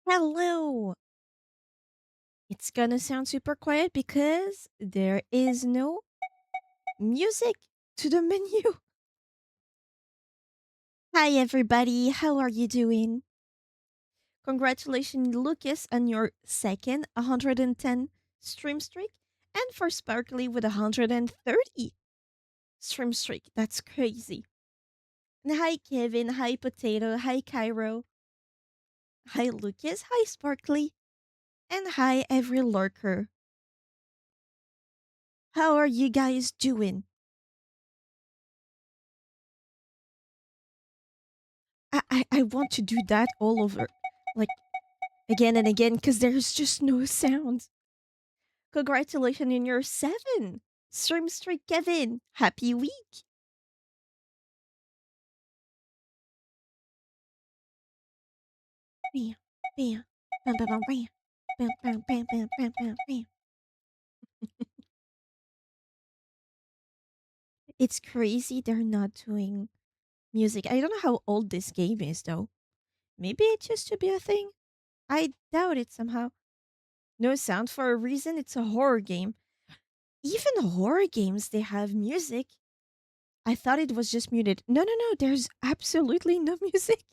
Hello! It's gonna sound super quiet because there is no music to the menu. Hi, everybody. How are you doing? Congratulations, Lucas, on your second 110 stream streak, and for Sparkly with 130 stream streak. That's crazy. And hi, Kevin. Hi, Potato. Hi, Cairo. Hi, Lucas. Hi, Sparkly. And hi, every lurker. How are you guys doing? I want to do that all over, like again and again, because there's just no sound. Congratulations on your 7 stream streak, Kevin. Happy week. Bam, bam, bam, bam, bam, bam, bam, bam, bam, bam, bam, bam, bam. It's crazy they're not doing music. I don't know how old this game is though. Maybe it used to be a thing. I doubt it somehow. No sound for a reason. It's a horror game. Even horror games, they have music. I thought it was just muted. No, no, no. There's absolutely no music.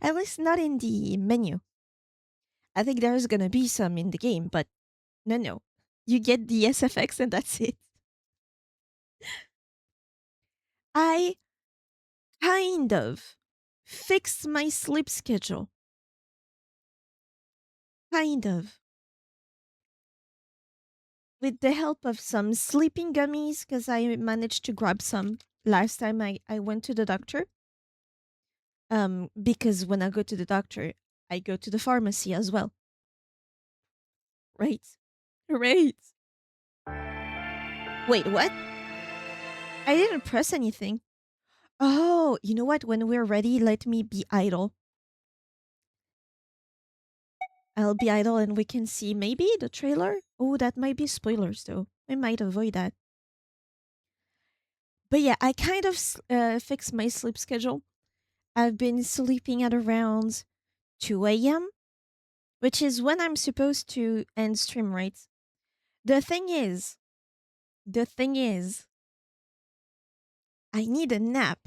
At least not in the menu. I think there's gonna be some in the game, but no, no. You get the SFX and that's it. I kind of fixed my sleep schedule. Kind of. With the help of some sleeping gummies, because I managed to grab some last time I went to the doctor. Because when I go to the doctor, I go to the pharmacy as well. Right. Right. Wait, what? I didn't press anything. Oh, you know what? When we're ready, let me be idle. I'll be idle and we can see maybe the trailer. Oh, that might be spoilers though. I might avoid that. But yeah, I kind of fixed my sleep schedule. I've been sleeping at around 2 a.m., which is when I'm supposed to end stream, right? The thing is, the thing is, I need a nap,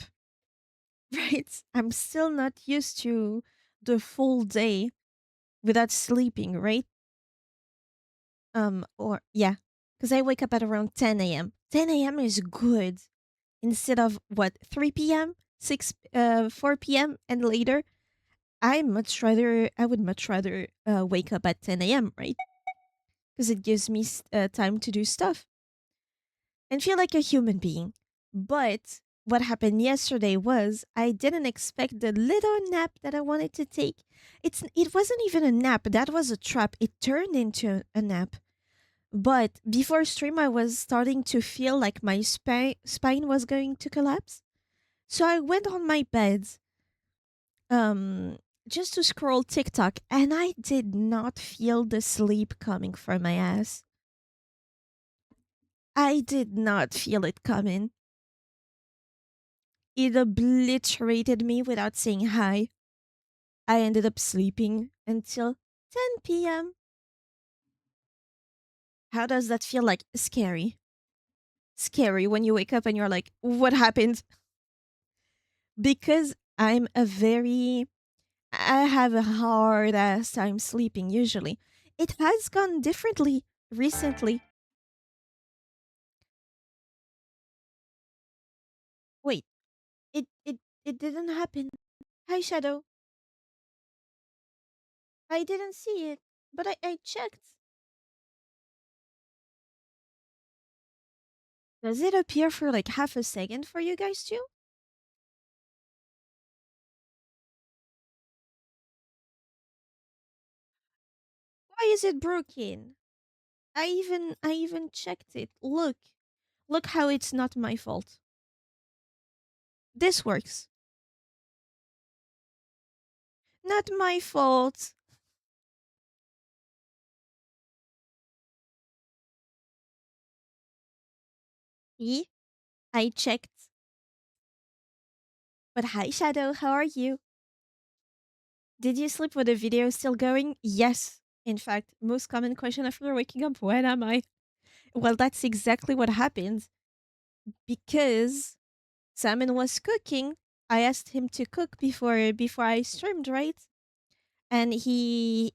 right? I'm still not used to the full day without sleeping, right? Or yeah, because I wake up at around 10 a.m. 10 a.m. is good instead of what 3 p.m., 4 p.m. and later. I would much rather wake up at 10 a.m. right? Because it gives me time to do stuff and feel like a human being. But what happened yesterday was I didn't expect the little nap that I wanted to take. It wasn't even a nap. That was a trap. It turned into a nap. But before stream, I was starting to feel like my spine was going to collapse. So I went on my bed um just to scroll TikTok and I did not feel the sleep coming from my ass. I did not feel it coming. It obliterated me without saying hi. I ended up sleeping until 10 p.m. How does that feel? Like scary? Scary when you wake up and you're like, what happened? Because I have a hard ass time sleeping usually. It has gone differently recently. Wait, it didn't happen. Hi Shadow. I didn't see it, but I checked. Does it appear for like half a second for you guys too? Why is it broken? I even checked it. Look. Look how it's not my fault. This works. Not my fault. See? I checked. But hi Shadow, how are you? Did you sleep with the video still going? Yes. In fact, most common question after waking up, when am I? Well, that's exactly what happened because Simon was cooking. I asked him to cook before I streamed, right? And he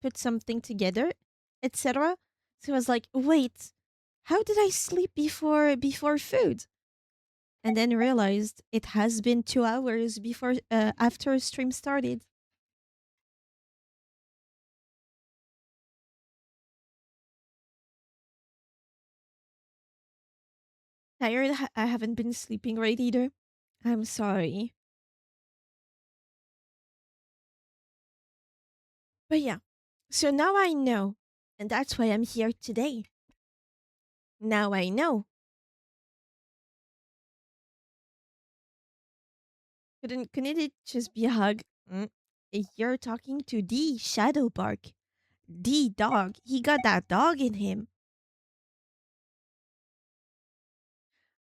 put something together, etc. So I was like, "Wait, how did I sleep before food?" And then realized it has been 2 hours before after stream started. Tired. I haven't been sleeping right either. I'm sorry, but yeah. So now I know, and that's why I'm here today. Now I know. Couldn't it just be a hug? Mm. You're talking to the Shadow Bark, the dog. He got that dog in him.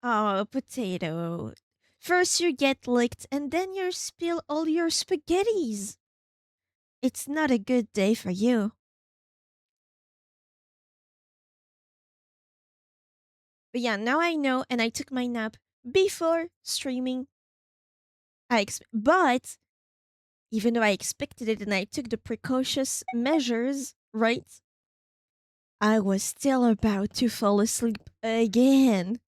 Oh, potato. First you get licked, and then you spill all your spaghettis. It's not a good day for you. But yeah, now I know, and I took my nap before streaming. But even though I expected it and I took the precautious measures, right? I was still about to fall asleep again.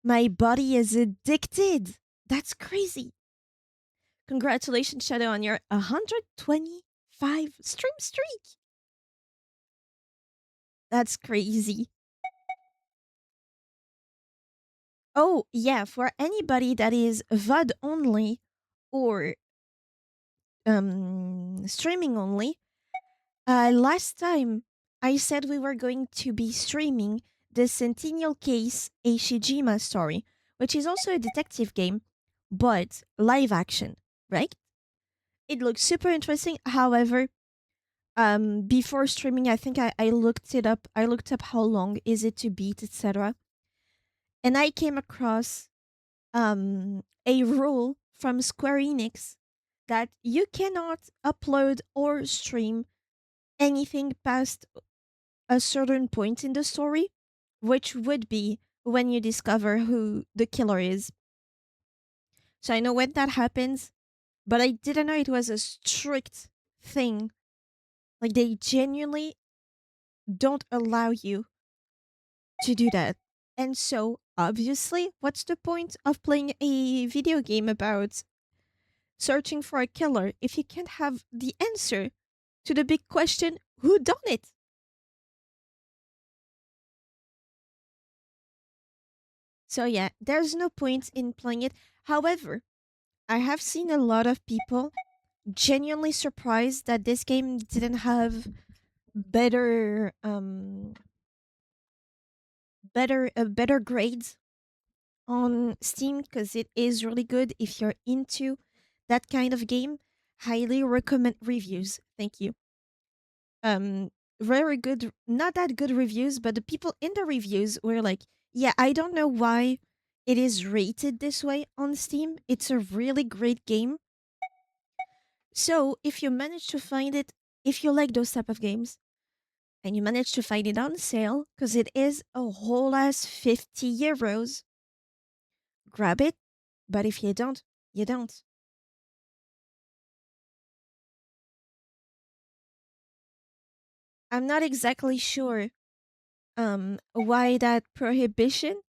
My body is addicted. That's crazy. Congratulations, Shadow, on your 125 stream streak. That's crazy. Oh, yeah, for anybody that is VOD only or streaming only, last time I said we were going to be streaming the Centennial Case Eishijima story, which is also a detective game, but live action, right? It looks super interesting. However, before streaming, I think I looked it up. I looked up how long is it to beat, etc. And I came across a rule from Square Enix that you cannot upload or stream anything past a certain point in the story, which would be when you discover who the killer is. So I know when that happens, but I didn't know it was a strict thing. Like they genuinely don't allow you to do that. And so, obviously, what's the point of playing a video game about searching for a killer if you can't have the answer to the big question, who done it? So yeah, there's no point in playing it. However, I have seen a lot of people genuinely surprised that this game didn't have better better grades on Steam because it is really good if you're into that kind of game. Highly recommend reviews. Thank you. Um Very good, not that good reviews, but the people in the reviews were like, "Yeah, I don't know why it is rated this way on Steam. It's a really great game." So, if you manage to find it, if you like those type of games, and you manage to find it on sale, because it is a whole ass 50 euros, grab it. But if you don't, you don't. I'm not exactly sure why that prohibition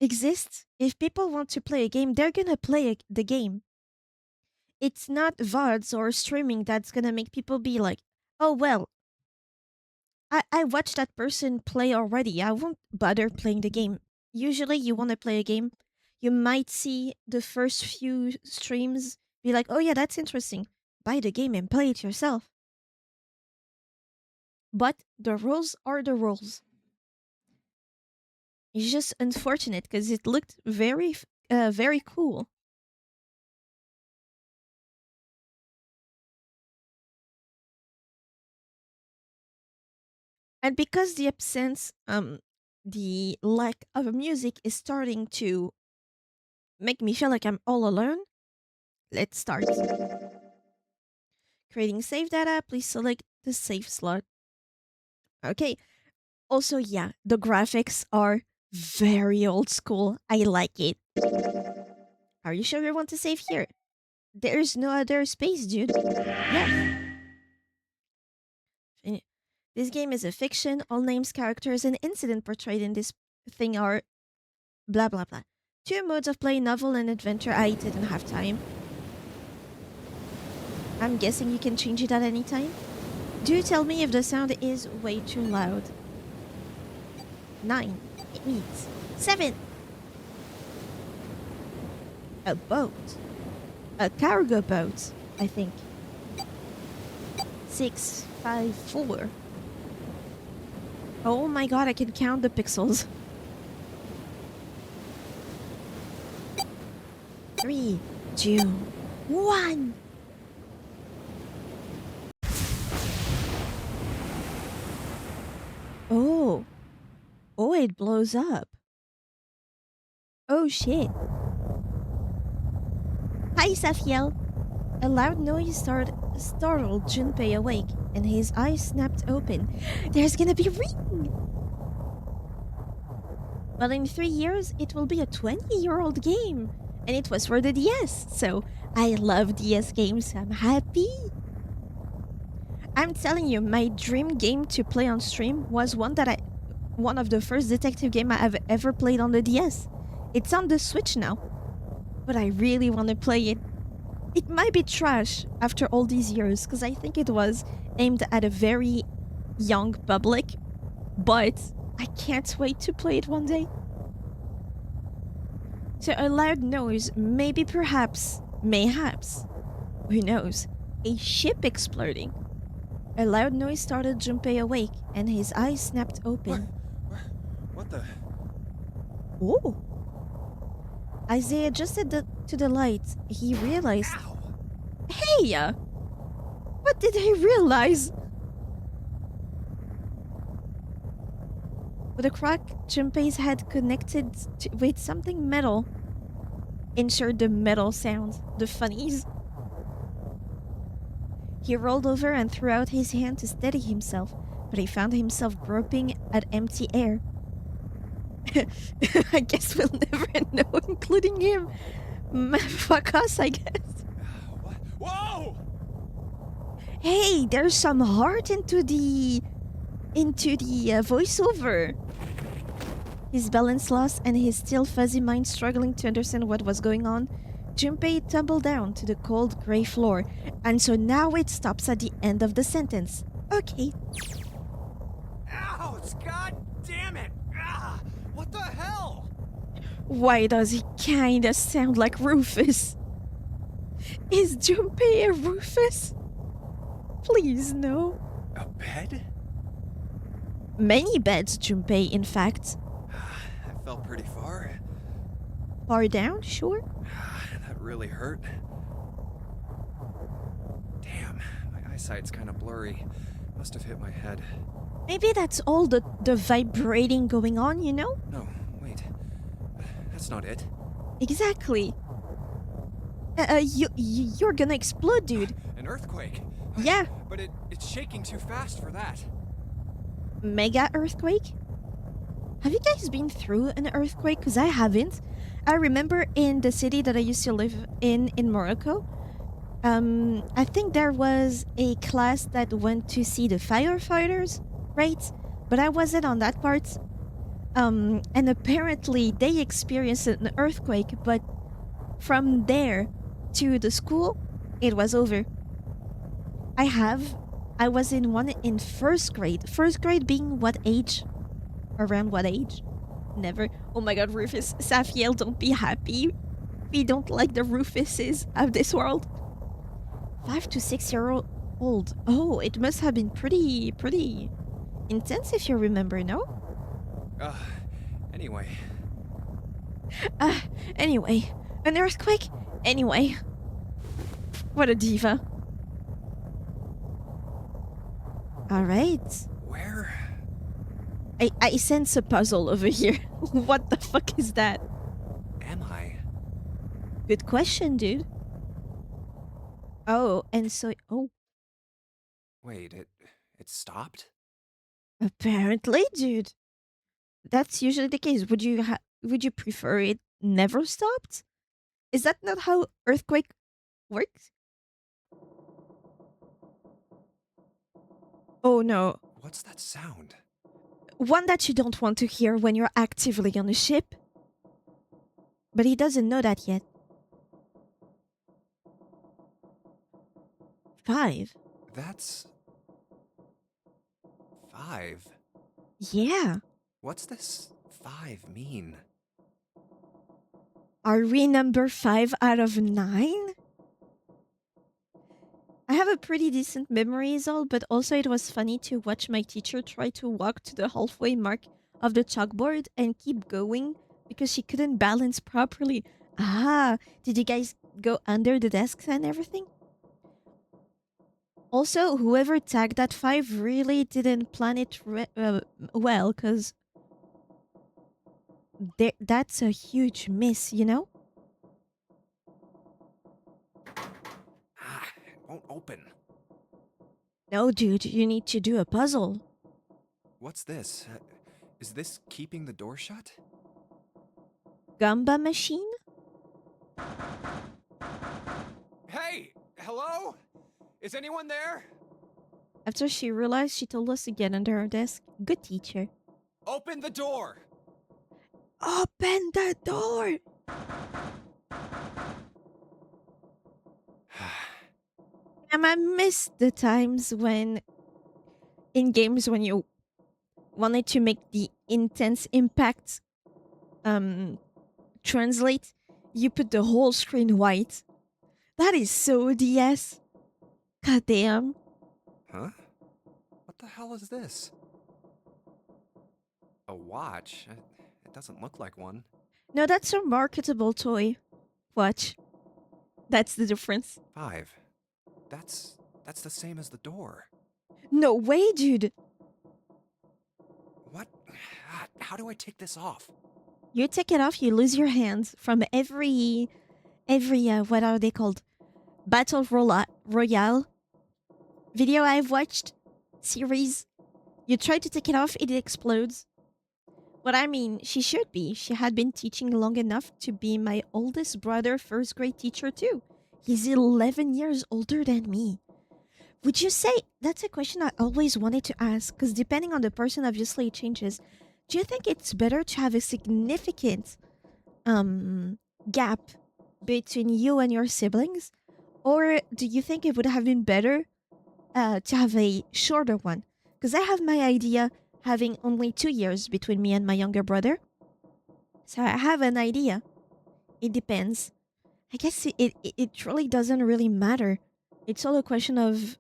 exists. If people want to play a game, they're gonna play the game. It's not VODs or streaming that's gonna make people be like, oh well, I watched that person play already. I won't bother playing the game. Usually you wanna play a game, you might see the first few streams, be like, oh yeah, that's interesting. Buy the game and play it yourself. But the rules are the rules. It's just unfortunate because it looked very cool. And because the lack of music is starting to make me feel like I'm all alone, let's start. Creating save data, please select the save slot. Okay. Also, yeah, the graphics are very old school. I like it. Are you sure you want to save here? There's no other space, dude. Yes. This game is a fiction. All names, characters, and incident portrayed in this thing are blah blah blah. Two modes of play, novel and adventure. I didn't have time. I'm guessing you can change it at any time. Do tell me if the sound is way too loud. 9. It needs 7. A boat. A cargo boat, I think. 6, 5, 4. Oh my god, I can count the pixels. 3, 2, 1. Oh. Oh, it blows up. Oh shit. Hi, Safiel. A loud noise startled Junpei awake, and his eyes snapped open. There's gonna be a ring! But in 3 years, it will be a 20-year-old game. And it was for the DS, so I love DS games. I'm happy. I'm telling you, my dream game to play on stream was one of the first detective game I have ever played on the DS. It's on the Switch now, but I really want to play it. It might be trash after all these years, because I think it was aimed at a very young public, but I can't wait to play it one day. So a loud noise, maybe perhaps, mayhaps, who knows, a ship exploding. A loud noise startled Junpei awake, and his eyes snapped open. What the? Oh! As they adjusted to the light, he realized... Ow. Hey! What did he realize? With a crack, Junpei's head connected with something metal. Insert the metal sound, the funnies. He rolled over and threw out his hand to steady himself, but he found himself groping at empty air. I guess we'll never know, including him. Fuck us, I guess. What? Whoa! Hey, there's some heart into the voiceover. His balance lost and his still fuzzy mind struggling to understand what was going on, Junpei tumbled down to the cold grey floor, and so now it stops at the end of the sentence. Okay. Ouch! God damn it! Ah, what the hell? Why does he kinda sound like Rufus? Is Junpei a Rufus? Please, no. A bed? Many beds, Junpei, in fact. I fell pretty far. Far down, sure. That really hurt. Damn, my eyesight's kind of blurry. Must have hit my head. Maybe that's all the vibrating going on, you know? No, wait. That's not it. Exactly. You're gonna explode, dude. An earthquake. Yeah. But it's shaking too fast for that. Mega earthquake? Have you guys been through an earthquake? Because I haven't. I remember in the city that I used to live in Morocco, I think there was a class that went to see the firefighters, right? But I wasn't on that part. And apparently they experienced an earthquake, but from there to the school, it was over. I was in one in first grade. First grade being what age? Around what age? Never. Oh my god, Rufus. Safiel, don't be happy. We don't like the Rufuses of this world. 5 to 6 year old. Oh, it must have been pretty intense if you remember, no? Anyway. Anyway. An earthquake? Anyway. What a diva. Alright. Where? I sense a puzzle over here. What the fuck is that? Am I? Good question, dude. Oh, and so... Oh. Wait, it stopped? Apparently, dude. That's usually the case. Would you prefer it never stopped? Is that not how earthquake works? Oh no. What's that sound? One that you don't want to hear when you're actively on a ship. But he doesn't know that yet. 5. That's... 5? Yeah. What's this 5 mean? Are we number 5 out of 9? I have a pretty decent memory is all, but also it was funny to watch my teacher try to walk to the halfway mark of the chalkboard and keep going because she couldn't balance properly. Ah, did you guys go under the desks and everything? Also, whoever tagged that 5 really didn't plan it well, because that's a huge miss, you know? It won't open. No, dude, you need to do a puzzle. What's this? Is this keeping the door shut? Gamba machine? Hey! Hello? Is anyone there? After she realized, she told us to get under her desk. Good teacher. Open the door! Open the door! I miss the times when, in games, when you wanted to make the intense impact um translate, you put the whole screen white. That is so DS. God damn. Huh? What the hell is this? A watch? It doesn't look like one. No, that's a marketable toy. Watch. That's the difference. 5. That's the same as the door. No way, dude. What? How do I take this off? You take it off, you lose your hands from every what are they called? Royale video I've watched series. You try to take it off, it explodes. What I mean, she should be. She had been teaching long enough to be my oldest brother, first grade teacher too. He's 11 years older than me. Would you say that's a question I always wanted to ask? Because depending on the person, obviously it changes. Do you think it's better to have a significant gap between you and your siblings, or do you think it would have been better to have a shorter one? Because I have my idea having only 2 years between me and my younger brother. So I have an idea. It depends. I guess it really doesn't really matter. It's all a question of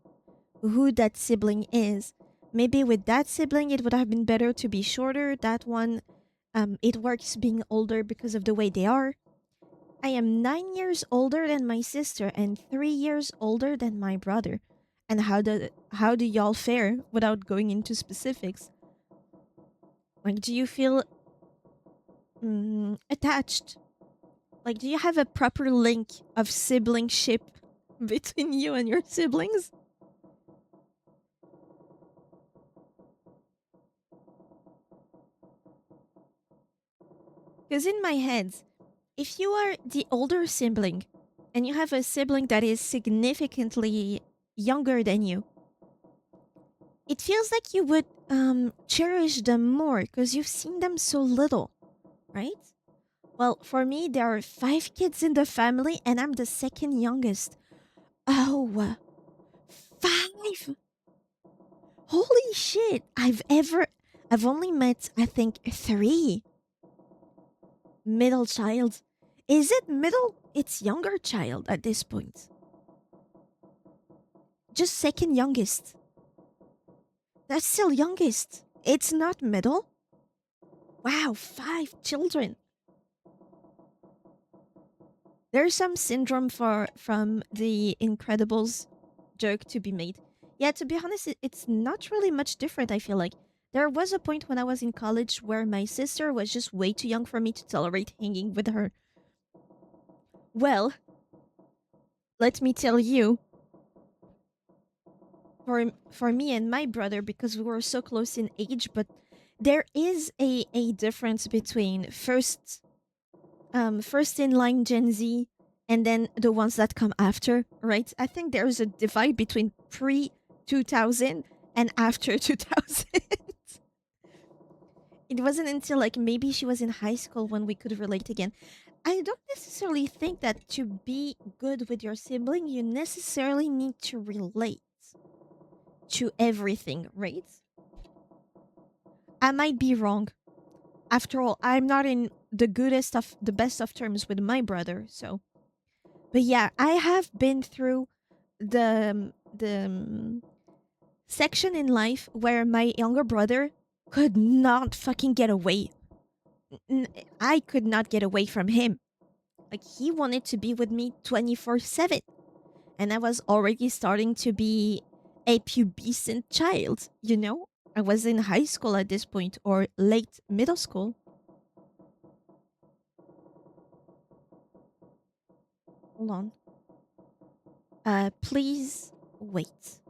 who that sibling is. Maybe with that sibling, it would have been better to be shorter. That one, it works being older because of the way they are. I am 9 years older than my sister and 3 years older than my brother. And how do y'all fare without going into specifics? Like, do you feel attached? Like, do you have a proper link of siblingship between you and your siblings? Because in my head, if you are the older sibling and you have a sibling that is significantly younger than you, it feels like you would cherish them more because you've seen them so little, right? Well, for me, there are 5 kids in the family and I'm the second youngest. Oh, 5? Holy shit! I've only met, I think, 3 middle child. Is it middle? It's younger child at this point. Just second youngest. That's still youngest. It's not middle. Wow, 5 children. There's some syndrome from the Incredibles joke to be made. Yeah, to be honest, it's not really much different, I feel like. There was a point when I was in college where my sister was just way too young for me to tolerate hanging with her. Well, let me tell you, for me and my brother, because we were so close in age, but there is a difference between first in line Gen Z and then the ones that come after, right? I think there's a divide between pre 2000 and after 2000. It wasn't until like maybe she was in high school when we could relate again. I don't necessarily think that to be good with your sibling, you necessarily need to relate to everything, right? I might be wrong. After all, I'm not in the best of terms with my brother, so. But yeah, I have been through the section in life where my younger brother could not fucking get away. I could not get away from him. Like he wanted to be with me 24/7, and I was already starting to be a pubescent child, you know? I was in high school at this point or late middle school. Hold on. Please wait.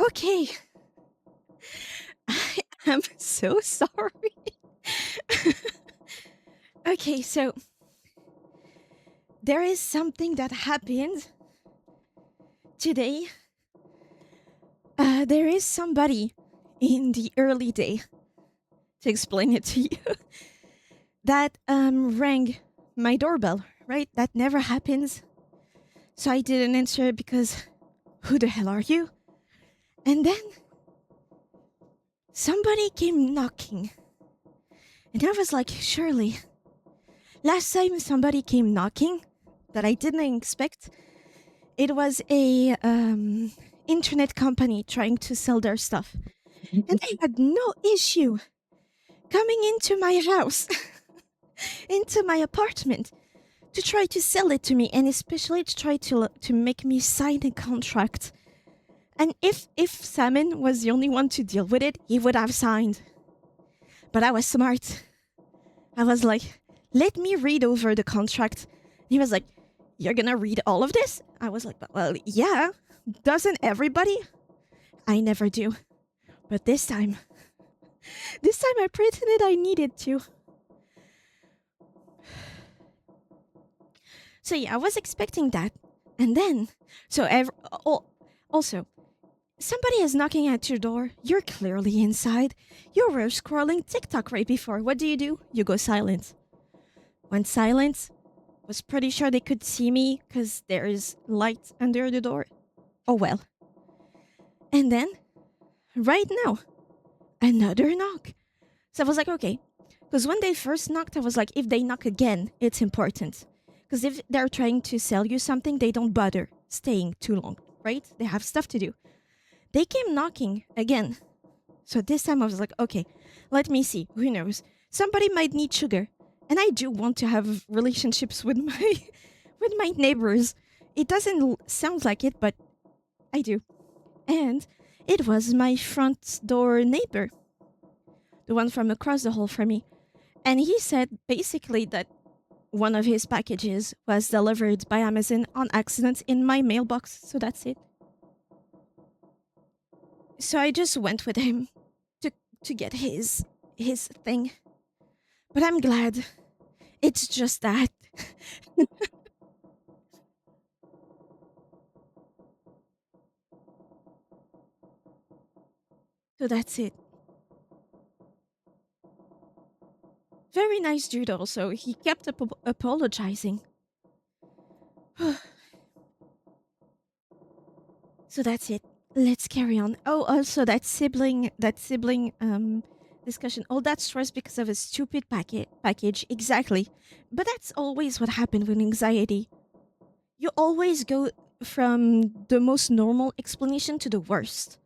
Okay. I am so sorry. Okay, so there is something that happened today. There is somebody in the early day, to explain it to you, that rang my doorbell, right? That never happens. So I didn't answer because who the hell are you? And then somebody came knocking. And I was like, surely. Last time somebody came knocking that I didn't expect, it was a internet company trying to sell their stuff. And they had no issue coming into my house, into my apartment, to try to sell it to me, and especially to try to make me sign a contract. And if Simon was the only one to deal with it, he would have signed. But I was smart. I was like, let me read over the contract. He was like, you're gonna read all of this? I was like, well, yeah. Doesn't everybody? I never do. But this time I pretended I needed to. So yeah, I was expecting that. And then, also, somebody is knocking at your door. You're clearly inside. You were scrolling TikTok right before. What do? You go silent. Went silent. Was pretty sure they could see me because there is light under the door. Oh well. And then, right now, another knock. So I was like, okay. Because when they first knocked, I was like, if they knock again, it's important. Because if they're trying to sell you something, they don't bother staying too long, right? They have stuff to do. They came knocking again. So this time I was like, okay, let me see. Who knows? Somebody might need sugar. And I do want to have relationships with my with my neighbors. It doesn't sound like it, but I do. And it was my front door neighbor, the one from across the hall from me. And he said basically that one of his packages was delivered by Amazon on accident in my mailbox. So that's it. So I just went with him to get his thing. But I'm glad. It's just that. So that's it. Very nice dude also. He kept apologizing. So that's it. Let's carry on. Oh, also that sibling discussion. All that stress because of a stupid package. Exactly. But that's always what happened with anxiety. You always go from the most normal explanation to the worst.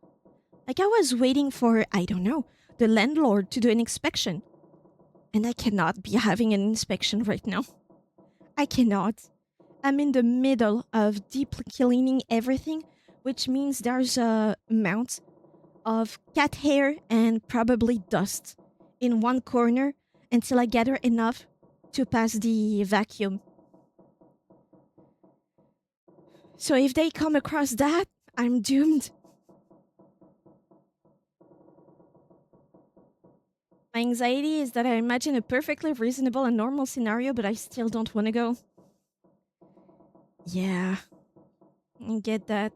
Like I was waiting for, I don't know, the landlord to do an inspection. And I cannot be having an inspection right now. I cannot. I'm in the middle of deep cleaning everything, which means there's a amount of cat hair and probably dust in one corner until I gather enough to pass the vacuum. So if they come across that, I'm doomed. My anxiety is that I imagine a perfectly reasonable and normal scenario, but I still don't want to go. Yeah, I get that.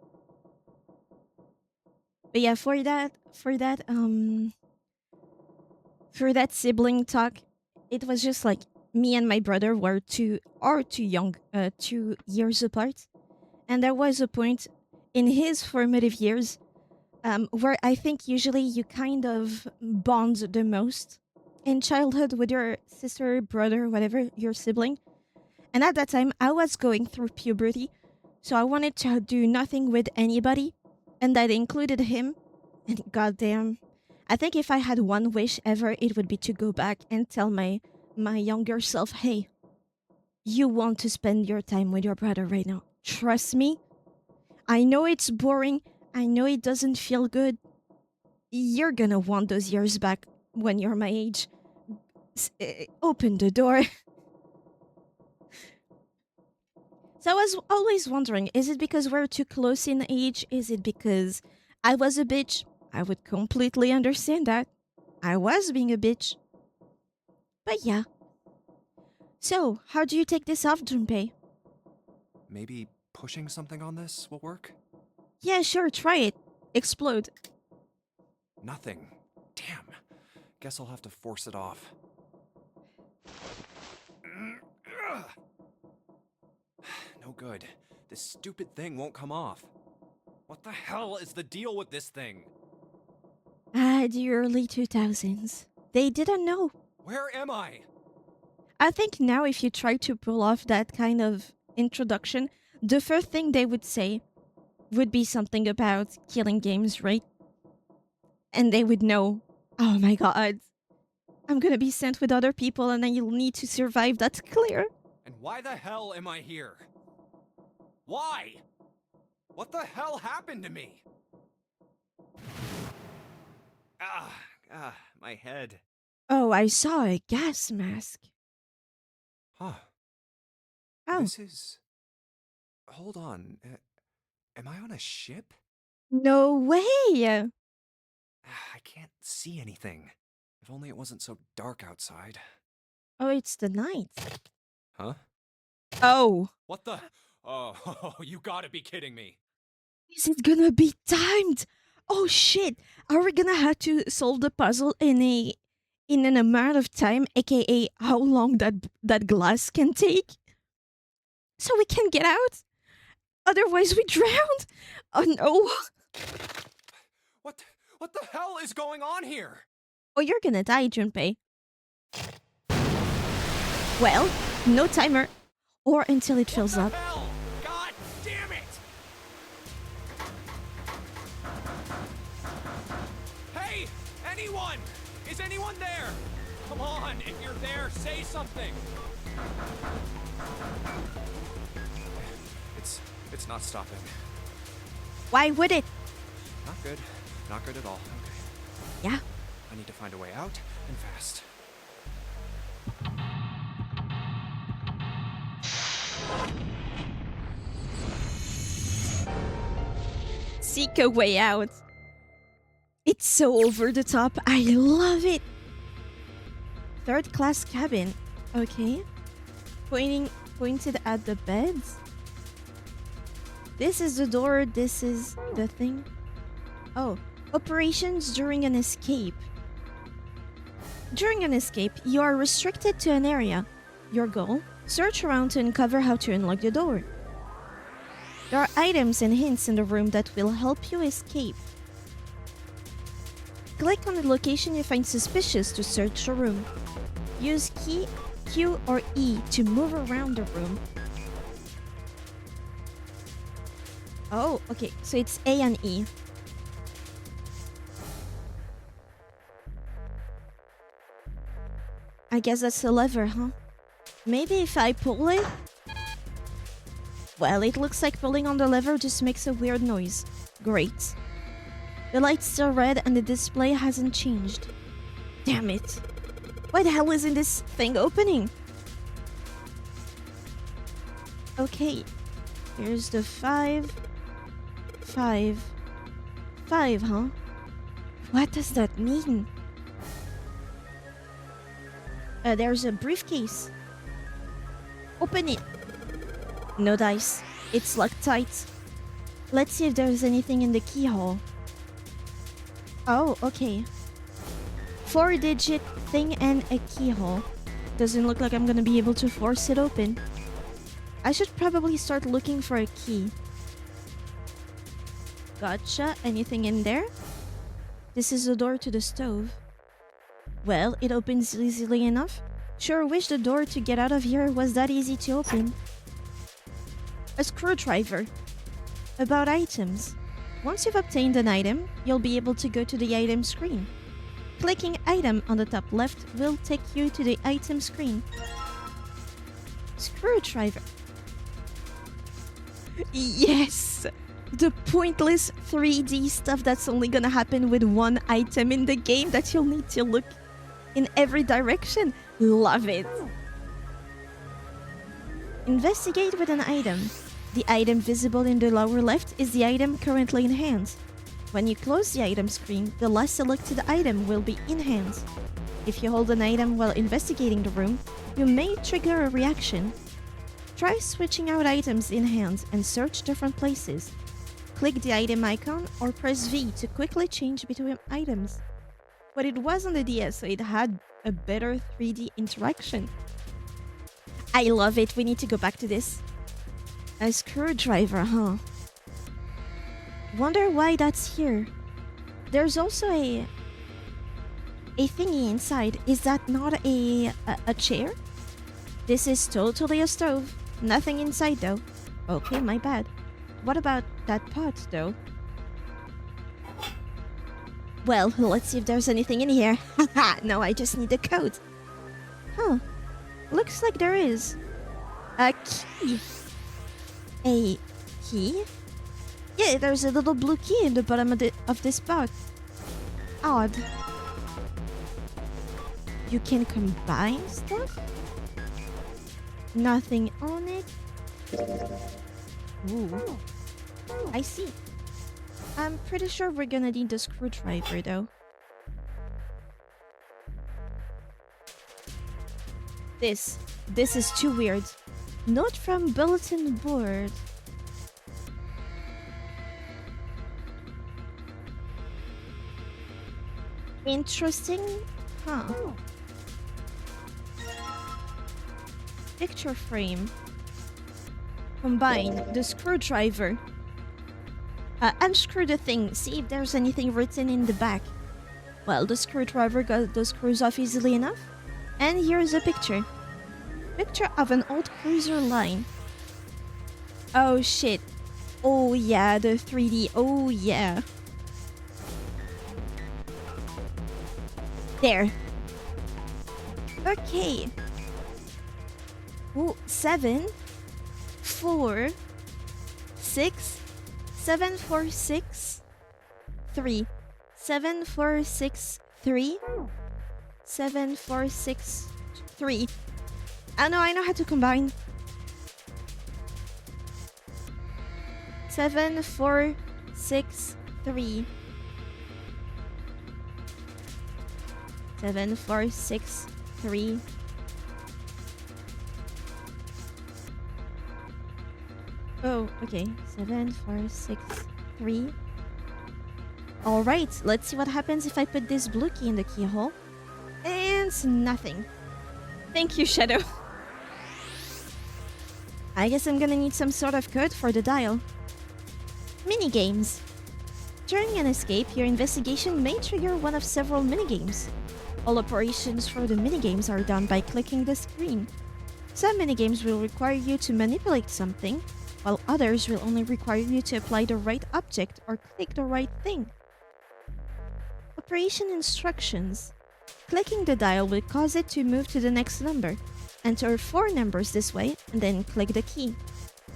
But yeah, for that sibling talk, it was just like me and my brother were too young, 2 years apart, and there was a point in his formative years where I think usually you kind of bond the most in childhood with your sister, brother, whatever, your sibling. And at that time, I was going through puberty, so I wanted to do nothing with anybody, and that included him. And goddamn, I think if I had one wish ever, it would be to go back and tell my younger self, hey, you want to spend your time with your brother right now. Trust me. I know it's boring. I know it doesn't feel good. You're gonna want those years back when you're my age. Open the door. So I was always wondering, is it because we're too close in age? Is it because I was a bitch. I would completely understand that. I was being a bitch. But yeah. So, how do you take this off, Junpei? Maybe pushing something on this will work? Yeah, sure, try it. Explode. Nothing. Damn. Guess I'll have to force it off. No good. This stupid thing won't come off. What the hell is the deal with this thing? The early 2000s. They didn't know. Where am I? I think now if you try to pull off that kind of introduction, the first thing they would say would be something about killing games, right? And they would know, oh my god, I'm gonna be sent with other people and then you'll need to survive, that's clear. And why the hell am I here? Why? What the hell happened to me? My head. Oh, I saw a gas mask. Huh. Oh, This is... Hold on. Am I on a ship? no way! I can't see anything. If only it wasn't so dark outside. Oh, it's the night. Huh? Oh, What the... Oh, you gotta be kidding me. is it gonna be timed? Oh shit! Are we gonna have to solve the puzzle in an amount of time, aka how long that glass can take? So we can get out? Otherwise we drown? Oh no! What the hell is going on here? Oh, you're gonna die, Junpei. Well, no timer. Or until it fills What up. the hell? God damn it! Hey! Anyone! Is anyone there? Come on, if you're there, say something! It's not stopping. Why would it? Not good. Not good at all. Okay. Yeah. I need to find a way out, and fast. Seek a way out. It's so over the top. I love it. Third class cabin. Okay. Pointed at the beds. This is the door. This is the thing. Oh. Operations during an escape. During an escape, you are restricted to an area. Your goal? Search around to uncover how to unlock the door. There are items and hints in the room that will help you escape. Click on the location you find suspicious to search the room. Use key, Q or E to move around the room. Oh, okay, so it's A and E. I guess that's the lever, huh? Maybe if I pull it? Well, it looks like pulling on the lever just makes a weird noise. Great. The light's still red and the display hasn't changed. Damn it. Why the hell isn't this thing opening? Okay. Here's the 5. 5. 5, huh? What does that mean? There's a briefcase. Open it. No dice. It's locked tight. Let's see if there's anything in the keyhole. Oh, okay. 4-digit thing and a keyhole. Doesn't look like I'm gonna be able to force it open. I should probably start looking for a key. Gotcha. Anything in there? This is the door to the stove. Well, it opens easily enough. Sure wish the door to get out of here was that easy to open. A screwdriver. About items. Once you've obtained an item, you'll be able to go to the item screen. Clicking item on the top left will take you to the item screen. Screwdriver. Yes! The pointless 3D stuff that's only gonna happen with one item in the game that you'll need to look in every direction. Love it. Investigate with an item. The item visible in the lower left is the item currently in hand. When you close the item screen, the last selected item will be in hand. If you hold an item while investigating the room, you may trigger a reaction. Try switching out items in hand and search different places. Click the item icon or press V to quickly change between items. But it was on the DS, so it had a better 3D interaction. I love it. We need to go back to this. A screwdriver, huh? Wonder why that's here. There's also a thingy inside. Is that not a chair? This is totally a stove. Nothing inside though. Okay, my bad. What about that pot though? Well, let's see if there's anything in here. Haha, no, I just need the code. Huh. Looks like there is. A key. A key? Yeah, there's a little blue key in the bottom of this box. Odd. You can combine stuff? Nothing on it? Ooh. I see. I'm pretty sure we're gonna need the screwdriver though. This is too weird. Note from bulletin board. Interesting, huh? Picture frame. Combine the screwdriver. Unscrew the thing. See if there's anything written in the back. Well, the screwdriver got the screws off easily enough. And here's a picture. Picture of an old cruiser line. Oh shit. Oh yeah, the 3D. Oh yeah. There. Okay. Ooh, 7, 4, 6, 7, 4, 6, 3. 7, 4, 6, 3. 7, 4, 6, 3. Oh no, I know how to combine. 7, 4, 6, 3. 7, 4, 6, 3. Oh, okay. 7, 4, 6, 3. Alright, let's see what happens if I put this blue key in the keyhole. And nothing. Thank you, Shadow. I guess I'm gonna need some sort of code for the dial. Minigames. During an escape, your investigation may trigger one of several minigames. All operations for the minigames are done by clicking the screen. Some minigames will require you to manipulate something, while others will only require you to apply the right object or click the right thing. Operation instructions. Clicking the dial will cause it to move to the next number. Enter 4 numbers this way, and then click the key.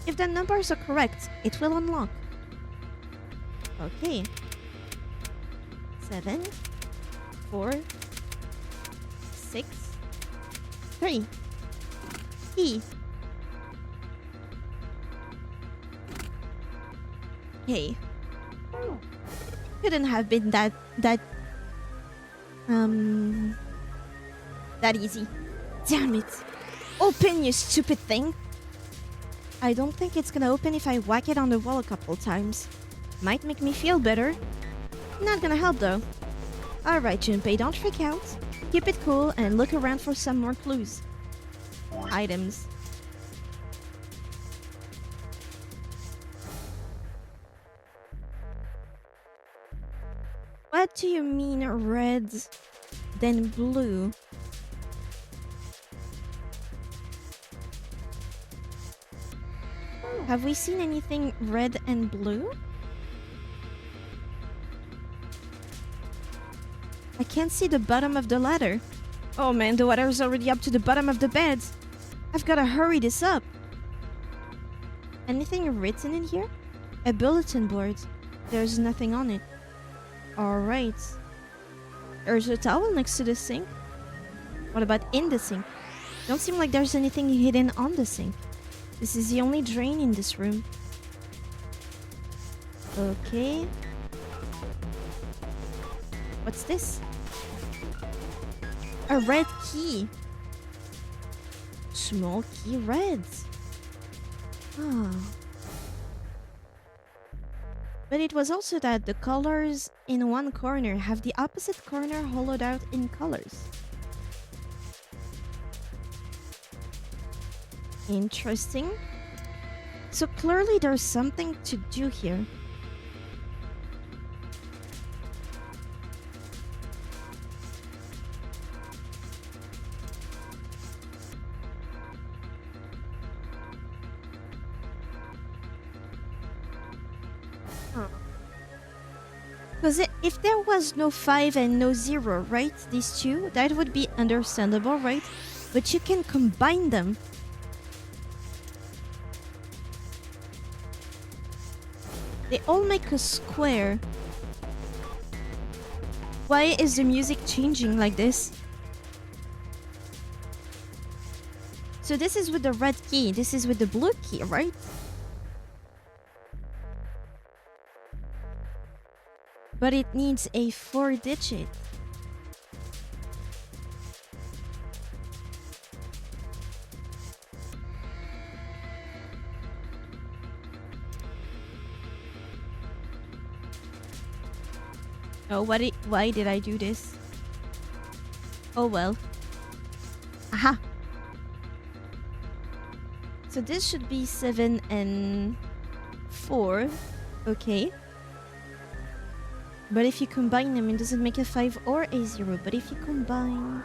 If the numbers are correct, it will unlock. Okay. 7, 4, 6, 3. E. Hey. Couldn't have been that easy. Damn it. Open, you stupid thing. I don't think it's gonna open if I whack it on the wall a couple times. Might make me feel better. Not gonna help though. Alright, Junpei, don't freak out. Keep it cool and look around for some more clues. Items. What do you mean red, then blue? Have we seen anything red and blue? I can't see the bottom of the ladder. Oh man, the water's already up to the bottom of the bed. I've gotta hurry this up. Anything written in here? A bulletin board. There's nothing on it. Alright. There's a towel next to the sink. What about in the sink? Don't seem like there's anything hidden on the sink. This is the only drain in this room. Okay. What's this? A red key. Small key reds. Oh. But it was also that the colors in one corner have the opposite corner hollowed out in colors. Interesting. So clearly there's something to do here. Because if there was no 5 and no 0, right? These two, that would be understandable, right? But you can combine them. They all make a square. Why is the music changing like this? So this is with the red key, this is with the blue key, right? But it needs a 4-digit. Oh, why did I do this? Oh well. Aha! So this should be 7 and 4. Okay. But if you combine them, it doesn't make a 5 or a 0. But if you combine...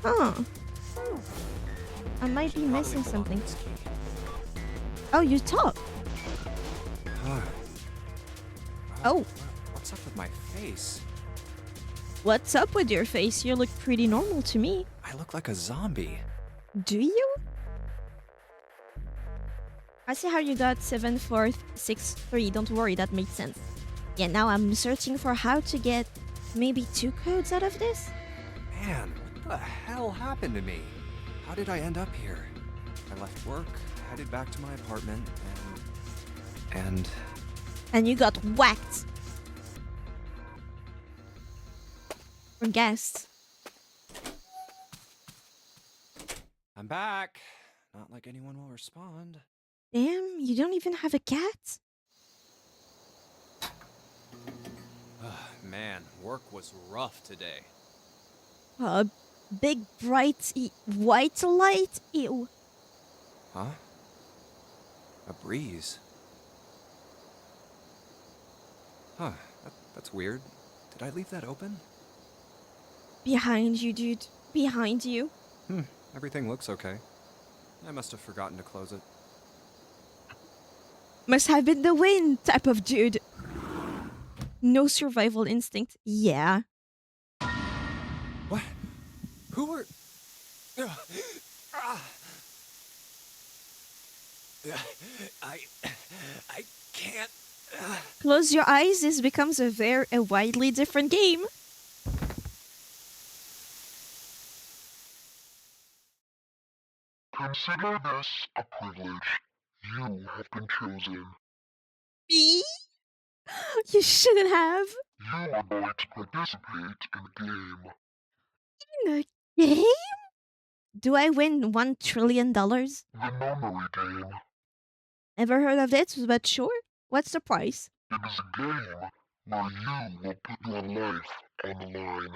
Huh. I might be missing something. Oh, you talk. Oh. What's up with my face? What's up with your face? You look pretty normal to me. I look like a zombie. Do you? I see how you got 7, 4, 6, 3. Don't worry, that makes sense. Yeah, now I'm searching for how to get maybe 2 codes out of this. Man, what the hell happened to me? How did I end up here? I left work, headed back to my apartment, And you got whacked. Or gassed. I'm back. Not like anyone will respond. Damn, you don't even have a cat? Man, work was rough today. A big bright white light? Ew. Huh? A breeze. Huh, that's weird. Did I leave that open? Behind you, dude. Behind you. Everything looks okay. I must have forgotten to close it. Must have been the wind type of dude. No survival instinct. Yeah. What? Who are... I can't... Close your eyes. This becomes a widely different game. Consider this a privilege. You have been chosen. Me? You shouldn't have. You are going to participate in a game. In a game? Do I win $1 trillion? The Nonary Game. Never heard of it, but sure. What's the price? It is a game where you will put your life on the line.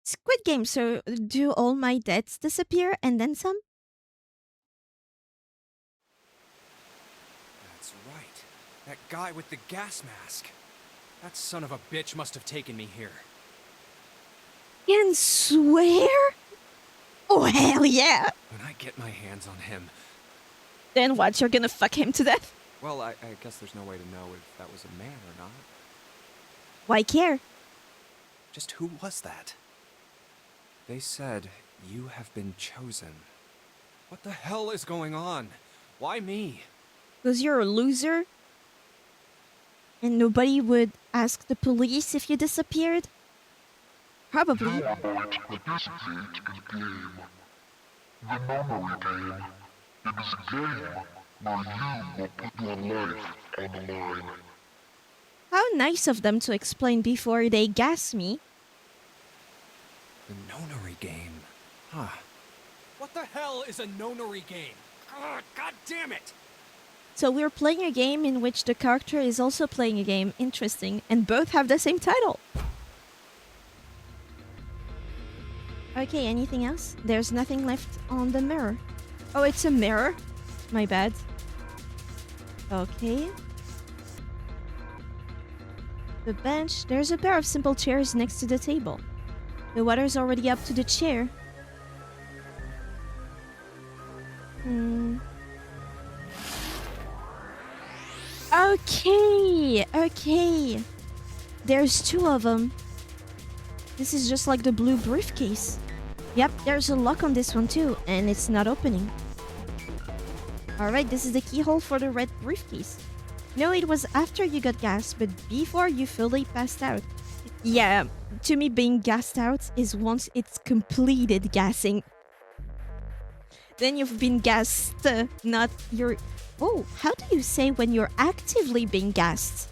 Squid Game, so do all my debts disappear and then some? That's right. That guy with the gas mask. That son of a bitch must have taken me here. And swear? Oh, hell yeah. When I get my hands on him... Then what, you're gonna fuck him to death? Well, I guess there's no way to know if that was a man or not. Why care? Just who was that? They said, you have been chosen. What the hell is going on? Why me? Because you're a loser? And nobody would ask the police if you disappeared? Probably. You are going to participate in a game. The Nonary Game. It is a game Now you will put your life on the line. How nice of them to explain before they gas me. The Nonary Game. Huh. What the hell is a Nonary Game? Ugh, God damn it! So we're playing a game in which the character is also playing a game. Interesting. And both have the same title. Okay, anything else? There's nothing left on the mirror. Oh, it's a mirror? My bad. Okay. The bench. There's a pair of simple chairs next to the table. The water's already up to the chair. Okay, okay. There's two of them. This is just like the blue briefcase. Yep, there's a lock on this one too, and it's not opening. Alright, this is the keyhole for the red briefcase. No, it was after you got gassed, but before you fully passed out. Yeah, to me being gassed out is once it's completed gassing. Then you've been gassed, not your... Oh, how do you say when you're actively being gassed?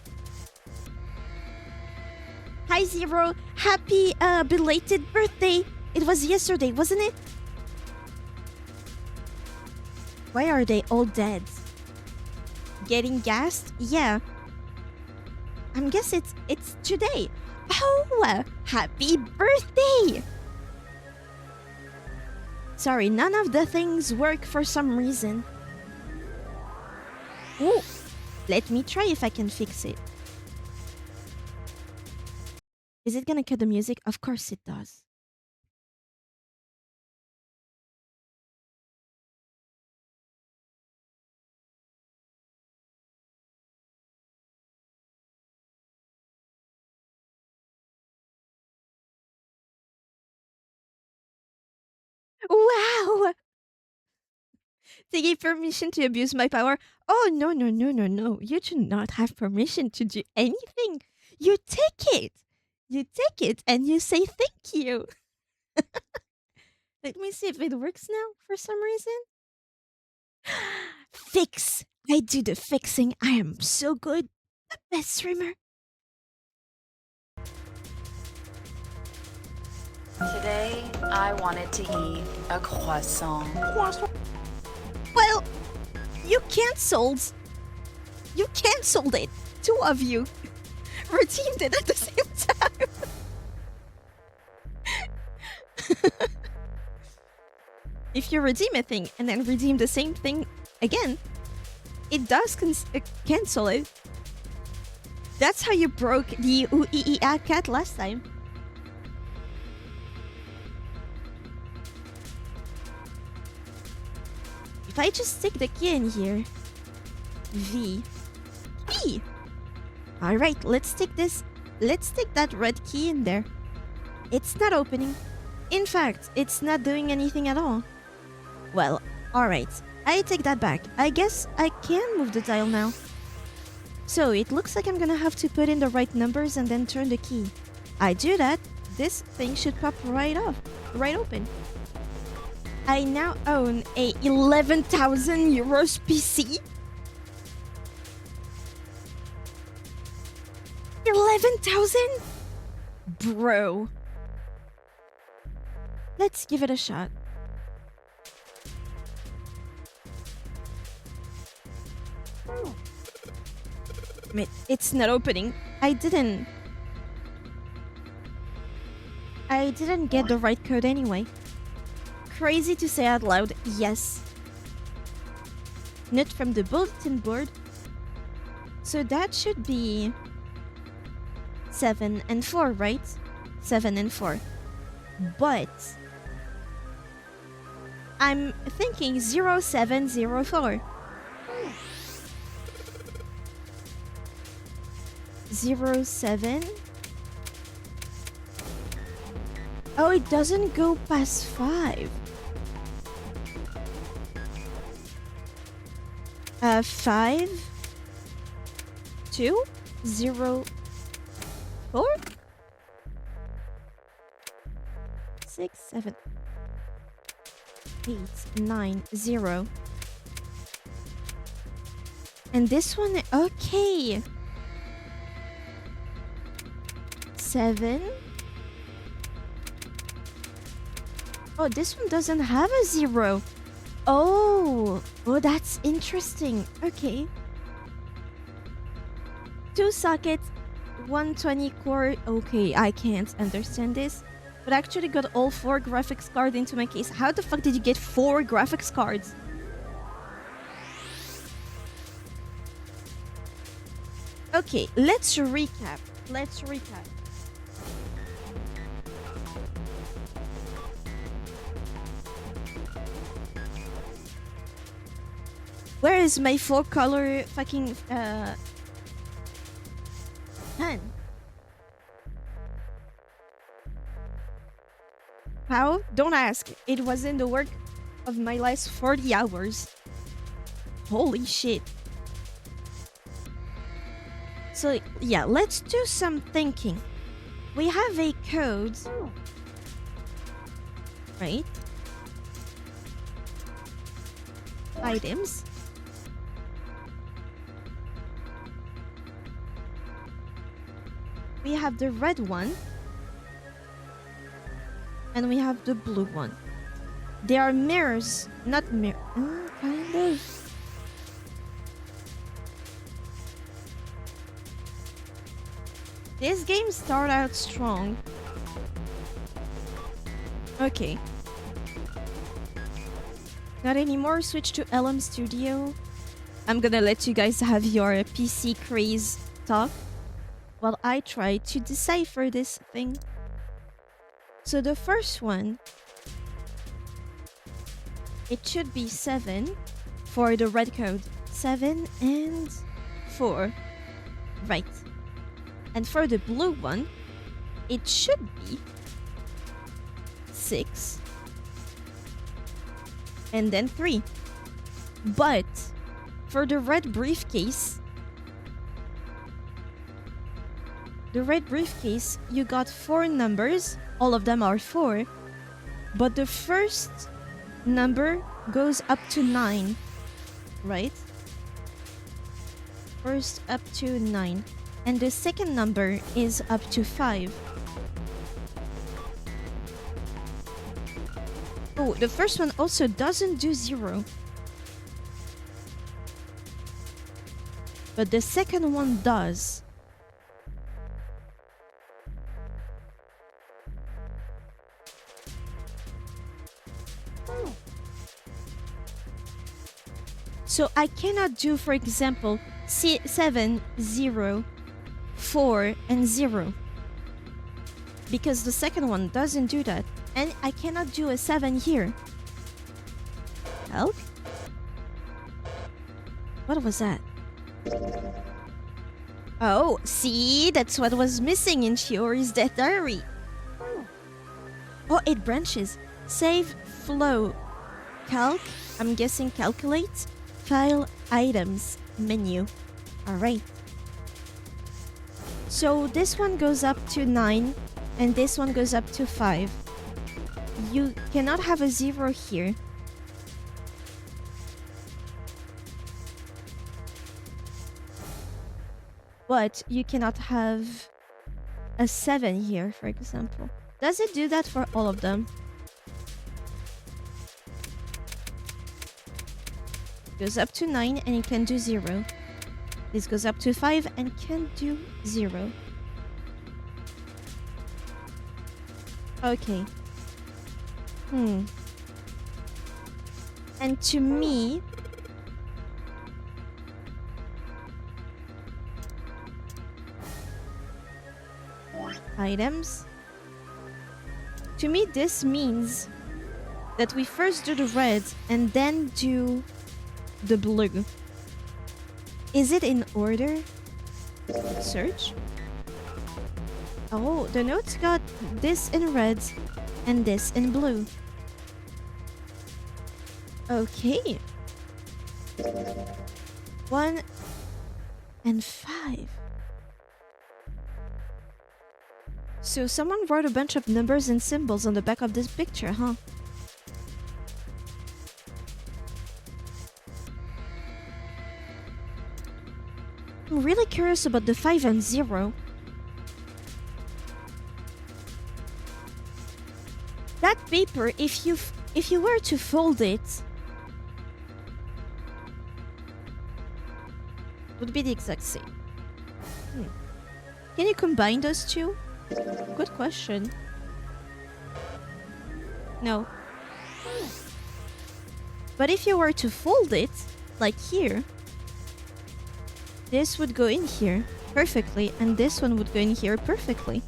Hi Zero, happy belated birthday! It was yesterday, wasn't it? Why are they all dead? Getting gassed? Yeah. I guess it's today. Oh, happy birthday! Sorry, none of the things work for some reason. Oh, let me try if I can fix it. Is it gonna cut the music? Of course it does. Wow! Taking permission to abuse my power. Oh, no, no, no, no, no. You do not have permission to do anything. You take it. You take it and you say thank you. Let me see if it works now for some reason. Fix. I do the fixing. I am so good. The best streamer. Today, I wanted to eat a croissant. Well, you cancelled. You cancelled it. Two of you redeemed it at the same time. If you redeem a thing and then redeem the same thing again, it does cancel it. That's how you broke the UEEA cat last time. If I just stick the key in here. V. V! Alright, let's stick this. Let's stick that red key in there. It's not opening. In fact, it's not doing anything at all. Well, alright. I take that back. I guess I can move the dial now. So, it looks like I'm gonna have to put in the right numbers and then turn the key. I do that, this thing should pop right open. I now own a 11,000 euros PC. 11,000? Bro. Let's give it a shot. It's not opening. I didn't get the right code anyway. Crazy to say out loud, yes. Note from the bulletin board. So that should be 7 and 4, right? 7 and 4. But I'm thinking 0704. 07. Oh, it doesn't go past 5. 5 2 0 4 6 7 8 9 0 And this one, okay. 7. Oh, this one doesn't have a 0. Oh, that's interesting. Okay. 2 sockets, 120 core. Okay, I can't understand this. But I actually got all 4 graphics cards into my case. How the fuck did you get 4 graphics cards? Okay, let's recap. Where is my 4-color fucking pen? How? Don't ask. It was in the work of my last 40 hours. Holy shit. So, yeah, let's do some thinking. We have a code, right? Items. We have the red one. And we have the blue one. They are mirrors, not mirror. Kind of. This game started out strong. Okay. Not anymore. Switch to LM Studio. I'm gonna let you guys have your PC craze talk while I try to decipher this thing. So the first one, it should be 7 for the red code. 7 and 4. Right. And for the blue one, it should be 6 and then 3. But for the red briefcase, you got 4 numbers. All of them are 4. But the first number goes up to 9. Right? First up to 9. And the second number is up to 5. Oh, the first one also doesn't do 0. But the second one does. So I cannot do, for example, 7, 0, 4, and 0. Because the second one doesn't do that. And I cannot do a 7 here. Help? What was that? Oh, see? That's what was missing in Shiori's Death Diary. Oh, it branches. Save, flow, calc, I'm guessing calculate, file, items, menu. Alright. So this one goes up to 9 and this one goes up to 5. You cannot have a 0 here. But you cannot have a 7 here, for example. Does it do that for all of them? Goes up to 9 and it can do 0. This goes up to 5 and can do 0. Okay. And to me, items. To me, this means that we first do the red and then do the blue. Is it in order? Search. Oh, the notes got this in red and this in blue. Okay. 1 and 5. So someone wrote a bunch of numbers and symbols on the back of this picture, huh? I'm really curious about the 5 and 0. That paper, if you were to fold it, would be the exact same. Can you combine those two? Good question. No. But if you were to fold it, like here, this would go in here perfectly, and this one would go in here perfectly.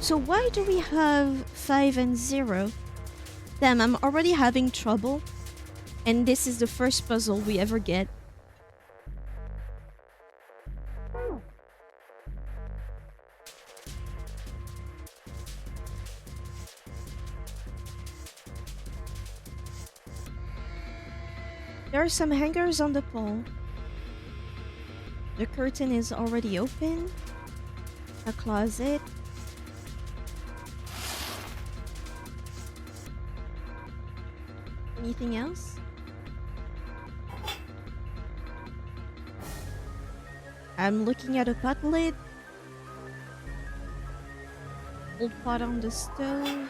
So why do we have 5 and 0? Damn, I'm already having trouble. And this is the first puzzle we ever get. There are some hangers on the pole. The curtain is already open. A closet. Anything else? I'm looking at a pot lid. Old pot on the stove.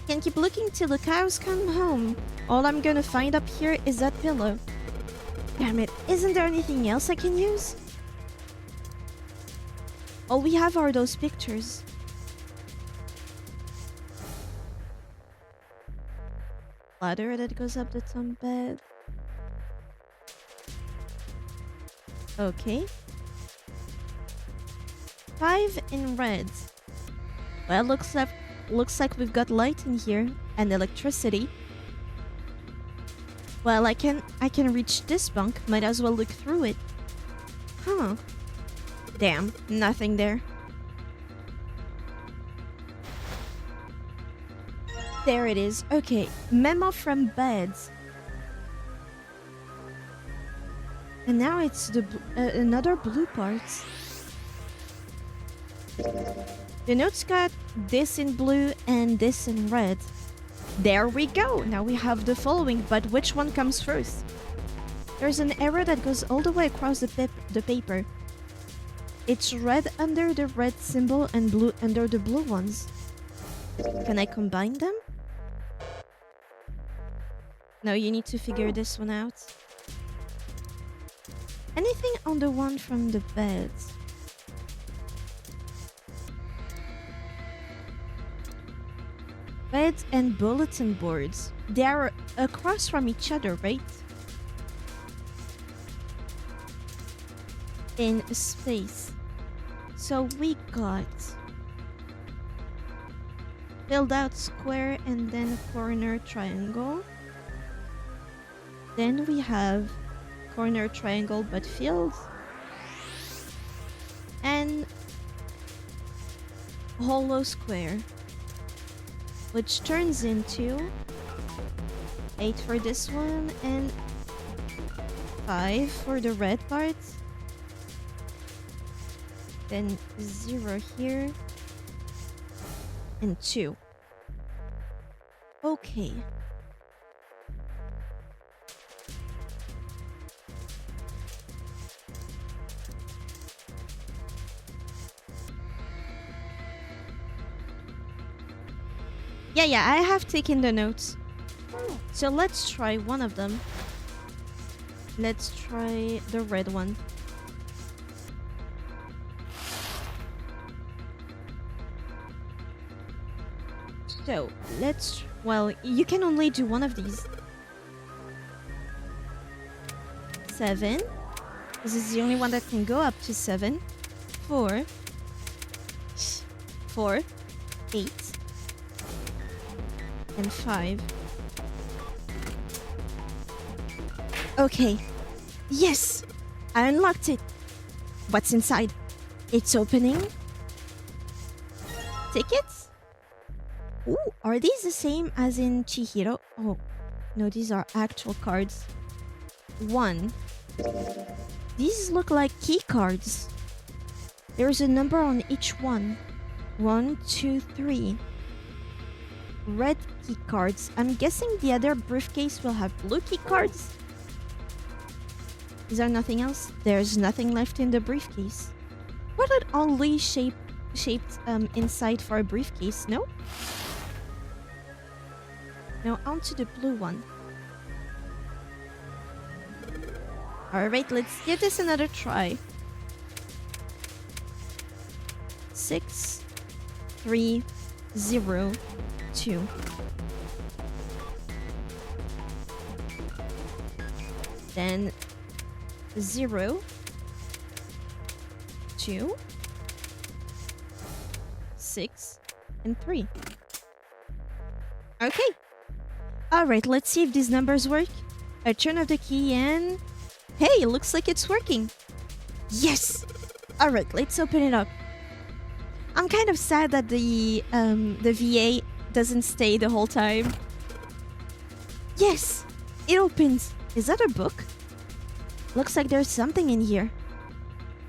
Can keep looking till the cows come home. All I'm gonna find up here is that pillow. Damn it, isn't there anything else I can use? All we have are those pictures. Ladder that goes up the top bed. Okay. 5 in red. Well, looks like we've got light in here and electricity. Well, I can reach this bunk. Might as well look through it. Huh. Damn, nothing there. There it is. Okay, memo from beds. And now it's the another blue part. The notes got this in blue and this in red. There we go. Now we have the following, but which one comes first? There's an arrow that goes all the way across the paper. It's red under the red symbol and blue under the blue ones. Can I combine them? No, you need to figure this one out. Anything on the one from the bed? Beds and bulletin boards. They are across from each other, right? In space. So we got filled out square and then corner triangle. Then we have corner triangle but filled. And hollow square, which turns into 8 for this one and 5 for the red part. Then 0 here and 2. Okay. Yeah, I have taken the notes. So let's try one of them. Let's try the red one. So, well, you can only do one of these. 7. This is the only one that can go up to 7. 4. 4. 8. And 5. Okay. Yes! I unlocked it. What's inside? It's opening. Tickets? Ooh, are these the same as in Chihiro? Oh, no, these are actual cards. 1. These look like key cards. There's a number on each one. 1, 2, 3. red key cards. I'm guessing the other briefcase will have blue key cards. Is there nothing else? There's nothing left in the briefcase. What an oddly shaped inside for a briefcase, no? Now onto the blue one. Alright, let's give this another try. 6, 3, 0, 2. Then 0, 2, 6, and 3. Okay. Alright, let's see if these numbers work. I turn off the key and... Hey, looks like it's working. Yes! Alright, let's open it up. I'm kind of sad that the VA doesn't stay the whole time. Yes! It opens. Is that a book? Looks like there's something in here.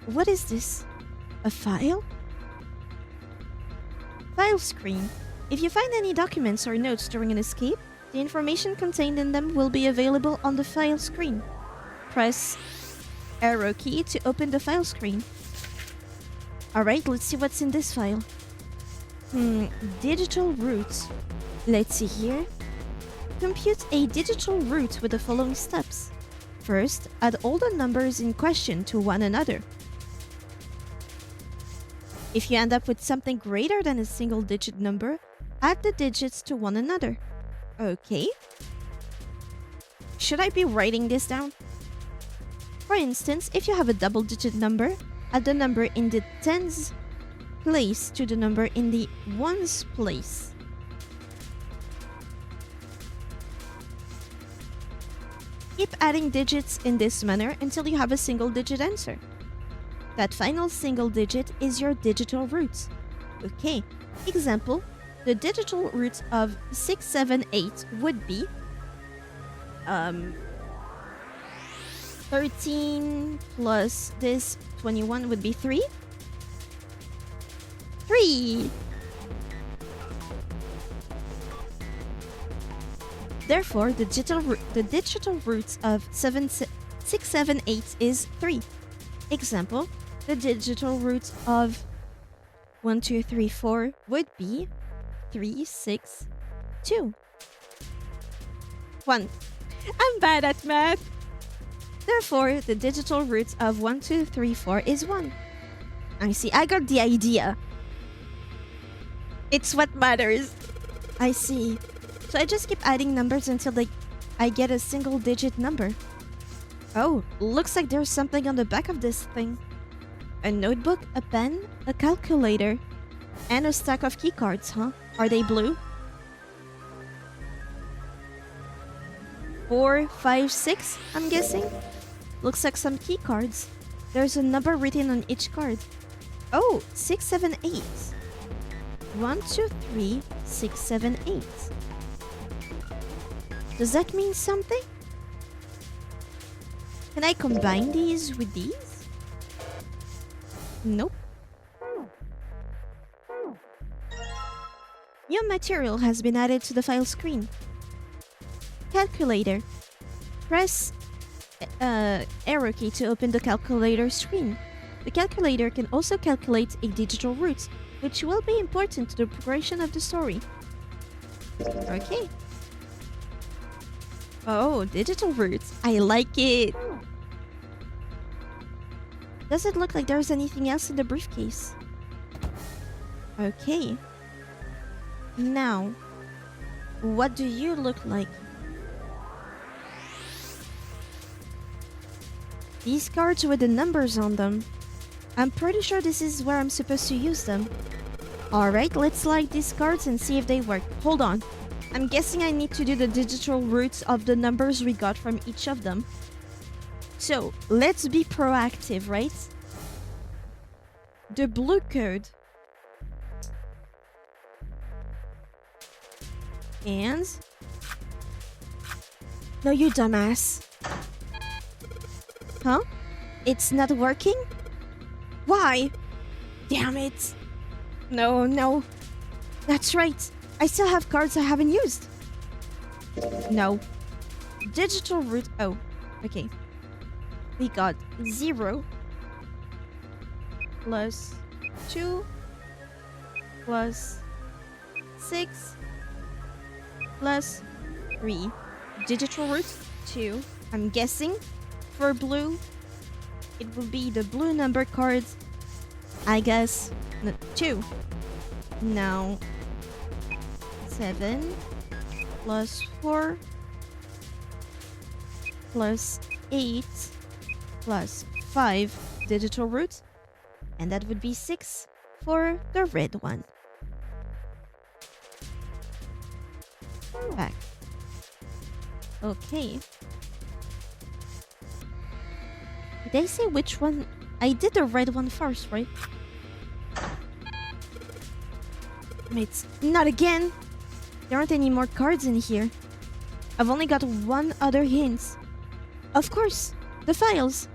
What is this? A file? File screen. If you find any documents or notes during an escape, the information contained in them will be available on the file screen. Press arrow key to open the file screen. Alright, let's see what's in this file. Digital route. Let's see here. Compute a digital route with the following steps. First, add all the numbers in question to one another. If you end up with something greater than a single-digit number, add the digits to one another. Okay. Should I be writing this down? For instance, if you have a double-digit number, add the number in the tens place to the number in the ones place. Keep adding digits in this manner until you have a single-digit answer. That final single digit is your digital root. Okay, example, the digital root of 678 would be 13 plus this 21 would be 3. 3! Therefore, the digital root of 678 is 3. Example, the digital root of 1, 2, 3, 4 would be 3, 6, 2. 1. I'm bad at math. Therefore, the digital root of 1, 2, 3, 4 is 1. I see, I got the idea. It's what matters. I see. So I just keep adding numbers until I get a single digit number. Oh, looks like there's something on the back of this thing. A notebook, a pen, a calculator, and a stack of keycards, huh? Are they blue? 4, 5, 6, I'm guessing. Looks like some keycards. There's a number written on each card. Oh, 6, 7, 8. 1, 2, 3, 6, 7, 8. Does that mean something? Can I combine these with these? Nope. New material has been added to the file screen. Calculator. Press arrow key to open the calculator screen. The calculator can also calculate a digital root, which will be important to the progression of the story. Okay. Oh, digital roots. I like it. Does it look like there's anything else in the briefcase? Okay. Now, what do you look like? These cards with the numbers on them. I'm pretty sure this is where I'm supposed to use them. Alright, let's slide these cards and see if they work. Hold on. I'm guessing I need to do the digital roots of the numbers we got from each of them. So, let's be proactive, right? The blue code. And... No, you dumbass. Huh? It's not working? Why? Damn it. No. That's right. I still have cards I haven't used. No. Digital root. Oh, okay. We got 0 plus 2 plus 6 plus 3. Digital root 2. I'm guessing for blue, it will be the blue number cards. I guess 2. Now 7 plus 4 plus 8 plus 5 digital root, and that would be 6 for the red one. Back. Okay. Did I say which one? I did the red one first, right? Mates, not again! There aren't any more cards in here. I've only got one other hint. Of course, the files.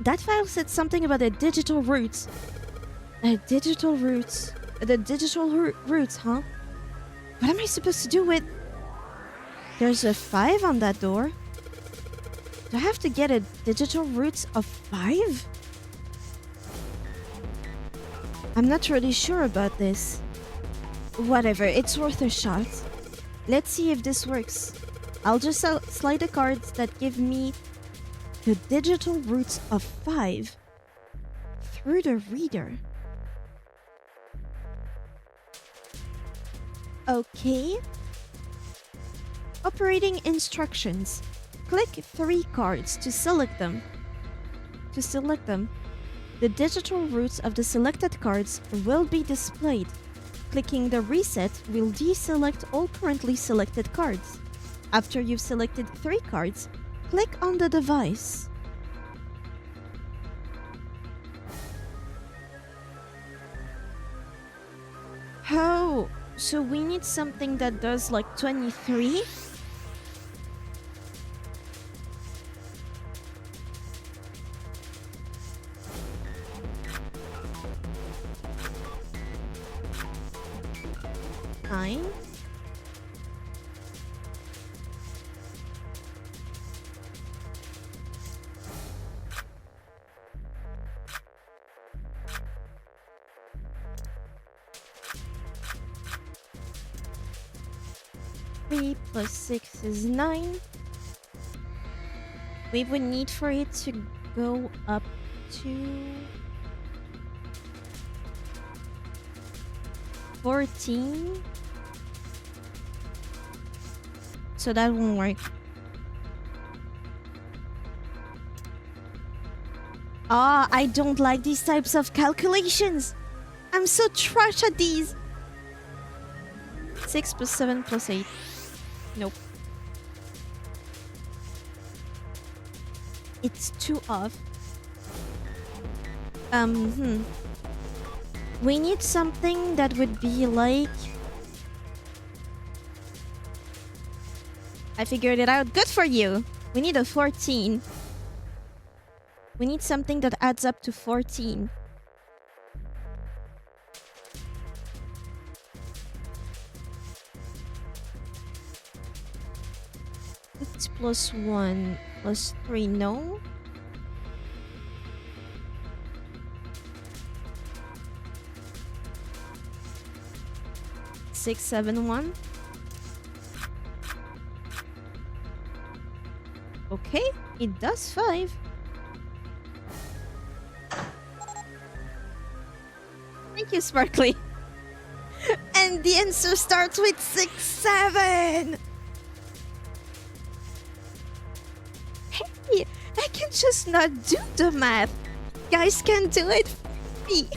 That file said something about the digital roots. The digital roots, huh? What am I supposed to do with... There's a 5 on that door. Do I have to get a digital roots of 5? I'm not really sure about this. Whatever, it's worth a shot. Let's see if this works. I'll just slide the cards that give me the digital roots of 5 through the reader. Okay. Operating instructions. Click 3 cards to select them. The digital roots of the selected cards will be displayed. Clicking the reset will deselect all currently selected cards. After you've selected 3 cards, click on the device. Oh, so we need something that does like 23? Fine. Three plus 6 is 9. We would need for it to go up to 14. So that won't work. Ah, I don't like these types of calculations. I'm so trash at these. 6 plus 7 plus 8. Nope. It's too off. We need something that would be like... I figured it out. Good for you. We need a 14. We need something that adds up to 14. It's plus 1 plus 3, no? Six, 7, 1. Okay, it does 5. Thank you, Sparkly. And the answer starts with 6, 7. Hey, I can just not do the math. Guys can do it for me.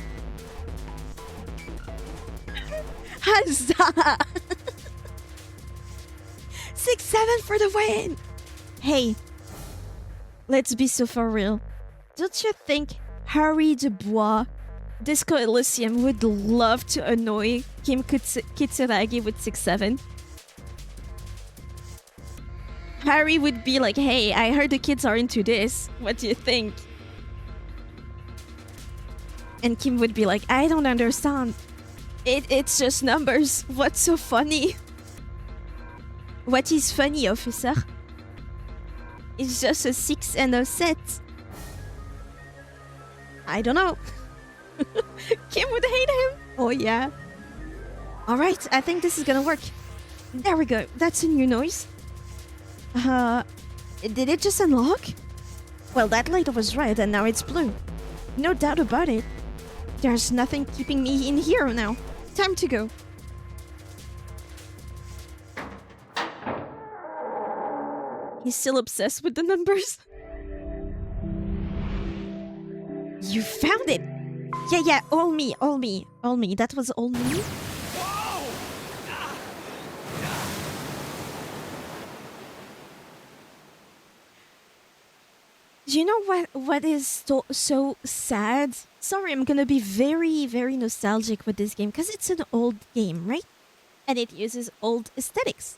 Huzzah! 6, 7 for the win! Hey, let's be so for real. Don't you think Harry Dubois, Disco Elysium, would love to annoy Kim Kitsuragi with 6, 7? Harry would be like, hey, I heard the kids are into this. What do you think? And Kim would be like, I don't understand. It's just numbers. What's so funny? What is funny, officer? It's just a 6 and a set. I don't know. Kim would hate him. Oh, yeah. Alright, I think this is gonna work. There we go. That's a new noise. Did it just unlock? Well, that light was red and now it's blue. No doubt about it. There's nothing keeping me in here now. Time to go. He's still obsessed with the numbers. You found it! Yeah, all me. That was all me. Do you know what is so sad? Sorry, I'm gonna be very, very nostalgic with this game because it's an old game, right? And it uses old aesthetics.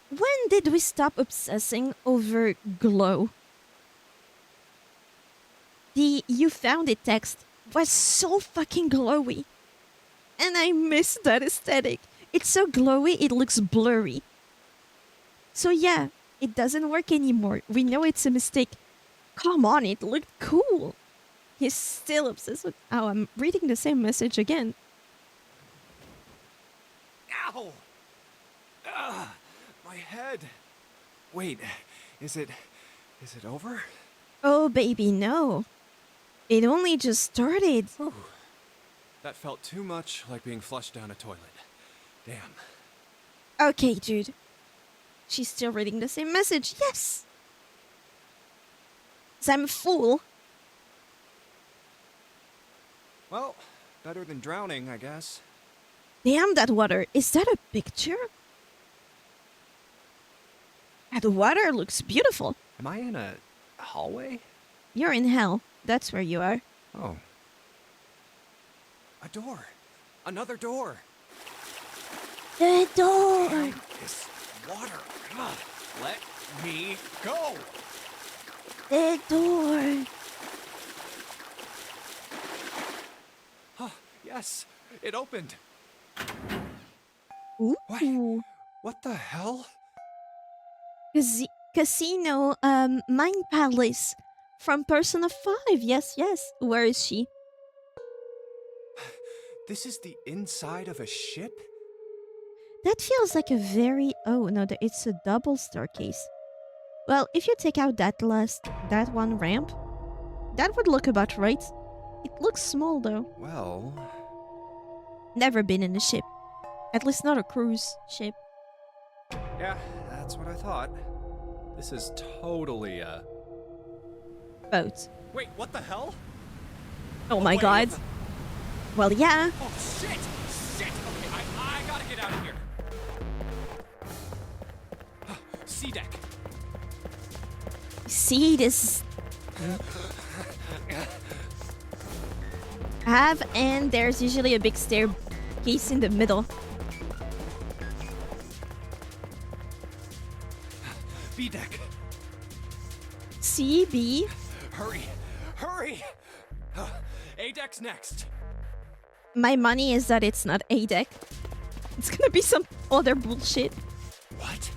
When did we stop obsessing over glow? The "you found it" text was so fucking glowy. And I miss that aesthetic. It's so glowy, it looks blurry. So yeah, it doesn't work anymore. We know it's a mistake. Come on, it looked cool. He's still obsessed with... Oh, I'm reading the same message again. Ow! My head. Wait, is it over? Oh, baby, no. It only just started. Whew. That felt too much like being flushed down a toilet. Damn. Okay, dude. She's still reading the same message. Yes! I'm a fool. Well, better than drowning, I guess. Damn, that water. Is that a picture? That water looks beautiful. Am I in a hallway? You're in hell. That's where you are. Oh. A door. Another door. The door. This water. Ugh. Let me go. The door. Huh, yes, it opened. Ooh. What the hell? Casino, Mind Palace from Persona 5. Yes. Where is she? This is the inside of a ship? That feels like a very... Oh, no, it's a double staircase. Well, if you take out that one ramp, that would look about right. It looks small, though. Well... Never been in a ship. At least not a cruise ship. Yeah, that's what I thought. This is totally a... Boat. Wait, what the hell? Oh my Wait, god. what the- Well, yeah. Oh, shit! Okay, I gotta get out of here. Sea deck. See, this... And there's usually a big staircase in the middle. B deck. C, B. Hurry! A deck's next. My money is that it's not A deck. It's gonna be some other bullshit. What?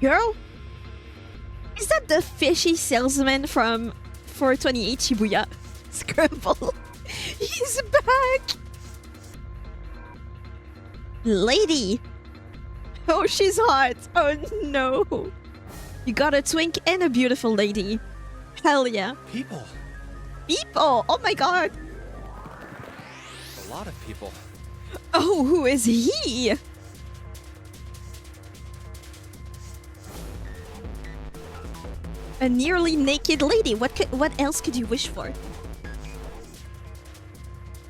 Girl? Is that the fishy salesman from 428 Shibuya? Scramble. He's back! Lady! Oh, she's hot. Oh, no. You got a twink and a beautiful lady. Hell yeah. People. People! Oh my god. A lot of people. Oh, who is he? A nearly naked lady. What else could you wish for?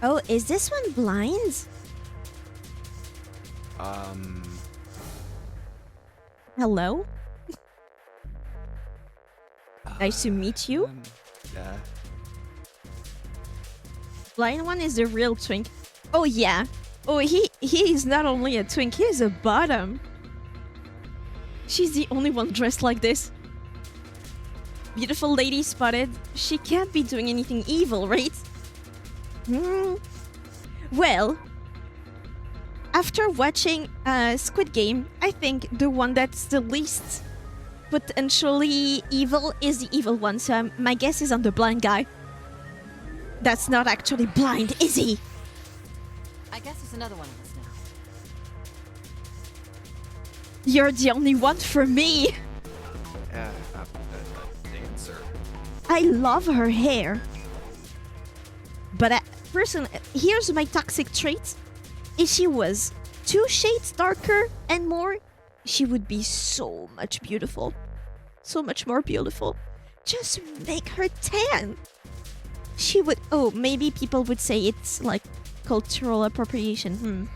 Oh, is this one blind? Hello? Nice to meet you. Yeah. Blind one is the real twink. Oh yeah. Oh, he is not only a twink, he is a bottom. She's the only one dressed like this. beautiful lady spotted. She can't be doing anything evil, right? Hmm. Well, after watching Squid Game, I think the one that's the least potentially evil is the evil one. So my guess is on the blind guy. That's not actually blind, is he? I guess there's another one of us now. You're the only one for me. Dancer. I love her hair. But here's my toxic trait. If she was 2 shades darker and more, she would be so much beautiful. So much more beautiful. Just make her tan. She would... Oh, maybe people would say it's like cultural appropriation.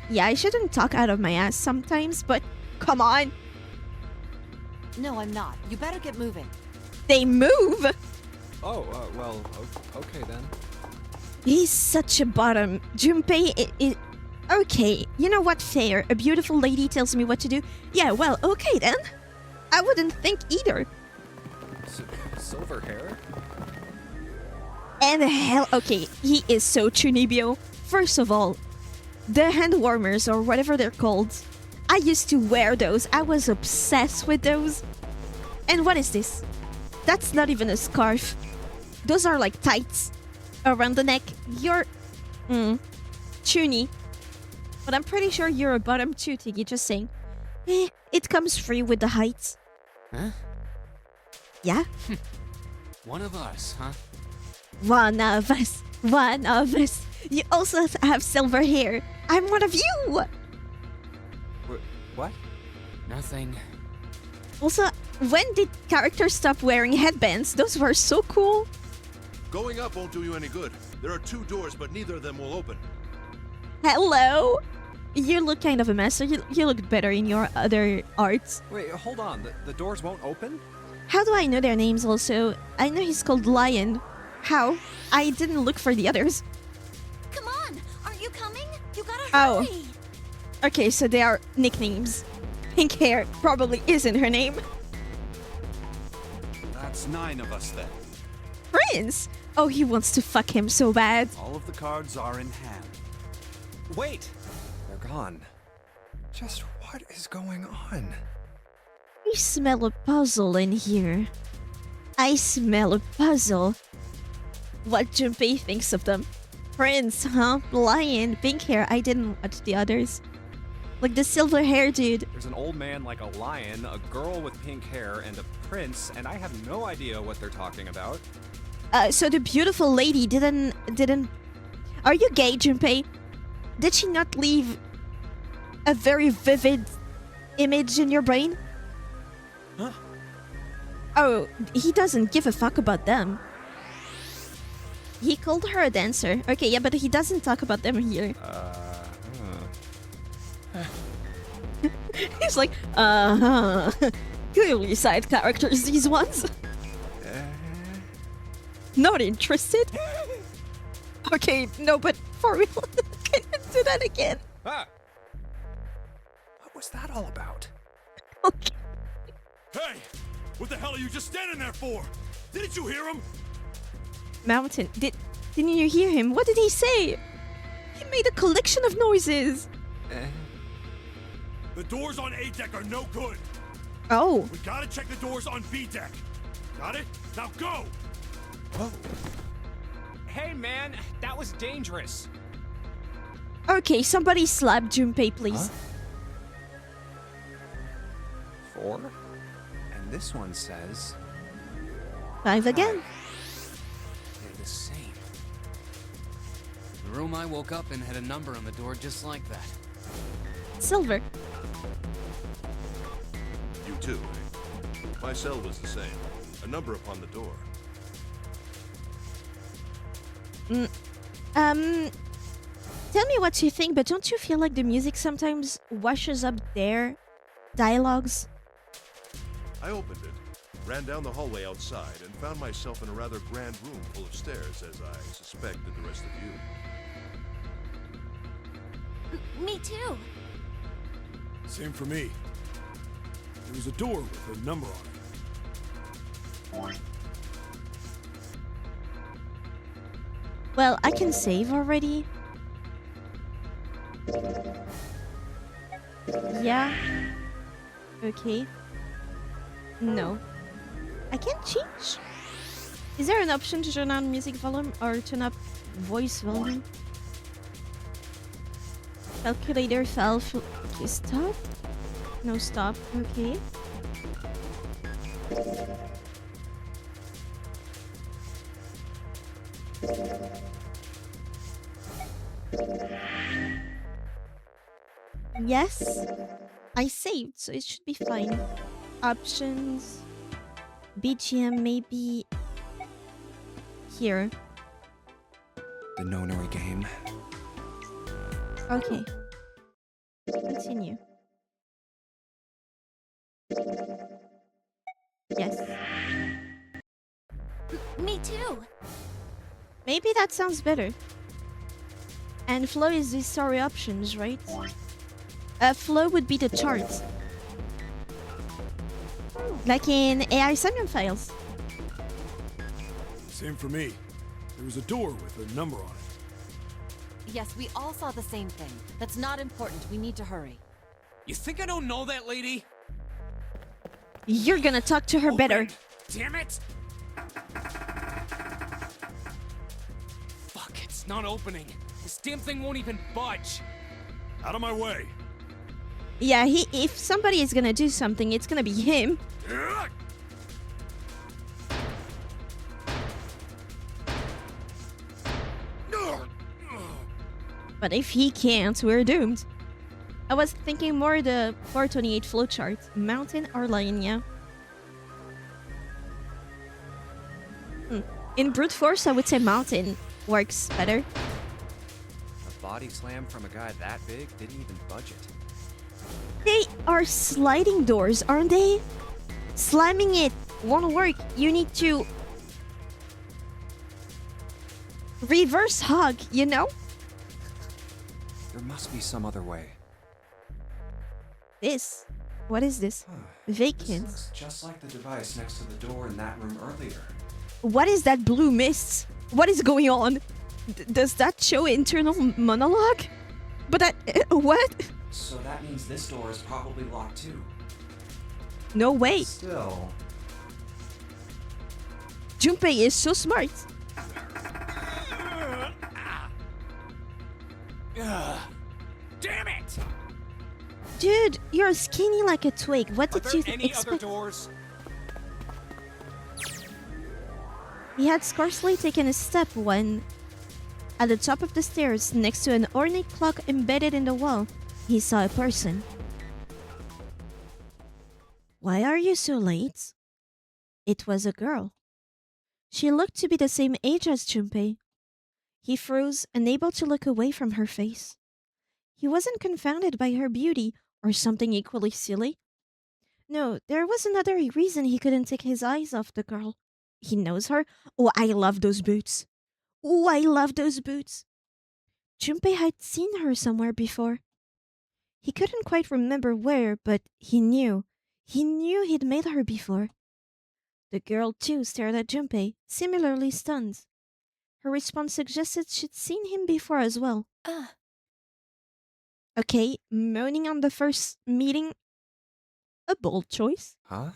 Yeah, I shouldn't talk out of my ass sometimes, but come on. No, I'm not. You better get moving. They move. Oh, well, okay then. He's such a bottom. Junpei, okay, you know what, fair. A beautiful lady tells me what to do. Yeah, well, okay then. I wouldn't think either. Silver hair? And hell, okay, he is so Chunibyo. First of all, the hand warmers or whatever they're called. I used to wear those. I was obsessed with those. And what is this? That's not even a scarf. Those are like tights around the neck. You're... Chuny. But I'm pretty sure you're a bottom too, Tiggy, just saying. It comes free with the heights. Huh? Yeah? One of us, huh? One of us. One of us. You also have silver hair. I'm one of you. What? Nothing. Also, when did characters stop wearing headbands? Those were so cool. Going up won't do you any good. There are 2 doors, but neither of them will open. Hello. You look kind of a mess. So you look better in your other arts. Wait, hold on. The doors won't open? How do I know their names also? I know he's called Lion. How? I didn't look for the others. Come on! Aren't you coming? You gotta Oh. hurry! Okay, so they are nicknames. Pink hair probably isn't her name. That's 9 of us then. Prince! Oh, he wants to fuck him so bad. All of the cards are in hand. Wait! They're gone. Just what is going on? I smell a puzzle in here. I smell a puzzle. What Junpei thinks of them. Prince, huh? Lion, pink hair. I didn't watch the others. Like the silver hair dude. There's an old man like a lion, a girl with pink hair, and a prince, and I have no idea what they're talking about. So the beautiful lady didn't... Are you gay, Junpei? Did she not leave a very vivid image in your brain? Huh? Oh, he doesn't give a fuck about them. He called her a dancer. Okay, yeah, but he doesn't talk about them here. He's like, clearly side characters, these ones. Not interested? Okay, no, but for real, can you do that again? Ah! What was that all about? Okay. Hey! What the hell are you just standing there for? Didn't you hear him? Mountain, didn't you hear him? What did he say? He made a collection of noises. The doors on A deck are no good. Oh, We gotta check the doors on B deck. Got it? Now go! Whoa. Hey man, that was dangerous. okay, somebody slap Junpei, please. 4? And this one says... 5 again. They're the same. The room I woke up in had a number on the door just like that. Silver. You too, eh? My cell was the same. A number upon the door. Tell me what you think, but don't you feel like the music sometimes washes up their dialogues? I opened it, ran down the hallway outside, and found myself in a rather grand room full of stairs, as I suspect did the rest of you. Me too. Same for me. There was a door with a number on it. Well, I can save already. Yeah. Okay. No. I can't change. Is there an option to turn on music volume or turn up voice volume? Calculator fell. Okay, stop. No, stop. Okay. Yes. I saved, so it should be fine. Options. BGM maybe here. The Nonary Game. Okay. Continue. Yes. Me too. Maybe that sounds better. And flow is the story options, right? Flow would be the chart. Like in AI Simon Files. Same for me. There was a door with a number on it. Yes, we all saw the same thing. That's not important. We need to hurry. You think I don't know that lady? You're gonna talk to her better. Open. Damn it! Fuck, it's not opening. This damn thing won't even budge. Out of my way. Yeah, if somebody is gonna do something, it's gonna be him. Ugh! But if he can't, we're doomed. I was thinking more the 428 flowchart. Mountain or lion, yeah. In brute force, I would say mountain works better. A body slam from a guy that big didn't even budge it. They are sliding doors, aren't they? Slamming it won't work. You need to reverse hug, you know? There must be some other way. This. What is this? This Vacant. looks just like the device next to the door in that room earlier. What is that blue mist? What is going on? Does that show internal monologue? But that... what? So that means this door is probably locked too. No way. Still... Junpei is so smart. Damn it! Dude, you're skinny like a twig. What Are did there you any other expect? doors? He had scarcely taken a step when, at the top of the stairs, next to an ornate clock embedded in the wall, he saw a person. Why are you so late? It was a girl. She looked to be the same age as Junpei. He froze, unable to look away from her face. He wasn't confounded by her beauty or something equally silly. No, there was another reason he couldn't take his eyes off the girl. He knows her. Oh, I love those boots. Oh, I love those boots. Junpei had seen her somewhere before. He couldn't quite remember where, but he knew. He knew he'd met her before. The girl, too, stared at Junpei, similarly stunned. Her response suggested she'd seen him before as well. Okay, moaning on the first meeting. A bold choice. Huh?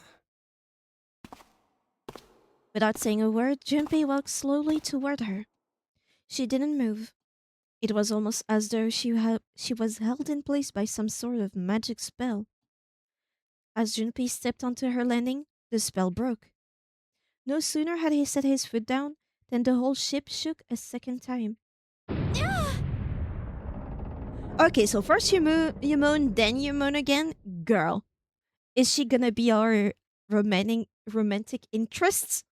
Without saying a word, Junpei walked slowly toward her. She didn't move. It was almost as though she was held in place by some sort of magic spell. As Junpei stepped onto her landing, the spell broke. No sooner had he set his foot down than the whole ship shook a second time. Okay, so first you moan, then you moan again. Girl, is she gonna be our romantic interest?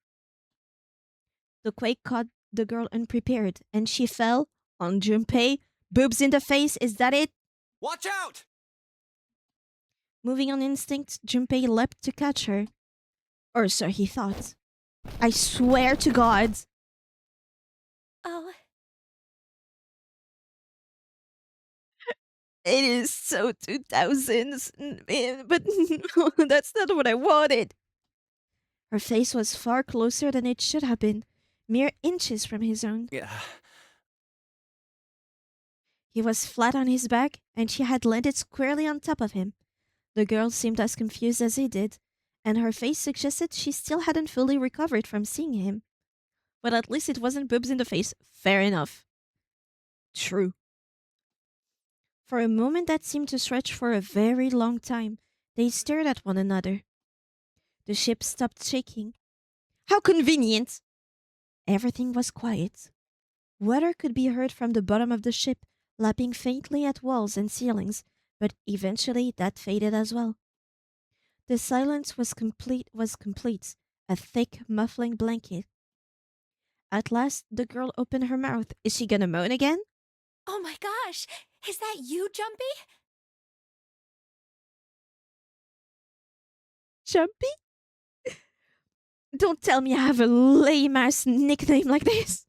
The quake caught the girl unprepared, and she fell on Junpei. Boobs in the face, is that it? Watch out! Moving on instinct, Junpei leapt to catch her. Or so he thought. I swear to God. Oh. It is so 2000s, man, but that's not what I wanted. Her face was far closer than it should have been, mere inches from his own. Yeah. He was flat on his back, and she had landed squarely on top of him. The girl seemed as confused as he did, and her face suggested she still hadn't fully recovered from seeing him. But at least it wasn't boobs in the face. Fair enough. True. For a moment that seemed to stretch for a very long time, they stared at one another. The ship stopped shaking. How convenient! Everything was quiet. Water could be heard from the bottom of the ship, lapping faintly at walls and ceilings, but eventually that faded as well. The silence was complete, a thick, muffling blanket. At last, the girl opened her mouth. Is she gonna moan again? Oh my gosh! Is that you, Jumpy? Jumpy? Don't tell me I have a lame-ass nickname like this.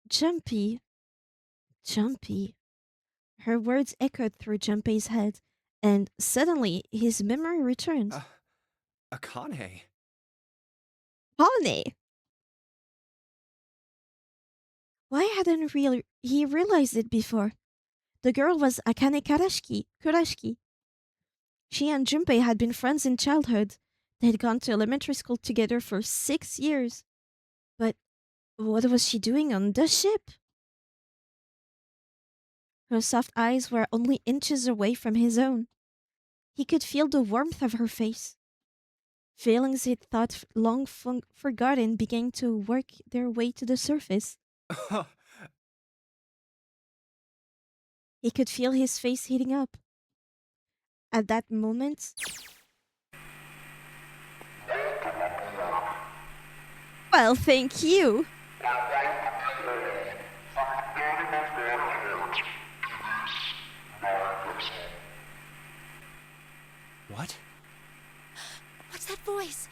Jumpy. Jumpy. Her words echoed through Jumpy's head, and suddenly his memory returned. Akane. Honey! Why hadn't he realized it before? The girl was Akane Kurashiki. She and Junpei had been friends in childhood. They'd gone to elementary school together for 6 years. But what was she doing on the ship? Her soft eyes were only inches away from his own. He could feel the warmth of her face. Feelings he'd thought long forgotten began to work their way to the surface. He could feel his face heating up. At that moment... Well, thank you. What? What's that voice?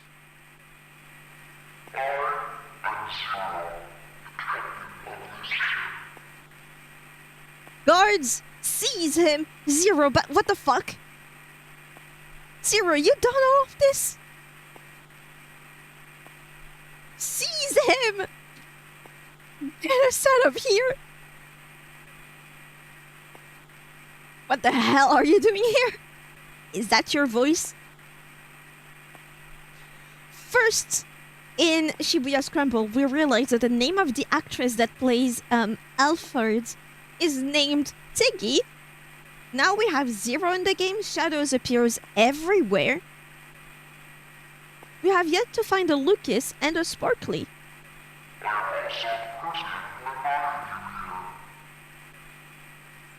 Guards! Seize him! Zero, but what the fuck? Zero, you done all of this? Seize him! Get us out of here! What the hell are you doing here? Is that your voice? First, in Shibuya Scramble, we realized that the name of the actress that plays Alfred is named Tiggy. Now we have Zero in the game. Shadows appears everywhere. We have yet to find a Lucas and a Sparkly.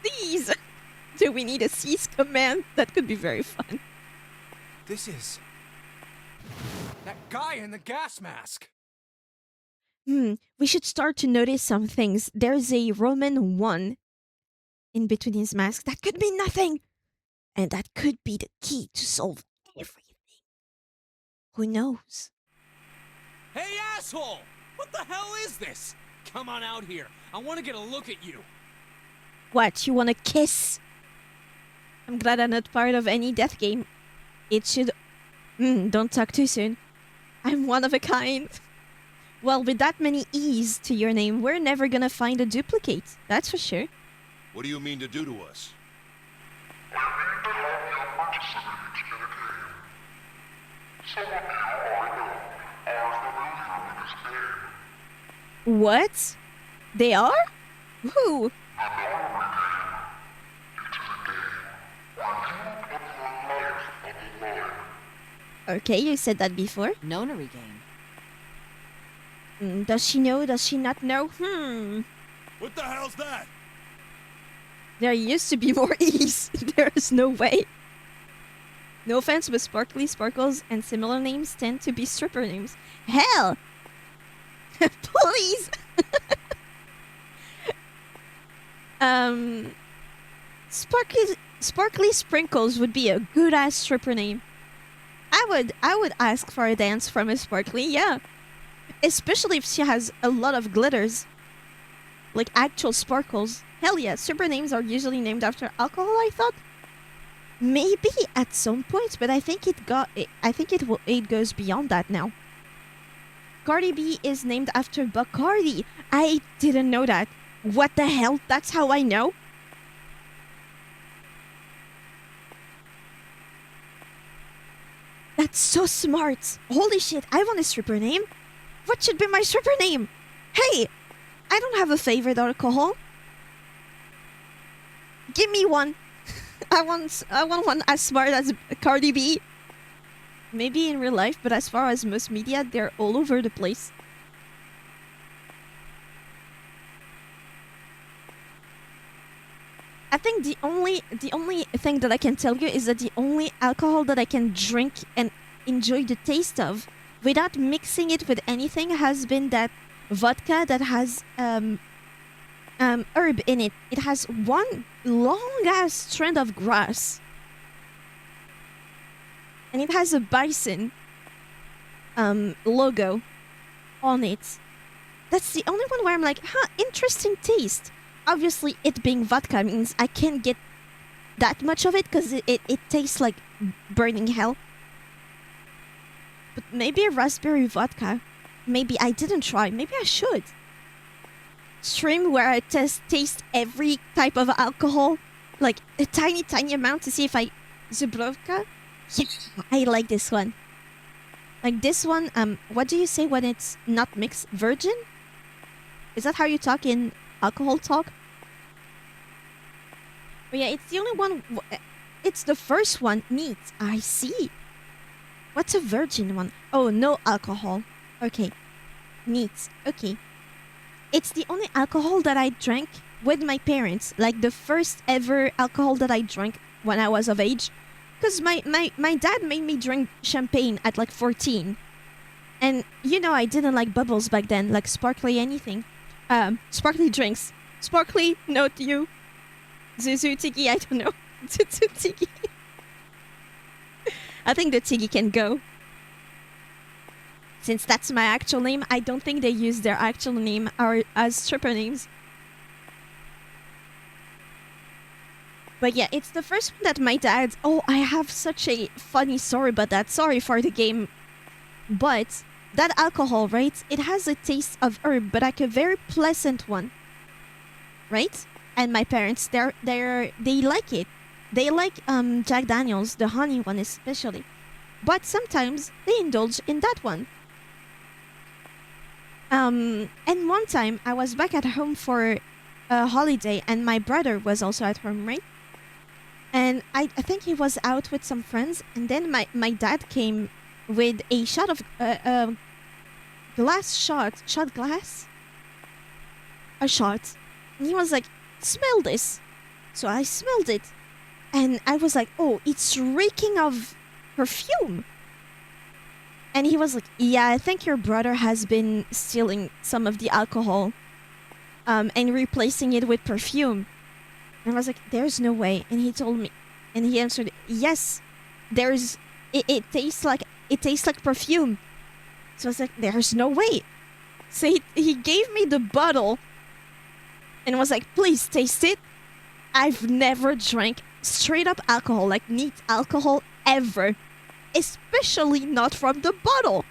Seize! Do we need a seize command? That could be very fun. This is... that guy in the gas mask! We should start to notice some things. There's a Roman 1 in between his masks. That could mean nothing! And that could be the key to solve everything. Who knows? Hey, asshole! What the hell is this? Come on out here. I want to get a look at you. What, you wanna kiss? I'm glad I'm not part of any death game. It should... don't talk too soon. I'm one of a kind. Well, with that many E's to your name, we're never gonna find a duplicate. That's for sure. What do you mean to do to us? What? They are? Who? Okay, you said that before. Nonary Game. Does she know? Does she not know? What the hell's that? There used to be more E's. There is no way. No offense, but Sparkly, Sparkles, and similar names tend to be stripper names. Hell! Please! Sparkly Sprinkles would be a good-ass stripper name. I would ask for a dance from a Sparkly, yeah. Especially if she has a lot of glitters. Like actual sparkles. Hell yeah, super names are usually named after alcohol, I thought. Maybe at some point, but I think it goes beyond that now. Cardi B is named after Bacardi. I didn't know that. What the hell? That's how I know. That's so smart. Holy shit, I want a stripper name. What should be my stripper name? Hey, I don't have a favorite alcohol. Give me one. I want one as smart as Cardi B. Maybe in real life, but as far as most media, they're all over the place. I think the only thing that I can tell you is that the only alcohol that I can drink and enjoy the taste of without mixing it with anything has been that vodka that has herb in it. It has one long ass strand of grass. And it has a bison logo on it. That's the only one where I'm like, huh, interesting taste. Obviously, it being vodka means I can't get that much of it because it tastes like burning hell. But maybe a raspberry vodka. Maybe I didn't try. Maybe I should. Stream where I taste every type of alcohol. Like a tiny amount to see if I... Zubrovka? Yeah, I like this one. Like this one, what do you say when it's not mixed? Virgin? Is that how you talk in alcohol talk? But yeah, it's the only one. It's the first one. Neat. I see. What's a virgin one? Oh, no alcohol. Okay. Neat. Okay. It's the only alcohol that I drank with my parents. Like the first ever alcohol that I drank when I was of age. Because my dad made me drink champagne at like 14. And you know I didn't like bubbles back then. Like sparkly anything. Sparkly drinks. Sparkly, not you. Zuzu Tiki, I don't know. Zuzu Tiki. I think the Tiki can go. Since that's my actual name, I don't think they use their actual name or as stripper names. But yeah, it's the first one that my dad... Oh, I have such a funny story about that. Sorry for the game. But that alcohol, right? It has a taste of herb, but like a very pleasant one. Right? And my parents, they like it. They like Jack Daniels, the honey one especially. But sometimes they indulge in that one. And one time I was back at home for a holiday and my brother was also at home, right? And I think he was out with some friends, and then my dad came with a shot of shot glass, a shot. And he was like, "Smell this." So I smelled it, and I was like, "Oh, it's reeking of perfume." And he was like, "Yeah, I think your brother has been stealing some of the alcohol, and replacing it with perfume." And I was like, "There's no way." And he told me, and he answered, "Yes, there's. It tastes like perfume." So I was like, "There's no way." So he gave me the bottle, and was like, "Please taste it." I've never drank straight up alcohol, like neat alcohol, ever, especially not from the bottle.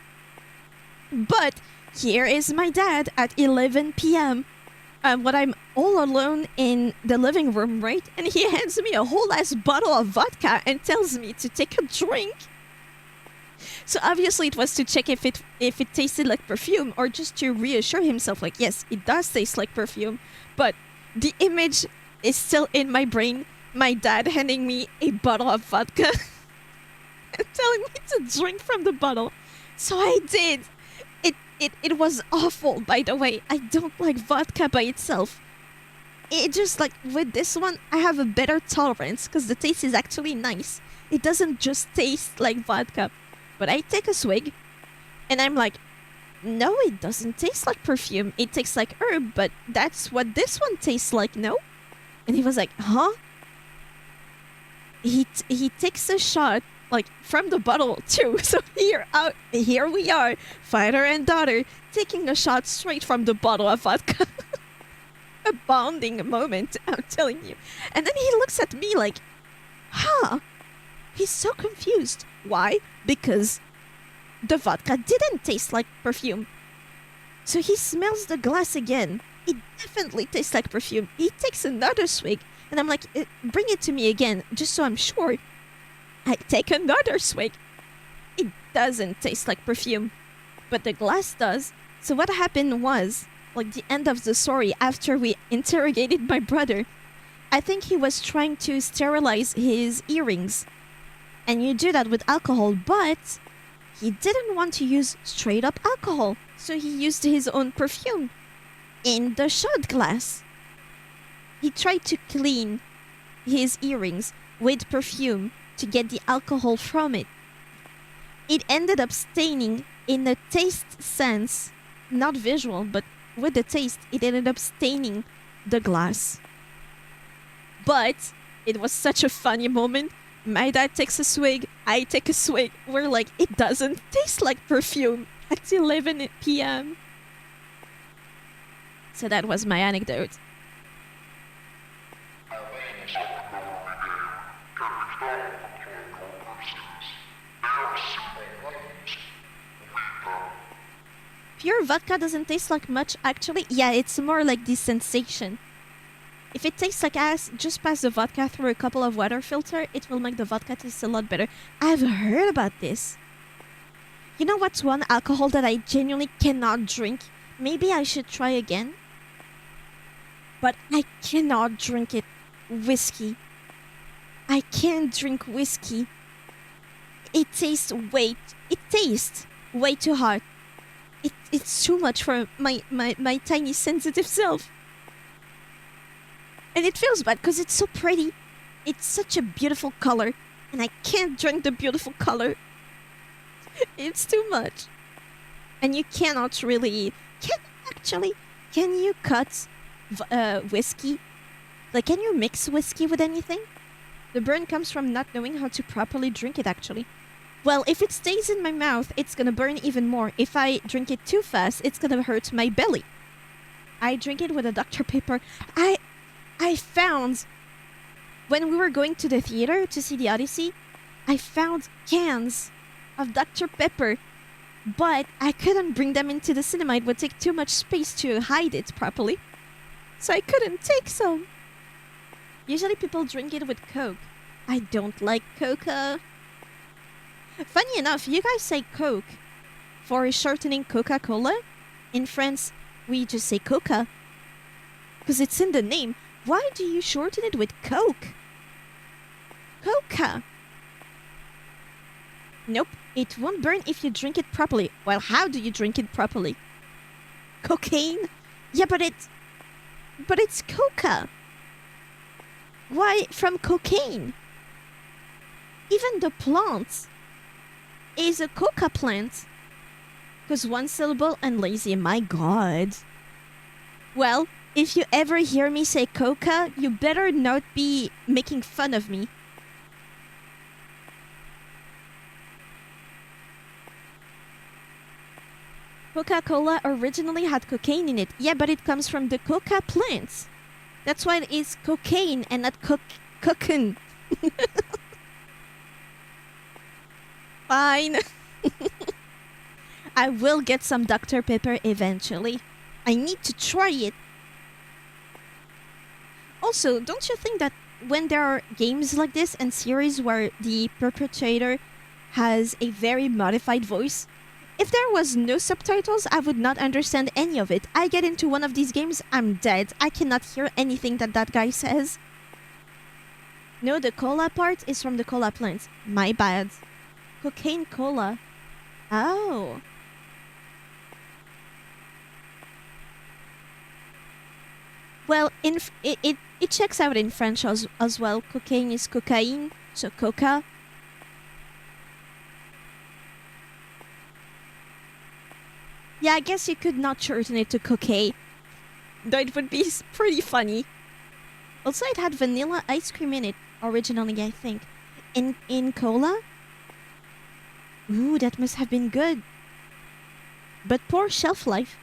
But here is my dad at 11 p.m. When I'm all alone in the living room, right? And he hands me a whole ass bottle of vodka and tells me to take a drink. So obviously it was to check if it tasted like perfume, or just to reassure himself, like, yes, it does taste like perfume. But the image is still in my brain. My dad handing me a bottle of vodka and telling me to drink from the bottle. So I did. It was awful, by the way. I don't like vodka by itself. It just, like, with this one, I have a better tolerance because the taste is actually nice. It doesn't just taste like vodka. But I take a swig, and I'm like, no, it doesn't taste like perfume. It tastes like herb, but that's what this one tastes like, no? And he was like, huh? He takes a shot, like, from the bottle too. So here we are, father and daughter, taking a shot straight from the bottle of vodka. A bonding moment, I'm telling you. And then he looks at me like, huh, He's so confused. Why? Because the vodka didn't taste like perfume. So he smells the glass again. It definitely tastes like perfume. He takes another swig, and I'm like, bring it to me again, just so I'm sure. I take another swig. It doesn't taste like perfume, but the glass does. So what happened was, like the end of the story, after we interrogated my brother, I think he was trying to sterilize his earrings. And you do that with alcohol, but he didn't want to use straight up alcohol. So he used his own perfume in the shot glass. He tried to clean his earrings with perfume to get the alcohol from it. It ended up staining in a taste sense, not visual, but with the taste, it ended up staining the glass. But it was such a funny moment. My dad takes a swig, I take a swig. We're like, it doesn't taste like perfume at 11 p.m. So that was my anecdote. Pure vodka doesn't taste like much, actually. Yeah, it's more like the sensation. If it tastes like ass, just pass the vodka through a couple of water filter. It will make the vodka taste a lot better. I've heard about this. You know what's one alcohol that I genuinely cannot drink? Maybe I should try again. But I cannot drink it. Whiskey. I can't drink whiskey. It tastes way too hot. It's too much for my tiny sensitive self. And it feels bad because it's so pretty. It's such a beautiful color. And I can't drink the beautiful color. It's too much. And you cannot really... Can you cut whiskey? Like, can you mix whiskey with anything? The burn comes from not knowing how to properly drink it, actually. Well, if it stays in my mouth, it's gonna burn even more. If I drink it too fast, it's gonna hurt my belly. I drink it with a Dr. Pepper. I found, when we were going to the theater to see the Odyssey, I found cans of Dr. Pepper, but I couldn't bring them into the cinema. It would take too much space to hide it properly. So I couldn't take some. Usually people drink it with Coke. I don't like Coca. Funny enough, you guys say Coke for shortening Coca-Cola. In France, we just say Coca because it's in the name. Why do you shorten it with Coke? Coca. Nope, it won't burn if you drink it properly. Well, how do you drink it properly? Cocaine? Yeah, but it's Coca. Why from cocaine? Even the plant is a coca plant. Because one syllable and lazy, my god. Well, if you ever hear me say coca, you better not be making fun of me. Coca-Cola originally had cocaine in it. Yeah, but it comes from the coca plant. That's why it is cocaine and not cocaine. Fine. I will get some Dr. Pepper eventually. I need to try it. Also, don't you think that when there are games like this and series where the perpetrator has a very modified voice, if there was no subtitles, I would not understand any of it. I get into one of these games, I'm dead. I cannot hear anything that guy says. No, the cola part is from the cola plant. My bad. Cocaine cola. Oh. Well, it checks out in French as well. Cocaine is cocaine, so coca. Yeah, I guess you could not shorten it to cocaine. Though it would be pretty funny. Also, it had vanilla ice cream in it originally, I think. In cola? Ooh, that must have been good. But poor shelf life.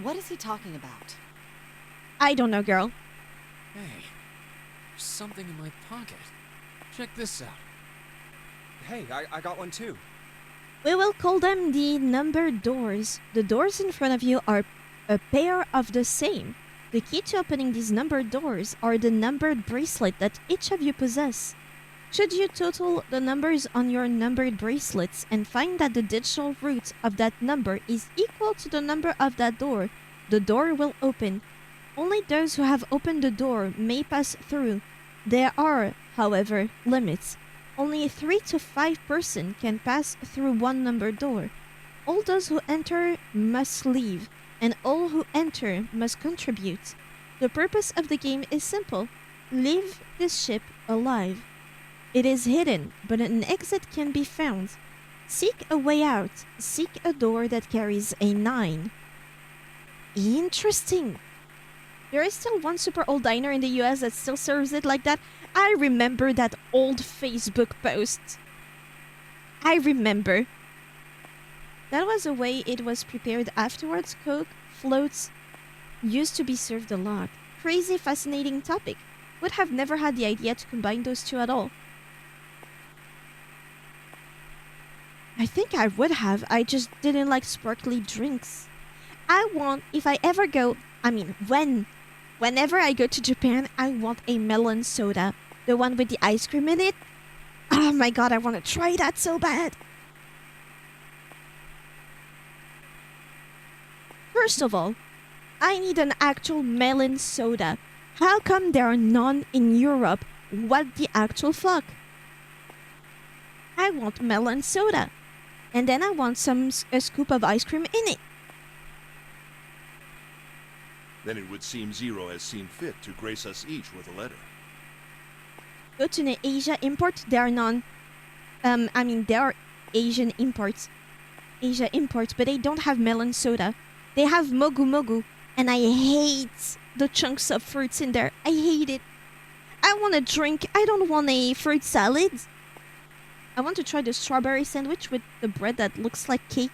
What is he talking about? I don't know, girl. Hey, there's something in my pocket. Check this out. Hey, I got one too. We will call them the numbered doors. The doors in front of you are a pair of the same. The key to opening these numbered doors are the numbered bracelet that each of you possess. Should you total the numbers on your numbered bracelets and find that the digital root of that number is equal to the number of that door, the door will open. Only those who have opened the door may pass through. There are, however, limits. Only 3 to 5 persons can pass through one numbered door. All those who enter must leave, and all who enter must contribute. The purpose of the game is simple. Leave this ship alive. It is hidden, but an exit can be found. Seek a way out. Seek a door that carries a 9. Interesting. There is still one super old diner in the US that still serves it like that. I remember that old Facebook post. I remember. That was the way it was prepared afterwards. Coke, floats, used to be served a lot. Crazy fascinating topic. Would have never had the idea to combine those two at all. I think I would have. I just didn't like sparkly drinks. I want, if I ever go, whenever I go to Japan, I want a melon soda. The one with the ice cream in it. Oh my god, I want to try that so bad. First of all, I need an actual melon soda. How come there are none in Europe? What the actual fuck? I want melon soda. And then I want a scoop of ice cream in it. Then it would seem Zero has seen fit to grace us each with a letter. Go to the Asia import. There are none. There are Asian imports. Asia imports, but they don't have melon soda. They have mogu mogu. And I hate the chunks of fruits in there. I hate it. I want a drink. I don't want a fruit salad. I want to try the strawberry sandwich with the bread that looks like cake.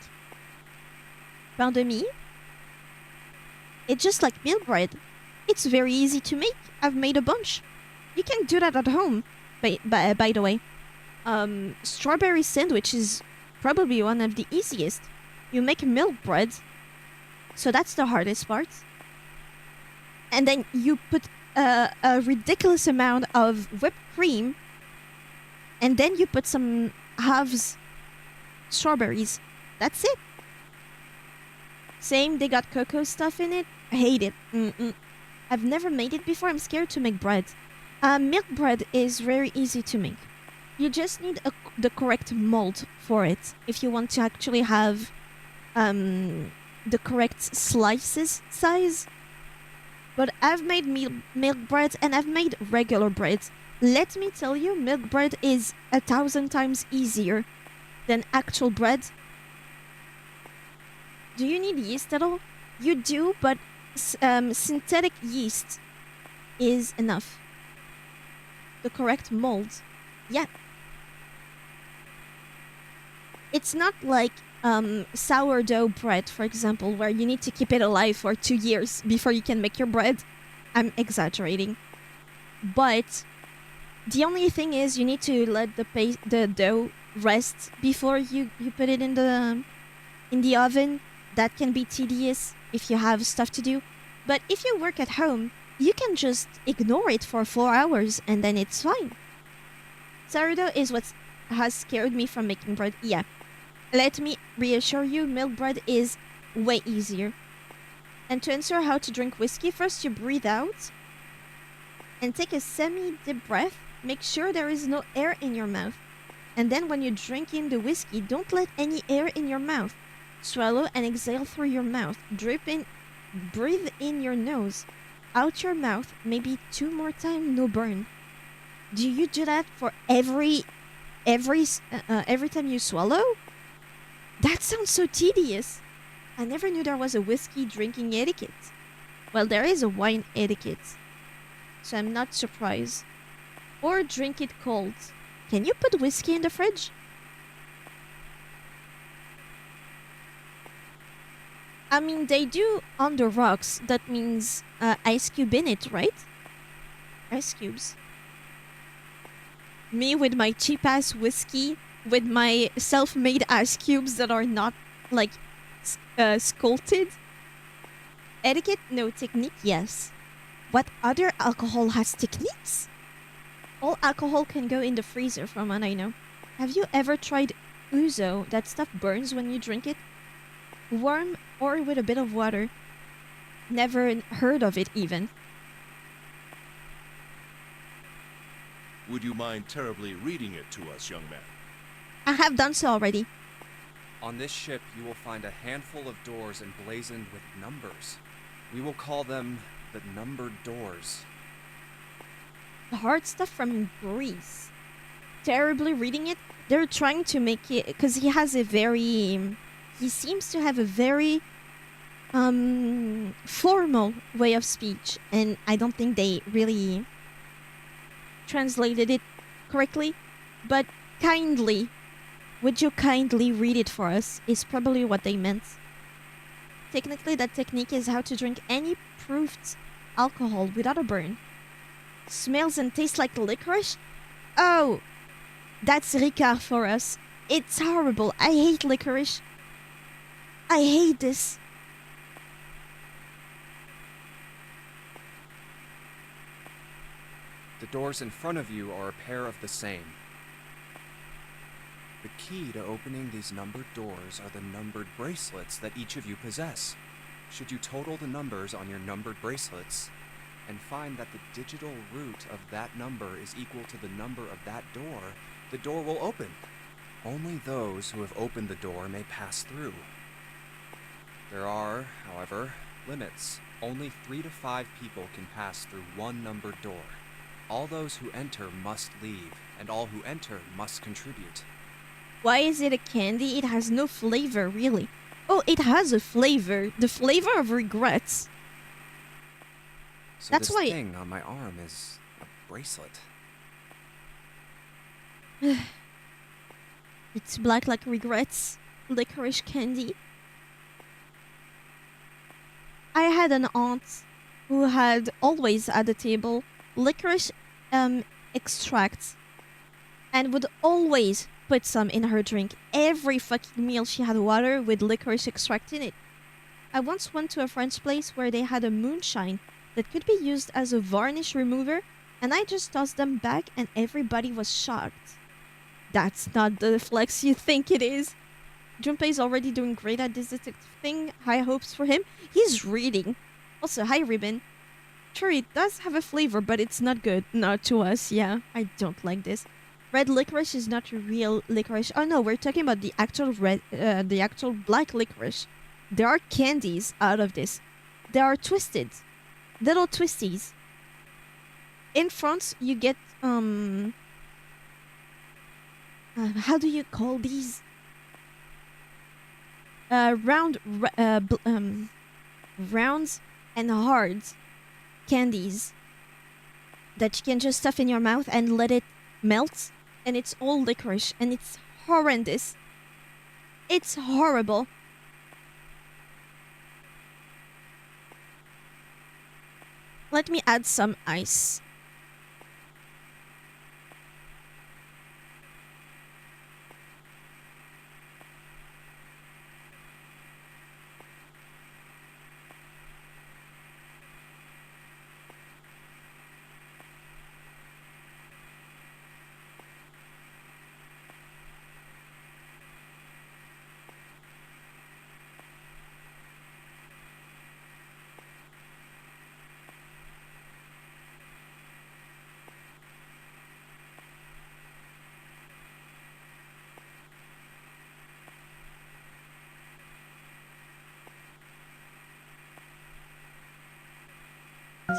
Pain de mie. It's just like meal bread. It's very easy to make. I've made a bunch. You can do that at home. By the way, strawberry sandwich is probably one of the easiest. You make milk bread. So that's the hardest part. And then you put a ridiculous amount of whipped cream. And then you put some halves strawberries. That's it. Same, they got cocoa stuff in it. I hate it. I've never made it before. I'm scared to make bread. Milk bread is very easy to make. You just need the correct mold for it. If you want to actually have the correct slices size. But I've made milk bread and I've made regular bread. Let me tell you, milk bread is 1,000 times easier than actual bread. Do you need yeast at all? You do, but synthetic yeast is enough. The correct mold. Yeah. It's not like sourdough bread, for example, where you need to keep it alive for 2 years before you can make your bread. I'm exaggerating. But the only thing is you need to let the dough rest before you put it in the oven. That can be tedious if you have stuff to do. But if you work at home, you can just ignore it for 4 hours and then it's fine. Sourdough is what has scared me from making bread. Yeah. Let me reassure you, milk bread is way easier. And to answer how to drink whiskey, first you breathe out and take a semi-deep breath. Make sure there is no air in your mouth. And then when you drink in the whiskey, don't let any air in your mouth. Swallow and exhale through your mouth. Breathe in your nose. Out your mouth, maybe 2 more times, no burn. Do you do that for every time you swallow? That sounds so tedious. I never knew there was a whiskey drinking etiquette. Well, there is a wine etiquette. So I'm not surprised. Or drink it cold. Can you put whiskey in the fridge? I mean, they do on the rocks. That means ice cube in it, right? Ice cubes. Me with my cheap ass whiskey, with my self-made ice cubes that are not like sculpted. Etiquette, no. Technique, yes. What other alcohol has techniques? All alcohol can go in the freezer, from what I know. Have you ever tried ouzo? That stuff burns when you drink it. Warm or with a bit of water. Never heard of it even. Would you mind terribly reading it to us, young man? I have done so already. On this ship, you will find a handful of doors emblazoned with numbers. We will call them the numbered doors. The hard stuff from Greece. Terribly reading it. They're trying to make it because he has a very. He seems to have a very formal way of speech, and I don't think they really translated it correctly. But kindly, would you kindly read it for us? Is probably what they meant. Technically, that technique is how to drink any proofed alcohol without a burn. Smells and tastes like licorice? Oh, that's Ricard for us. It's horrible. I hate licorice. I hate this. The doors in front of you are a pair of the same. The key to opening these numbered doors are the numbered bracelets that each of you possess. Should you total the numbers on your numbered bracelets and find that the digital root of that number is equal to the number of that door, the door will open. Only those who have opened the door may pass through. There are, however, limits. Only 3 to 5 people can pass through one numbered door. All those who enter must leave, and all who enter must contribute. Why is it a candy? It has no flavor, really. Oh, it has a flavor. The flavor of regrets. So That's this why- thing on my arm is a bracelet. It's black like regrets. Licorice candy. I had an aunt who had always at the table licorice extracts and would always put some in her drink. Every fucking meal she had water with licorice extract in it. I once went to a French place where they had a moonshine that could be used as a varnish remover, and I just tossed them back and everybody was shocked. That's not the flex you think it is. Junpei is already doing great at this detective thing. High hopes for him. He's reading. Also, hi Ribbon. Sure, it does have a flavor, but it's not good. Not to us, yeah. I don't like this. Red licorice is not real licorice. Oh no, we're talking about the actual the actual black licorice. There are candies out of this. They are twisted. Little twisties. In France, you get, how do you call these? Rounds and hard candies that you can just stuff in your mouth and let it melt, and it's all licorice, and it's horrendous. It's horrible. Let me add some ice.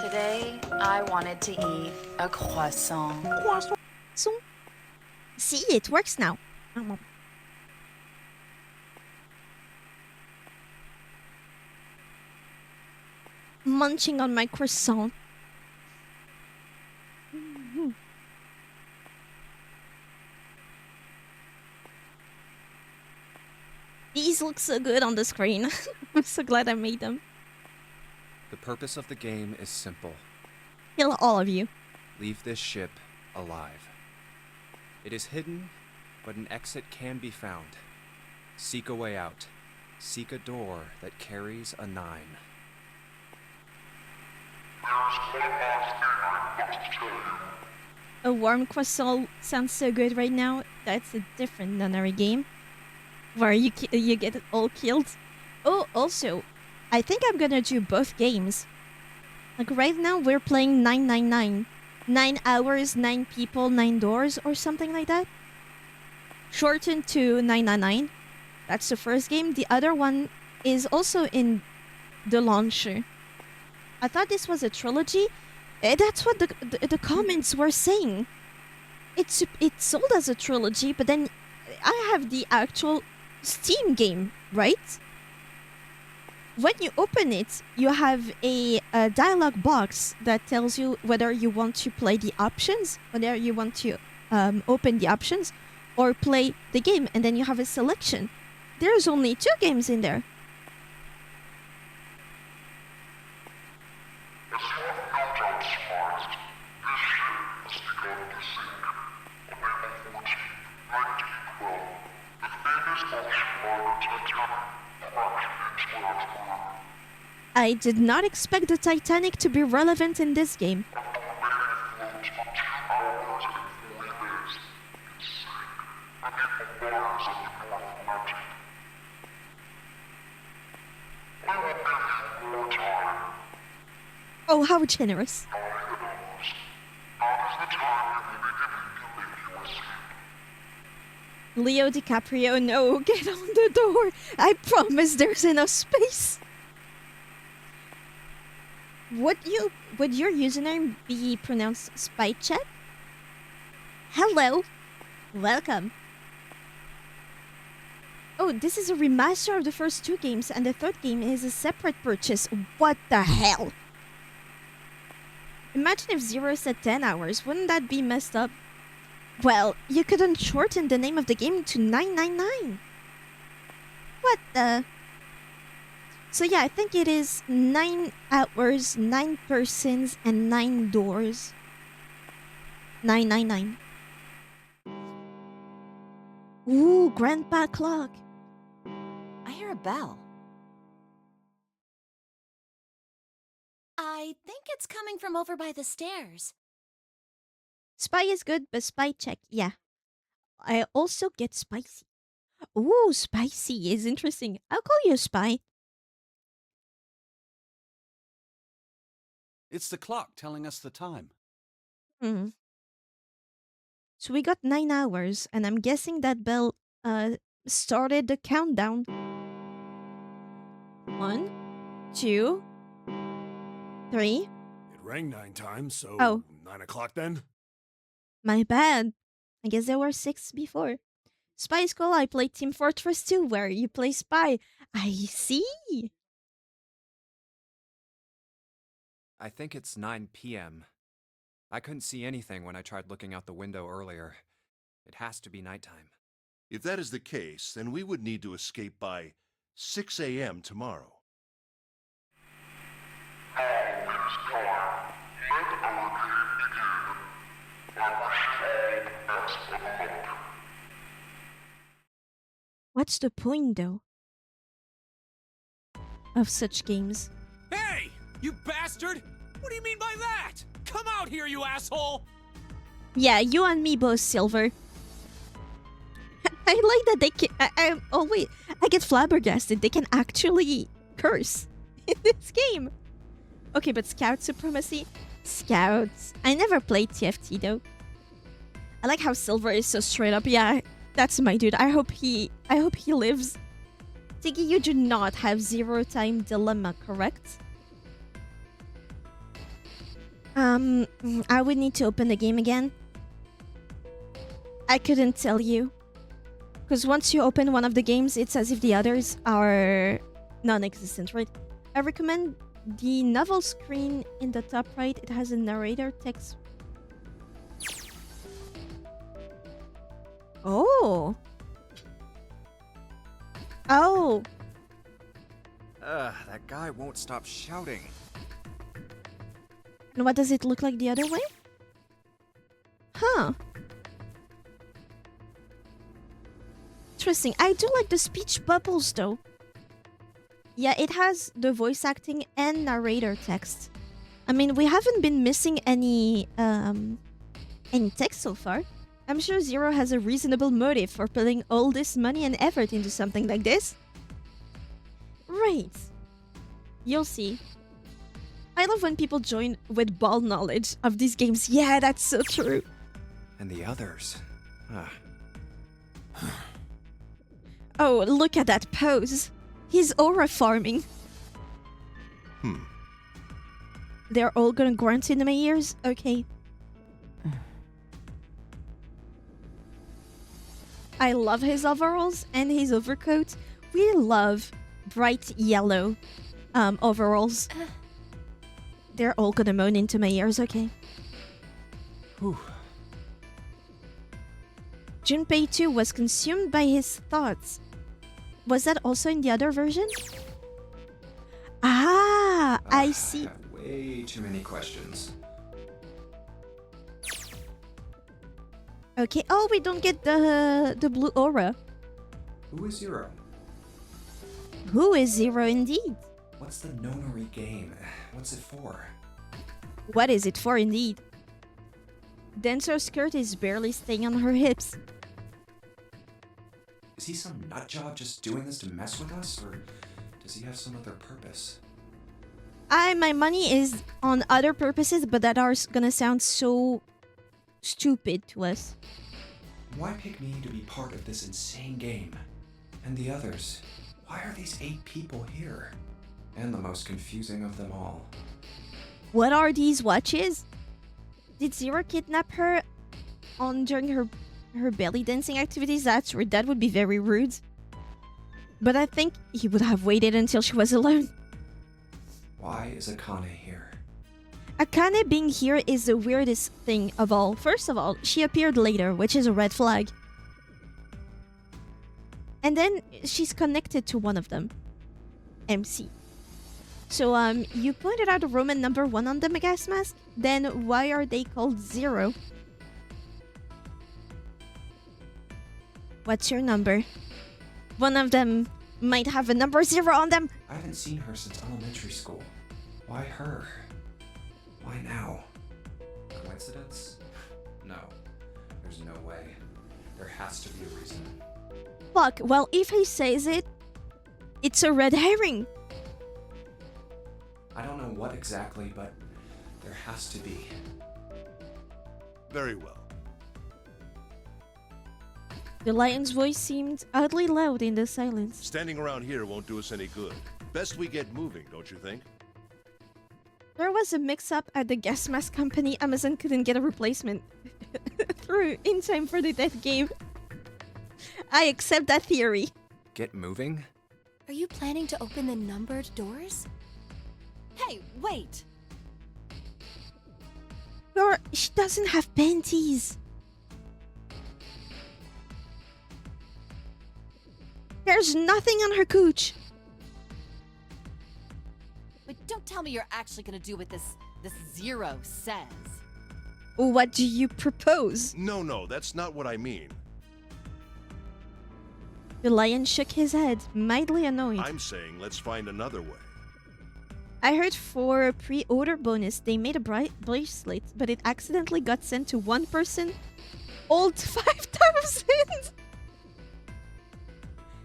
Today, I wanted to eat a croissant. So, see, it works now. Munching on my croissant. These look so good on the screen. I'm so glad I made them. The purpose of the game is simple. Kill all of you. Leave this ship alive. It is hidden, but an exit can be found. Seek a way out. Seek a door that carries a 9. A warm croissant sounds so good right now. That's a different Nonary game where you get all killed. Oh, also, I think I'm gonna do both games. Like right now, we're playing 999. 9 hours, 9 people, 9 doors, or something like that. Shortened to 999. That's the first game. The other one is also in the launcher. I thought this was a trilogy. That's what the comments were saying. It's sold as a trilogy, but then I have the actual Steam game, right? When you open it, you have a dialog box that tells you whether you want to play the options, whether you want to open the options, or play the game, and then you have a selection. There's only 2 games in there. I did not expect the Titanic to be relevant in this game. Oh, how generous. Leo DiCaprio, no, get on the door. I promise there's enough space. Would your username be pronounced Spy Check? Hello. Welcome. Oh, this is a remaster of the first 2 games, and the 3rd game is a separate purchase. What the hell? Imagine if Zero said 10 hours. Wouldn't that be messed up? Well, you couldn't shorten the name of the game to 999. What the? So yeah, I think it is 9 hours, 9 persons, and 9 doors. 999. Ooh, grandpa clock. I hear a bell. I think it's coming from over by the stairs. Spy is good, but Spy Check, yeah. I also get spicy. Ooh, spicy is interesting. I'll call you a spy. It's the clock telling us the time. Hmm. So we got 9 hours, and I'm guessing that bell started the countdown. 1, 2, 3. It rang 9 times, so Oh. 9 o'clock then? My bad. I guess there were 6 before. Spy School, I played Team Fortress 2, where you play spy. I see. I think it's 9 p.m. I couldn't see anything when I tried looking out the window earlier. It has to be nighttime. If that is the case, then we would need to escape by 6 a.m. tomorrow. What's the point, though, of such games? Hey! You bastard! What do you mean by that? Come out here, you asshole! Yeah, you and me both, Silver. I like that they can... I get flabbergasted. They can actually curse in this game. Okay, but Scout Supremacy? Scouts. I never played TFT, though. I like how Silver is so straight up. Yeah, that's my dude. I hope he lives. Tiggy, you do not have Zero Time Dilemma, correct? I would need to open the game again. I couldn't tell you. Because once you open one of the games, it's as if the others are non-existent, right? I recommend the novel screen in the top right. It has a narrator text. Oh. Oh. That guy won't stop shouting. And what does it look like the other way? Huh. interesting. I do like the speech bubbles though. Yeah, it has the voice acting and narrator text. I mean, we haven't been missing any text so far. I'm sure Zero has a reasonable motive for putting all this money and effort into something like this. Right. You'll see. I love when people join with bald knowledge of these games. Yeah, that's so true. And the others. Oh, look at that pose. He's aura farming. They're all gonna grunt into my ears? Okay. I love his overalls and his overcoat. We love bright yellow overalls. They're all gonna moan into my ears, okay? Whew. Junpei 2 was consumed by his thoughts. Was that also in the other version? Ah, I see. I have way too many questions. Okay. Oh, we don't get the blue aura. Who is Zero? Who is Zero indeed? What's the Nonary Game? What's it for? What is it for indeed? Dancer's skirt is barely staying on her hips. Is he some nutjob just doing this to mess with us, or does he have some other purpose? My money is on other purposes, but that are gonna sound so stupid to us. Why pick me to be part of this insane game? And the others? Why are these 8 people here? And the most confusing of them all. What are these watches? Did Zero kidnap her during her belly dancing activities? That's rude. That would be very rude. But I think he would have waited until she was alone. Why is Akane here? Akane being here is the weirdest thing of all. First of all, she appeared later, which is a red flag. And then she's connected to one of them. MC. So, you pointed out a Roman number 1 on the gas mask? Then why are they called Zero? What's your number? One of them might have a number 0 on them. I haven't seen her since elementary school. Why her? Why now? Coincidence? No. There's no way. There has to be a reason. Fuck, well, if he says it, it's a red herring. I don't know what exactly, but there has to be. Very well. The lion's voice seemed oddly loud in the silence. Standing around here won't do us any good. Best we get moving, don't you think? There was a mix-up at the gas mask company. Amazon couldn't get a replacement through in time for the death game. I accept that theory. Get moving? Are you planning to open the numbered doors? Hey, wait! Or she doesn't have panties. There's nothing on her cooch. But don't tell me you're actually gonna do what this Zero says. What do you propose? No, that's not what I mean. The lion shook his head, mildly annoyed. I'm saying let's find another way. I heard for a pre-order bonus they made a bracelet, but it accidentally got sent to one person. Old 5,000!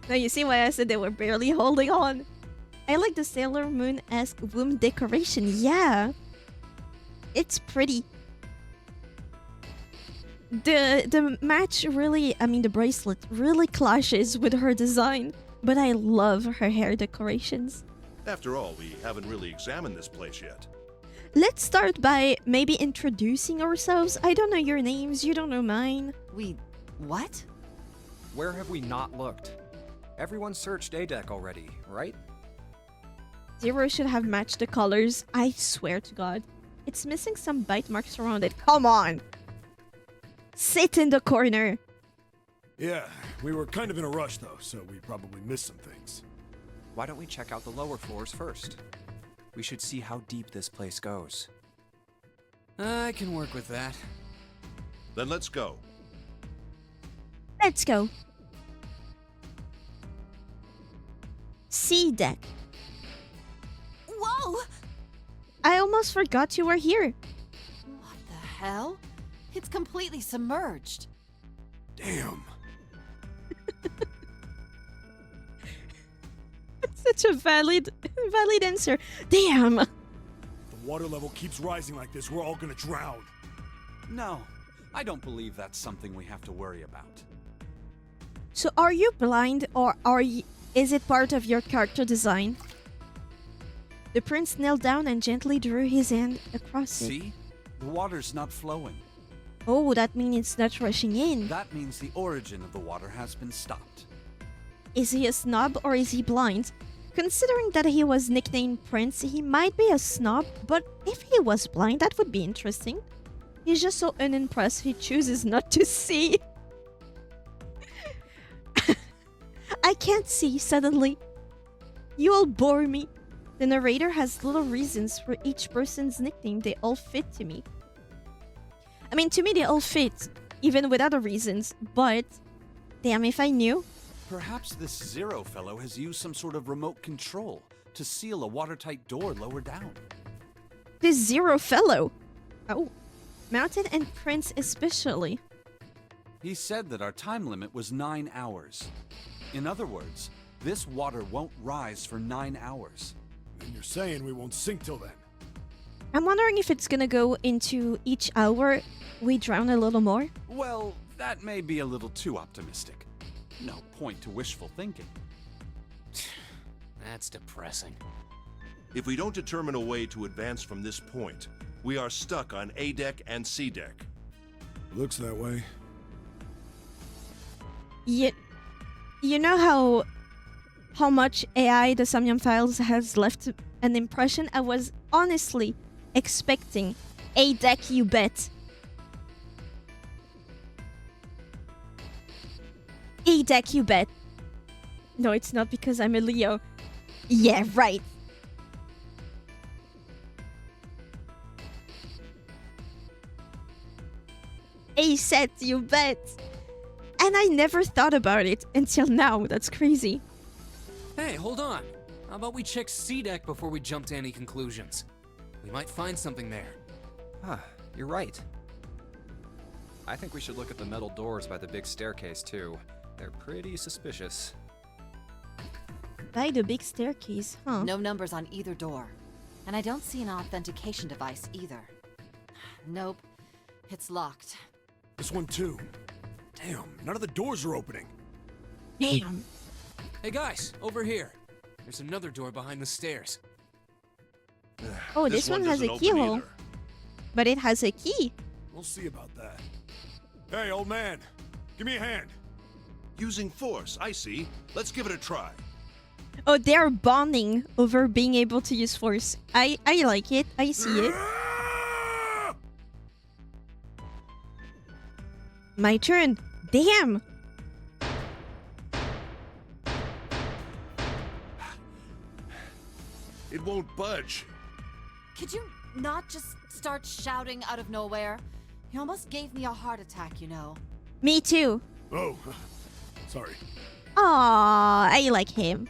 Now you see why I said they were barely holding on. I like the Sailor Moon-esque womb decoration, yeah. It's pretty. The match really, the bracelet really clashes with her design, but I love her hair decorations. After all, we haven't really examined this place yet. Let's start by maybe introducing ourselves. I don't know your names, you don't know mine. What? Where have we not looked? Everyone searched A-Deck already, right? Zero should have matched the colors, I swear to God. It's missing some bite marks around it. Come on! Sit in the corner! Yeah, we were kind of in a rush though, so we probably missed some things. Why don't we check out the lower floors first? We should see how deep this place goes. I can work with that. Then let's go. Let's go. C deck. Whoa! I almost forgot you were here. What the hell? It's completely submerged. Damn. Such a valid answer. Damn. If the water level keeps rising like this, we're all gonna drown. No, I don't believe that's something we have to worry about. So are you blind or is it part of your character design? The prince knelt down and gently drew his hand across it. See? The water's not flowing. Oh, that means it's not rushing in. That means the origin of the water has been stopped. Is he a snob or is he blind? Considering that he was nicknamed Prince, he might be a snob, but if he was blind, that would be interesting. He's just so unimpressed he chooses not to see. I can't see suddenly. You all bore me. The narrator has little reasons for each person's nickname. They all fit to me. I mean, to me, they all fit, even with other reasons, but damn if I knew. Perhaps this Zero fellow has used some sort of remote control to seal a watertight door lower down. This Zero fellow. Oh. Mountain and Prince especially. He said that our time limit was 9 hours. In other words, this water won't rise for 9 hours. And you're saying we won't sink till then. I'm wondering if it's gonna go into each hour we drown a little more. Well, that may be a little too optimistic. No point to wishful thinking. That's depressing. If we don't determine a way to advance from this point, we are stuck on A deck and C deck. Looks that way. You know how much AI the Somnium Files has left an impression? I was honestly expecting A deck, you bet. A deck, you bet. No, it's not because I'm a Leo. Yeah, right. A set, you bet. And I never thought about it until now. That's crazy. Hey, hold on. How about we check C deck before we jump to any conclusions? We might find something there. Huh, you're right. I think we should look at the metal doors by the big staircase, too. They're pretty suspicious. By the big staircase, huh? No numbers on either door. And I don't see an authentication device either. Nope. It's locked. This one too. Damn, none of the doors are opening. Damn. Hey guys, over here. There's another door behind the stairs. Oh, this one has a doesn't open keyhole. either. But it has a key. We'll see about that. Hey, old man. Give me a hand. Using force, I see. Let's give it a try. Oh, they're bonding over being able to use force. I like it. I see it. My turn. Damn. It won't budge. Could you not just start shouting out of nowhere? You almost gave me a heart attack, you know. Me too. Oh, sorry. Aw, I like him.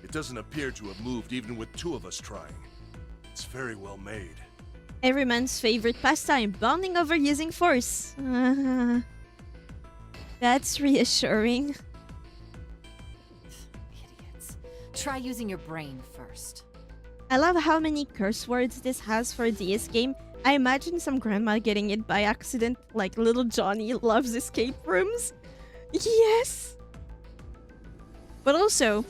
It doesn't appear to have moved even with two of us trying. It's very well made. Every man's favorite pastime, bonding over using force. That's reassuring. Idiots. Try using your brain first. I love how many curse words this has for a DS game. I imagine some grandma getting it by accident, like little Johnny loves escape rooms. Yes! But also,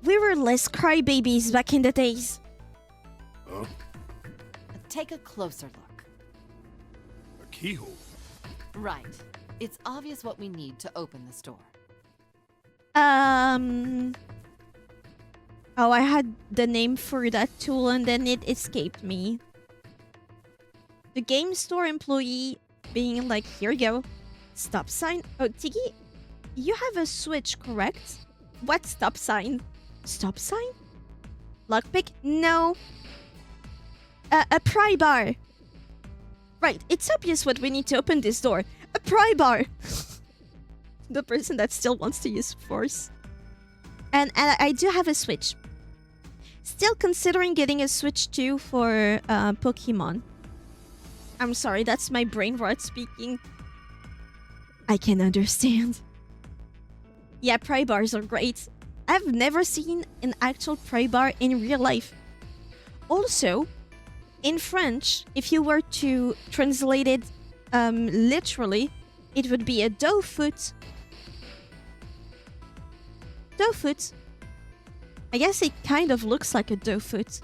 we were less crybabies back in the days. Huh? Take a closer look. A keyhole. Right. It's obvious what we need to open this door. Oh, I had the name for that tool and then it escaped me. The game store employee being like, here you go. Stop sign. Oh, Tiggy, you have a switch, correct? What stop sign? Stop sign? Lockpick? No. A pry bar. Right, it's obvious what we need to open this door. A pry bar. The person that still wants to use force. And I do have a Switch. Still considering getting a Switch 2 for Pokemon. I'm sorry, that's my brain rot speaking. I can understand. Yeah, pry bars are great. I've never seen an actual pry bar in real life. Also, in French, if you were to translate it literally, it would be a doe foot. Doe foot. I guess it kind of looks like a doe foot.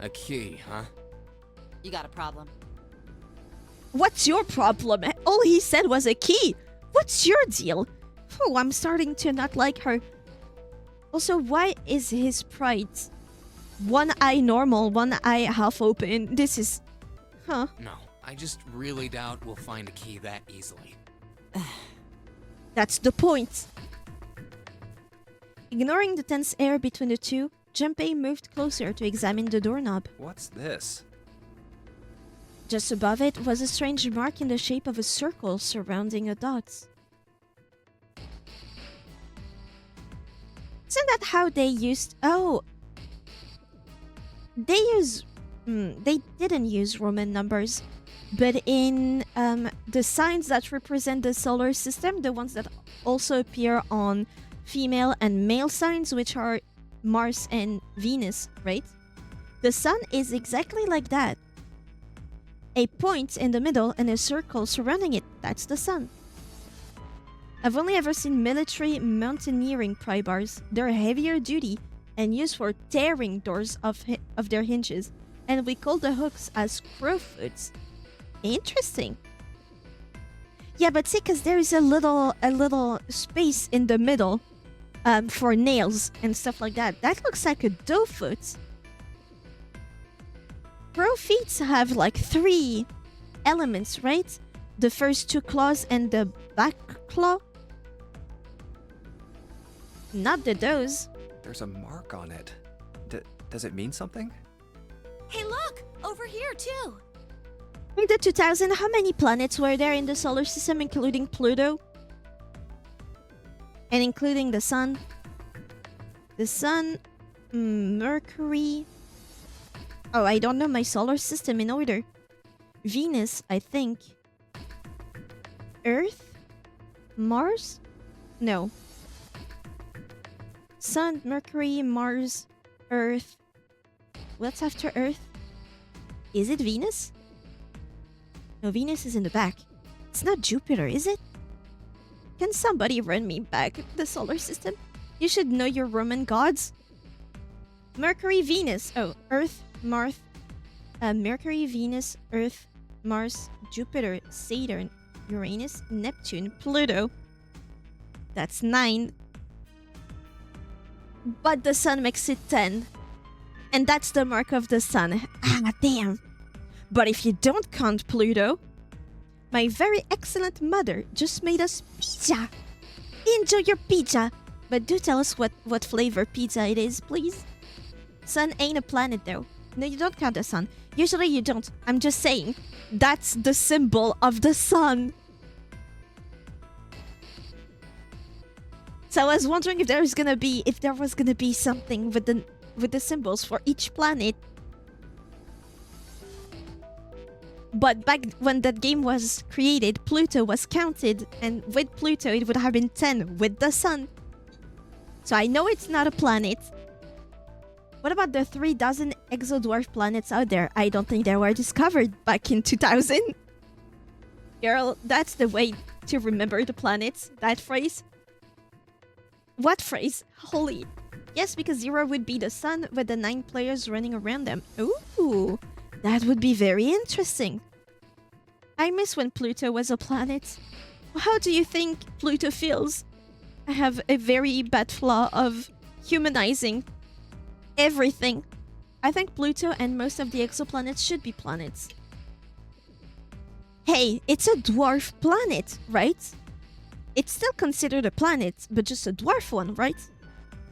A key, huh? You got a problem? What's your problem? All he said was a key. What's your deal? Oh, I'm starting to not like her. Also, why is his pride one eye normal, one eye half open? This is... Huh? No, I just really doubt we'll find a key that easily. That's the point. Ignoring the tense air between the two, Junpei moved closer to examine the doorknob. What's this? Just above it was a strange mark in the shape of a circle surrounding a dot. Isn't that how they used... Oh! They use... they didn't use Roman numbers. But in the signs that represent the solar system, the ones that also appear on female and male signs, which are Mars and Venus, right? The sun is exactly like that. A point in the middle and a circle surrounding it, that's the sun. I've only ever seen military mountaineering pry bars. They're heavier duty and used for tearing doors of their hinges, and we call the hooks as crowfoots. Interesting. Yeah, but see, because there is a little space in the middle for nails and stuff like that. That looks like a doe foot. Crow feet have like 3 elements, right? The first 2 claws and the back claw. Not the does. There's a mark on it. Does it mean something? Hey, look! Over here, too! In the 2000, how many planets were there in the solar system, including Pluto? And including the Sun? The Sun, Mercury... Oh, I don't know my solar system in order. Venus, I think. Earth? Mars? No. Sun, Mercury, Mars, Earth. What's after Earth? Is it Venus? No, Venus is in the back. It's not Jupiter, is it? Can somebody run me back the solar system? You should know your Roman gods. Mercury, Venus. Oh, Earth, Mars. Mercury, Venus, Earth, Mars, Jupiter, Saturn, Uranus, Neptune, Pluto. That's 9. But the sun makes it 10. And that's the mark of the sun. Ah, damn. But if you don't count Pluto, my very excellent mother just made us pizza. Enjoy your pizza. But do tell us what flavor pizza it is, please. Sun ain't a planet, though. No, you don't count the sun. Usually you don't. I'm just saying. That's the symbol of the sun. So I was wondering if there was gonna be something with the symbols for each planet. But back when that game was created, Pluto was counted, and with Pluto it would have been 10 with the sun. So I know it's not a planet. What about the 3,000 exodwarf planets out there? I don't think they were discovered back in 2000. Girl, that's the way to remember the planets. That phrase. What phrase? Holy. Yes, because 0 would be the sun with the 9 players running around them. Ooh, that would be very interesting. I miss when Pluto was a planet. How do you think Pluto feels? I have a very bad flaw of humanizing everything. I think Pluto and most of the exoplanets should be planets. Hey, it's a dwarf planet, right? It's still considered a planet, but just a dwarf one, right?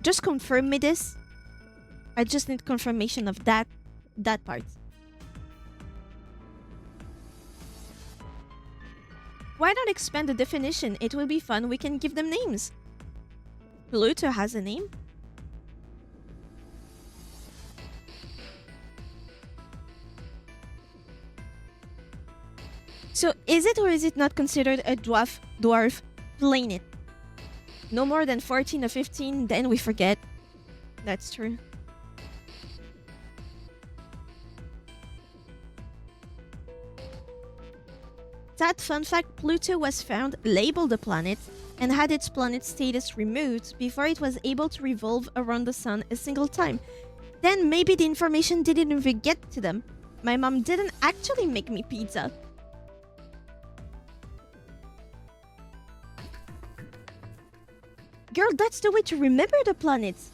Just confirm me this. I just need confirmation of that part. Why not expand the definition? It will be fun. We can give them names. Pluto has a name. So is it or is it not considered a dwarf planet? No more than 14 or 15, then we forget. That's true. That fun fact, Pluto was found, labeled a planet, and had its planet status removed before it was able to revolve around the sun a single time. Then maybe the information didn't even get to them. My mom didn't actually make me pizza. Girl, that's the way to remember the planets.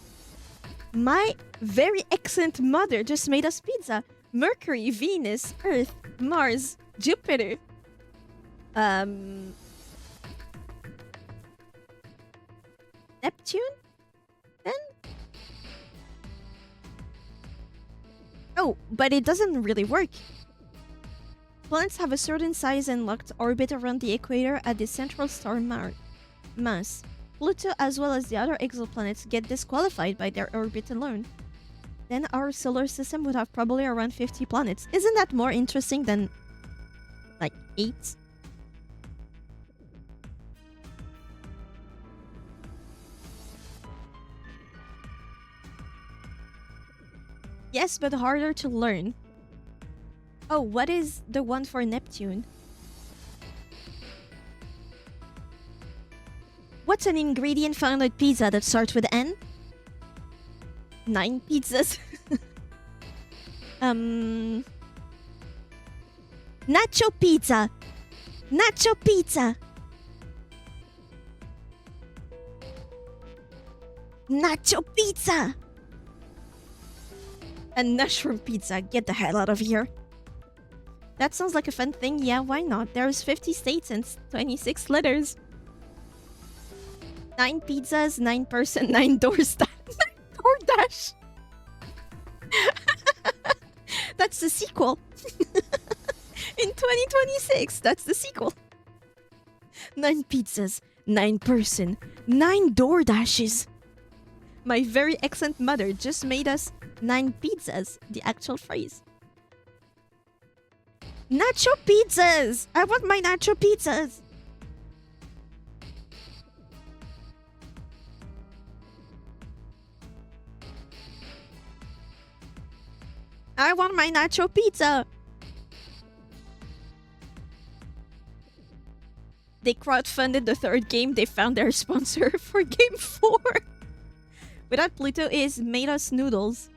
My very excellent mother just made us pizza. Mercury, Venus, Earth, Mars, Jupiter. Neptune? Then? Oh, but it doesn't really work. Planets have a certain size and locked orbit around the equator at the central star mass. Pluto, as well as the other exoplanets, get disqualified by their orbit alone. Then our solar system would have probably around 50 planets. Isn't that more interesting than, like, 8? Yes, but harder to learn. Oh, what is the one for Neptune? What's an ingredient found on pizza that starts with N? 9 pizzas. Nacho pizza. Nacho pizza. Nacho pizza. And mushroom pizza. Get the hell out of here. That sounds like a fun thing. Yeah, why not? There's 50 states and 26 letters. 9 pizzas, 9 person, 9 DoorDash. DoorDash. That's the sequel. In 2026, that's the sequel. 9 pizzas, 9 person, 9 DoorDashes. My very excellent mother just made us 9 pizzas, the actual phrase. Nacho pizzas! I want my nacho pizzas! I want my nacho pizza! They crowdfunded the third game. They found their sponsor for game 4. Without Pluto is made us noodles.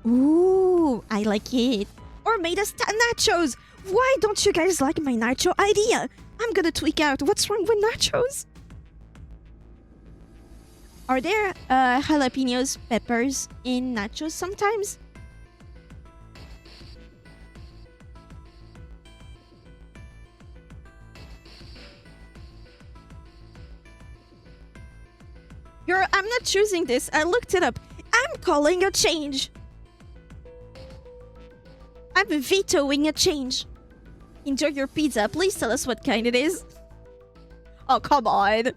Ooh, I like it. Or made us nachos. Why don't you guys like my nacho idea? I'm gonna tweak out. What's wrong with nachos? Are there jalapenos, peppers in nachos sometimes? Girl, I'm not choosing this. I looked it up. I'm calling a change. I'm vetoing a change. Enjoy your pizza. Please tell us what kind it is. Oh, come on.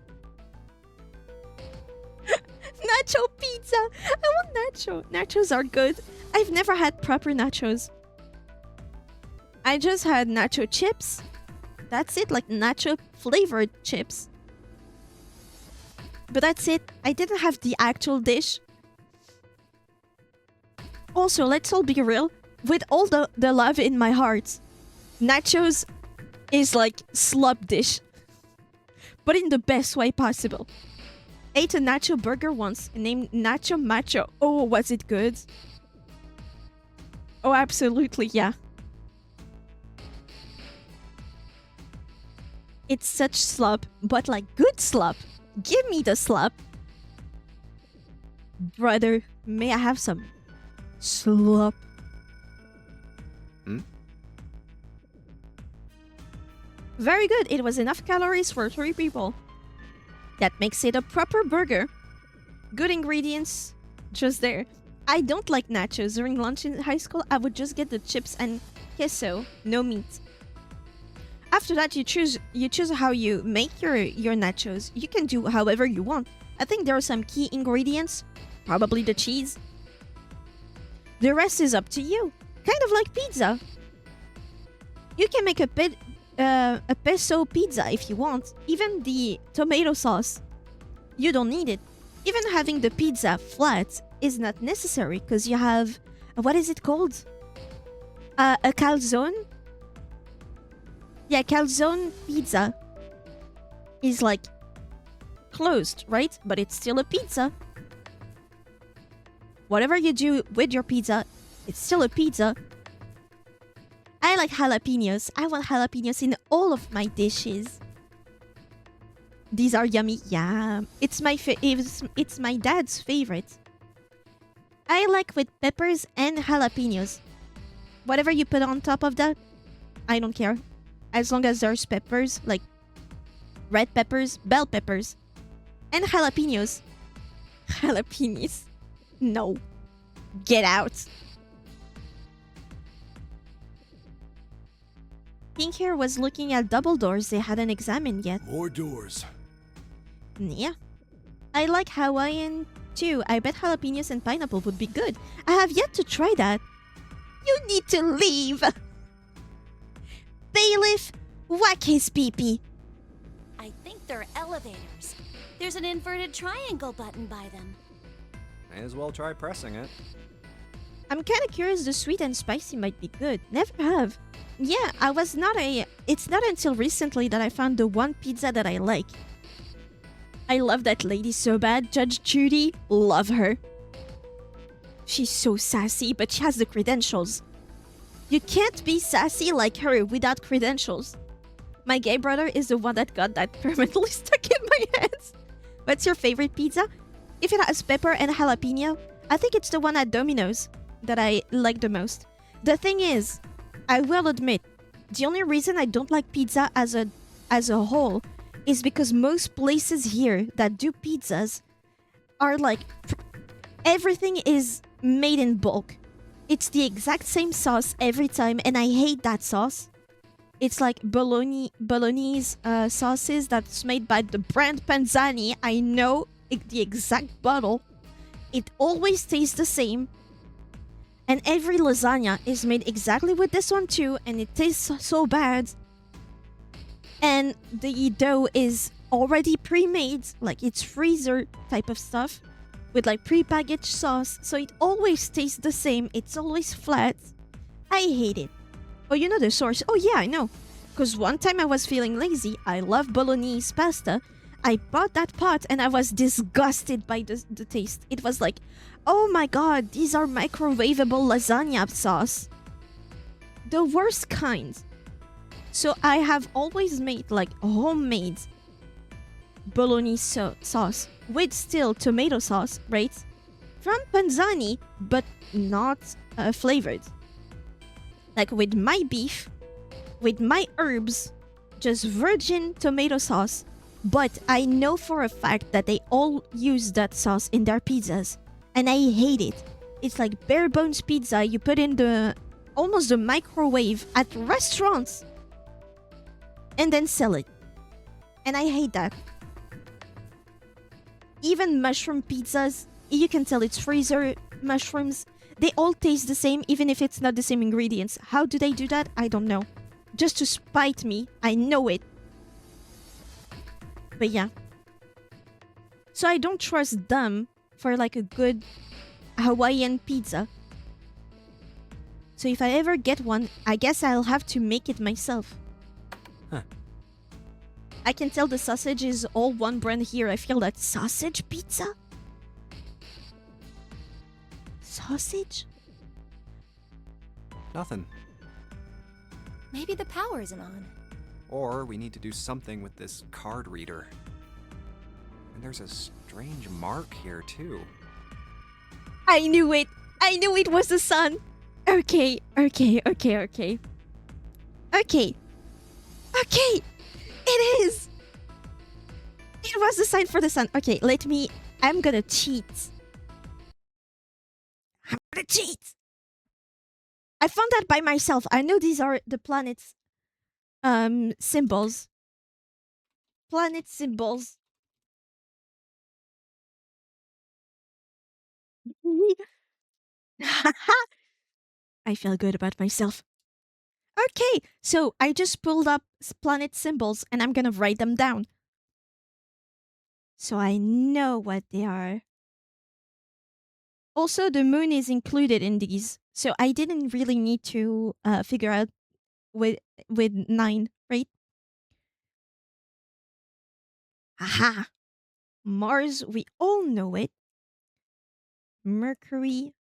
Nacho pizza. I want nacho. Nachos are good. I've never had proper nachos. I just had nacho chips. That's it, like nacho flavored chips. But that's it. I didn't have the actual dish. Also, let's all be real. With all the love in my heart, nachos is like slop dish. But in the best way possible. Ate a nacho burger once named Nacho Macho. Oh, was it good? Oh, absolutely, yeah. It's such slop, but like good slop. Give me the slop. Brother, may I have some slop? Very good. It was enough calories for 3 people. That makes it a proper burger. Good ingredients, just there. I don't like nachos. During lunch in high school, I would just get the chips and queso, no meat. After that, you choose how you make your nachos. You can do however you want. I think there are some key ingredients, probably the cheese. The rest is up to you. Kind of like pizza. You can make a pesto pizza if you want. Even the tomato sauce, you don't need it. Even having the pizza flat is not necessary because you have, what is it called? A calzone? Yeah, calzone pizza is like closed, right? But it's still a pizza. Whatever you do with your pizza, it's still a pizza. I like jalapenos. I want jalapenos in all of my dishes. These are yummy. Yeah, it's my dad's favorite. I like with peppers and jalapenos. Whatever you put on top of that, I don't care. As long as there's peppers, like red peppers, bell peppers, and jalapenos. Jalapenos. No. Get out. Pink Hair was looking at double doors they hadn't examined yet. More doors. Yeah. I like Hawaiian too. I bet jalapenos and pineapple would be good. I have yet to try that. You need to leave. Bailiff, whack his pee-pee. I think they're elevators. There's an inverted triangle button by them. May as well try pressing it. I'm kind of curious the sweet and spicy might be good. Never have. Yeah, it's not until recently that I found the one pizza that I like. I love that lady so bad. Judge Judy, love her. She's so sassy, but she has the credentials. You can't be sassy like her without credentials. My gay brother is the one that got that permanently stuck in my head. What's your favorite pizza? If it has pepper and jalapeno, I think it's the one at Domino's that I like the most. The thing is, I will admit, the only reason I don't like pizza as a whole is because most places here that do pizzas are like everything is made in bulk. It's the exact same sauce every time, and I hate that sauce. It's like bolognese sauces that's made by the brand Panzani. I know the exact bottle. It always tastes the same. And every lasagna is made exactly with this one too, and it tastes so bad. And the dough is already pre-made, like it's freezer type of stuff, with like pre-packaged sauce, so it always tastes the same. It's always flat. I hate it. Oh, you know the source? Oh yeah, I know. Because one time I was feeling lazy. I love bolognese pasta. I bought that pot and I was disgusted by the taste. It was like, oh my god, these are microwavable lasagna sauce. The worst kind. So I have always made like homemade bolognese sauce with still tomato sauce, right? From Panzani, but not flavored. Like with my beef, with my herbs, just virgin tomato sauce. But I know for a fact that they all use that sauce in their pizzas. And I hate it. It's like bare bones pizza you put in almost the microwave at restaurants. And then sell it. And I hate that. Even mushroom pizzas, you can tell it's freezer mushrooms. They all taste the same even if it's not the same ingredients. How do they do that? I don't know. Just to spite me. I know it. But yeah. So I don't trust them for like a good Hawaiian pizza. So if I ever get one, I guess I'll have to make it myself. Huh. I can tell the sausage is all one brand here. I feel that sausage pizza? Sausage? Nothing. Maybe the power isn't on. Or we need to do something with this card reader. And there's a strange mark here, too. I knew it! I knew it was the sun! Okay. Okay! It is! It was the sign for the sun. Okay, I'm gonna cheat. I found that by myself. I know these are the planets Symbols. Planet symbols. I feel good about myself. Okay, so I just pulled up planet symbols and I'm gonna write them down. So I know what they are. Also, the moon is included in these. So I didn't really need to figure out with with 9, right? Aha! Mars, we all know it. Mercury,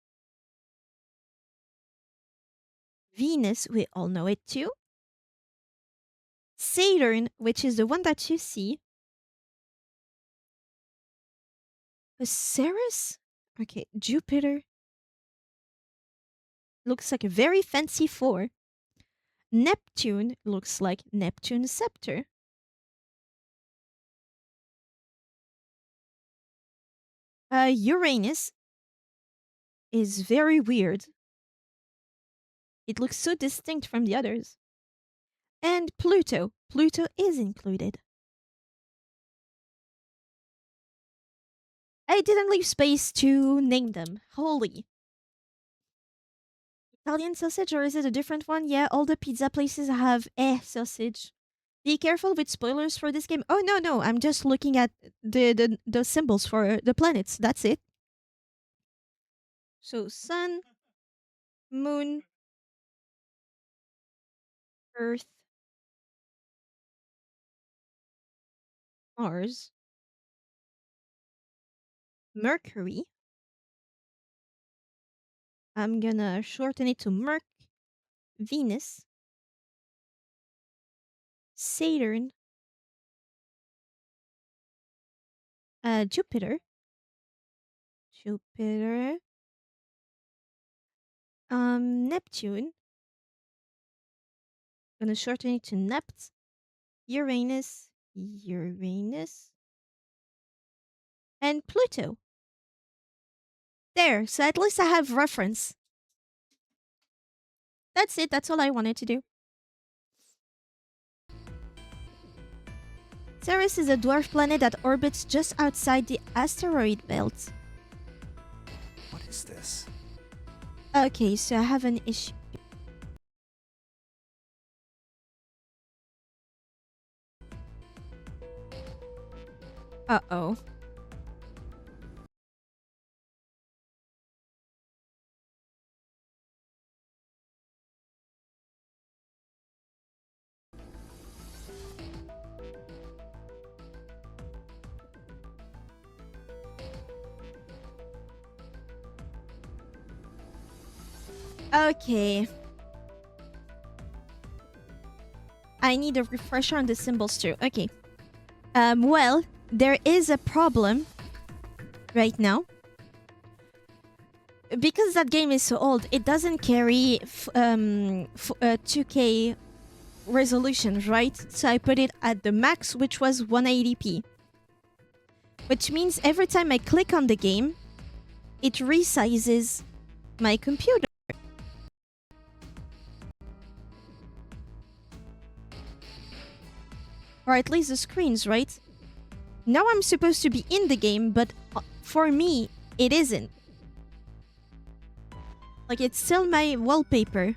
Venus, we all know it too. Saturn, which is the one that you see. Ceres? Okay, Jupiter. Looks like a very fancy 4. Neptune looks like Neptune scepter. Uranus is very weird. It looks so distinct from the others. And Pluto. Pluto is included. I didn't leave space to name them. Holy. Italian sausage, or is it a different one? Yeah, all the pizza places have sausage. Be careful with spoilers for this game. Oh, no, I'm just looking at the symbols for the planets. That's it. So, sun, moon, Earth, Mars, Mercury. I'm gonna shorten it to Merc, Venus, Saturn, Jupiter, Jupiter, Neptune. Gonna shorten it to Nept, Uranus, Uranus, and Pluto. There, so at least I have reference. That's it, that's all I wanted to do. Ceres is a dwarf planet that orbits just outside the asteroid belt. What is this? Okay, so I have an issue. Uh-oh. Okay. I need a refresher on the symbols too. Okay. Well, there is a problem right now. Because that game is so old, it doesn't carry 2K resolution, right? So I put it at the max, which was 180p. Which means every time I click on the game, it resizes my computer. Or at least the screens, right? Now I'm supposed to be in the game, but for me, it isn't. Like, it's still my wallpaper.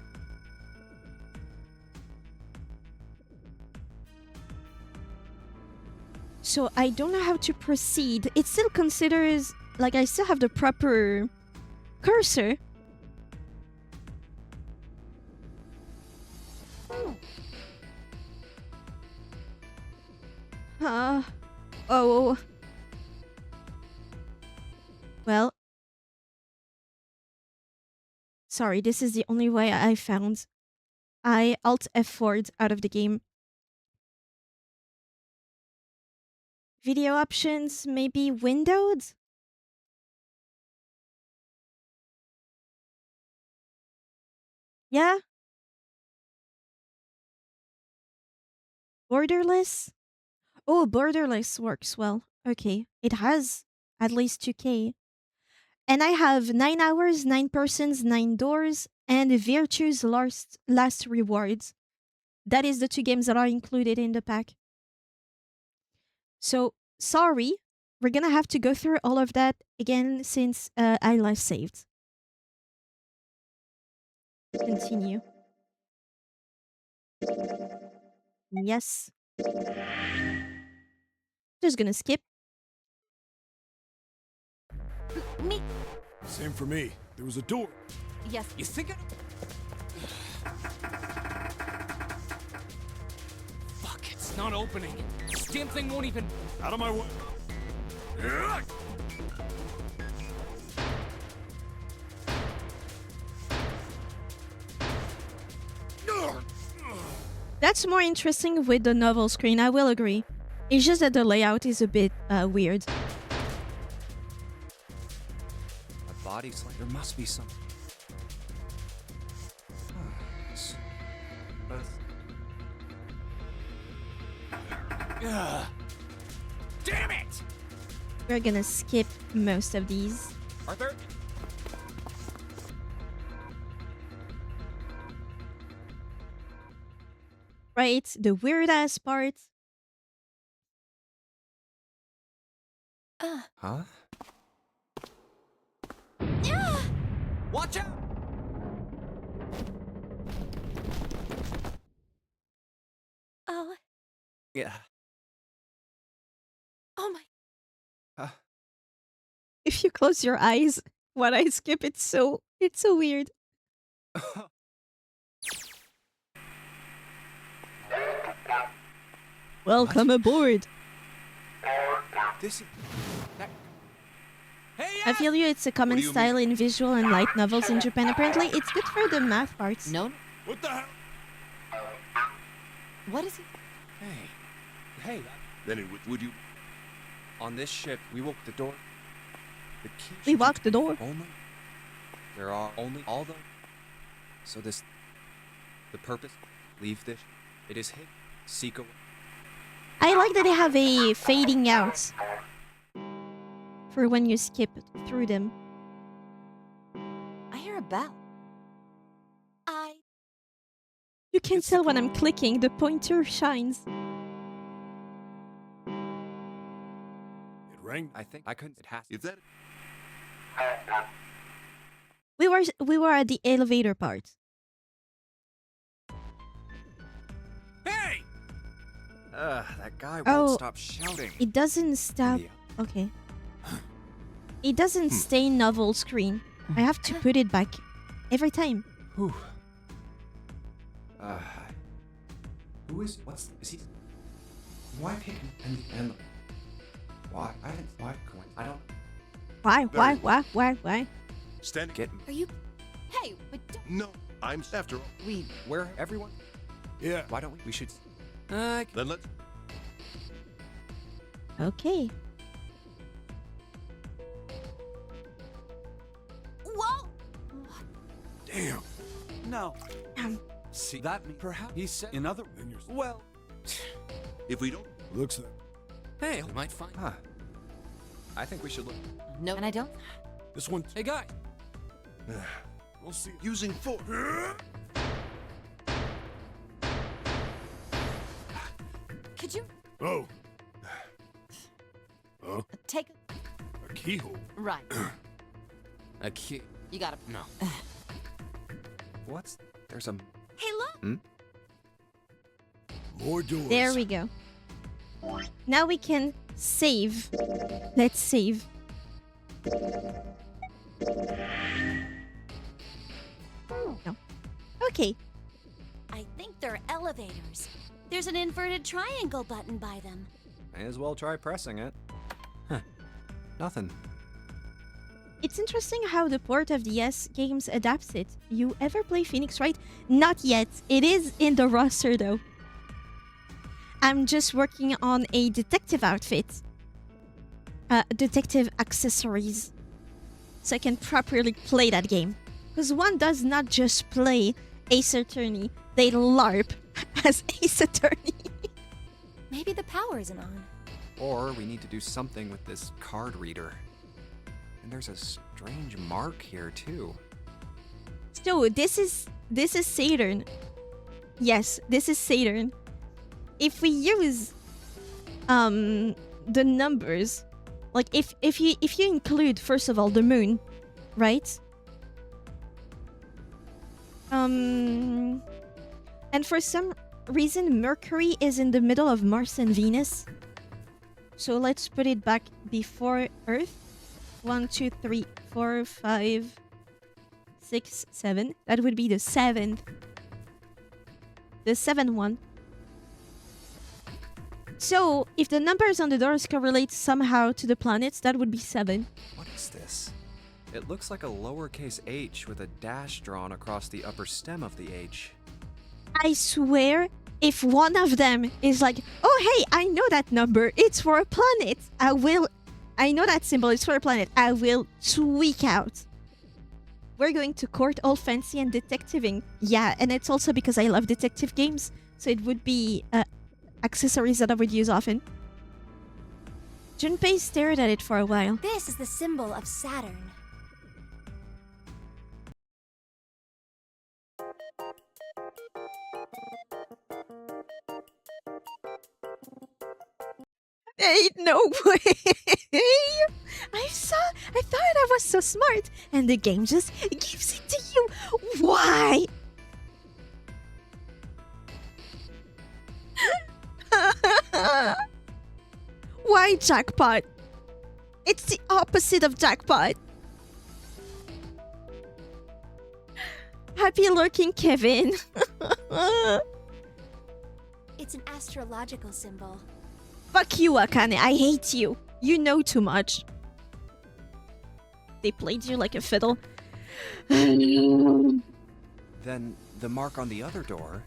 So I don't know how to proceed. It still considers, like, I still have the proper cursor. Oh. Well. Sorry, this is the only way I found. I Alt F4'd out of the game. Video options, maybe windowed? Yeah? Borderless? Oh, borderless works well. Okay, it has at least 2K. And I have 9 hours, 9 persons, 9 doors, and Virtue's last rewards. That is the 2 games that are included in the pack. So, sorry, we're gonna have to go through all of that again since I live saved. Continue. Yes. Just gonna skip. Me. Same for me. There was a door. Yes. You think I... Fuck, it's not opening. This damn thing won't even... Out of my way. That's more interesting with the novel screen, I will agree. It's just that the layout is a bit weird. A body slam. There must be some. Damn it! We're gonna skip most of these. Arthur? Right? The weird ass part. Huh? Watch out! Oh. Yeah. Oh my. If you close your eyes when I skip, it's so weird. Welcome aboard. This is... Hey, I feel you, it's a common do you style in visual and light novels in Japan. Apparently, it's good for the math parts. No. What the hell? What is he? Hey. Then would you... On this ship, we woke the door. The key We should be walked the door. Only. There are only all the. So this. The purpose. Leave this. It is hid. Seek away. I like that they have a fading out for when you skip through them. I hear a bell. You can It's tell the when I'm clicking, the pointer shines. It rang. I think I couldn't. It has. If that... We were at the elevator part. Hey! That guy won't Oh. stop shouting. It doesn't stop. Yeah. Okay. It doesn't stay novel screen. I have to put it back every time. Whew. Who is? Is he? Why pick and why? I didn't. Why? I don't. Why? Standing... Get me. Are you? Hey, but don't... No, I'm... After all... Where everyone? Yeah. Why don't we should. Then let's... Okay. Whoa! Damn. No. Um. See, that means perhaps he said in other... Then you're... Well, If we don't... Looks like... Hey, we might find... Huh. I think we should look. No, and I don't. This one... Hey, guy. We'll see. Using force. Could you Oh. Huh? take... A keyhole. Right. A kid. You gotta... No. What's? There's a. Hey, look! More doors. There we go. Now we can save. Let's save. No. Okay. I think they're elevators. There's an inverted triangle button by them. May as well try pressing it. Huh. Nothing. It's interesting how the port of the S games adapts it. You ever play Phoenix Wright? Not yet. It is in the roster though. I'm just working on a detective outfit. Detective accessories. So I can properly play that game. Because one does not just play Ace Attorney, they LARP as Ace Attorney. Maybe the power isn't on. Or we need to do something with this card reader. And there's a strange mark here too. So this is Saturn. Yes, this is Saturn. If we use the numbers, like if you include first of all the moon, right? And for some reason Mercury is in the middle of Mars and Venus. So let's put it back before Earth. 1, 2, 3, 4, 5, 6, 7. That would be the seventh. The seventh one. So, if the numbers on the doors correlate somehow to the planets, that would be 7. What is this? It looks like a lowercase h with a dash drawn across the upper stem of the h. I swear, if one of them is like, oh hey, I know that number, it's for a planet, I know that symbol is for a planet, I will tweak out. We're going to court all fancy and detectiving. Yeah, and it's also because I love detective games, so it would be accessories that I would use often. Junpei stared at it for a while. This is the symbol of Saturn. Ain't no way! I thought I was so smart, and the game just gives it to you. Why? Why jackpot? It's the opposite of jackpot. Happy lurking, Kevin. It's an astrological symbol. Fuck you, Akane. I hate you. You know too much. They played you like a fiddle. Then the mark on the other door.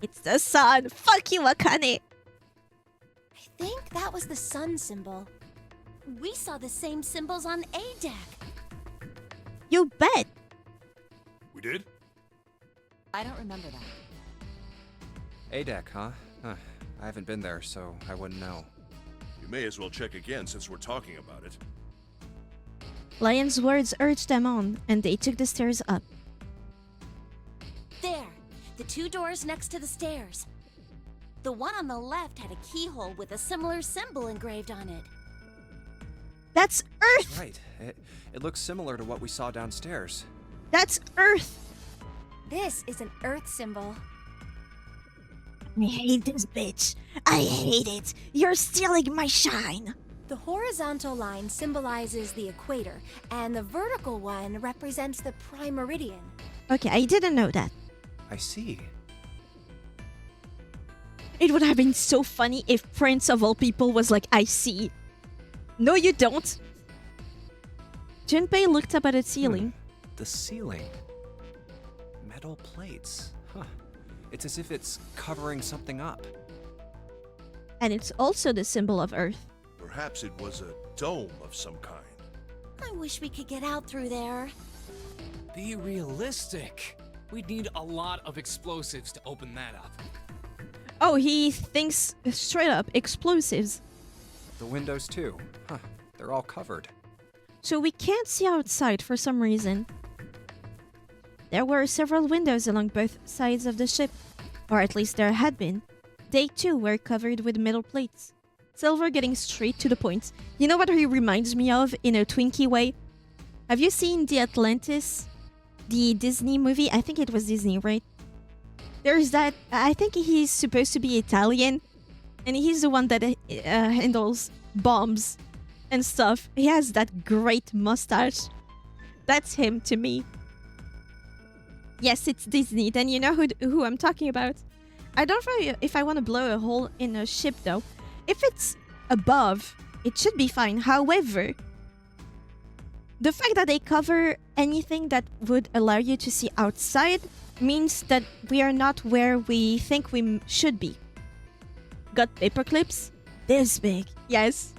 It's the sun. Fuck you, Akane. I think that was the sun symbol. We saw the same symbols on A deck. You bet. We did? I don't remember that. A deck, huh? I haven't been there, so I wouldn't know. You may as well check again since we're talking about it. Lion's words urged them on, and they took the stairs up. There, the two doors next to the stairs. The one on the left had a keyhole with a similar symbol engraved on it. That's Earth! Right. It looks similar to what we saw downstairs. That's Earth! This is an Earth symbol. I hate this bitch. I hate it. You're stealing my shine. The horizontal line symbolizes the equator, and the vertical one represents the prime meridian. Okay, I didn't know that. I see. It would have been so funny if Prince of all people was like, I see. No, you don't. Junpei looked up at the ceiling. The ceiling. Metal plates. Huh. It's as if it's covering something up. And it's also the symbol of Earth. Perhaps it was a dome of some kind. I wish we could get out through there. Be realistic. We'd need a lot of explosives to open that up. Oh, he thinks straight up explosives. The windows too. Huh. They're all covered. So we can't see outside for some reason. There were several windows along both sides of the ship. Or at least there had been. They too were covered with metal plates. Silver getting straight to the point. You know what he reminds me of in a Twinkie way? Have you seen The Atlantis? The Disney movie? I think it was Disney, right? There's that... I think he's supposed to be Italian. And he's the one that handles bombs and stuff. He has that great mustache. That's him to me. Yes, it's Disney. Then you know who I'm talking about. I don't know if I want to blow a hole in a ship though. If it's above, it should be fine. However, the fact that they cover anything that would allow you to see outside means that we are not where we think we should be. Got paper clips? This big. Yes.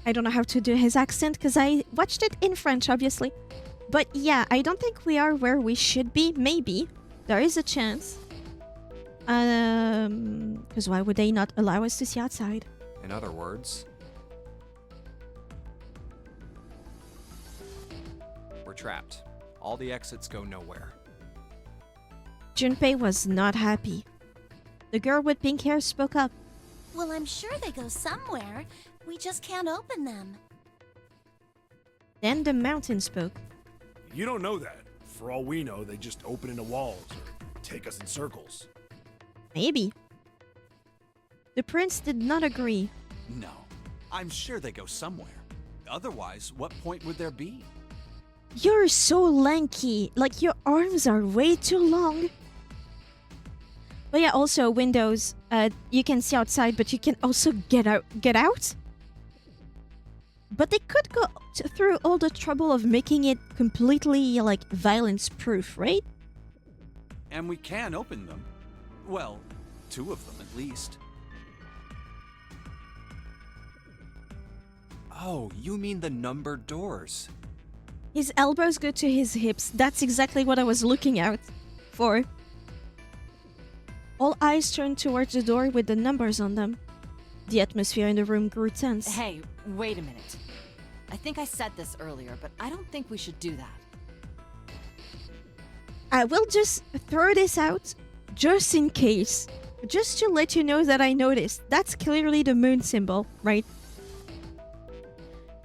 I don't know how to do his accent because I watched it in French, obviously. But yeah, I don't think we are where we should be. Maybe. There is a chance. Because why would they not allow us to see outside? In other words, trapped. All the exits go nowhere. Junpei was not happy. The girl with pink hair spoke up. Well, I'm sure they go somewhere. We just can't open them. Then the mountain spoke. You don't know that. For all we know, they just open into walls or take us in circles. Maybe. The prince did not agree. No, I'm sure they go somewhere. Otherwise, what point would there be? You're so lanky. Like your arms are way too long. But yeah, also windows. You can see outside, but you can also get out. Get out. But they could go through all the trouble of making it completely like violence-proof, right? And we can open them. Well, 2 of them at least. Oh, you mean the numbered doors. His elbows go to his hips. That's exactly what I was looking out for. All eyes turned towards the door with the numbers on them. The atmosphere in the room grew tense. Hey, wait a minute. I think I said this earlier, but I don't think we should do that. I will just throw this out, just in case. Just to let you know that I noticed. That's clearly the moon symbol, right?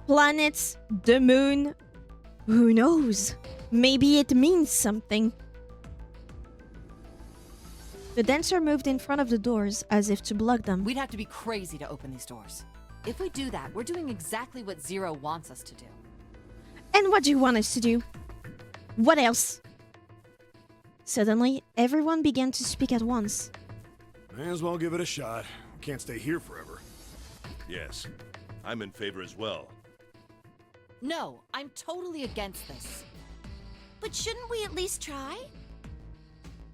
Planets, the moon. Who knows? Maybe it means something. The dancer moved in front of the doors as if to block them. We'd have to be crazy to open these doors. If we do that, we're doing exactly what Zero wants us to do. And what do you want us to do? What else? Suddenly, everyone began to speak at once. May as well give it a shot. We can't stay here forever. Yes, I'm in favor as well. No, I'm totally against this. But shouldn't we at least try?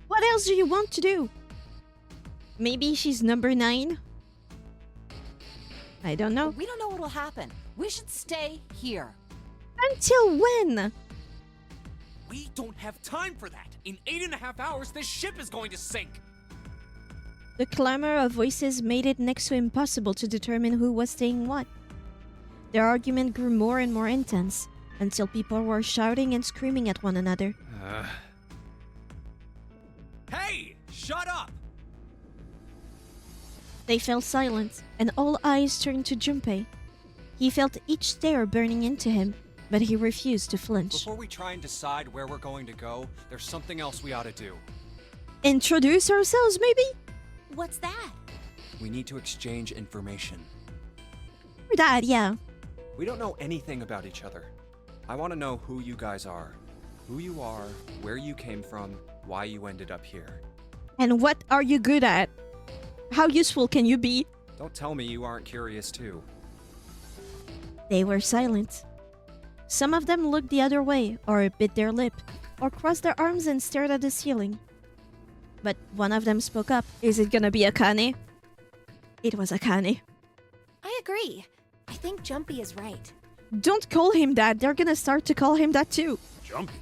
What else do you want to do? Maybe she's number 9? I don't know. We don't know what'll happen. We should stay here. Until when? We don't have time for that. In 8.5 hours, this ship is going to sink. The clamor of voices made it next to impossible to determine who was saying what. Their argument grew more and more intense, until people were shouting and screaming at one another. Hey, shut up! They fell silent, and all eyes turned to Junpei. He felt each stare burning into him, but he refused to flinch. Before we try and decide where we're going to go, there's something else we ought to do. Introduce ourselves, maybe? What's that? We need to exchange information. Or that, yeah. We don't know anything about each other. I want to know who you guys are. Who you are, where you came from, why you ended up here. And what are you good at? How useful can you be? Don't tell me you aren't curious too. They were silent. Some of them looked the other way, or bit their lip, or crossed their arms and stared at the ceiling. But one of them spoke up. Is it gonna be Akane? It was Akane. I agree. I think Jumpy is right. Don't call him that. They're gonna start to call him that too. Jumpy.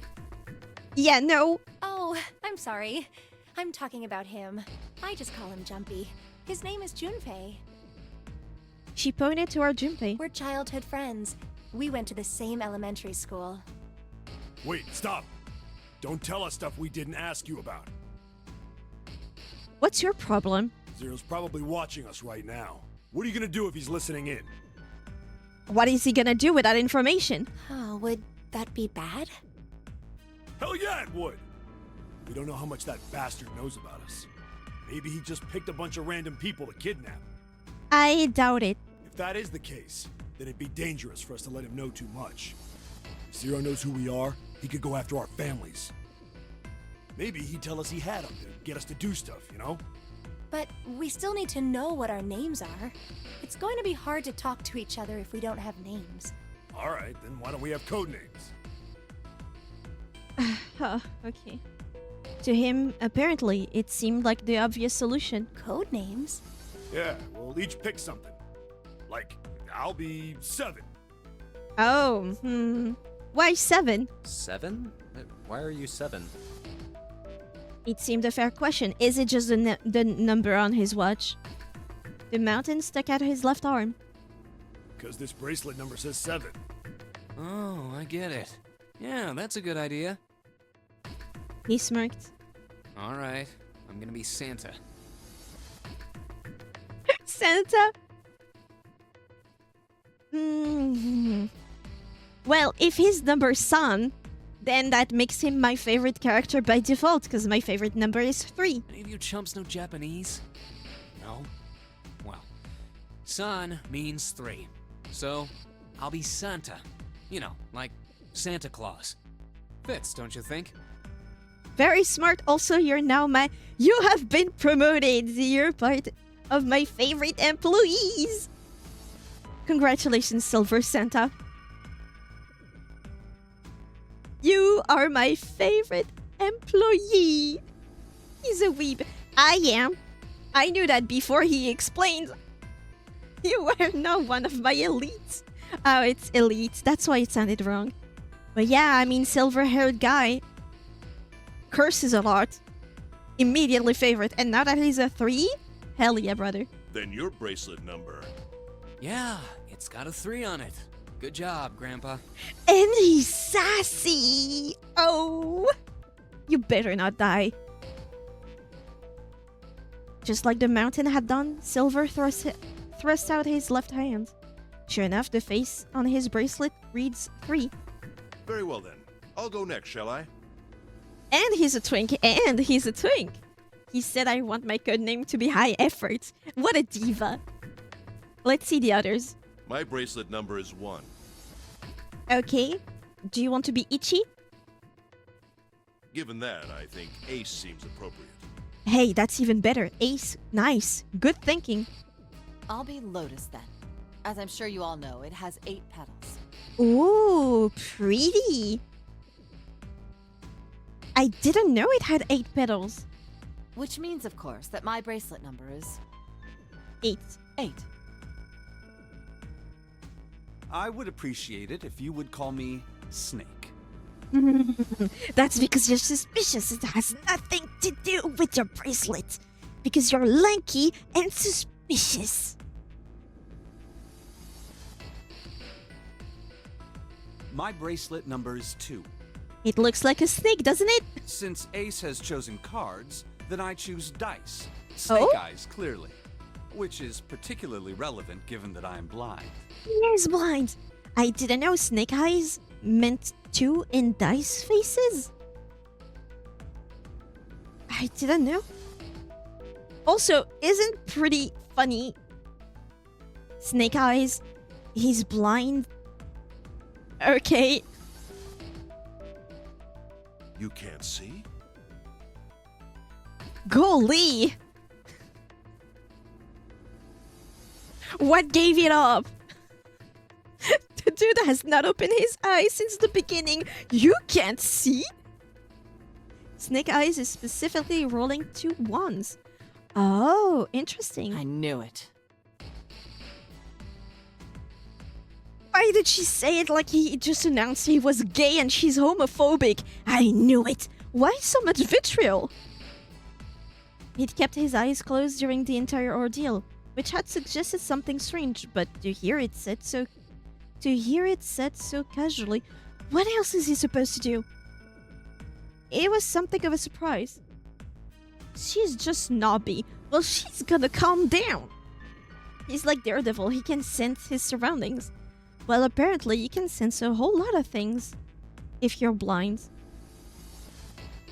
Yeah, no. Oh, I'm sorry. I'm talking about him. I just call him Jumpy. His name is Junpei. She pointed toward Junpei. We're childhood friends. We went to the same elementary school. Wait, stop. Don't tell us stuff we didn't ask you about. What's your problem? Zero's probably watching us right now. What are you gonna do if he's listening in? What is he gonna do with that information? Oh, would that be bad? Hell yeah, it would! We don't know how much that bastard knows about us. Maybe he just picked a bunch of random people to kidnap. I doubt it. If that is the case, then it'd be dangerous for us to let him know too much. If Zero knows who we are, he could go after our families. Maybe he'd tell us he had them to get us to do stuff, you know? But we still need to know what our names are. It's going to be hard to talk to each other if we don't have names. Alright, then why don't we have code names? Okay. To him, apparently, it seemed like the obvious solution. Code names? Yeah, we'll each pick something. Like, I'll be 7. Oh, Why 7? 7? Why are you 7? It seemed a fair question. Is it just the number on his watch? The mountain stuck out his left arm. Because this bracelet number says 7. Oh, I get it. Yeah, that's a good idea. He smirked. All right, I'm gonna be Santa. Santa? Hmm. Well, if he's number son, then that makes him my favorite character by default, because my favorite number is 3. Any of you chumps know Japanese? No? Well, son means 3. So, I'll be Santa. You know, like Santa Claus. Fits, don't you think? Very smart. Also, you're now You have been promoted. You're part of my favorite employees. Congratulations, Silver Santa. You are my favorite employee. He's a weeb. I am. I knew that before he explained. You were not one of my elites. Oh, it's elite. That's why it sounded wrong. But yeah, I mean, silver-haired guy curses a lot. Immediately favorite. And now that he's a 3, hell yeah, brother. Then your bracelet number. Yeah, it's got a 3 on it. Good job, Grandpa. And he's sassy. Oh, you better not die. Just like the mountain had done, Silver thrust out his left hand. Sure enough, the face on his bracelet reads 3. Very well then. I'll go next, shall I? And he's a twink, and he's a twink. He said, I want my code name to be High Effort. What a diva. Let's see the others. My bracelet number is 1. Okay. Do you want to be Ichi? Given that, I think Ace seems appropriate. Hey, that's even better. Ace. Nice. Good thinking. I'll be Lotus then. As I'm sure you all know, it has 8 petals. Ooh, pretty. I didn't know it had 8 petals. Which means, of course, that my bracelet number is 8. 8. I would appreciate it if you would call me Snake. That's because you're suspicious. It has nothing to do with your bracelet. Because you're lanky and suspicious. My bracelet number's 2. It looks like a snake, doesn't it? Since Ace has chosen cards, then I choose dice. Snake eyes, clearly. Which is particularly relevant given that I'm blind. He's blind. I didn't know snake eyes meant 2 in dice faces. I didn't know. Also, isn't pretty funny. Snake eyes. He's blind. Okay. You can't see? Golly. What gave it up? The dude has not opened his eyes since the beginning. You can't see? Snake Eyes is specifically rolling 2 ones. Oh, interesting. I knew it. Why did she say it like he just announced he was gay and she's homophobic? I knew it. Why so much vitriol? He'd kept his eyes closed during the entire ordeal, which had suggested something strange, but to hear it said so casually, what else is he supposed to do? It was something of a surprise. She's just snobby. Well, she's gonna calm down. He's like Daredevil, he can sense his surroundings. Well, apparently you can sense a whole lot of things if you're blind.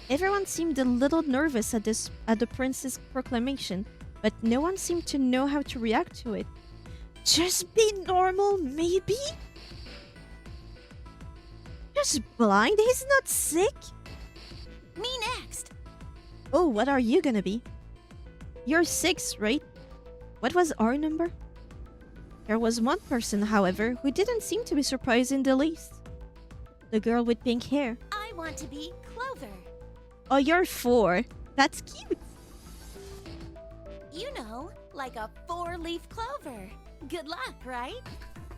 Everyone seemed a little nervous at the prince's proclamation, but no one seemed to know how to react to it. Just be normal, maybe? Just blind? He's not sick? Me next. Oh, what are you gonna be? You're 6, right? What was our number? There was one person, however, who didn't seem to be surprised in the least. The girl with pink hair. I want to be Clover. Oh, you're 4. That's cute. You know, like a 4-leaf clover. Good luck, right?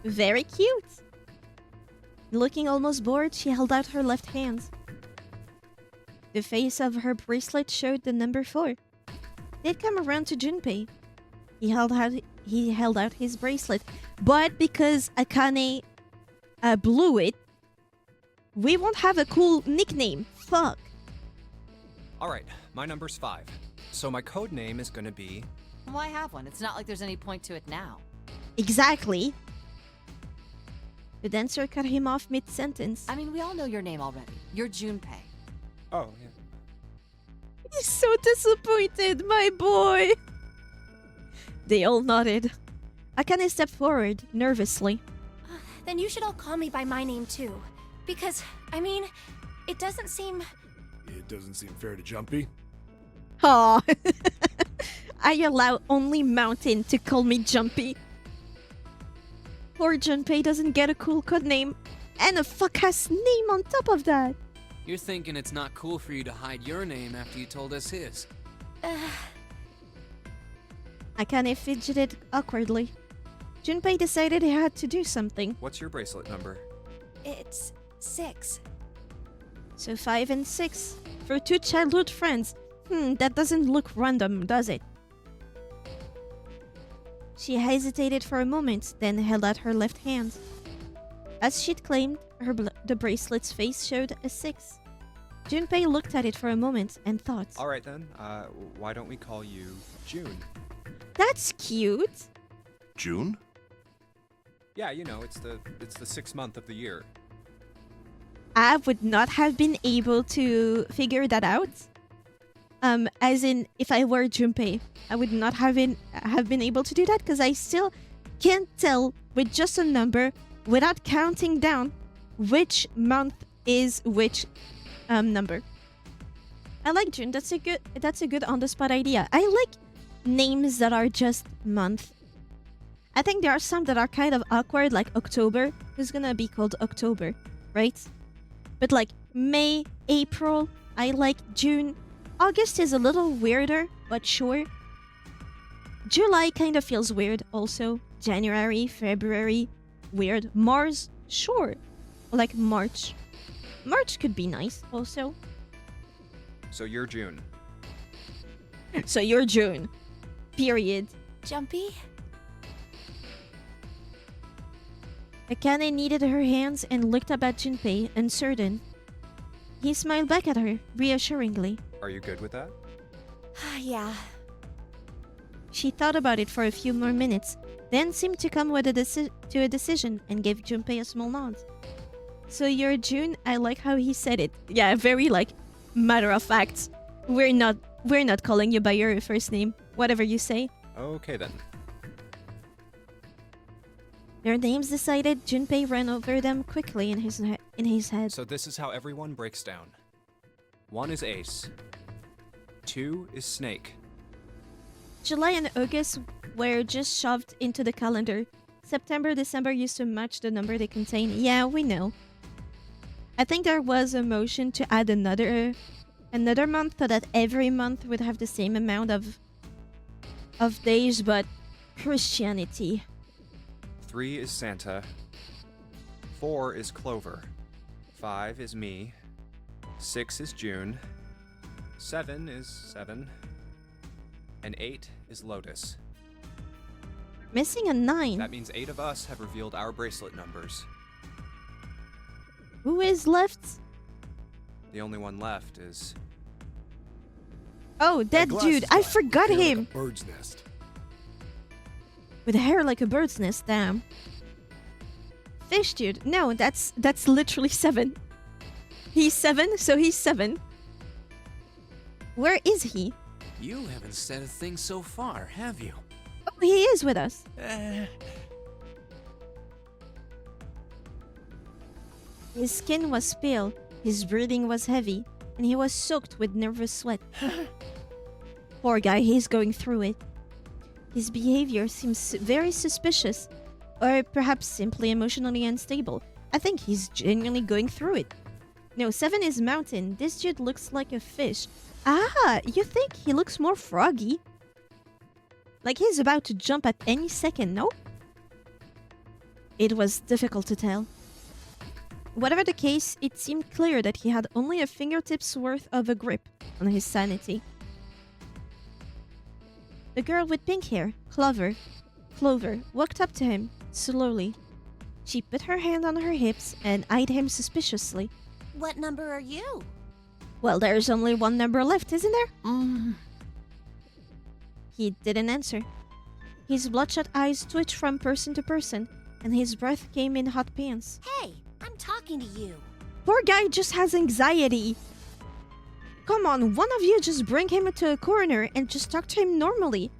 Very cute. Looking almost bored, she held out her left hand. The face of her bracelet showed the number 4. They'd come around to Junpei. He held out his bracelet, but because Akane blew it, We won't have a cool nickname. Fuck. Alright, my number's 5. So my code name is gonna be... Why have one? It's not like there's any point to it now. Exactly. The dancer cut him off mid-sentence. I mean, we all know your name already. You're Junpei. Oh, yeah. He's so disappointed, my boy. They all nodded. Akane stepped forward, nervously. Then you should all call me by my name too. Because, I mean, it doesn't seem... It doesn't seem fair to Jumpy. Aw. I allow only Mountain to call me Jumpy. Poor Junpei doesn't get a cool code name. And a fuck-ass name on top of that. You're thinking it's not cool for you to hide your name after you told us his. Akane fidgeted awkwardly. Junpei decided he had to do something. What's your bracelet number? It's 6. So 5 and 6. For 2 childhood friends. That doesn't look random, does it? She hesitated for a moment, then held out her left hand. As she'd claimed, the bracelet's face showed a 6. Junpei looked at it for a moment and thought. Alright then, why don't we call you June? That's cute. June? Yeah, you know, it's the 6th month of the year. I would not have been able to figure that out. As in, if I were Junpei, I would not have been able to do that because I still can't tell with just a number without counting down which month is which number. I like June. That's a good on the spot idea. I like names that are just month. I think there are some that are kind of awkward, like October. Who's gonna be called October, right? But like May, April, I like June. August is a little weirder, but sure. July kind of feels weird also. January, February, weird. Mars, sure. Like March. March could be nice also. So you're June. So you're June. Period. Jumpy? Akane kneaded her hands and looked up at Junpei, uncertain. He smiled back at her, reassuringly. Are you good with that? Yeah. She thought about it for a few more minutes, then seemed to come with a decision and gave Junpei a small nod. So you're June? I like how he said it. Yeah, very like matter of fact. We're not calling you by your first name. Whatever you say. Okay then. Their names decided, Junpei ran over them quickly in his head. So this is how everyone breaks down. 1 is Ace. 2 is Snake. July and August were just shoved into the calendar. September, December used to match the number they contain. Yeah, we know. I think there was a motion to add another month so that every month would have the same amount of days, but Christianity. 3 is Santa. 4 is Clover. 5 is me. 6 is June. 7 is 7. And 8 is Lotus. Missing a 9. That means 8 of us have revealed our bracelet numbers. Who is left? The only one left is... Oh, that dude. I forgot him. Like a bird's nest. With hair like a bird's nest, damn. Fish dude. No, that's literally 7. He's 7, so he's 7. Where is he? You haven't said a thing so far, have you? Oh, he is with us. His skin was pale, his breathing was heavy, and he was soaked with nervous sweat. Poor guy, he's going through it. His behavior seems very suspicious, or perhaps simply emotionally unstable. I think he's genuinely going through it. No, 7 is Mountain. This dude looks like a fish. Ah, you think he looks more froggy? Like he's about to jump at any second, no? It was difficult to tell. Whatever the case, it seemed clear that he had only a fingertip's worth of a grip on his sanity. The girl with pink hair, Clover, walked up to him, slowly. She put her hand on her hips and eyed him suspiciously. What number are you? Well, there's only one number left, isn't there? He didn't answer. His bloodshot eyes twitched from person to person, and his breath came in hot pants. Hey, I'm talking to you. Poor guy just has anxiety. Come on, one of you just bring him to a corner and just talk to him normally.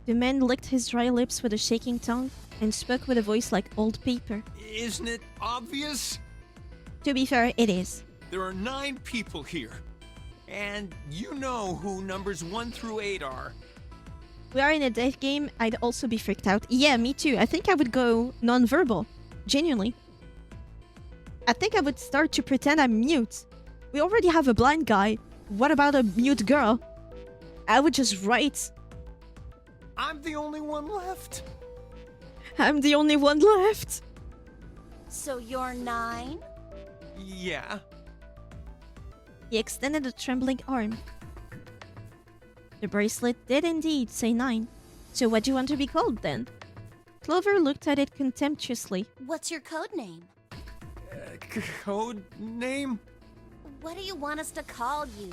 The man licked his dry lips with a shaking tongue and spoke with a voice like old paper. Isn't it obvious? To be fair, it is. There are 9 people here. And you know who numbers 1 through 8 are. We are in a death game, I'd also be freaked out. Yeah, me too. I think I would go non-verbal. Genuinely. I think I would start to pretend I'm mute. We already have a blind guy. What about a mute girl? I would just write. I'm the only one left. I'm the only one left. So you're 9? Yeah. He extended a trembling arm. The bracelet did indeed say 9. So what do you want to be called then? Clover looked at it contemptuously. What's your code name? Code name? What do you want us to call you?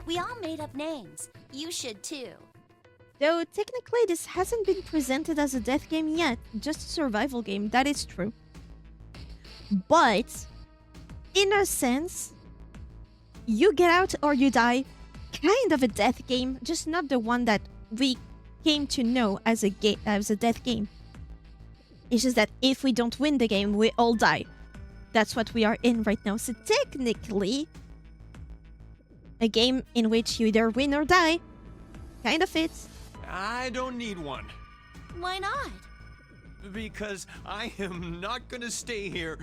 We all made up names. You should too. Though technically this hasn't been presented as a death game yet, just a survival game, that is true. But, in a sense, you get out or you die, kind of a death game, just not the one that we came to know as a death game. It's just that if we don't win the game, we all die. That's what we are in right now. So technically, a game in which you either win or die, kind of fits. I don't need one. Why not? Because I am not gonna stay here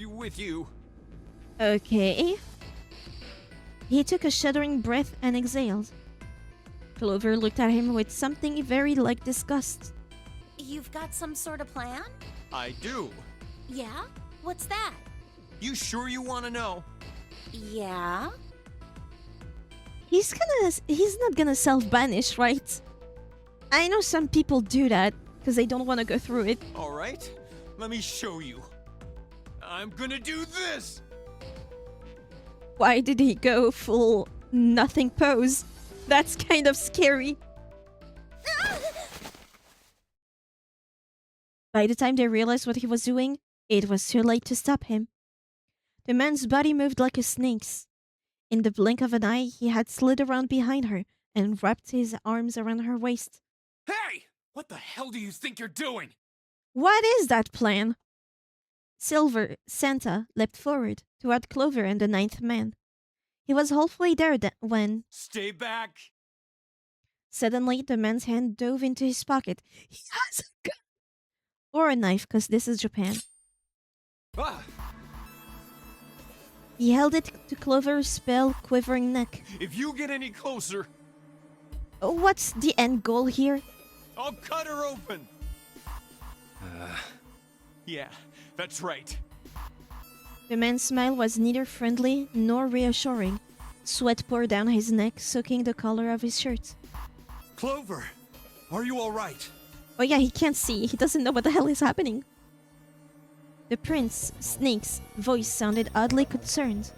with you. Okay. He took a shuddering breath and exhaled. Clover looked at him with something very like disgust. You've got some sort of plan? I do. Yeah? What's that? You sure you want to know? Yeah? He's not gonna self-banish, right? I know some people do that because they don't want to go through it. All right, let me show you. I'm gonna do this! Why did he go full nothing pose? That's kind of scary. By the time they realized what he was doing, it was too late to stop him. The man's body moved like a snake's. In the blink of an eye, he had slid around behind her and wrapped his arms around her waist. Hey! What the hell do you think you're doing? What is that plan? Silver, Santa, leapt forward toward Clover and the 9th man. He was halfway there when... Stay back! Suddenly, the man's hand dove into his pocket. He has a gun! Or a knife, because this is Japan. Ah! He held it to Clover's pale, quivering neck. If you get any closer, What's the end goal here? I'll cut her open! Yeah, that's right. The man's smile was neither friendly nor reassuring. Sweat poured down his neck, soaking the collar of his shirt. Clover, are you all right? Oh yeah, he can't see. He doesn't know what the hell is happening. The prince, Snake's voice sounded oddly concerned.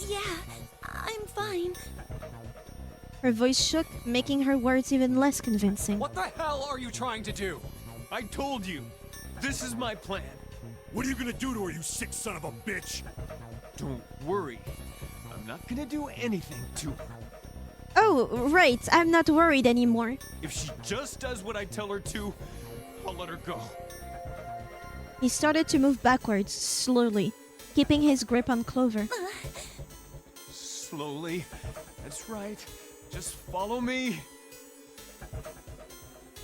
Yeah, I'm fine. Her voice shook, making her words even less convincing. What the hell are you trying to do? I told you, this is my plan. What are you gonna do to her, you sick son of a bitch? Don't worry, I'm not gonna do anything to her. Oh, right, I'm not worried anymore. If she just does what I tell her to, I'll let her go. He started to move backwards, slowly, keeping his grip on Clover. Slowly, that's right. Just follow me.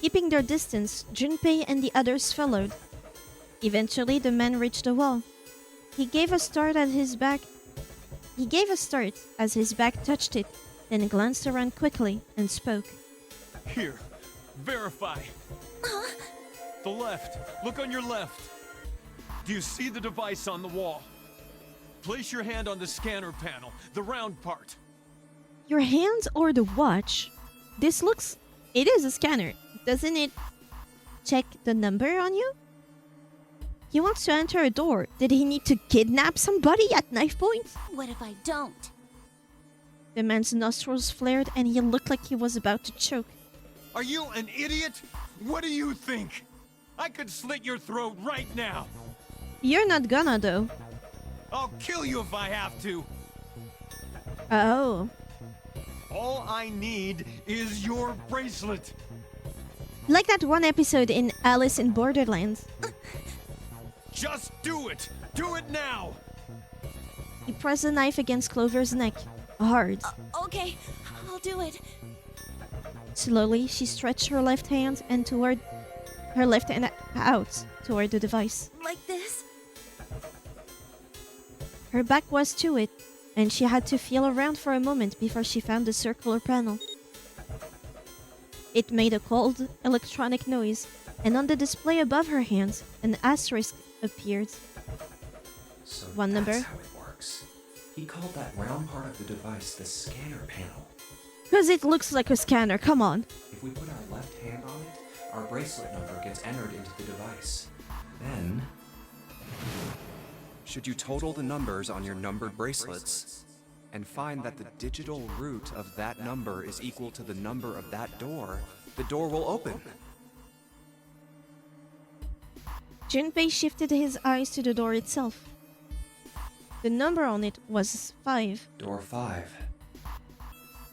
Keeping their distance, Junpei and the others followed. Eventually, the man reached the wall. He gave a start as his back touched it, then glanced around quickly and spoke. Here, verify. The left. Look on your left. Do you see the device on the wall? Place your hand on the scanner panel, the round part. Your hands or the watch? It is a scanner. Doesn't it check the number on you? He wants to enter a door. Did he need to kidnap somebody at knife point? What if I don't? The man's nostrils flared and he looked like he was about to choke. Are you an idiot? What do you think? I could slit your throat right now. You're not gonna, though. I'll kill you if I have to. Oh. All I need is your bracelet. Like that one episode in Alice in Borderlands. Just do it. Do it now. He pressed the knife against Clover's neck. Hard. Okay, I'll do it. Slowly, she stretched her left hand and toward her left hand out toward the device. Like this? Her back was to it, and she had to feel around for a moment before she found the circular panel. It made a cold, electronic noise, and on the display above her hands, an asterisk appeared. So One that's number. how it works. He called that round part of the device the scanner panel. Because it looks like a scanner, come on. If we put our left hand on it, our bracelet number gets entered into the device. Then, should you total the numbers on your numbered bracelets and find that the digital root of that number is equal to the number of that door, the door will open. Junpei shifted his eyes to the door itself. The number on it was 5. Door 5.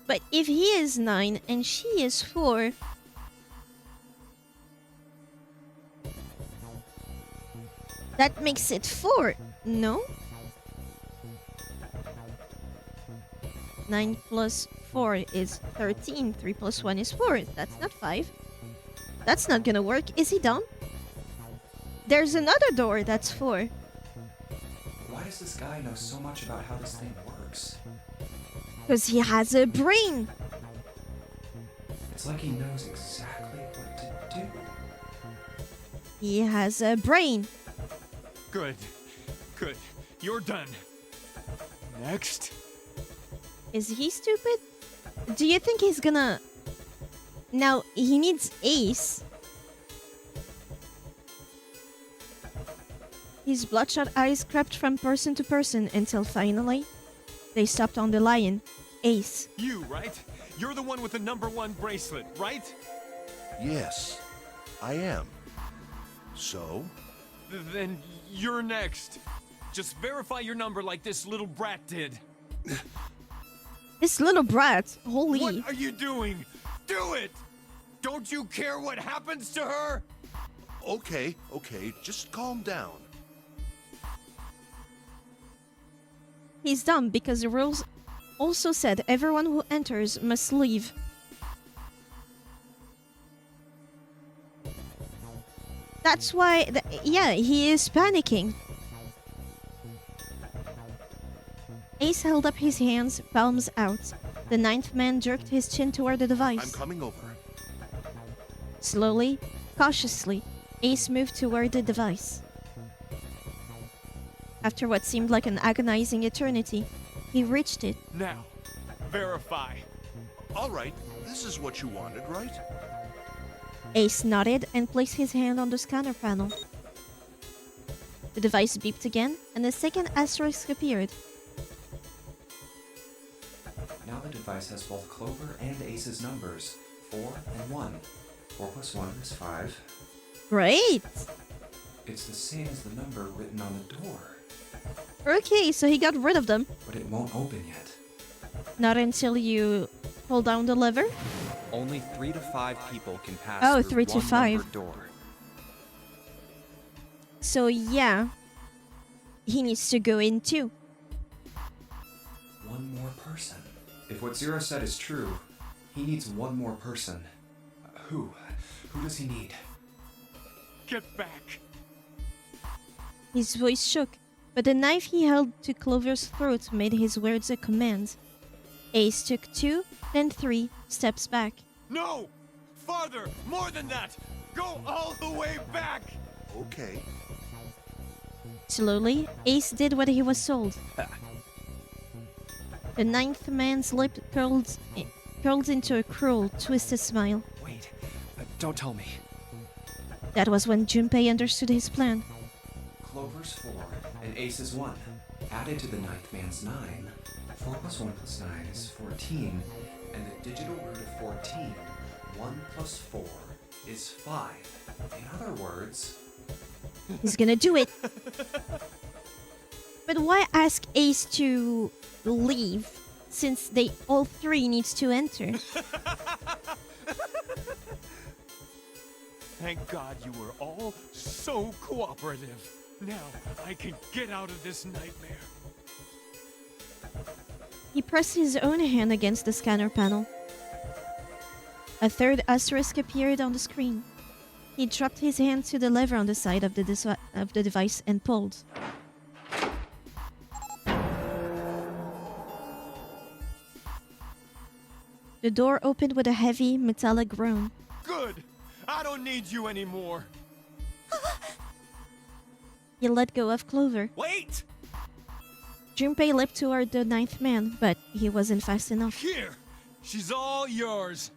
But if he is 9 and she is 4... that makes it 4, no? 9 plus 4 is 13. 3 plus 1 is 4. That's not 5. That's not gonna work. Is he dumb? There's another door that's 4. Why does this guy know so much about how this thing works? Because he has a brain. It's like he knows exactly what to do. He has a brain. Good. Good. You're done. Next. Is he stupid? Do you think he's gonna... Now, he needs Ace. His bloodshot eyes crept from person to person until finally, they stopped on the lion. Ace. You, right? You're the one with the number 1 bracelet, right? Yes, I am. So? Then you're next. Just verify your number like this little brat did. This little brat. Holy. What are you doing? Do it! Don't you care what happens to her? Okay, just calm down. He's dumb because the rules also said everyone who enters must leave. That's why, yeah, he is panicking. Ace held up his hands, palms out. The 9th man jerked his chin toward the device. I'm coming over. Slowly, cautiously, Ace moved toward the device. After what seemed like an agonizing eternity, he reached it. Now, verify. All right, this is what you wanted, right? Ace nodded and placed his hand on the scanner panel. The device beeped again, and a second asterisk appeared. Now the device has both Clover and Ace's numbers, 4 and 1. 4 plus 1 is 5. Great! It's the same as the number written on the door. Okay, so he got rid of them. But it won't open yet. Not until you pull down the lever? Only 3 to 5 people can pass through 3 to one 5. numbered door. So yeah, he needs to go in too. One more person. If what Zero said is true, he needs one more person. Who? Who does he need? Get back. His voice shook, but the knife he held to Clover's throat made his words a command. Ace took 2, then 3 steps back. No! Farther! More than that! Go all the way back! Okay. Slowly, Ace did what he was told. The 9th man's lip curled into a cruel, twisted smile. Wait, don't tell me. That was when Junpei understood his plan. number's 4, and ace is 1. Added to the ninth man's 9. 4 plus 1 plus 9 is 14, and the digital root of 14, 1 plus 4, is 5. In other words... He's gonna do it. But why ask Ace to leave, since they all three needs to enter? Thank God you were all so cooperative. Now I can get out of this nightmare. He pressed his own hand against the scanner panel. A third asterisk appeared on the screen. He dropped his hand to the lever on the side of the device and pulled. The door opened with a heavy, metallic groan. Good! I don't need you anymore! He let go of Clover. Wait! Junpei leapt toward the ninth man, but he wasn't fast enough. Here! She's all yours!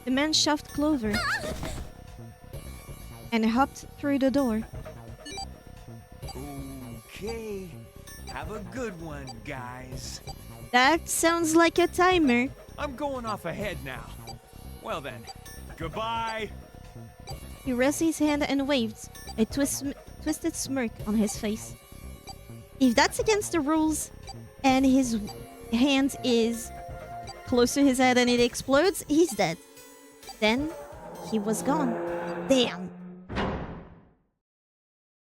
The man shoved Clover and hopped through the door. Okay. Have a good one, guys. That sounds like a timer. I'm going off ahead now. Well then, goodbye. He raised his hand and waved, a twisted smirk on his face. If that's against the rules, and his hand is close to his head and it explodes, he's dead. Then, he was gone. Damn!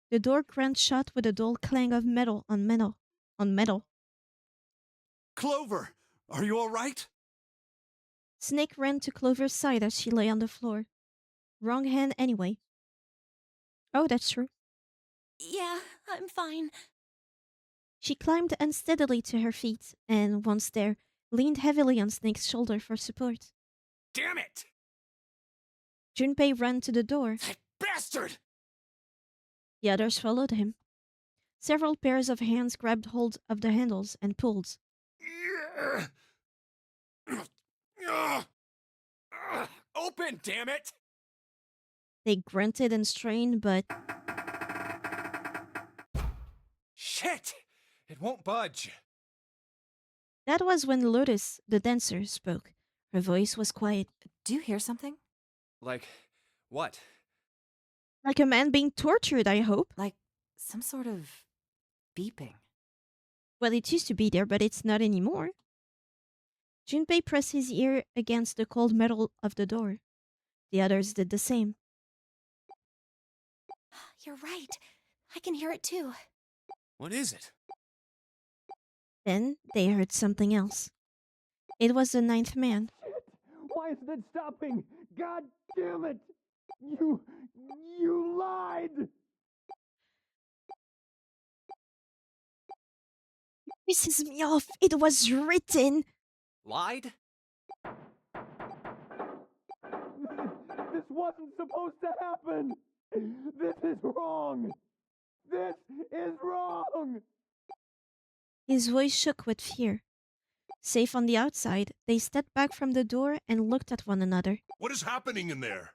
The door cranked shut with a dull clang of metal on metal. Clover, are you all right? Snake ran to Clover's side as she lay on the floor. Wrong hand anyway. Oh, that's true. Yeah, I'm fine. She climbed unsteadily to her feet and, once there, leaned heavily on Snake's shoulder for support. Damn it! Junpei ran to the door. That bastard! The others followed him. Several pairs of hands grabbed hold of the handles and pulled. Open, damn it! They grunted and strained, but... Shit! It won't budge. That was when Lotus, the dancer, spoke. Her voice was quiet. Do you hear something? Like, what? Like a man being tortured, I hope. Like some sort of beeping. Well, it used to be there, but it's not anymore. Junpei pressed his ear against the cold metal of the door. The others did the same. You're right. I can hear it too. What is it? Then they heard something else. It was the ninth man. Why isn't it stopping? God damn it! You lied! Pisses me off. It was written. Lied? This wasn't supposed to happen! This is wrong! This is wrong! His voice shook with fear. Safe on the outside, they stepped back from the door and looked at one another. What is happening in there?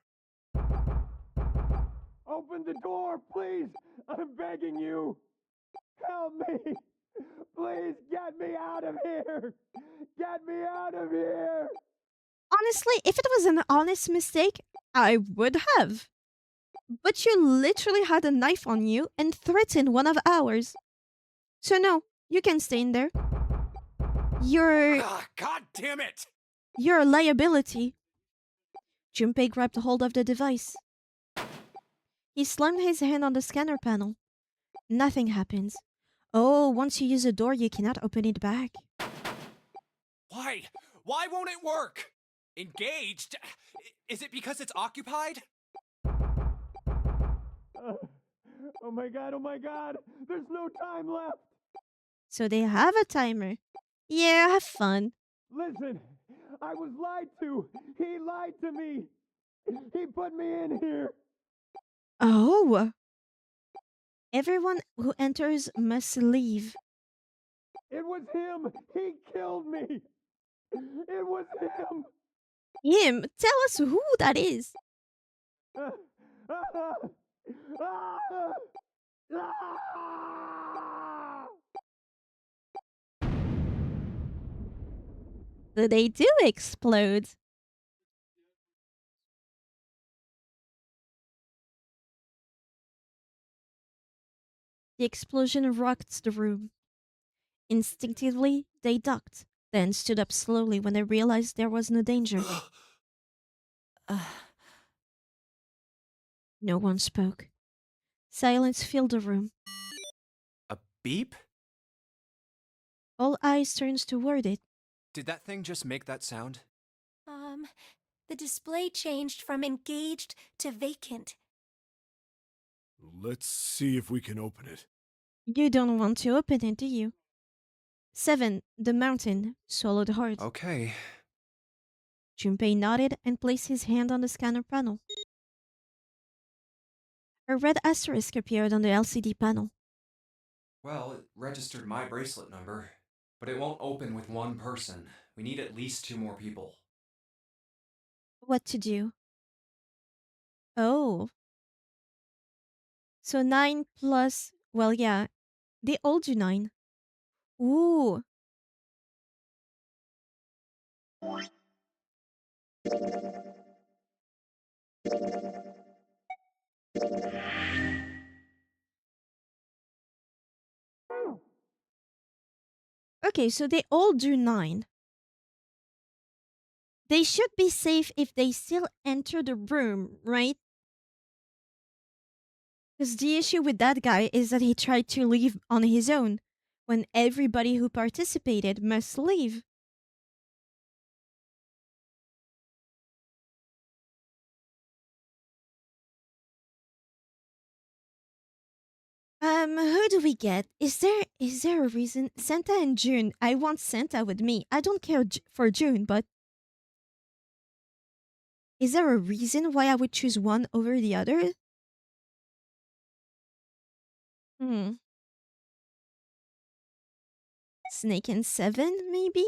Open the door, please! I'm begging you! Help me! Please get me out of here! Get me out of here! Honestly, if it was an honest mistake, I would have. But you literally had a knife on you and threatened one of ours. So no, you can stay in there. God damn it! You're a liability. Junpei grabbed hold of the device. He slammed his hand on the scanner panel. Nothing happens. Oh, once you use a door, you cannot open it back. Why? Why won't it work? Engaged? Is it because it's occupied? Oh my god! There's no time left! So they have a timer. Yeah, have fun. Listen, I was lied to! He lied to me! He put me in here! Oh! Everyone who enters must leave. It was him! He killed me! It was him! Him? Tell us who that is. They do explode. The explosion rocked the room. Instinctively, they ducked, then stood up slowly when they realized there was no danger. No one spoke. Silence filled the room. A beep? All eyes turned toward it. Did that thing just make that sound? The display changed from engaged to vacant. Let's see if we can open it. You don't want to open it, do you? 7. The mountain swallowed hard. Okay. Junpei nodded and placed his hand on the scanner panel. A red asterisk appeared on the LCD panel. Well, it registered my bracelet number, but it won't open with one person. We need at least 2 more people. What to do? Oh. So 9 plus... Well, yeah. They all do 9. Ooh. Okay, so they all do 9. They should be safe if they still enter the room, right? Because the issue with that guy is that he tried to leave on his own, when everybody who participated must leave. Who do we get? Is there a reason? Santa and June. I want Santa with me. I don't care for June, but is there a reason why I would choose one over the other? Snake and 7, maybe?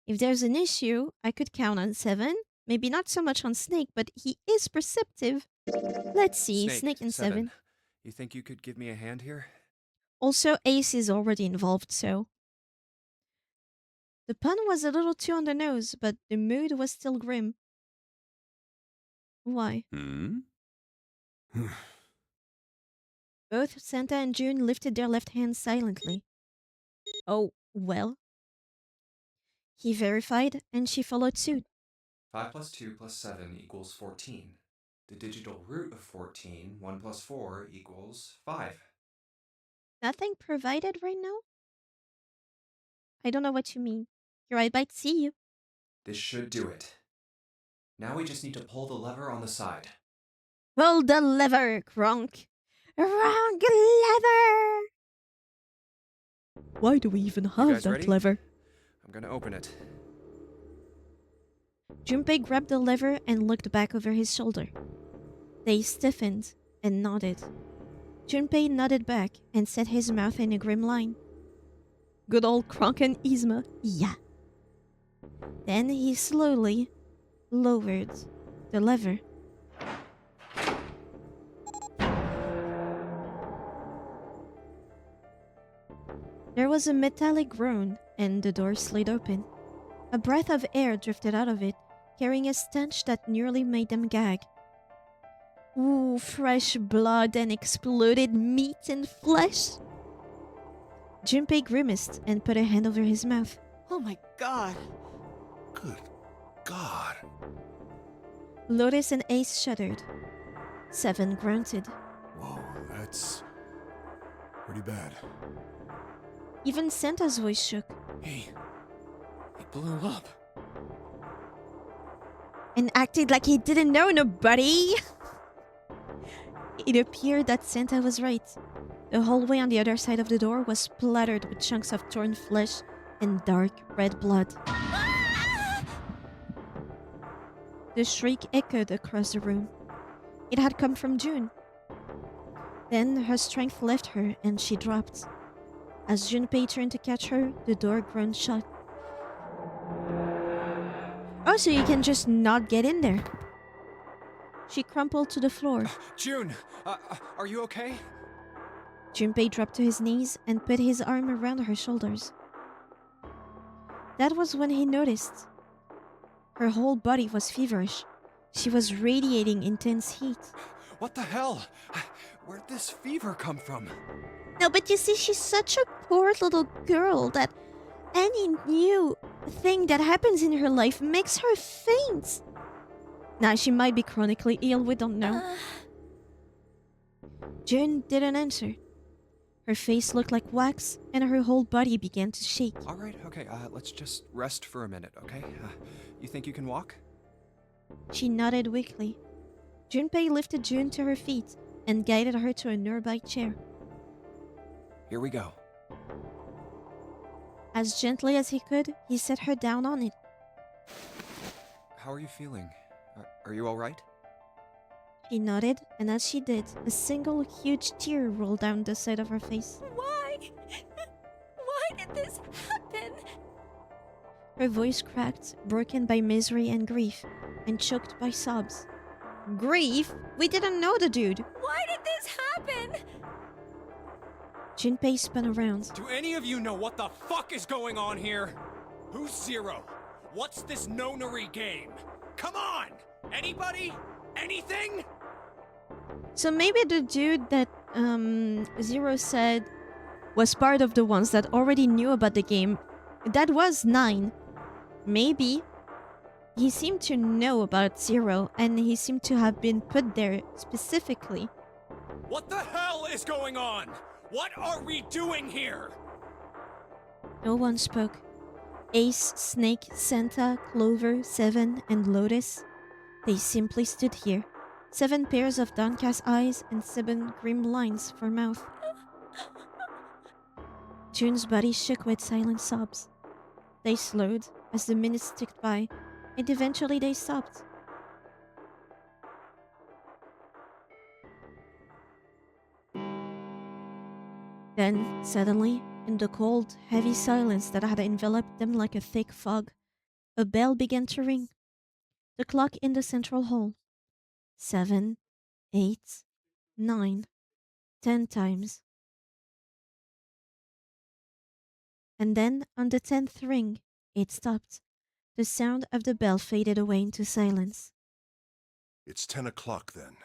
If there's an issue, I could count on 7. Maybe not so much on Snake, but he is perceptive. Let's see, Snake and 7. You think you could give me a hand here? Also, Ace is already involved, so... The pun was a little too on the nose, but the mood was still grim. Why? Both Santa and June lifted their left hands silently. Oh, well. He verified, and she followed suit. 5 plus 2 plus 7 equals 14. The digital root of 14, 1 plus 4 equals 5. Nothing provided right now? I don't know what you mean. Here, I'd like to see you. This should do it. Now we just need to pull the lever on the side. Pull the lever, Kronk. Wrong lever! Why do we even have that ready? lever? I'm gonna open it. Junpei grabbed the lever and looked back over his shoulder. They stiffened and nodded. Junpei nodded back and set his mouth in a grim line. Good old Kronk and Yzma, yeah. Then he slowly lowered the lever. There was a metallic groan, and the door slid open. A breath of air drifted out of it, carrying a stench that nearly made them gag. Ooh, fresh blood and exploded meat and flesh. Junpei grimaced and put a hand over his mouth. Oh my god. Good God. Lotus and Ace shuddered. 7 grunted. Whoa, that's pretty bad. Even Santa's voice shook. He blew up. And acted like he didn't know nobody. It appeared that Santa was right. The hallway on the other side of the door was splattered with chunks of torn flesh and dark red blood. The shriek echoed across the room. It had come from June. Then her strength left her and she dropped. As Junpei turned to catch her, the door groaned shut. Oh, so you can just not get in there. She crumpled to the floor. June, are you okay? Junpei dropped to his knees and put his arm around her shoulders. That was when he noticed. Her whole body was feverish. She was radiating intense heat. What the hell? Where'd this fever come from? No, but you see, she's such a poor little girl that any new thing that happens in her life makes her faint. Now, she might be chronically ill, we don't know. June didn't answer. Her face looked like wax, and her whole body began to shake. All right, okay, let's just rest for a minute, okay? You think you can walk? She nodded weakly. Junpei lifted June to her feet and guided her to a nearby chair. Here we go. As gently as he could, he set her down on it. How are you feeling? Are you all right? She nodded, and as she did, a single huge tear rolled down the side of her face. Why? Why did this happen? Her voice cracked, broken by misery and grief, and choked by sobs. Grief? We didn't know the dude. Why did this happen? Junpei spun around. Do any of you know what the fuck is going on here? Who's Zero? What's this Nonary game? Come on! Anybody? Anything? So maybe the dude that Zero said was part of the ones that already knew about the game, that was 9. Maybe he seemed to know about Zero, and he seemed to have been put there specifically. What the hell is going on? What are we doing here? No one spoke. Ace, Snake, Santa, Clover, Seven, and Lotus. They simply stood here. 7 pairs of downcast eyes and 7 grim lines for mouth. June's body shook with silent sobs. They slowed as the minutes ticked by, and eventually they stopped. Then, suddenly, in the cold, heavy silence that had enveloped them like a thick fog, a bell began to ring. The clock in the central hall. 7, 8, 9, 10 times. And then, on the 10th ring, it stopped. The sound of the bell faded away into silence. It's 10 o'clock then.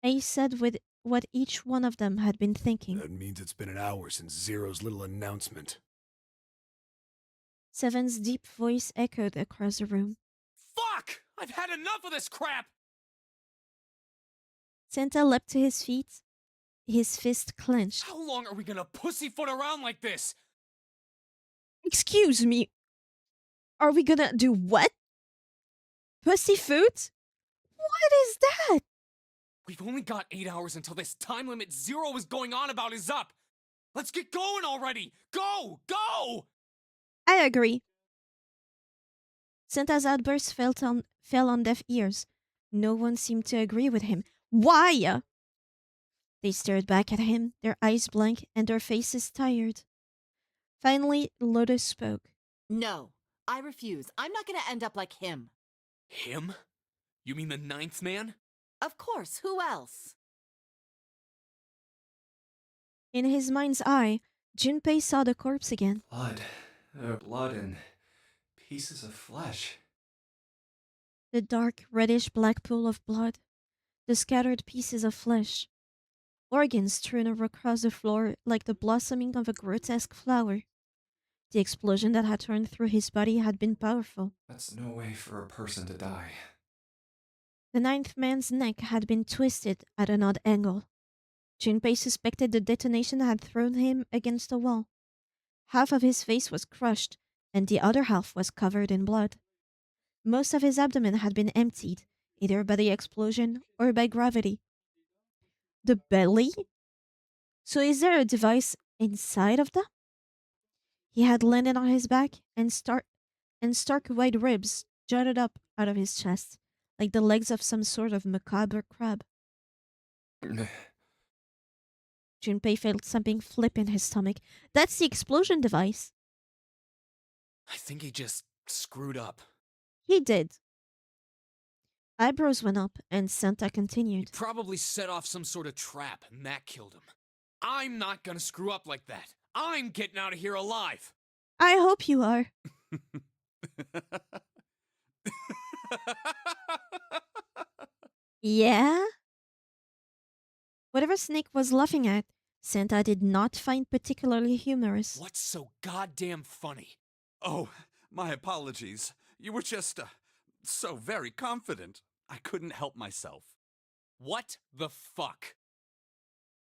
Ace said with what each one of them had been thinking. That means it's been an hour since Zero's little announcement. Seven's deep voice echoed across the room. Fuck! I've had enough of this crap! Santa leapt to his feet, his fist clenched. How long are we gonna pussyfoot around like this? Excuse me. Are we gonna do what? Pussyfoot? What is that? We've only got 8 hours until this time limit Zero is going on about is up. Let's get going already! Go! Go! I agree. Santa's outburst fell on deaf ears. No one seemed to agree with him. Why? They stared back at him, their eyes blank and their faces tired. Finally, Lotus spoke. No, I refuse. I'm not gonna end up like him. Him? You mean the 9th man? Of course, who else? In his mind's eye, Junpei saw the corpse again. Blood and pieces of flesh. The dark, reddish-black pool of blood. The scattered pieces of flesh. Organs strewn across the floor like the blossoming of a grotesque flower. The explosion that had torn through his body had been powerful. That's no way for a person to die. The 9th man's neck had been twisted at an odd angle. Junpei suspected the detonation had thrown him against a wall. Half of his face was crushed, and the other half was covered in blood. Most of his abdomen had been emptied, either by the explosion or by gravity. The belly? So is there a device inside of that? He had landed on his back, and stark white ribs jutted up out of his chest, like the legs of some sort of macabre crab. Junpei felt something flip in his stomach. That's the explosion device. I think he just screwed up. He did. Eyebrows went up, and Santa continued. Probably set off some sort of trap, and that killed him. I'm not gonna screw up like that. I'm getting out of here alive. I hope you are. Yeah? Whatever Snake was laughing at, Santa did not find particularly humorous. What's so goddamn funny? Oh, my apologies. You were just, so very confident. I couldn't help myself. What the fuck?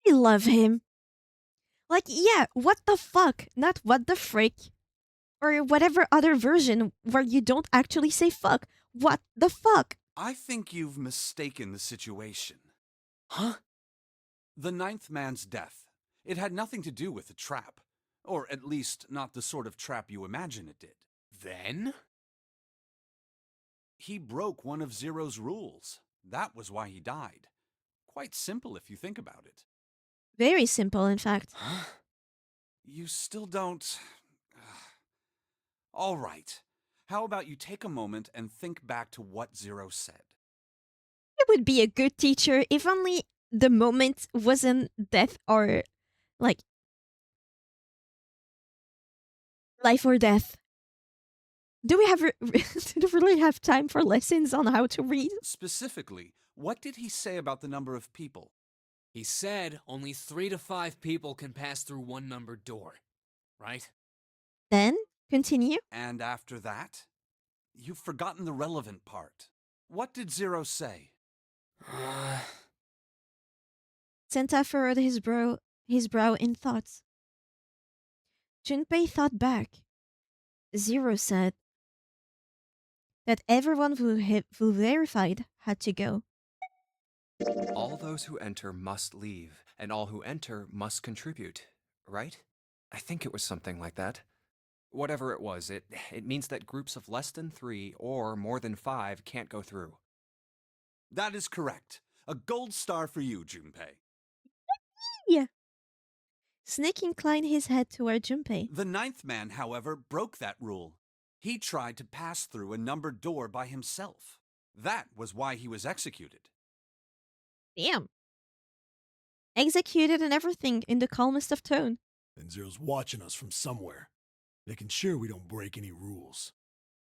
I love him. Like, yeah, what the fuck, not what the frick. Or whatever other version where you don't actually say fuck. What the fuck? I think you've mistaken the situation. Huh? The ninth man's death. It had nothing to do with the trap. Or at least, not the sort of trap you imagine it did. Then? He broke one of Zero's rules. That was why he died. Quite simple if you think about it. Very simple, in fact. Huh? You still don't... All right. How about you take a moment and think back to what Zero said? He would be a good teacher if only the moment wasn't death or, like, life or death. Do we have do we really have time for lessons on how to read? Specifically, what did he say about the number of people? He said only 3 to 5 people can pass through one numbered door, right? Then, continue. And after that? You've forgotten the relevant part. What did Zero say? Santa furrowed his brow in thoughts. Junpei thought back. Zero said that everyone who verified had to go. All those who enter must leave, and all who enter must contribute, right? I think it was something like that. Whatever it was, it means that groups of less than 3 or more than 5 can't go through. That is correct. A gold star for you, Junpei. Yeah. Snake inclined his head toward Junpei. The ninth man, however, broke that rule. He tried to pass through a numbered door by himself. That was why he was executed. Damn. Executed and everything in the calmest of tone. And Zero's watching us from somewhere, making sure we don't break any rules.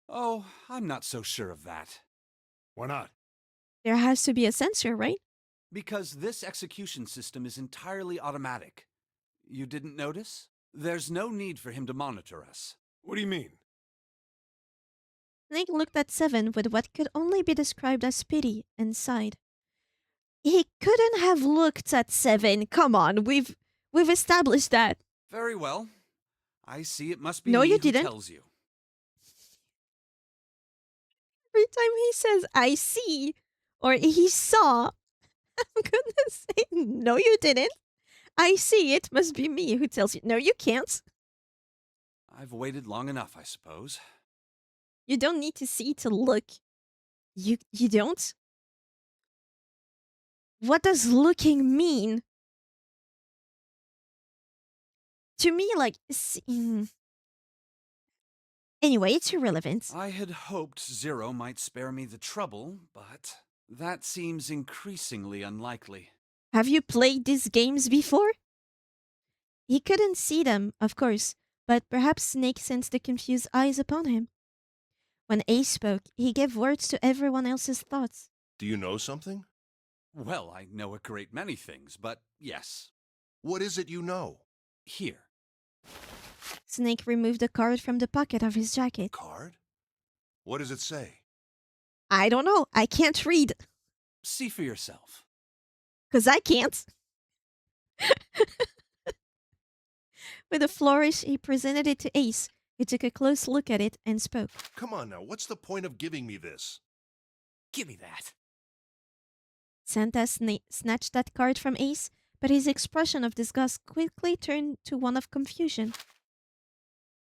Oh, I'm not so sure of that. Why not? There has to be a sensor, right? Because this execution system is entirely automatic. You didn't notice? There's no need for him to monitor us. What do you mean? Snake looked at Seven with what could only be described as pity and sighed. He couldn't have looked at Seven. Come on, we've established that. Very well. I see it must be No, me you who didn't. tells you. Every time he says "I see" or "he saw," I'm gonna say, "No, you didn't. I see. It must be me who tells you." No, you can't. I've waited long enough, I suppose. You don't need to see to look. You don't? What does looking mean? To me, like, anyway, it's irrelevant. I had hoped Zero might spare me the trouble, but that seems increasingly unlikely. Have you played these games before? He couldn't see them, of course, but perhaps Snake sensed the confused eyes upon him. When Ace spoke, he gave words to everyone else's thoughts. Do you know something? Well, I know a great many things, but yes. What is it you know? Here. Snake removed the card from the pocket of his jacket. Card? What does it say? I don't know. I can't read. See for yourself. 'Cause I can't. With a flourish, he presented it to Ace, who took a close look at it and spoke. Come on now, what's the point of giving me this? Give me that. Santa snatched that card from Ace, but his expression of disgust quickly turned to one of confusion.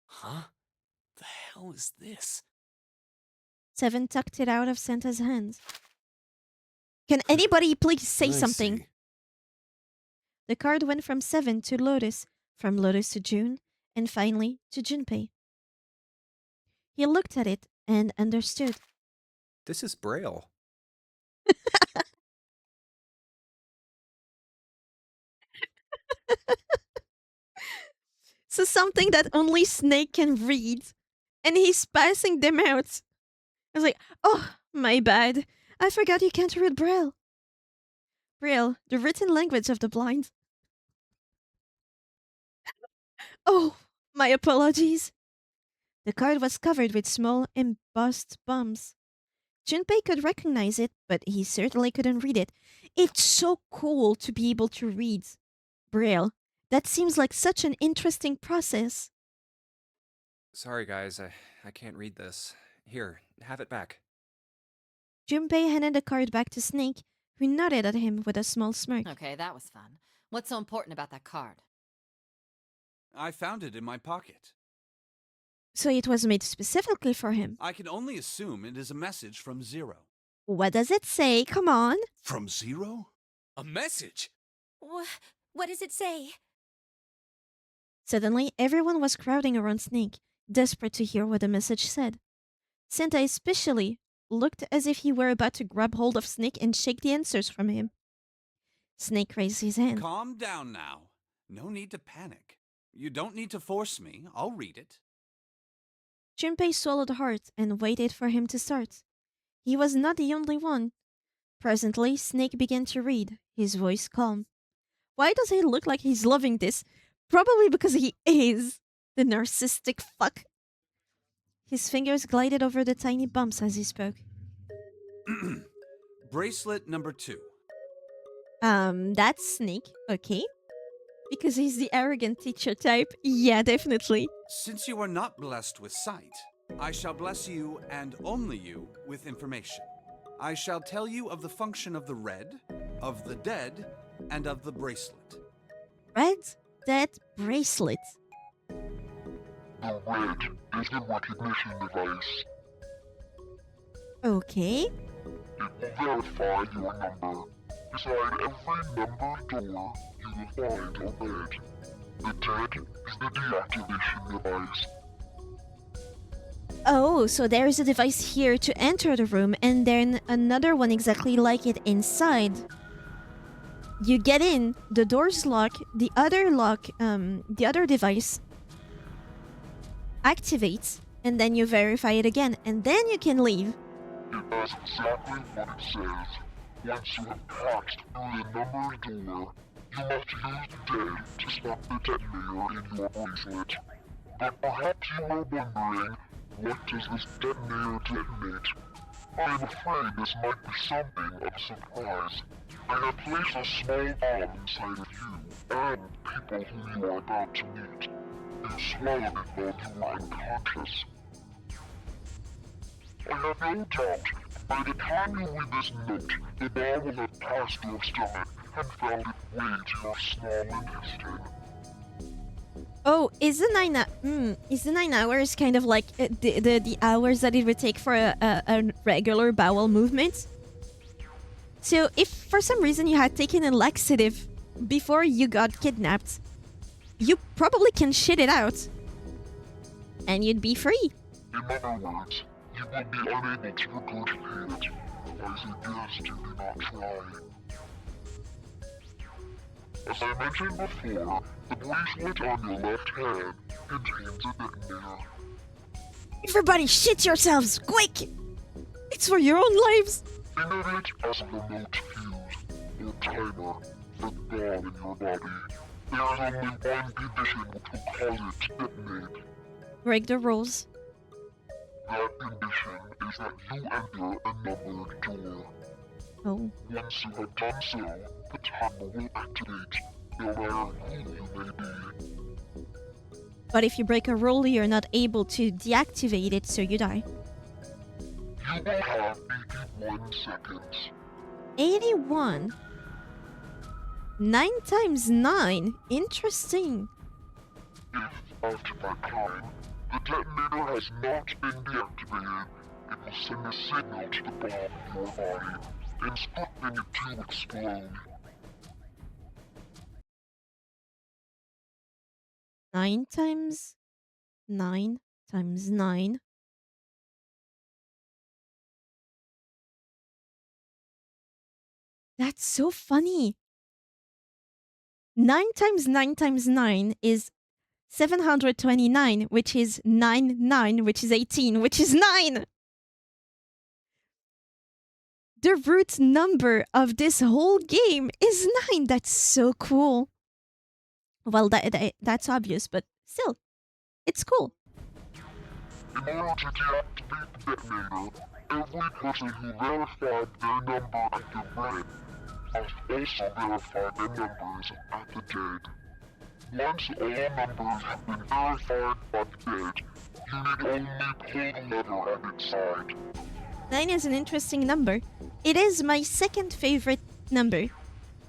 Huh? The hell is this? Seven tucked it out of Santa's hands. Can anybody please say I something? see. The card went from Seven to Lotus, from Lotus to June, and finally to Junpei. He looked at it and understood. This is Braille. So something that only Snake can read. And he's passing them out. I was like, oh, my bad. I forgot you can't read Braille. Braille, the written language of the blind. Oh, my apologies. The card was covered with small embossed bumps. Junpei could recognize it, but he certainly couldn't read it. It's so cool to be able to read Braille. That seems like such an interesting process. Sorry, guys, I can't read this. Here, have it back. Junpei handed the card back to Snake, who nodded at him with a small smirk. Okay, that was fun. What's so important about that card? I found it in my pocket. So it was made specifically for him. I can only assume it is a message from Zero. What does it say? Come on. From Zero? A message? What does it say? Suddenly, everyone was crowding around Snake, desperate to hear what the message said. Santa especially looked as if he were about to grab hold of Snake and shake the answers from him. Snake raised his hand. Calm down now. No need to panic. You don't need to force me. I'll read it. Junpei swallowed hard and waited for him to start. He was not the only one. Presently, Snake began to read, his voice calm. Why does he look like he's loving this? Probably because he is. The narcissistic fuck. His fingers glided over the tiny bumps as he spoke. Bracelet number 2. That's Snake, okay. Because he's the arrogant teacher type. Yeah, definitely. Since you are not blessed with sight, I shall bless you and only you with information. I shall tell you of the function of the red, of the dead, and of the bracelet. Red, dead, bracelet. The red is the recognition device. Okay. It will verify your number. Beside every numbered door, you will find a red. The dead is the deactivation device. Oh, so there is a device here to enter the room and then another one exactly like it inside. You get in, the doors lock, the other device activates, and then you verify it again, and then you can leave. It does exactly what it says. Once you have passed through the numbered door, you must use dead to stop the detonator in your bracelet. But perhaps you are wondering, what does this detonator detonate? I am afraid this might be something of a surprise. I have placed a small bomb inside of you and people whom you are about to meet. You swallowed it while you were unconscious. I have no doubt, by the time you read this note, the bomb will have passed your stomach and found its way to your small intestine. Oh, is the 9 hours kind of like the hours that it would take for a regular bowel movement? So if for some reason you had taken a laxative before you got kidnapped, you probably can shit it out. And you'd be free. In other words, you will be unable to regurgitate it. I suggest you do not try. As I mentioned before, the bracelet on your left hand contains a detonator. Everybody shit yourselves, quick! It's for your own lives! Think of it as a remote fuse, or timer, for the bomb in your body. There is only one condition which will cause it to detonate. Break the rules. That condition is that you enter a numbered door. Oh. Once you have done so, the timer will activate, no matter who you may be. But if you break a rule, you're not able to deactivate it, so you die. You will have 81 seconds. 81? 9 times 9? Interesting. If, after that time, the detonator has not been deactivated, it will send a signal to the bomb in your body, instructing it to explode. 9 times 9 times 9. That's so funny. 9 times 9 times 9 is 729, which is 9, which is 18, which is 9. The root number of this whole game is 9. That's so cool. Well, that's obvious, but still, it's cool. In order to deactivate the detonator, every person who verified their number at the red must also verify their numbers at the dead. Once all numbers have been verified by the dead, you need only pull the lever at its side. 9 is an interesting number. It is my second favorite number.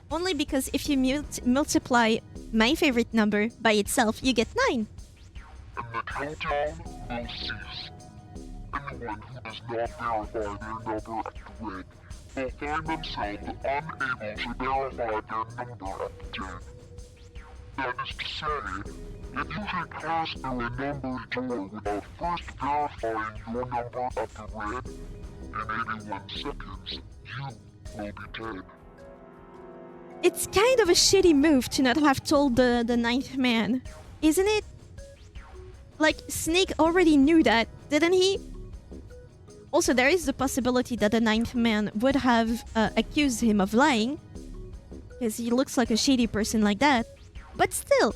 Only because if you multiply my favorite number by itself, you get 9. And the countdown will cease. Anyone who does not verify their number at the red will find themselves unable to verify their number at the dead. That is to say, if you should pass through a numbered door without first verifying your number at the red, in 81 seconds, you will be dead. It's kind of a shitty move to not have told the ninth man, isn't it? Like, Snake already knew that, didn't he? Also, there is the possibility that the ninth man would have accused him of lying, because he looks like a shady person like that. But still,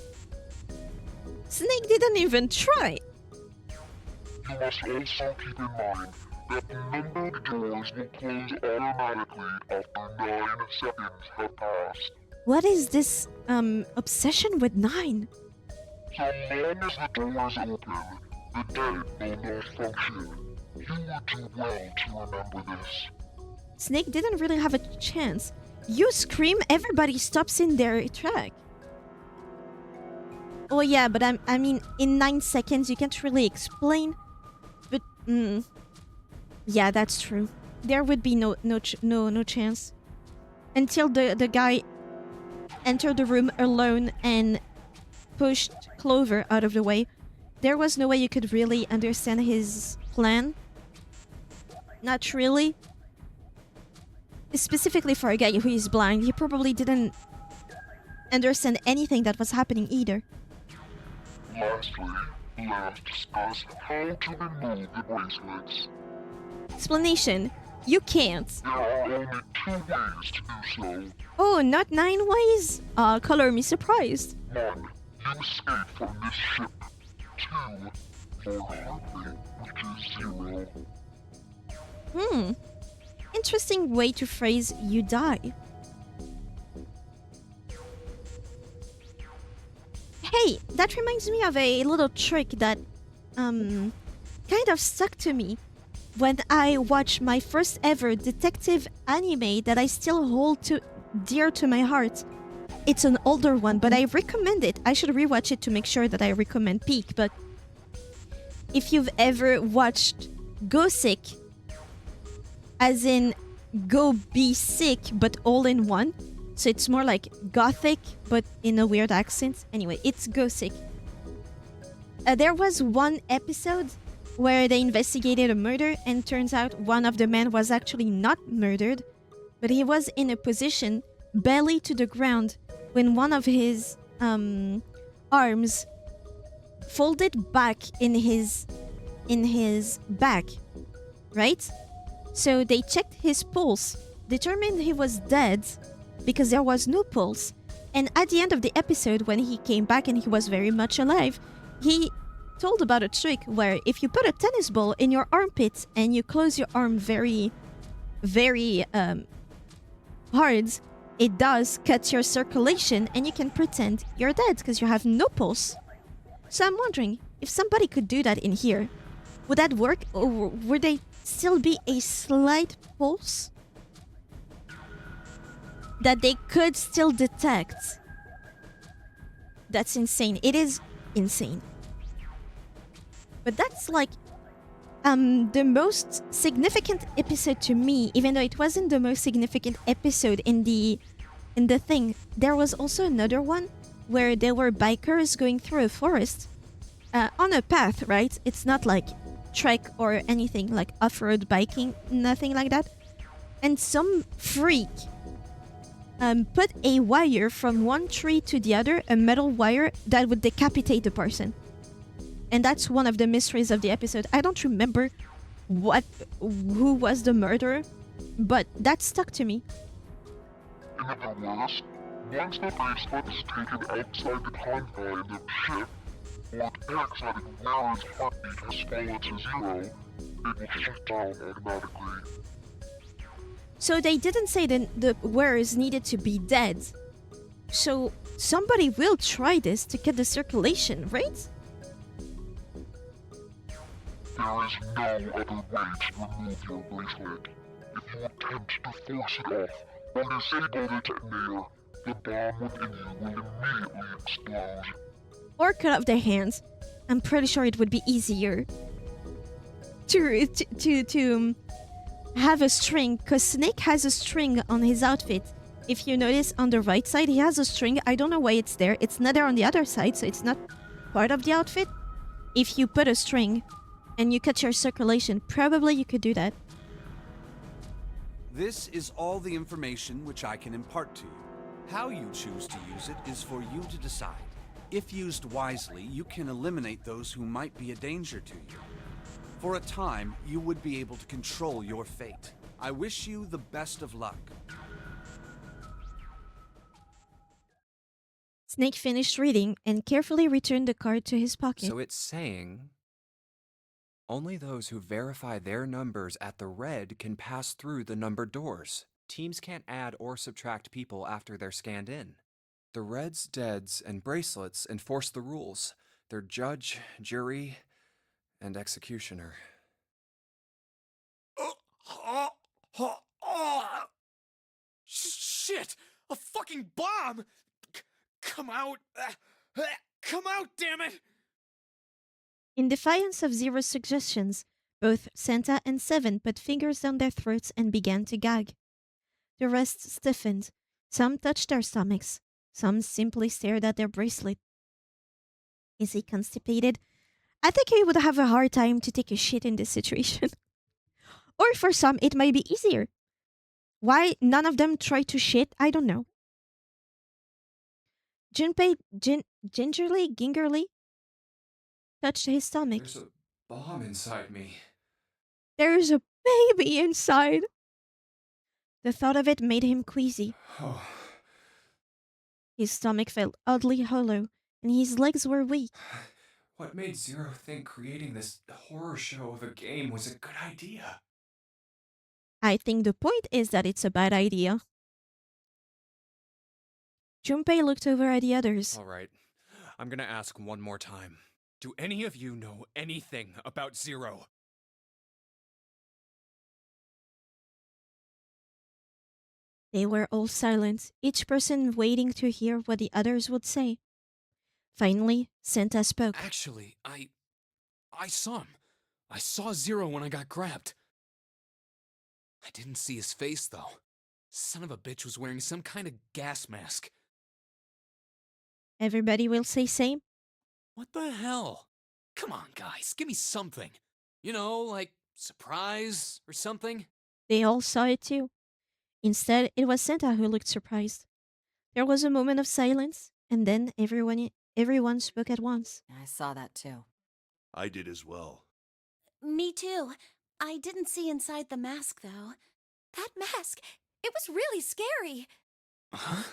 Snake didn't even try. You must also keep in mind that the numbered doors will close automatically after 9 seconds have passed. What is this obsession with 9? So long as the doors open, the dead will not function. You would do well to remember this. Snake didn't really have a chance. You scream, everybody stops in their track. Oh yeah, but I mean, in 9 seconds you can't really explain. But yeah, that's true. There would be no chance until the guy entered the room alone and pushed Clover out of the way. There was no way you could really understand his plan. Not really. Specifically for a guy who is blind, he probably didn't understand anything that was happening either. Lastly, let's discuss how to remove the bracelets. Explanation. You can't. There are only 2 ways to do so. Oh, not 9 ways? Color me surprised. 1. You escape from this ship. 2. Your heart rate reaches 0. Interesting way to phrase you die. Hey, that reminds me of a little trick that kind of stuck to me when I watched my first ever detective anime that I still hold dear to my heart. It's an older one, but I recommend it. I should rewatch it to make sure that I recommend Peak, but if you've ever watched Go Sick, as in go be sick, but all in one. So it's more like gothic, but in a weird accent. Anyway, it's Go Sick. There was one episode where they investigated a murder, and turns out one of the men was actually not murdered, but he was in a position belly to the ground when one of his arms folded back in his back, right? So they checked his pulse, determined he was dead because there was no pulse. And at the end of the episode, when he came back and he was very much alive, he told about a trick where if you put a tennis ball in your armpit and you close your arm very, very hard, it does cut your circulation and you can pretend you're dead because you have no pulse. So I'm wondering, if somebody could do that in here, would that work, or would they still be a slight pulse that they could still detect? That's insane. It is insane. But that's like the most significant episode to me, even though it wasn't the most significant episode in the thing. There was also another one where there were bikers going through a forest on a path, right? It's not like trek or anything like off-road biking, nothing like that. And some freak put a wire from one tree to the other, a metal wire that would decapitate the person. And that's one of the mysteries of the episode. I don't remember who was the murderer, but that stuck to me. In other words, once the bracelet is taken outside the confines of ship, or it acts that Where's heartbeat has fallen to zero, it will shut down automatically. So they didn't say that the Where's needed to be dead. So somebody will try this to get the circulation, right? There is no other way to remove your bracelet. If you attempt to force it off or disable the detonator, the bomb within you will immediately explode. Or cut off their hands. I'm pretty sure it would be easier to have a string, because Snake has a string on his outfit. If you notice on the right side, he has a string. I don't know why it's there. It's not there on the other side, so it's not part of the outfit. If you put a string and you cut your circulation, probably you could do that. This is all the information which I can impart to you. How you choose to use it is for you to decide. If used wisely, you can eliminate those who might be a danger to you. For a time, you would be able to control your fate. I wish you the best of luck. Snake finished reading and carefully returned the card to his pocket. So it's saying only those who verify their numbers at the red can pass through the numbered doors. Teams can't add or subtract people after they're scanned in. The reds, deads, and bracelets enforce the rules. They're judge, jury, and executioner. Shit! A fucking bomb! Come out! Come out, damn it! In defiance of Zero's suggestions, both Santa and Seven put fingers down their throats and began to gag. The rest stiffened. Some touched their stomachs. Some simply stared at their bracelet. Is he constipated? I think he would have a hard time to take a shit in this situation. Or for some, it might be easier. Why none of them try to shit, I don't know. Junpei gingerly touched his stomach. There's a bomb inside me. There's a baby inside. The thought of it made him queasy. Oh. His stomach felt oddly hollow, and his legs were weak. What made Zero think creating this horror show of a game was a good idea? I think the point is that it's a bad idea. Junpei looked over at the others. All right, I'm gonna ask one more time. Do any of you know anything about Zero? They were all silent, each person waiting to hear what the others would say. Finally, Santa spoke. Actually, I saw him. I saw Zero when I got grabbed. I didn't see his face, though. Son of a bitch was wearing some kind of gas mask. Everybody will say same? What the hell? Come on, guys, give me something. You know, like surprise or something? They all saw it too. Instead, it was Santa who looked surprised. There was a moment of silence, and then everyone spoke at once. I saw that too. I did as well. Me too. I didn't see inside the mask, though. That mask, it was really scary. Huh?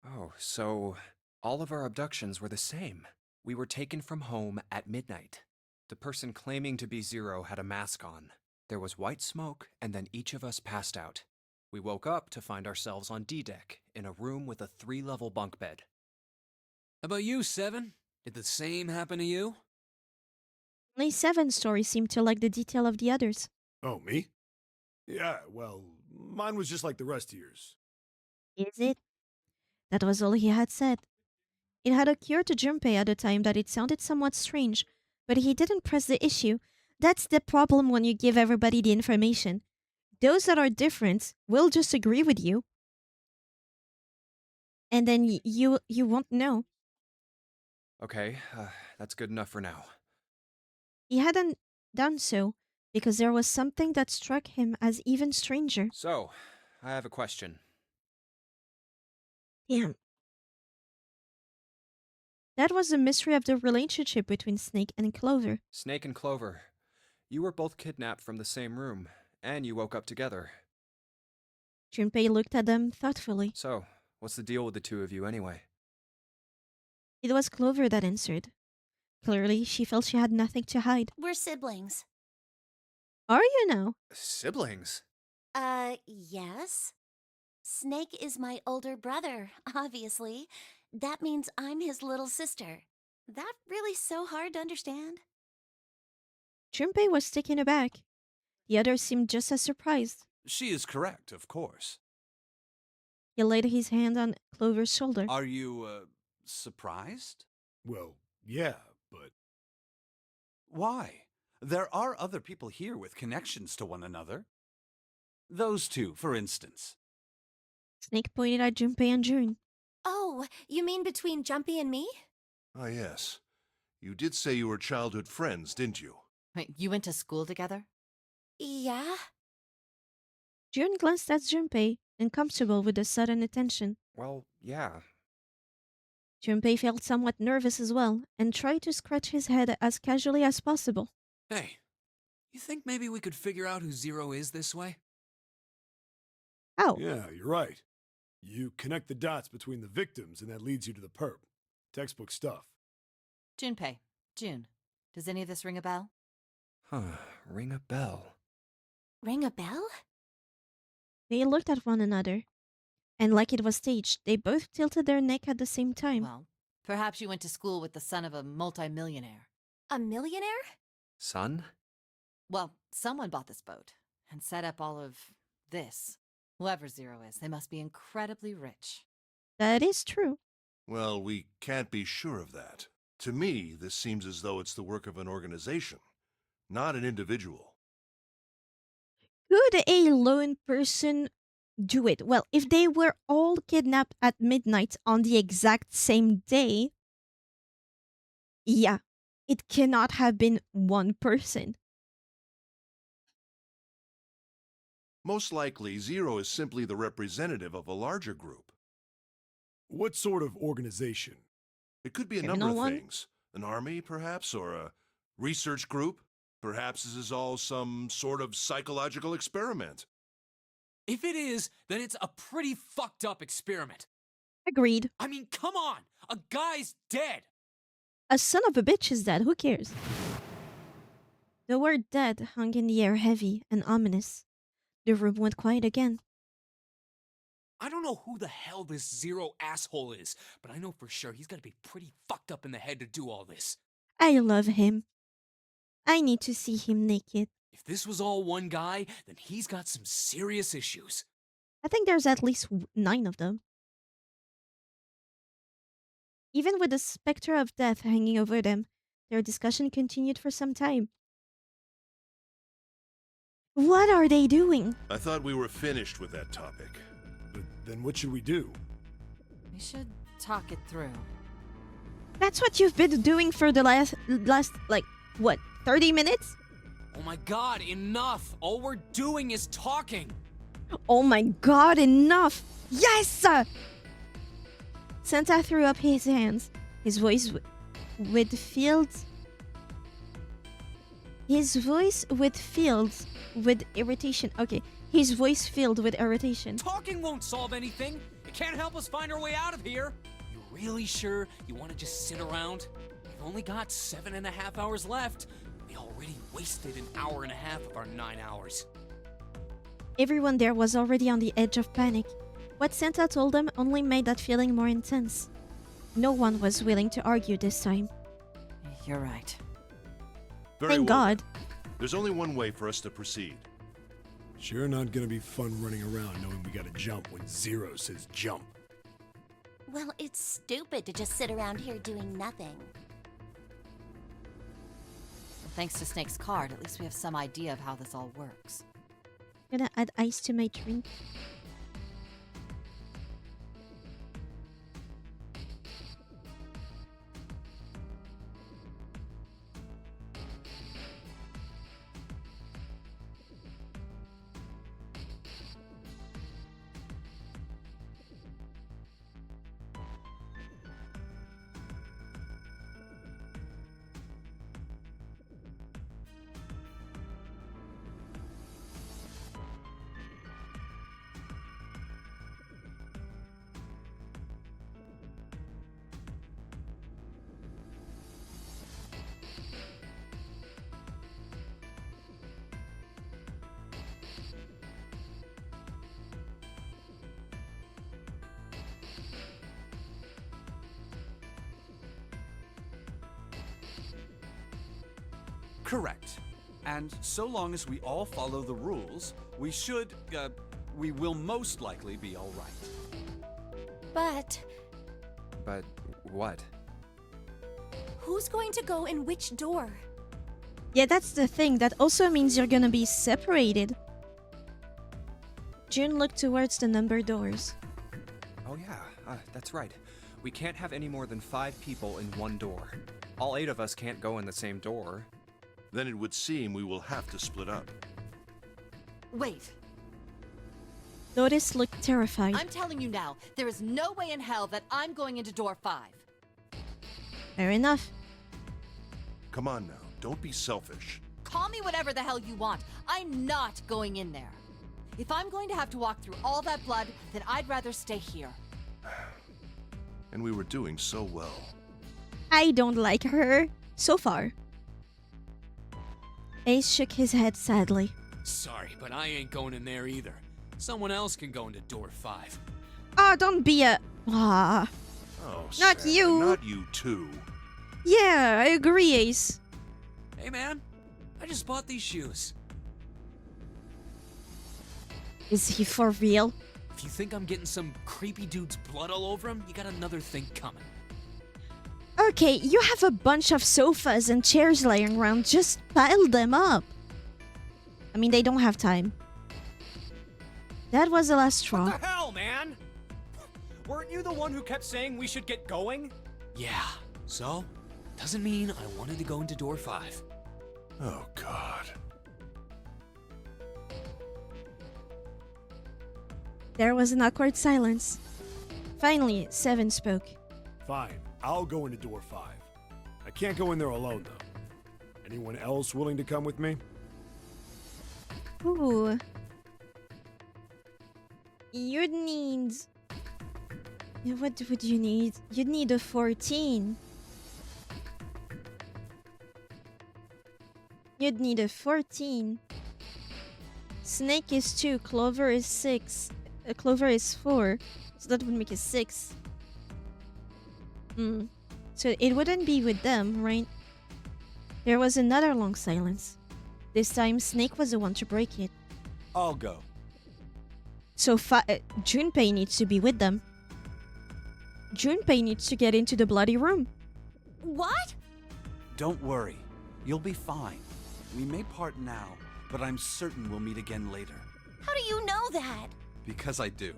Oh, so all of our abductions were the same. We were taken from home at midnight. The person claiming to be Zero had a mask on. There was white smoke, and then each of us passed out. We woke up to find ourselves on D-Deck, in a room with a 3-level bunk bed. How about you, Seven? Did the same happen to you? Only Seven's story seemed to lack the detail of the others. Oh, me? Yeah, well, mine was just like the rest of yours. Is it? That was all he had said. It had occurred to Junpei at the time that it sounded somewhat strange, but he didn't press the issue. That's the problem when you give everybody the information. Those that are different will just agree with you. And then you won't know. Okay, that's good enough for now. He hadn't done so because there was something that struck him as even stranger. So, I have a question. Damn. That was the mystery of the relationship between Snake and Clover. Snake and Clover, you were both kidnapped from the same room, and you woke up together. Junpei looked at them thoughtfully. So, what's the deal with the two of you anyway? It was Clover that answered. Clearly, she felt she had nothing to hide. We're siblings. Are you now? Siblings? Yes. Snake is my older brother, obviously. That means I'm his little sister. That really so hard to understand? Junpei was taken aback. The others seemed just as surprised. She is correct, of course. He laid his hand on Clover's shoulder. Are you, surprised? Well, yeah, but... Why? There are other people here with connections to one another. Those two, for instance. Snake pointed at Junpei and June. Oh, you mean between Jumpy and me? Ah, yes. You did say you were childhood friends, didn't you? Wait, you went to school together? Yeah. June glanced at Junpei, uncomfortable with the sudden attention. Well, yeah. Junpei felt somewhat nervous as well, and tried to scratch his head as casually as possible. Hey, you think maybe we could figure out who Zero is this way? How? Yeah, you're right. You connect the dots between the victims, and that leads you to the perp. Textbook stuff. Junpei, June, does any of this ring a bell? Huh, ring a bell. Ring a bell? They looked at one another, and like it was staged, they both tilted their neck at the same time. Well, perhaps you went to school with the son of a multimillionaire. A millionaire? Son? Well, someone bought this boat and set up all of this. Whoever Zero is, they must be incredibly rich. That is true. Well, we can't be sure of that. To me, this seems as though it's the work of an organization, not an individual. Could a lone person do it? Well, if they were all kidnapped at midnight on the exact same day, yeah, it cannot have been one person. Most likely, Zero is simply the representative of a larger group. What sort of organization? It could be a Criminal number of one? things. An army, perhaps, or a research group. Perhaps this is all some sort of psychological experiment. If it is, then it's a pretty fucked up experiment. Agreed. I mean, come on! A guy's dead! A son of a bitch is dead, who cares? The word dead hung in the air heavy and ominous. The room went quiet again. I don't know who the hell this Zero asshole is, but I know for sure he's gotta be pretty fucked up in the head to do all this. I love him. I need to see him naked. If this was all one guy, then he's got some serious issues. I think there's at least 9 of them. Even with the specter of death hanging over them, their discussion continued for some time. What are they doing? I thought we were finished with that topic. But then what should we do? We should talk it through. That's what you've been doing for the last like, what, 30 minutes? Oh my god, enough! All we're doing is talking! Oh my god, enough! Yes! Santa threw up his hands, his voice with fields. His voice with irritation. Okay, his voice filled with irritation. Talking won't solve anything! It can't help us find our way out of here! You really sure you want to just sit around? We've only got 7.5 hours left. We already wasted an hour and a half of our 9 hours. Everyone there was already on the edge of panic. What Santa told them only made that feeling more intense. No one was willing to argue this time. You're right. Very Thank well. God. There's only one way for us to proceed. Sure not gonna be fun running around knowing we gotta jump when Zero says jump. Well, it's stupid to just sit around here doing nothing. Thanks to Snake's card, at least we have some idea of how this all works. Gonna add ice to my drink. Correct. And so long as we all follow the rules, we will most likely be all right. But But what? who's going to go in which door? Yeah, that's the thing. That also means you're gonna be separated. June looked towards the numbered doors. Oh yeah, that's right. We can't have any more than 5 people in one door. All 8 of us can't go in the same door. Then it would seem we will have to split up. Wait, Lotus looked terrified. I'm telling you now, there is no way in hell that I'm going into door 5. Fair enough. Come on now, don't be selfish. Call me whatever the hell you want. I'm not going in there. If I'm going to have to walk through all that blood, then I'd rather stay here. And we were doing so well. I don't like her so far. Ace shook his head sadly. Sorry, but I ain't going in there either. Someone else can go into door 5. Oh, don't be a... Ah. Oh, Not Santa, you. Not you too. Yeah, I agree, Ace. Hey man, I just bought these shoes. Is he for real? If you think I'm getting some creepy dude's blood all over him, you got another thing coming. Okay, you have a bunch of sofas and chairs laying around. Just pile them up. I mean, they don't have time. That was the last straw. What the hell, man? Weren't you the one who kept saying we should get going? Yeah, so? Doesn't mean I wanted to go into door 5. Oh, God. There was an awkward silence. Finally, Seven spoke. Fine, I'll go into door 5. I can't go in there alone, though. Anyone else willing to come with me? Ooh. You'd need... What would you need? You'd need a 14. You'd need a 14. Snake is 2, Clover is 6. Clover is 4. So that would make it 6. So it wouldn't be with them, right? There was another long silence. This time, Snake was the one to break it. I'll go. So Junpei needs to be with them. Junpei needs to get into the bloody room. What? Don't worry. You'll be fine. We may part now, but I'm certain we'll meet again later. How do you know that? Because I do.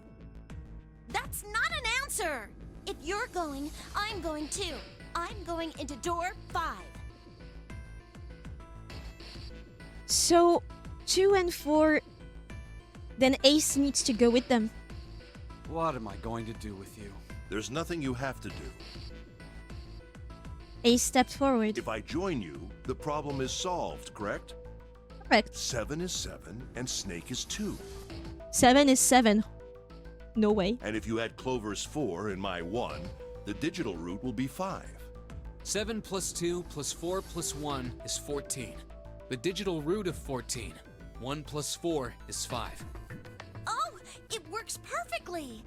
That's not an answer! If you're going, I'm going too. I'm going into door 5. So, 2 and 4... Then Ace needs to go with them. What am I going to do with you? There's nothing you have to do. Ace stepped forward. If I join you, the problem is solved, correct? Correct. 7 is 7, and Snake is 2. 7 is 7. No way. And if you add Clover's 4 and my 1, the digital route will be 5. 7 plus 2 plus 4 plus 1 is 14. The digital root of 14. 1 plus 4 is 5. Oh, it works perfectly!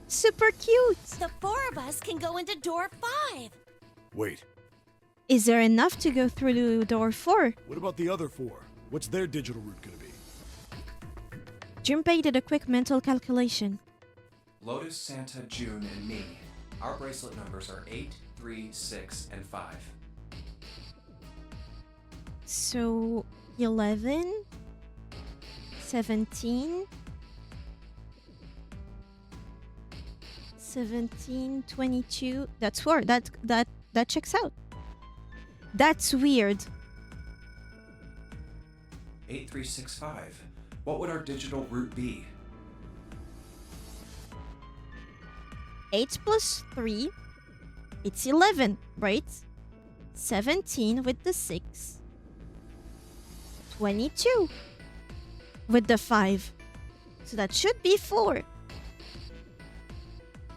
Super cute! The 4 of us can go into door 5. Wait, Is there enough to go through to door 4? what about the other 4? What's their digital route gonna be? Junpei did a quick mental calculation. Lotus, Santa, June, and me. Our bracelet numbers are 8, 3, 6, and 5. So, 11... 17... 17, 22... That's 4. That checks out. That's weird. 8365. What would our digital route be? 8 plus 3... It's 11, right? 17 with the 6... 22 with the 5. So that should be 4.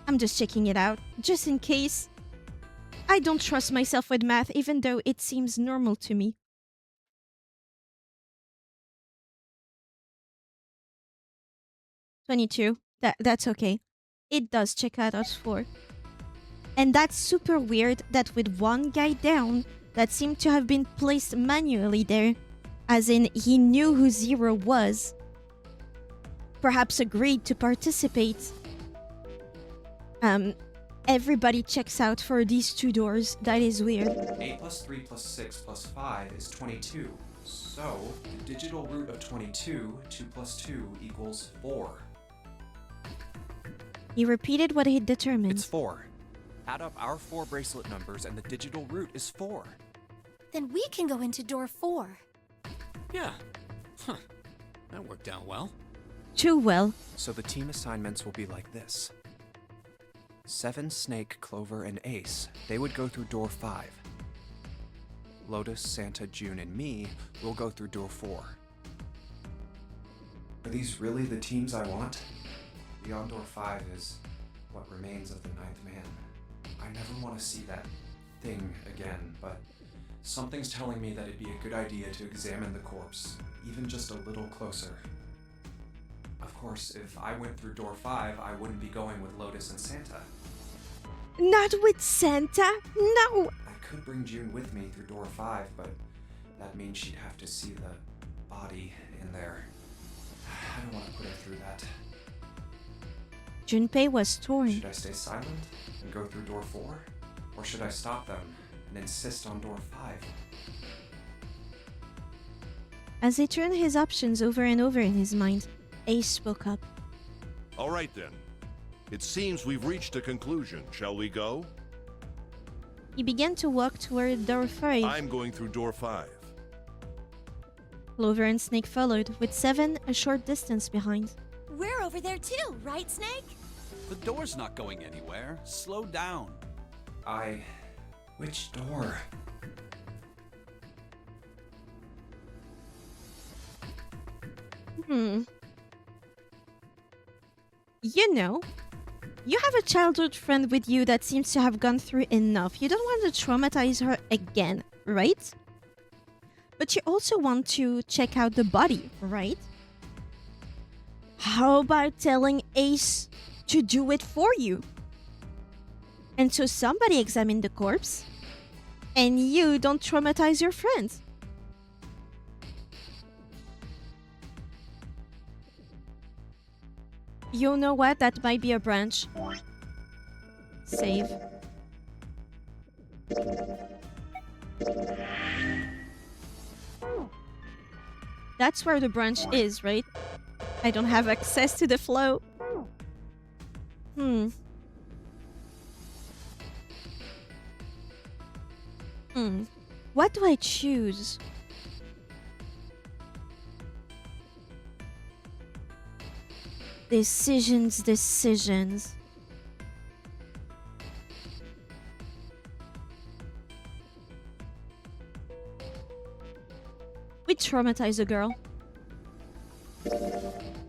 I'm just checking it out, just in case. I don't trust myself with math, even though it seems normal to me. $22. That's okay. It does check out as 4. And that's super weird that with one guy down, that seemed to have been placed manually there, as in he knew who Zero was. Perhaps agreed to participate. Everybody checks out for these two doors. That is weird. 8 plus 3 plus 6 plus 5 is 22. So, the digital root of 22, 2 plus 2 equals 4. He repeated what he'd determined. It's 4. Add up our 4 bracelet numbers and the digital root is 4. Then we can go into door 4. Yeah. Huh. That worked out well. Too well. So the team assignments will be like this. 7, Snake, Clover, and Ace, they would go through door 5. Lotus, Santa, June, and me will go through door 4. Are these really the teams I want? Beyond door 5 is what remains of the 9th man. I never want to see that thing again, but something's telling me that it'd be a good idea to examine the corpse, even just a little closer. Of course, if I went through door 5, I wouldn't be going with Lotus and Santa. Not with Santa? No! I could bring June with me through door 5, but that means she'd have to see the body in there. I don't want to put her through that. Junpei was torn. Should I stay silent and go through door 4? Or should I stop them and insist on door 5? As he turned his options over and over in his mind, Ace spoke up. All right then. It seems we've reached a conclusion. Shall we go? He began to walk toward door 5. I'm going through door 5. Clover and Snake followed, with 7 a short distance behind. We're over there too, right, Snake? The door's not going anywhere. Slow down. Which door? You know, you have a childhood friend with you that seems to have gone through enough. You don't want to traumatize her again, right? But you also want to check out the body, right? How about telling Ace to do it for you? And so somebody examine the corpse, and you don't traumatize your friends. You know what? That might be a branch. Save. That's where the branch is, right? I don't have access to the flow. What do I choose? Decisions. We traumatize a girl.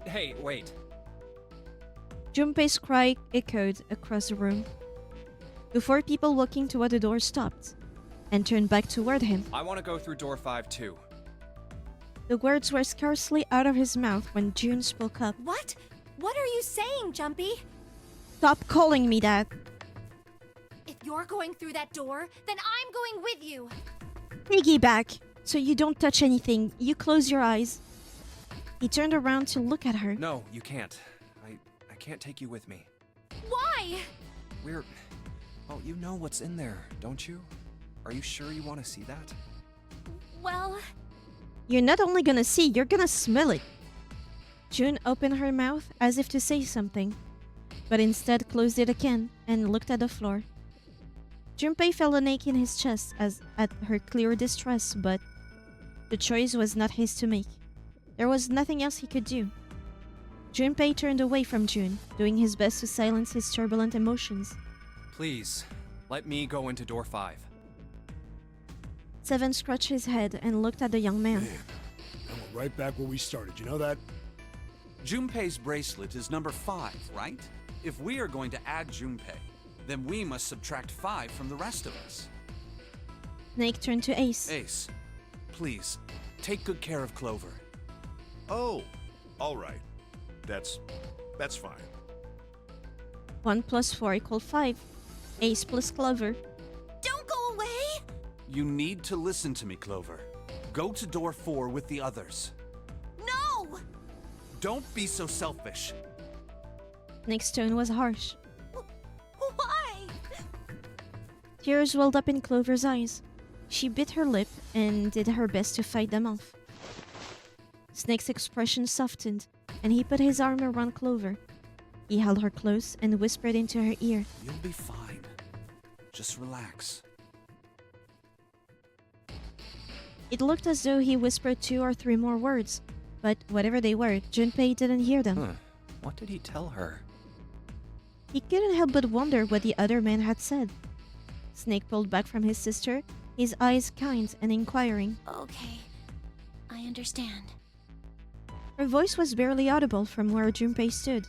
Hey, wait. Junpei's cry echoed across the room. The 4 people walking toward the door stopped and turned back toward him. I want to go through door 5 too. The words were scarcely out of his mouth when June spoke up. What? What are you saying, Jumpy? Stop calling me that. If you're going through that door, then I'm going with you. Piggyback, so you don't touch anything. You close your eyes. He turned around to look at her. No, you can't. I can't take you with me. Why? Oh, you know what's in there, don't you? Are you sure you want to see that? Well... You're not only gonna see, you're gonna smell it. June opened her mouth as if to say something, but instead closed it again and looked at the floor. Junpei felt an ache in his chest at her clear distress, but the choice was not his to make. There was nothing else he could do. Junpei turned away from June, doing his best to silence his turbulent emotions. Please, let me go into door 5. 7 scratched his head and looked at the young man. Man, now we're right back where we started, you know that? Junpei's bracelet is number 5, right? If we are going to add Junpei, then we must subtract 5 from the rest of us. Snake turned to Ace. Ace, please, take good care of Clover. Oh, all right. That's fine. 1 plus 4 equals 5. Ace plus Clover. Don't go away! You need to listen to me, Clover. Go to door 4 with the others. No! Don't be so selfish. Snake's tone was harsh. Why? Tears welled up in Clover's eyes. She bit her lip and did her best to fight them off. Snake's expression softened, and he put his arm around Clover. He held her close and whispered into her ear. You'll be fine. Just relax. It looked as though he whispered 2 or 3 more words, but whatever they were, Junpei didn't hear them. What did he tell her? He couldn't help but wonder what the other man had said. Snake pulled back from his sister, his eyes kind and inquiring. Okay, I understand. Her voice was barely audible from where Junpei stood.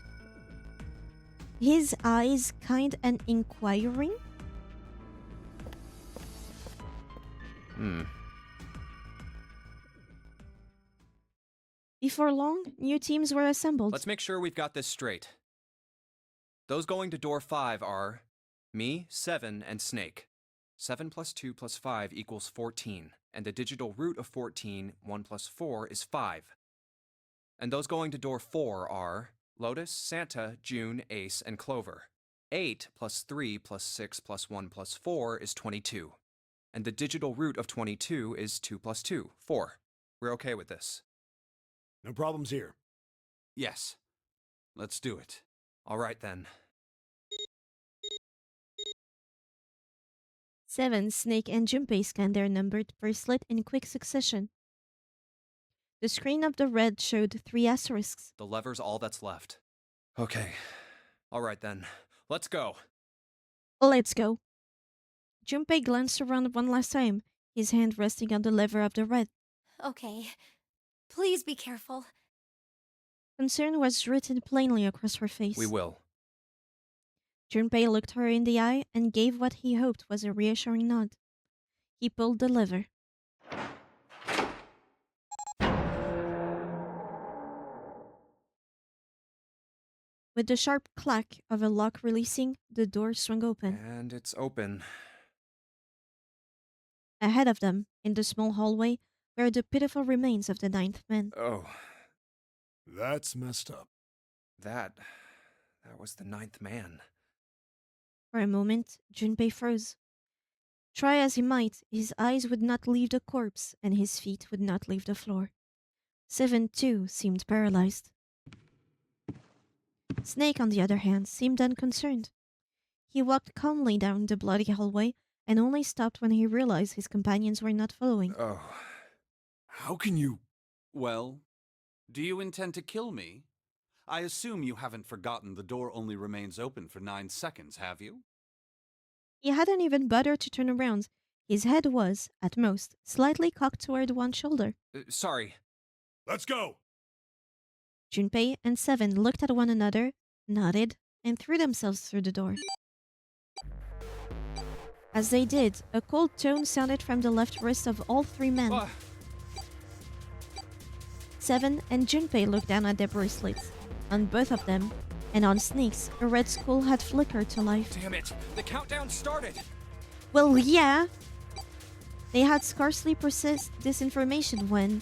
His eyes kind and inquiring? Before long, new teams were assembled. Let's make sure we've got this straight. Those going to door 5 are me, 7, and Snake. 7 plus 2 plus 5 equals 14, and the digital root of 14, 1 plus 4, is 5. And those going to door 4 are Lotus, Santa, June, Ace, and Clover. 8 plus 3 plus 6 plus 1 plus 4 is 22. And the digital root of 22 is 2 plus 2, 4. We're okay with this. No problems here. Yes. Let's do it. All right then. 7, Snake, and Junpei scanned their numbered bracelet in quick succession. The screen of the red showed 3 asterisks. The lever's all that's left. Okay. All right then. Let's go. Let's go. Junpei glanced around one last time, his hand resting on the lever of the red. Okay, please be careful. Concern was written plainly across her face. We will. Junpei looked her in the eye and gave what he hoped was a reassuring nod. He pulled the lever. With the sharp clack of a lock releasing, the door swung open. And it's open. Ahead of them, in the small hallway, were the pitiful remains of the 9th man. Oh. That's messed up. That was the 9th man. For a moment, Junpei froze. Try as he might, his eyes would not leave the corpse, and his feet would not leave the floor. 7, too, seemed paralyzed. Snake, on the other hand, seemed unconcerned. He walked calmly down the bloody hallway and only stopped when he realized his companions were not following. Oh. How can you... Well, do you intend to kill me? I assume you haven't forgotten the door only remains open for 9 seconds, have you? He hadn't even bothered to turn around. His head was, at most, slightly cocked toward one shoulder. Sorry. Let's go! Junpei and 7 looked at one another, nodded, and threw themselves through the door. As they did, a cold tone sounded from the left wrist of all 3 men. 7 and Junpei looked down at their bracelets. On both of them, and on Snake's, a red skull had flickered to life. Damn it! The countdown started! Well, yeah! They had scarcely processed this information when...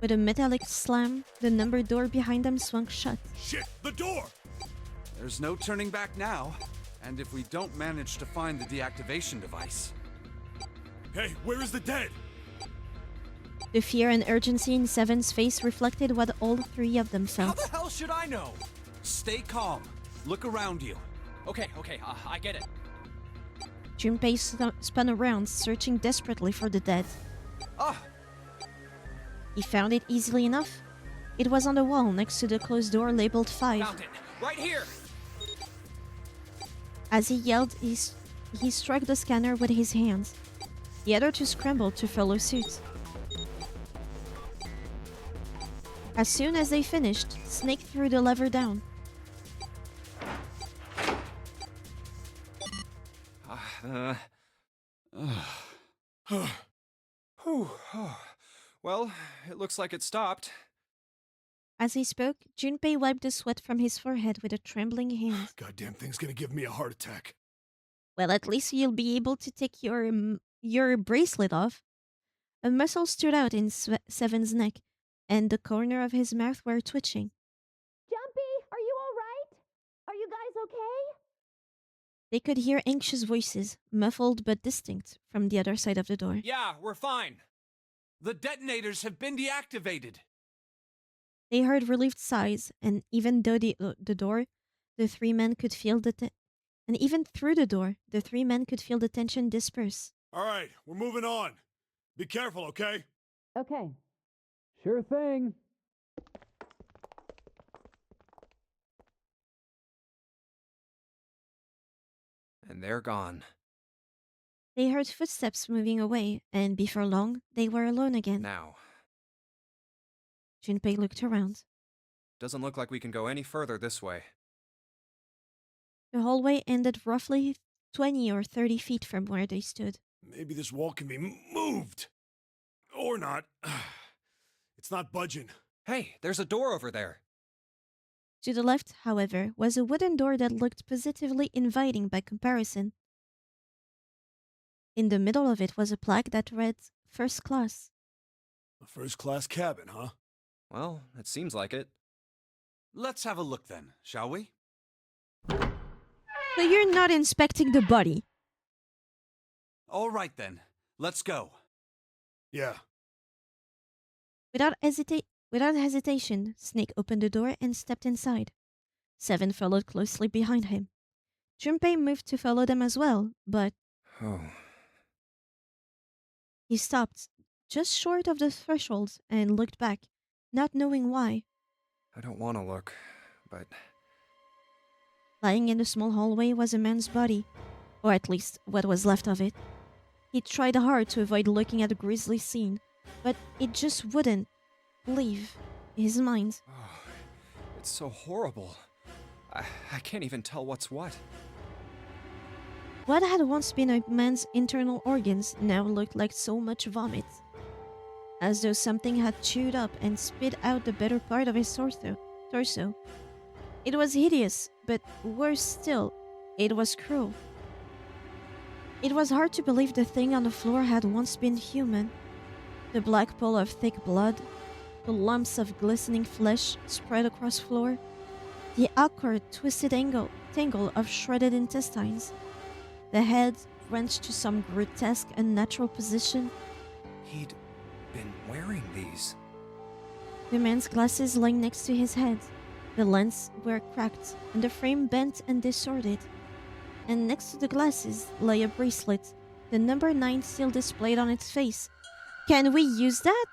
With a metallic slam, the numbered door behind them swung shut. Shit! The door! There's no turning back now. And if we don't manage to find the deactivation device... Hey, where is the dead? The fear and urgency in 7's face reflected what all 3 of them How felt. the hell should I know? Stay calm. Look around you. Okay, I get it. Junpei spun around, searching desperately for the dead. Ah! He found it easily enough. It was on the wall next to the closed door labeled 5. Found it! Right here! As he yelled, he struck the scanner with his hands. The other 2 scrambled to follow suit. As soon as they finished, Snake threw the lever down. Whew. Well, it looks like it stopped. As he spoke, Junpei wiped the sweat from his forehead with a trembling hand. Goddamn thing's gonna give me a heart attack. Well, at least you'll be able to take your bracelet off. A muscle stood out in Seven's neck, and the corner of his mouth were twitching. Jumpy, are you all right? Are you guys okay? They could hear anxious voices, muffled but distinct, from the other side of the door. Yeah, we're fine. The detonators have been deactivated. They heard relieved sighs, and even though the door, the three men could feel and even through the door, the three men could feel the tension disperse. All right, we're moving on. Be careful, okay? Okay. Sure thing. And they're gone. They heard footsteps moving away, and before long, they were alone again. Now, Junpei looked around. doesn't look like we can go any further this way. The hallway ended roughly 20 or 30 feet from where they stood. Maybe this wall can be moved. Or not. It's not budging. Hey, there's a door over there. To the left, however, was a wooden door that looked positively inviting by comparison. In the middle of it was a plaque that read, First Class. A first-class cabin, huh? Well, it seems like it. Let's have a look then, shall we? So you're not inspecting the body? All right then, let's go. Yeah. Without hesitation, Snake opened the door and stepped inside. Seven followed closely behind him. Junpei moved to follow them as well, but Oh. he stopped, just short of the threshold, and looked back, not knowing why. I don't want to look, but Lying in the small hallway was a man's body, or at least what was left of it. He tried hard to avoid looking at the grisly scene, but it just wouldn't leave his mind. oh, it's so horrible. I can't even tell what's what. What had once been a man's internal organs now looked like so much vomit, as though something had chewed up and spit out the better part of his torso. It was hideous, but worse still, it was cruel. It was hard to believe the thing on the floor had once been human. The black pool of thick blood, the lumps of glistening flesh spread across floor, the awkward, twisted tangle of shredded intestines, the head wrenched to some grotesque, unnatural position. He'd been wearing these. The man's glasses lay next to his head. The lens were cracked, and the frame bent and disordered. And next to the glasses lay a bracelet, the number 9 still displayed on its face. Can we use that?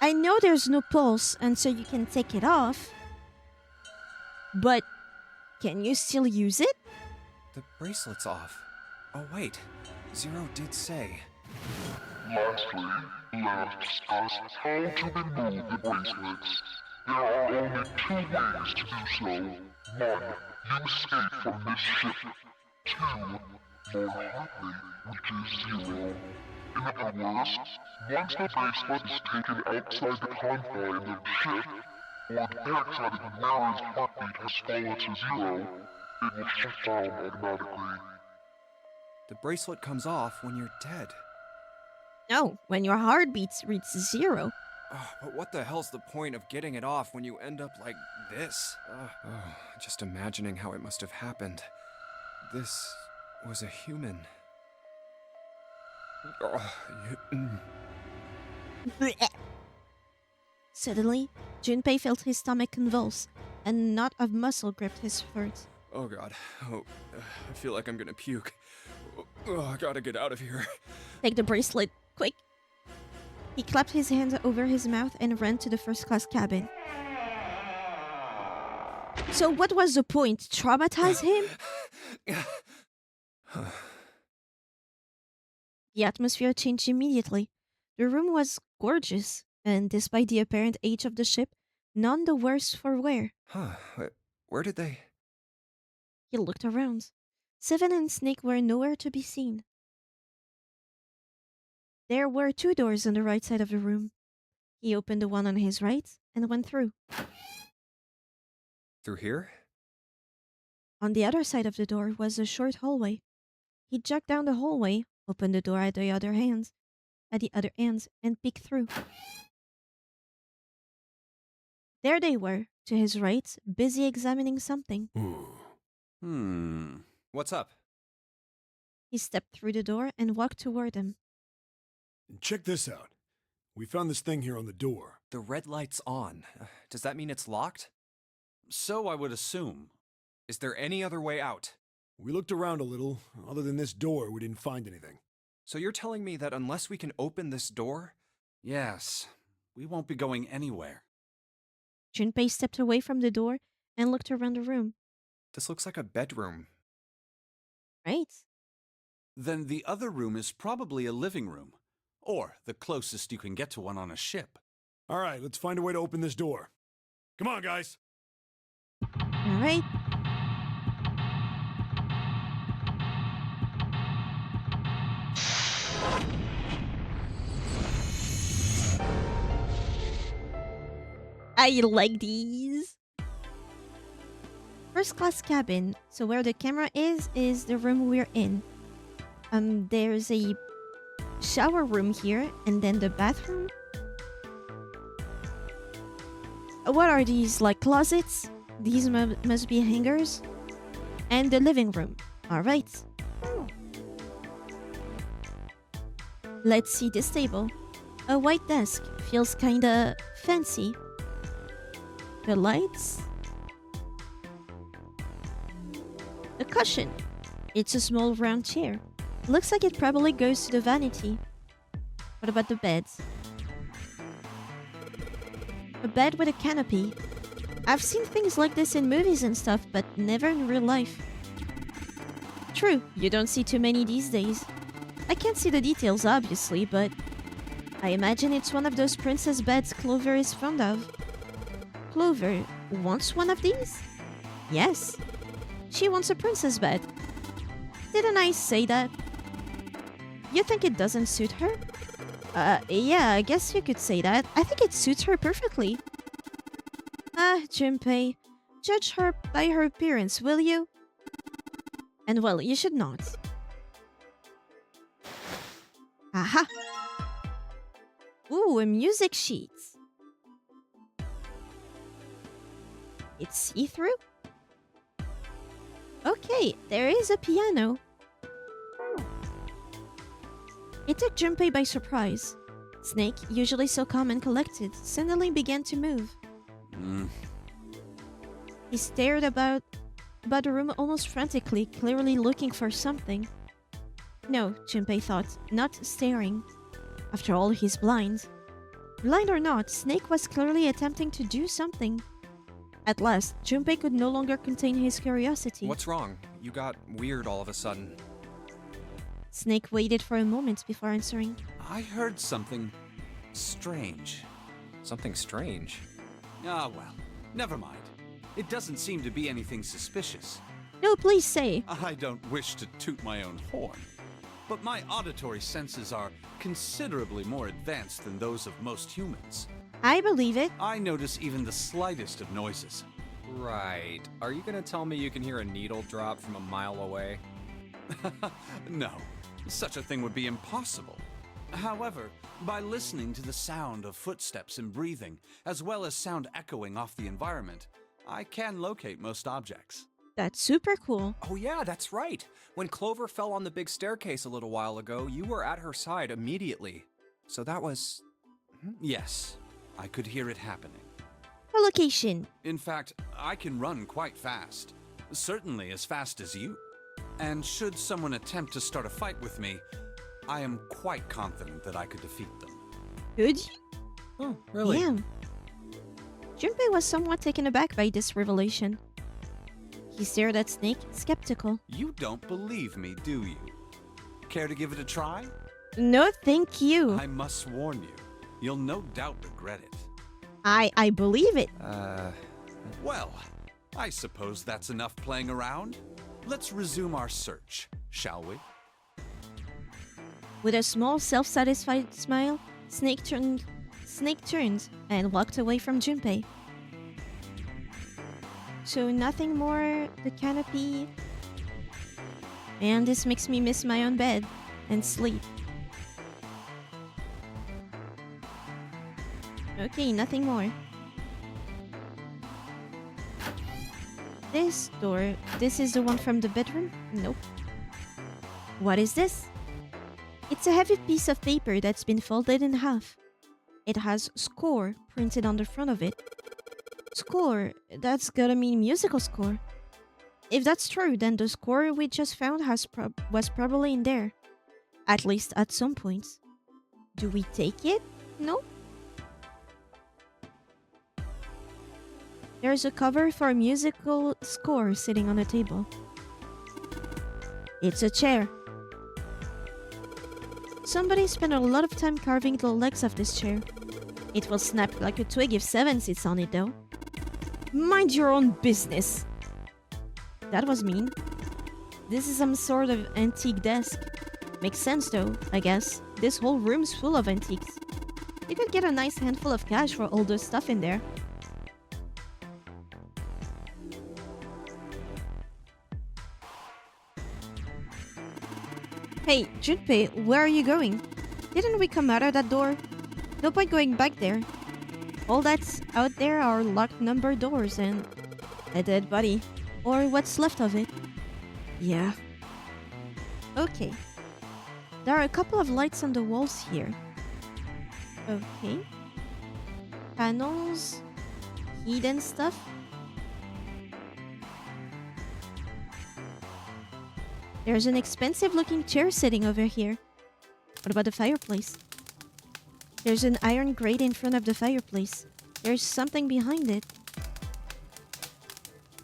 I know there's no pulse, and so you can take it off. But can you still use it? The bracelet's off. Oh, wait. Zero did say. Lastly, let us discuss how to remove the bracelets. There are only two ways to do so. One, you escape from this ship. Two, more heartbeat, which is zero. In other words, once the bracelet is taken outside the confine of the ship, or the backside of the wearer's heartbeat has fallen to zero, it will shut down automatically. The bracelet comes off when you're dead. No, when your heartbeat reaches 0. Oh, but what the hell's the point of getting it off when you end up like this? Just imagining how it must have happened. This was a human. Suddenly, Junpei felt his stomach convulse, and a knot of muscle gripped his throat. Oh god. Oh, I feel like I'm gonna puke. Oh, I gotta get out of here. Take the bracelet, quick! He clapped his hand over his mouth and ran to the first-class cabin. So what was the point? Traumatize him? The atmosphere changed immediately. The room was gorgeous, and despite the apparent age of the ship, none the worse for wear. Where did they... He looked around. Seven and Snake were nowhere to be seen. There were 2 doors on the right side of the room. He opened the one on his right and went through. Through here? On the other side of the door was a short hallway. He jogged down the hallway, opened the door at the other end, and peeked through. There they were, to his right, busy examining something. What's up? He stepped through the door and walked toward them. Check this out. We found this thing here on the door. The red light's on. Does that mean it's locked? So I would assume. Is there any other way out? We looked around a little. Other than this door, we didn't find anything. So you're telling me that unless we can open this door? Yes, we won't be going anywhere. Junpei stepped away from the door and looked around the room. This looks like a bedroom. Right? Then the other room is probably a living room, or the closest you can get to one on a ship. All right, let's find a way to open this door. Come on, guys. All right. I like these. First class cabin. So where the camera is the room we're in. There's a shower room here and then the bathroom. What are these, like closets? These must be hangers. And the living room. Alright. Let's see this table. A white desk. Feels kinda fancy. The lights. A cushion. It's a small round chair. Looks like it probably goes to the vanity. What about the beds? A bed with a canopy. I've seen things like this in movies and stuff, but never in real life. True, you don't see too many these days. I can't see the details, obviously, but I imagine it's one of those princess beds Clover is fond of. Clover wants one of these? Yes. She wants a princess bed. Didn't I say that? You think it doesn't suit her? Yeah, I guess you could say that. I think it suits her perfectly. Junpei, judge her by her appearance, will you? And well, you should not. Aha! Ooh, a music sheet. It's see-through? Okay, there is a piano. It took Junpei by surprise. Snake, usually so calm and collected, suddenly began to move. He stared about the room almost frantically, clearly looking for something. No, Junpei thought, not staring. After all, he's blind. Blind or not, Snake was clearly attempting to do something. At last, Junpei could no longer contain his curiosity. What's wrong? You got weird all of a sudden. Snake waited for a moment before answering. I heard something strange. Something strange? Ah, well, never mind. It doesn't seem to be anything suspicious. No, please say. I don't wish to toot my own horn, but my auditory senses are considerably more advanced than those of most humans. I believe it. I notice even the slightest of noises. Right. Are you gonna tell me you can hear a needle drop from a mile away? No, such a thing would be impossible. However, by listening to the sound of footsteps and breathing, as well as sound echoing off the environment, I can locate most objects. That's super cool. Oh yeah, that's right. When Clover fell on the big staircase a little while ago, you were at her side immediately. So that was... Yes, I could hear it happening. Her location. In fact, I can run quite fast. Certainly as fast as you. And should someone attempt to start a fight with me, I am quite confident that I could defeat them. Could you? Oh, really? Damn. Junpei was somewhat taken aback by this revelation. He stared at Snake, skeptical. You don't believe me, do you? Care to give it a try? No, thank you. I must warn you, you'll no doubt regret it. I believe it. Well, I suppose that's enough playing around. Let's resume our search, shall we? With a small, self-satisfied smile, Snake turned Snake turned and walked away from Junpei. So nothing more, the canopy. And this makes me miss my own bed and sleep. Okay, nothing more. This door, this is the one from the bedroom? Nope. What is this? It's a heavy piece of paper that's been folded in half. It has score printed on the front of it. Score, that's gotta mean musical score. If that's true, then the score we just found was probably in there. At least at some point. Do we take it? No? There's a cover for a musical score sitting on a table. It's a chair. Somebody spent a lot of time carving the legs of this chair. It will snap like a twig if 7 sits on it though. Mind your own business. That was mean. This is some sort of antique desk. Makes sense though, I guess. This whole room's full of antiques. You could get a nice handful of cash for all the stuff in there. Hey, Junpei, where are you going? Didn't we come out of that door? No point going back there. All that's out there are locked number doors and a dead body. Or what's left of it. Yeah. Okay. There are a couple of lights on the walls here. Okay. Panels. Hidden stuff. There's an expensive looking chair sitting over here. What about the fireplace? There's an iron grate in front of the fireplace. There's something behind it.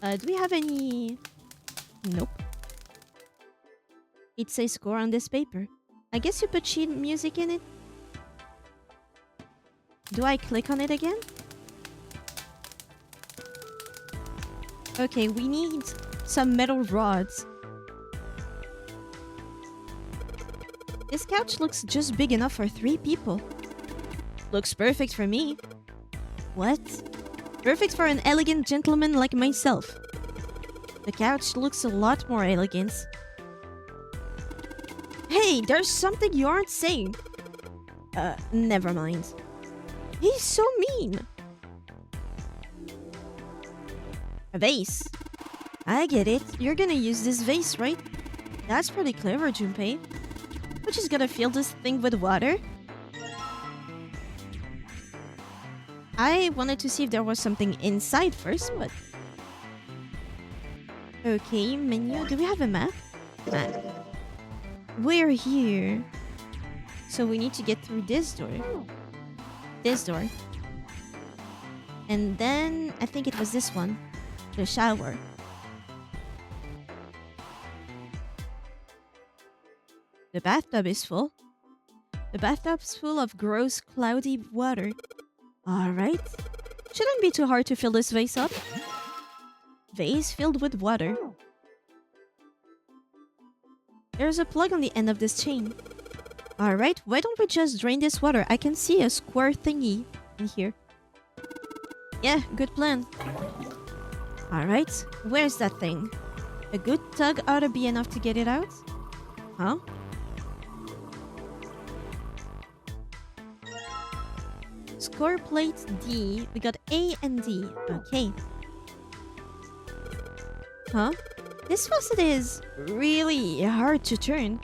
Do we have any... Nope. It says score on this paper. I guess you put sheet music in it? Do I click on it again? Okay, we need some metal rods. This couch looks just big enough for 3 people. Looks perfect for me. What? Perfect for an elegant gentleman like myself. The couch looks a lot more elegant. Hey, there's something you aren't saying. Never mind. He's so mean. A vase. I get it. You're gonna use this vase, right? That's pretty clever, Junpei. We're just gonna fill this thing with water. I wanted to see if there was something inside first, but... Okay, menu. Do we have a map? Map. We're here. So we need to get through this door. This door. And then, I think it was this one. The shower. The bathtub is full. The bathtub's full of gross, cloudy water. Alright. Shouldn't be too hard to fill this vase up. Vase filled with water. There's a plug on the end of this chain. Alright, why don't we just drain this water? I can see a square thingy in here. Yeah, good plan. Alright, where's that thing? A good tug ought to be enough to get it out? Huh? Score plate D. We got A and D. Okay. Huh? This faucet is really hard to turn.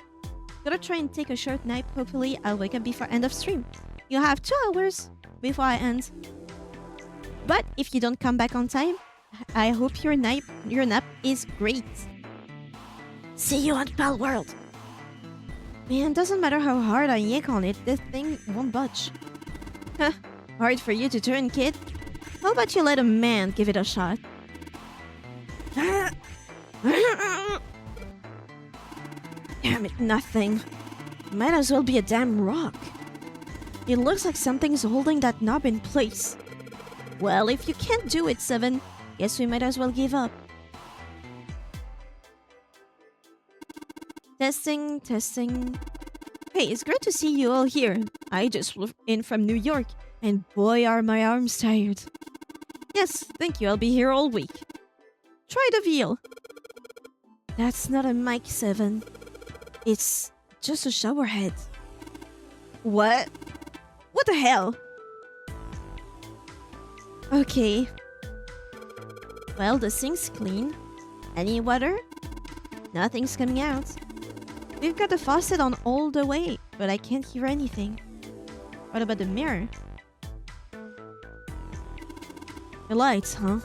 Gotta try and take a short nap. Hopefully I'll wake up before end of stream. You have 2 hours before I end. But if you don't come back on time, I hope your nap is great. See you on Pal World. Man, doesn't matter how hard I yank on it, this thing won't budge. Huh. Hard for you to turn, kid. How about you let a man give it a shot? Damn it, nothing. Might as well be a damn rock. It looks like something's holding that knob in place. Well, if you can't do it, 7, guess we might as well give up. Testing, testing. Hey, it's great to see you all here. I just flew in from New York. And boy, are my arms tired. Yes, thank you, I'll be here all week. Try the veal. That's not a mic 7. It's just a shower head. What? What the hell? Okay. Well, the sink's clean. Any water? Nothing's coming out. We've got the faucet on all the way, but I can't hear anything. What about the mirror? The lights, huh?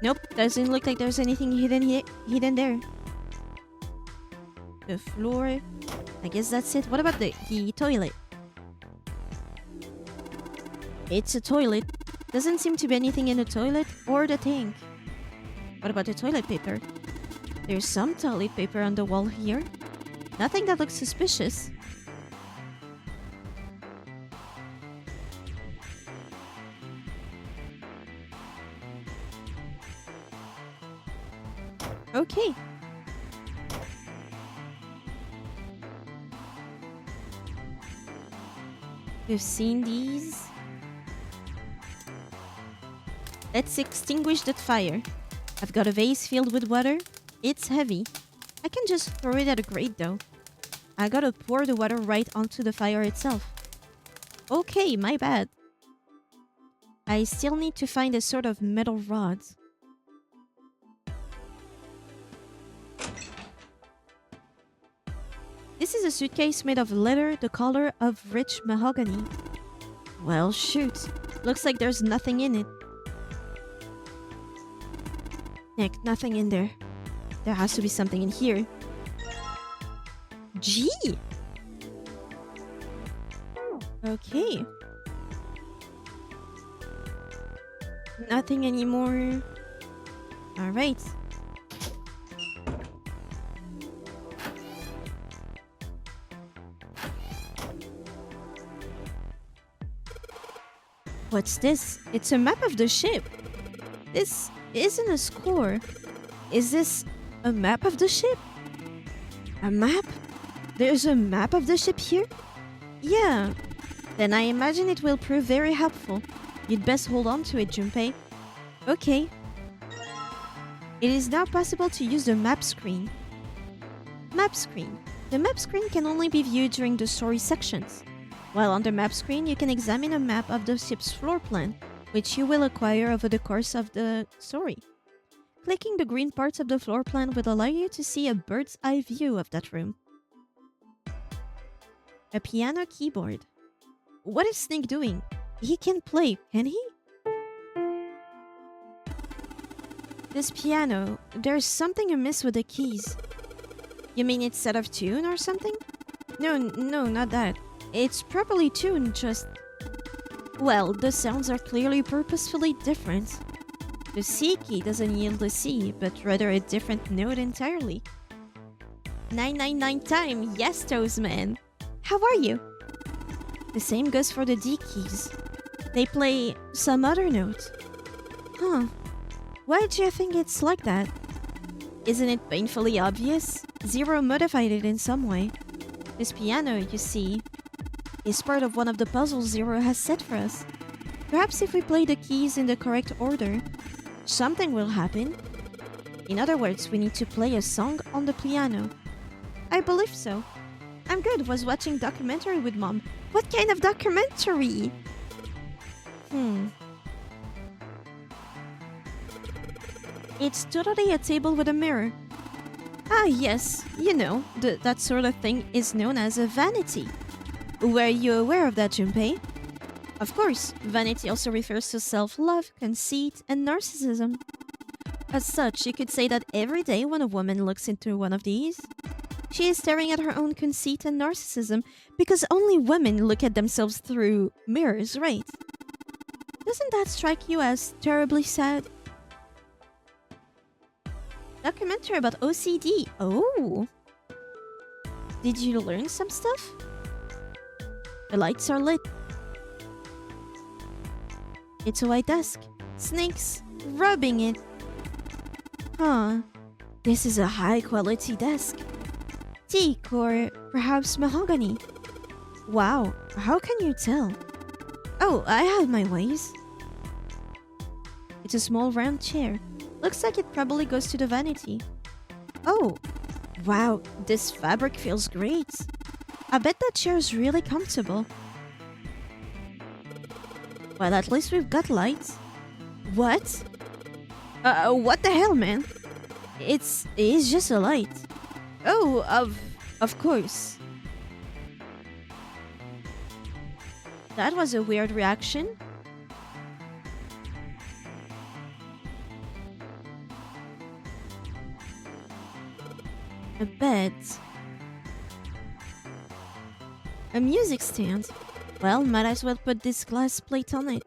Nope, doesn't look like there's anything hidden there. The floor. I guess that's it. What about the toilet? It's a toilet. Doesn't seem to be anything in the toilet or the tank. What about the toilet paper? There's some toilet paper on the wall here. Nothing that looks suspicious. Okay. We've seen these. Let's extinguish that fire. I've got a vase filled with water. It's heavy. I can just throw it at a grate though. I gotta pour the water right onto the fire itself. Okay, my bad. I still need to find a sort of metal rod. This is a suitcase made of leather the color of rich mahogany. Well, shoot. Looks like there's nothing in it. Nick, nothing in there. There has to be something in here. G! Okay. Nothing anymore. Alright. What's this? It's a map of the ship. This isn't a score. Is this a map of the ship? A map? There's a map of the ship here? Yeah. Then I imagine it will prove very helpful. You'd best hold on to it, Junpei. Okay. It is now possible to use the map screen. Map screen. The map screen can only be viewed during the story sections. While on the map screen, you can examine a map of the ship's floor plan, which you will acquire over the course of the story. Clicking the green parts of the floor plan will allow you to see a bird's eye view of that room. A piano keyboard. What is Snake doing? He can play, can he? This piano, there's something amiss with the keys. You mean it's set of tune or something? No, not that. It's properly tuned, just... Well, the sounds are clearly purposefully different. The C key doesn't yield a C, but rather a different note entirely. 999 time, yes, Toastman. How are you? The same goes for the D keys. They play some other note. Huh. Why do you think it's like that? Isn't it painfully obvious? Zero modified it in some way. This piano, you see, is part of one of the puzzles Zero has set for us. Perhaps if we play the keys in the correct order, something will happen. In other words, we need to play a song on the piano. I believe so. I'm good, was watching documentary with Mom. What kind of documentary? It's totally a table with a mirror. Ah yes, you know, that sort of thing is known as a vanity. Were you aware of that, Junpei? Of course, vanity also refers to self-love, conceit, and narcissism. As such, you could say that every day when a woman looks into one of these, she is staring at her own conceit and narcissism because only women look at themselves through mirrors, right? Doesn't that strike you as terribly sad? Documentary about OCD. Oh! Did you learn some stuff? The lights are lit. It's a white desk. Snakes rubbing it. Huh. This is a high-quality desk. Teak or perhaps mahogany. Wow, how can you tell? Oh, I have my ways. It's a small round chair. Looks like it probably goes to the vanity. Oh, wow, this fabric feels great. I bet that chair is really comfortable. Well, at least we've got lights. What? What the hell, man? It's just a light. Oh, of course. That was a weird reaction. A bed. A music stand. Well, might as well put this glass plate on it.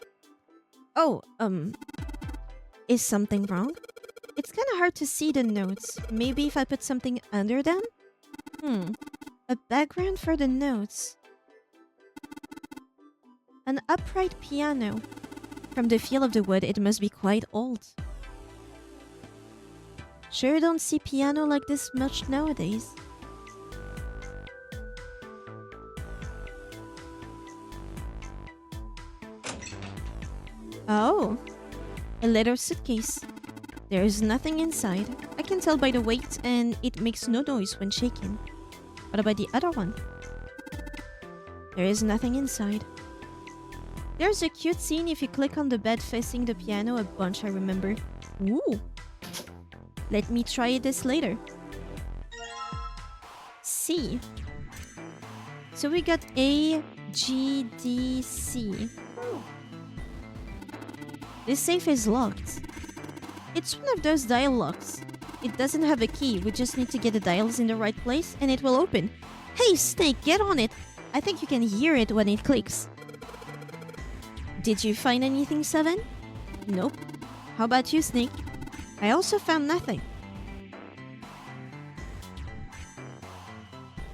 Oh, is something wrong? It's kinda hard to see the notes. Maybe if I put something under them? A background for the notes. An upright piano. From the feel of the wood, it must be quite old. Sure don't see piano like this much nowadays. Oh, a leather suitcase. There is nothing inside. I can tell by the weight and it makes no noise when shaken. What about the other one? There is nothing inside. There's a cute scene if you click on the bed facing the piano a bunch, I remember. Ooh. Let me try this later. C. So we got A, G, D, C. This safe is locked. It's one of those dial locks. It doesn't have a key, we just need to get the dials in the right place and it will open. Hey Snake, get on it! I think you can hear it when it clicks. Did you find anything, Seven? Nope. How about you, Snake? I also found nothing.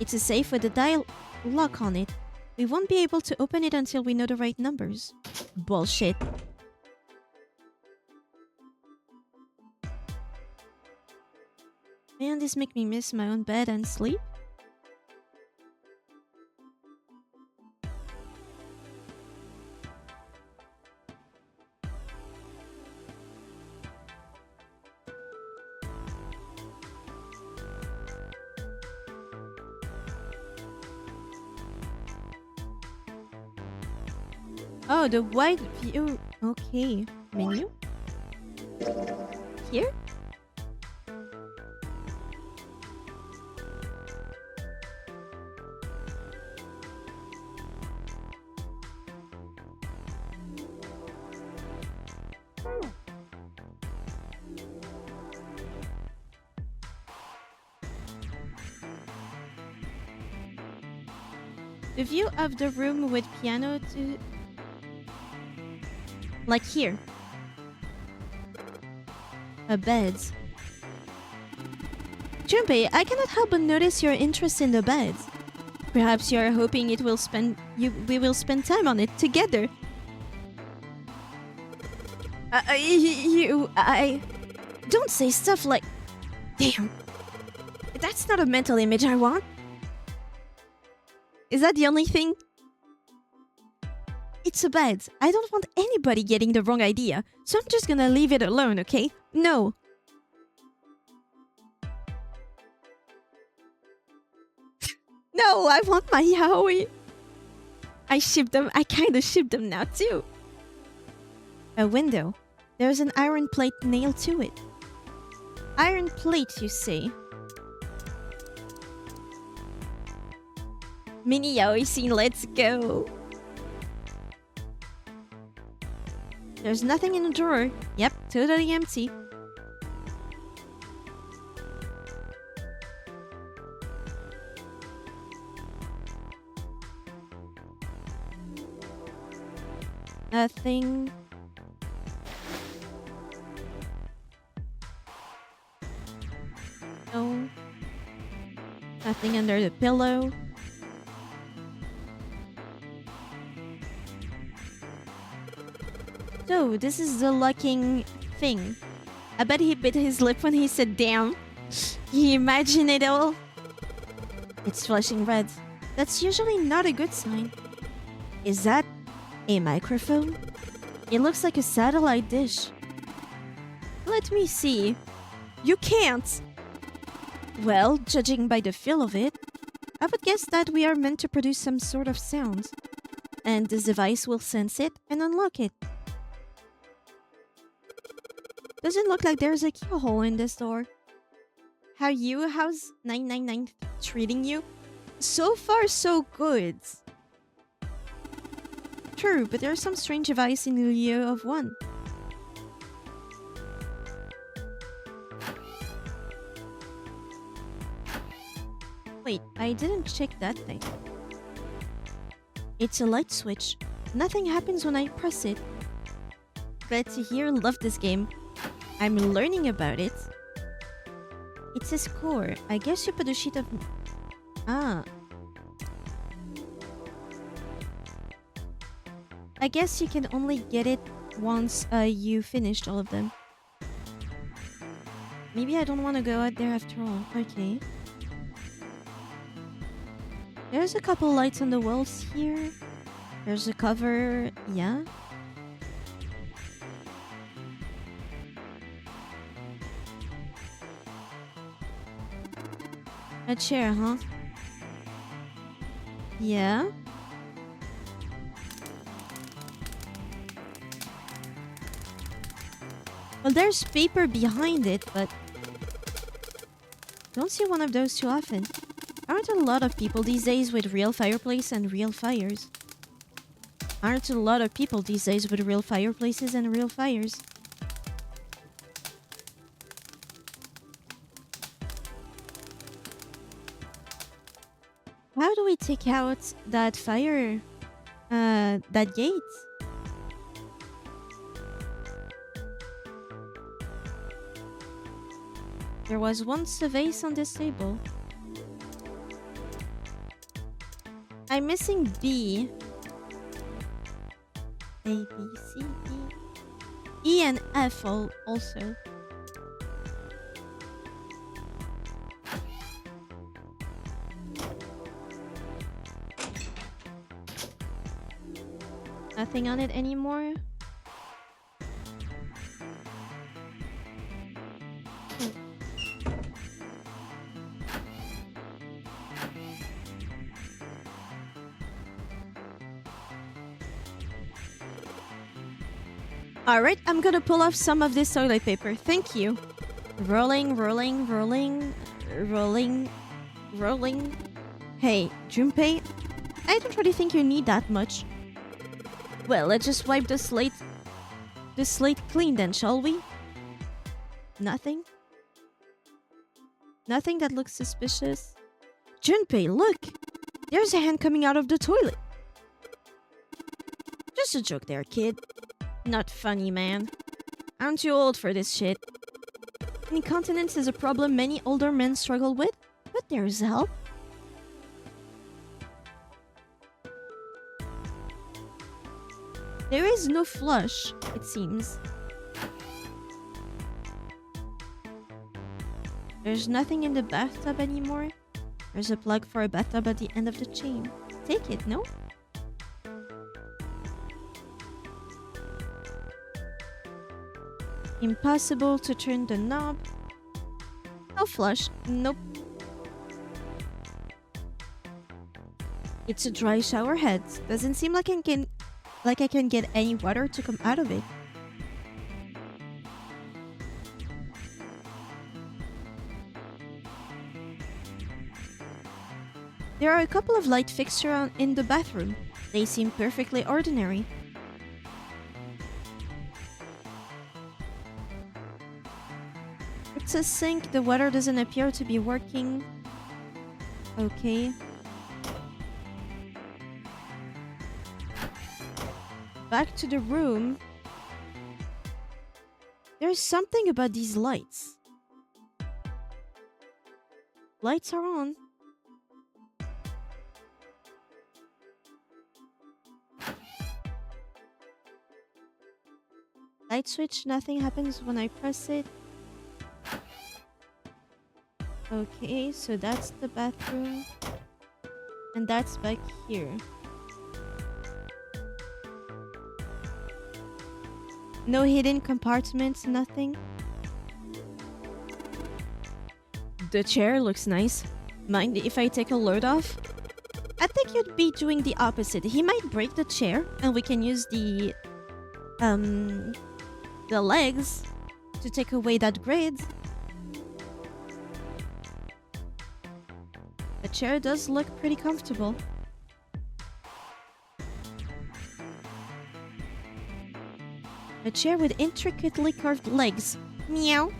It's a safe with a dial lock on it. We won't be able to open it until we know the right numbers. Bullshit. Man, this make me miss my own bed and sleep. Oh, the wide view. Okay. Menu? Here? The view of the room with piano to... Like here. A bed. Junpei, I cannot help but notice your interest in the bed. Perhaps you are hoping we will spend time on it together. Don't say stuff like... Damn. That's not a mental image I want. Is that the only thing? It's a bed. I don't want anybody getting the wrong idea, so I'm just gonna leave it alone, okay? No. No, I want my yaoi. I ship them. I kinda ship them now too. A window. There's an iron plate nailed to it. Iron plate, you say? Mini yaoi scene, let's go. There's nothing in the drawer. Yep, totally empty. Nothing. No. Nothing under the pillow. So, this is the locking thing. I bet he bit his lip when he said damn. You imagine it all? It's flashing red. That's usually not a good sign. Is that A microphone? It looks like a satellite dish. Let me see. You can't! Well, judging by the feel of it, I would guess that we are meant to produce some sort of sound. And this device will sense it and unlock it. Doesn't look like there's a keyhole in this door. How's 999 treating you? So far, so good. True, but there's some strange device in lieu of one. Wait, I didn't check that thing. It's a light switch. Nothing happens when I press it. Glad to hear, love this game. I'm learning about it. It says core. I guess you put a sheet of... Ah. I guess you can only get it once you finished all of them. Maybe I don't want to go out there after all. Okay. There's a couple lights on the walls here. There's a cover. Yeah. A chair, huh? Yeah. Well, there's paper behind it, but don't see one of those too often. Aren't a lot of people these days with real fireplace and real fires? Aren't a lot of people these days with real fireplaces and real fires? How do we take out that fire? That gate? There was once a vase on this table. I'm missing B. A, B, C, D. E and F also. Nothing on it anymore. Alright, I'm gonna pull off some of this toilet paper. Thank you. Rolling, rolling, rolling, rolling, rolling. Hey, Junpei, I don't really think you need that much. Well, let's just wipe the slate clean then, shall we? Nothing? Nothing that looks suspicious? Junpei, look! There's a hand coming out of the toilet. Just a joke there, kid. Not funny, man. I'm too old for this shit. Incontinence is a problem many older men struggle with, but there's help. There is no flush, it seems. There's nothing in the bathtub anymore. There's a plug for a bathtub at the end of the chain. Take it, no? Impossible to turn the knob. No flush. Nope. It's a dry shower head. Doesn't seem like I can get any water to come out of it. There are a couple of light fixtures in the bathroom. They seem perfectly ordinary. It's a sink. The water doesn't appear to be working. Okay. Back to the room. There's something about these lights. Lights are on. Light switch, nothing happens when I press it. Okay, so that's the bathroom. And that's back here. No hidden compartments, nothing. The chair looks nice. Mind if I take a load off? I think you'd be doing the opposite. He might break the chair and we can use the legs to take away that grid. The chair does look pretty comfortable. A chair with intricately carved legs. Meow.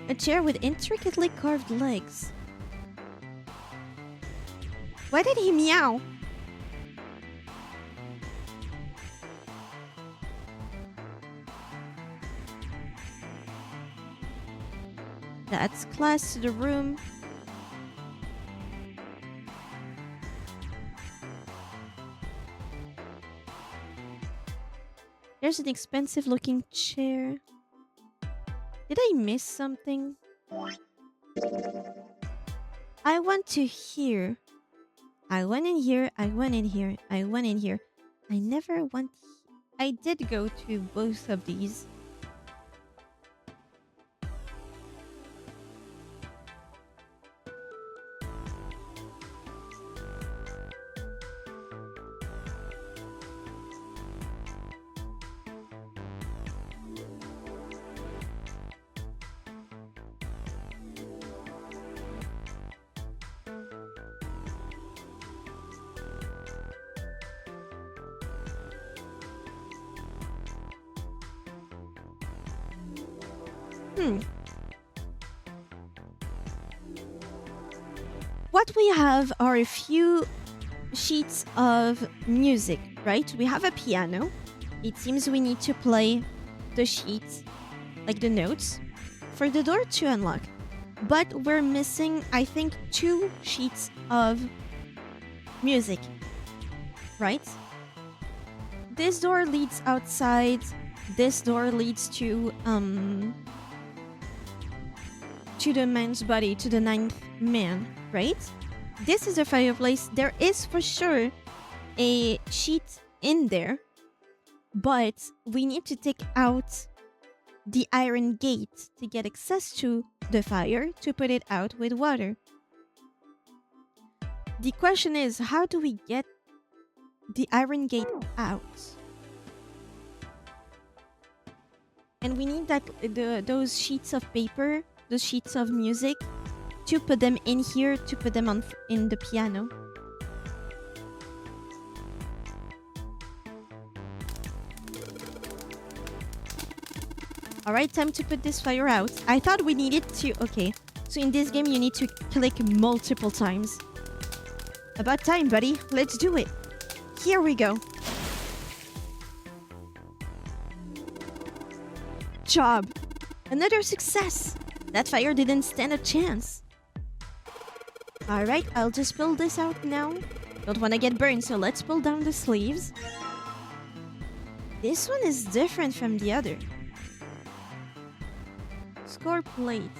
A chair with intricately carved legs. Why did he meow? That's class to the room. There's an expensive looking chair. Did I miss something? I want to hear. I went in here, I went in here, I went in here. I never went. I did go to both of these. What we have are a few sheets of music, right? We have a piano. It seems we need to play the sheets, like the notes, for the door to unlock. But we're missing, I think, 2 sheets of music, right? This door leads outside. This door leads to the man's body, to the 9th man, right? This is a fireplace. There is for sure a sheet in there, but we need to take out the iron gate to get access to the fire to put it out with water. The question is, how do we get the iron gate out? And we need those sheets of paper, those sheets of music, to put them in here, to put them in the piano. Alright, time to put this fire out. I thought we needed to... Okay, so in this game you need to click multiple times. About time, buddy. Let's do it. Here we go. Job. Another success. That fire didn't stand a chance. Alright, I'll just pull this out now. Don't want to get burned, so let's pull down the sleeves. This one is different from the other. Score plate.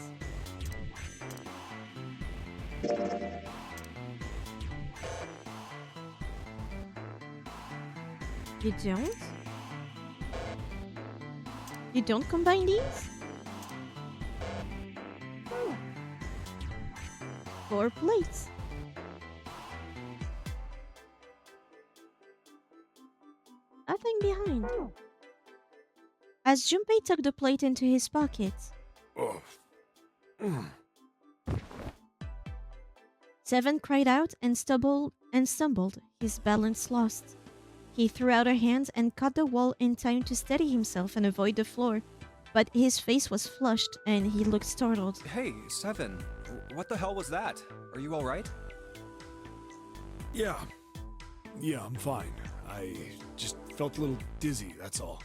You don't? You don't combine these? 4 plates. Nothing behind. As Junpei took the plate into his pocket, Seven cried out and stumbled, his balance lost. He threw out her hands and caught the wall in time to steady himself and avoid the floor, but his face was flushed and he looked startled. Hey, Seven, what the hell was that? Are you alright? Yeah, I'm fine. I just felt a little dizzy, that's all.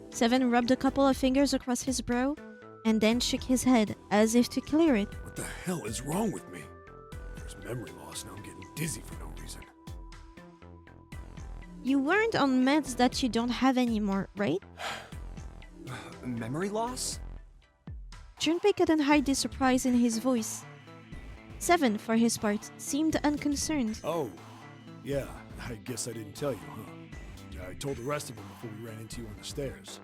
Seven rubbed a couple of fingers across his brow and then shook his head as if to clear it. What the hell is wrong with me? There's memory loss, now I'm getting dizzy for no reason. You weren't on meds that you don't have anymore, right? Memory loss? Junpei couldn't hide the surprise in his voice. Seven, for his part, seemed unconcerned. Oh, yeah, I guess I didn't tell you, huh? I told the rest of them before we ran into you on the stairs.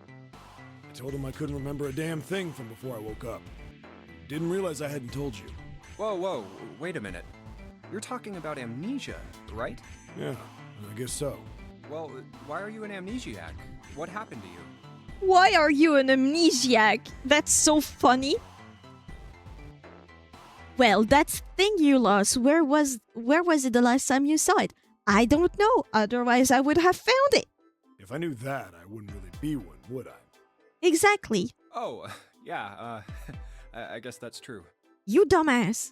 I told them I couldn't remember a damn thing from before I woke up. Didn't realize I hadn't told you. Whoa, wait a minute. You're talking about amnesia, right? Yeah, I guess so. Well, why are you an amnesiac? What happened to you? Why are you an amnesiac? That's so funny. Well, that thing you lost, where was it the last time you saw it? I don't know, otherwise I would have found it. If I knew that, I wouldn't really be one, would I? Exactly. Oh, yeah, I guess that's true. You dumbass.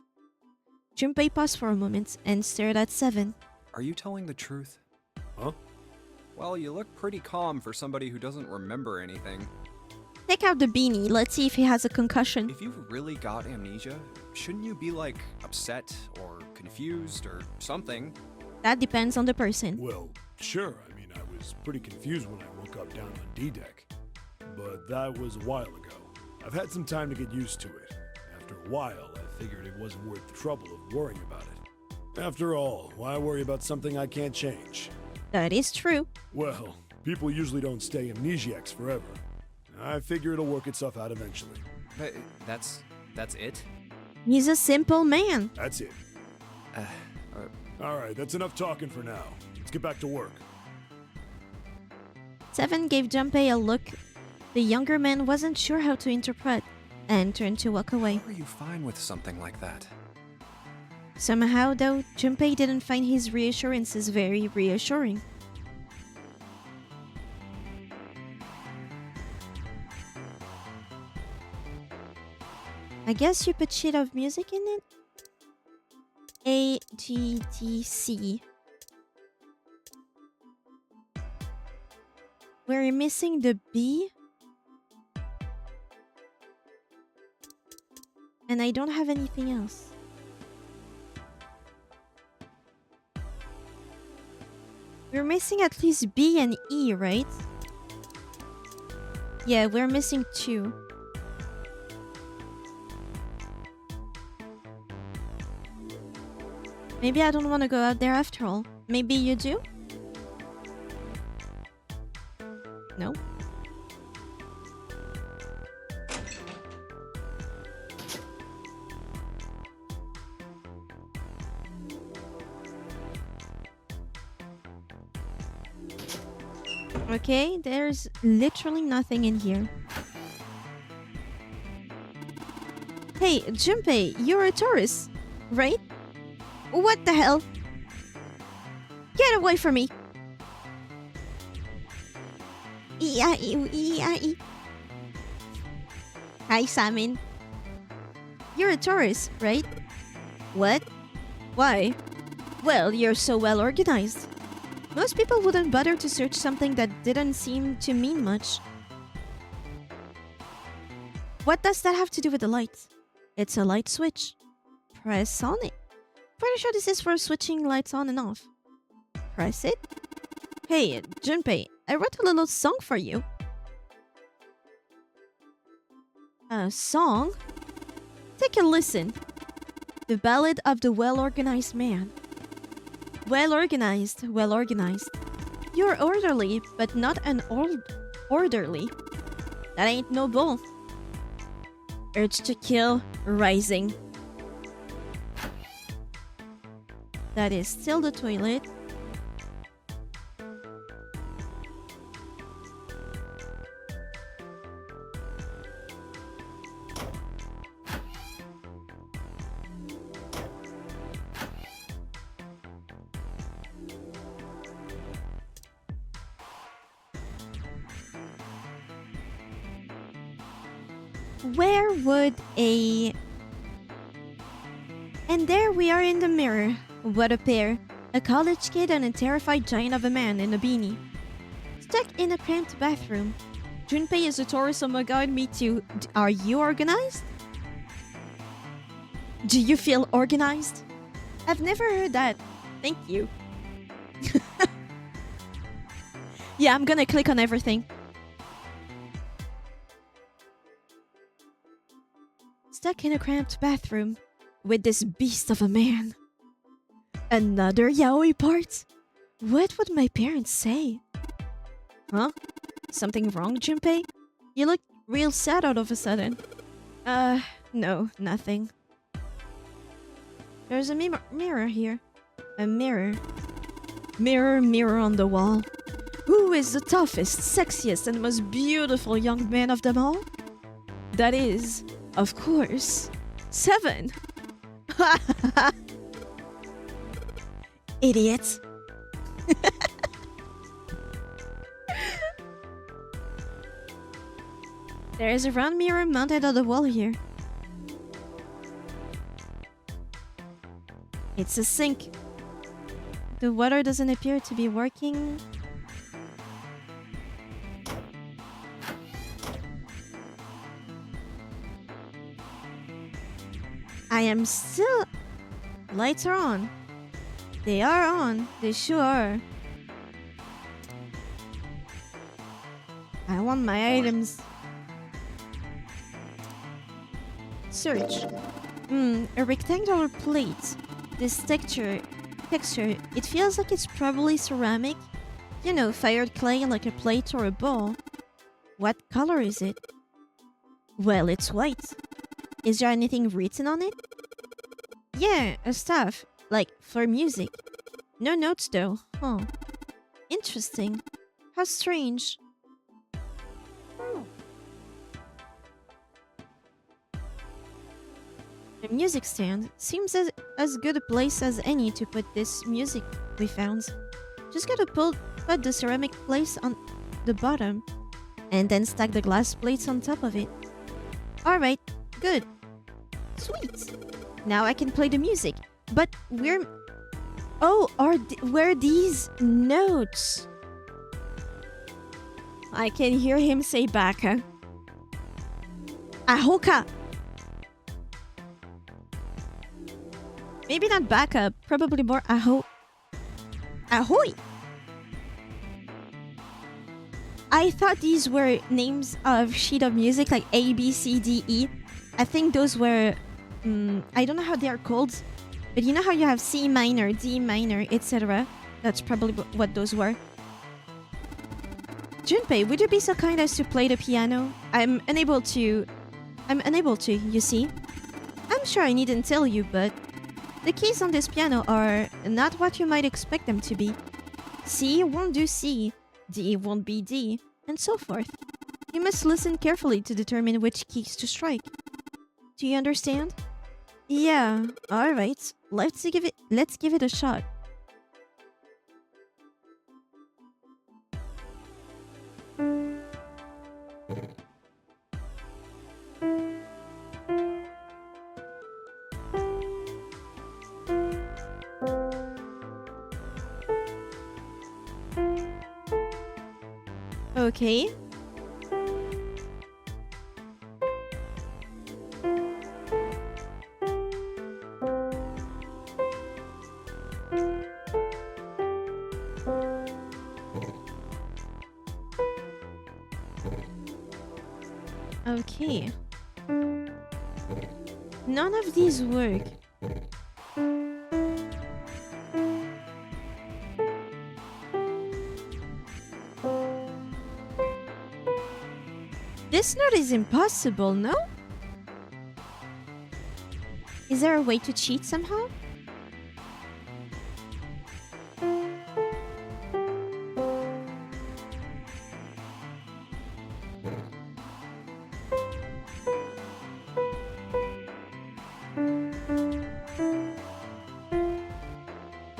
Junpei paused for a moment and stared at Seven. Are you telling the truth? Huh? Well, you look pretty calm for somebody who doesn't remember anything. Take out the beanie, let's see if he has a concussion. If you've really got amnesia, shouldn't you be, like, upset or confused or something? That depends on the person. Well, sure. I mean, I was pretty confused when I woke up down on D-Deck. But that was a while ago. I've had some time to get used to it. After a while, I figured it wasn't worth the trouble of worrying about it. After all, why worry about something I can't change? That is true. Well, people usually don't stay amnesiacs forever. I figure it'll work itself out eventually. But that's it? He's a simple man. That's it. Alright, that's enough talking for now. Let's get back to work. Seven gave Junpei a look the younger man wasn't sure how to interpret and turned to walk away. How are you fine with something like that? Somehow, though, Junpei didn't find his reassurances very reassuring. I guess you put shit of music in it? AGDC. We're missing the B. And I don't have anything else. We're missing at least B and E, right? Yeah, we're missing 2. Maybe I don't want to go out there after all. Maybe you do? No? Okay, there's literally nothing in here. Hey, Junpei, you're a tourist, right? What the hell? Get away from me! Hi, Salmon. You're a tourist, right? What? Why? Well, you're so well organized. Most people wouldn't bother to search something that didn't seem to mean much. What does that have to do with the light? It's a light switch. Press on it. Pretty sure this is for switching lights on and off. Press it. Hey, Junpei, I wrote a little song for you. A song? Take a listen. The Ballad of the Well-Organized Man. Well organized, well organized. You're orderly, but not an orderly. That ain't no bull. Urge to kill rising. That is still the toilet. Where would a... And there we are in the mirror. What a pair. A college kid and a terrified giant of a man in a beanie. Stuck in a cramped bathroom. Junpei is a tourist, oh my god, me too. Are you organized? Do you feel organized? I've never heard that. Thank you. Yeah, I'm gonna click on everything. Stuck in a cramped bathroom with this beast of a man. Another yaoi part? What would my parents say? Huh? Something wrong, Junpei? You look real sad all of a sudden. No, nothing. There's a mirror here. A mirror. Mirror, mirror on the wall. Who is the toughest, sexiest, and most beautiful young man of them all? That is, of course, 7. Idiots. There is a round mirror mounted on the wall here. It's a sink. The water doesn't appear to be working. I am still... Lights are on. They are on. They sure are. I want my items. Search. A rectangular plate. This texture, it feels like it's probably ceramic. You know, fired clay like a plate or a bowl. What color is it? Well, it's white. Is there anything written on it? Yeah, a staff. Like, for music. No notes though. Huh. Interesting. How strange. The music stand seems as good a place as any to put this music we found. Just gotta put the ceramic plate on the bottom and then stack the glass plates on top of it. Alright, good. Sweet. Now I can play the music. But where... Oh, were these notes? I can hear him say Baka. Ahoka! Maybe not Baka, probably more Ahoy. I thought these were names of sheet of music like A, B, C, D, E. I think those were... I don't know how they are called. But you know how you have C minor, D minor, etc. That's probably what those were. Junpei, would you be so kind as to play the piano? I'm unable to, you see? I'm sure I needn't tell you, but... The keys on this piano are not what you might expect them to be. C won't do C, D won't be D, and so forth. You must listen carefully to determine which keys to strike. Do you understand? Yeah, alright. Let's give it a shot. Okay. Okay. None of these work. This note is impossible, no? Is there a way to cheat somehow?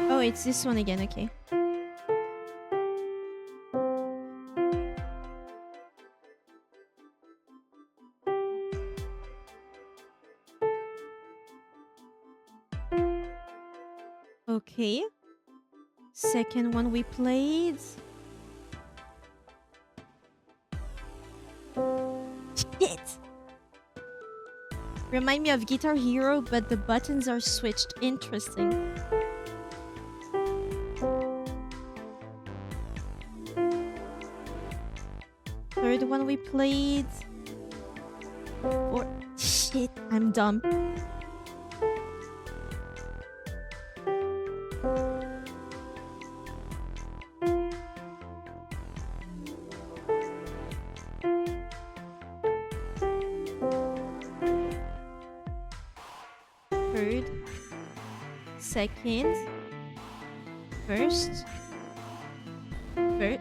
Oh, it's this one again, okay. Okay. Second one we played. Shit! Remind me of Guitar Hero, but the buttons are switched. Interesting. Third one we played. Or shit, I'm dumb. third, second, first, third.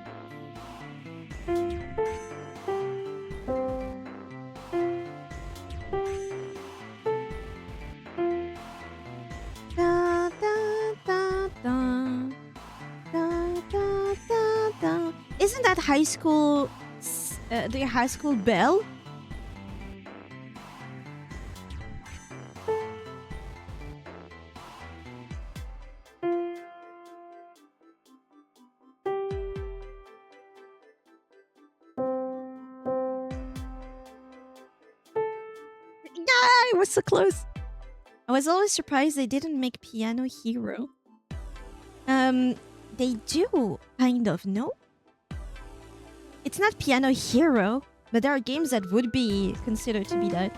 Da, da, da, da. Da, da, da, da. Isn't that high school, the high school bell? Yeah, it was so close. I was always surprised they didn't make Piano Hero. They do, kind of, no? It's not Piano Hero, but there are games that would be considered to be that.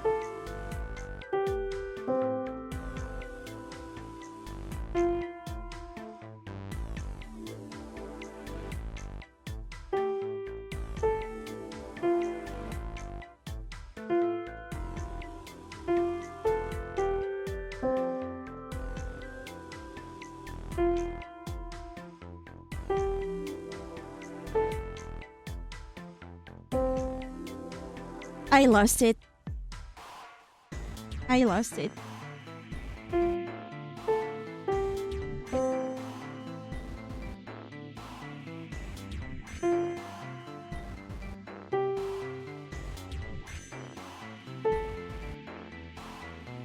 I lost it. I lost it.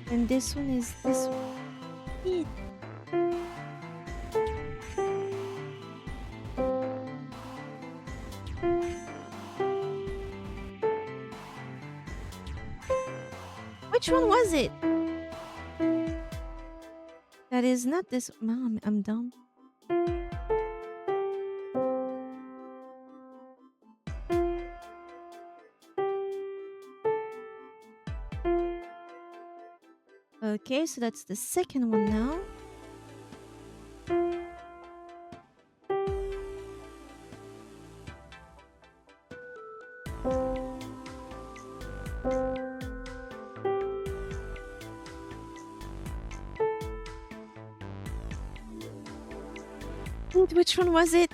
And this one is this one. It. Which one was it? That is not this. Mom, I'm dumb. Okay, so that's the second one now. Wait, which one was it?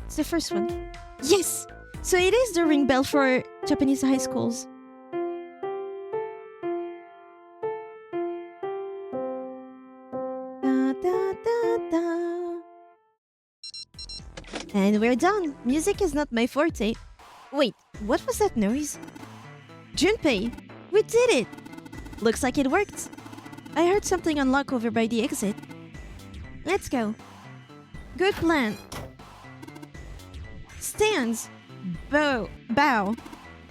It's the first one. Yes! So it is the ring bell for Japanese high schools. Da, da, da, da. And we're done. Music is not my forte. Wait, what was that noise? Junpei, we did it! Looks like it worked. I heard something unlock over by the exit. Let's go. Good plan. Stands. Bow.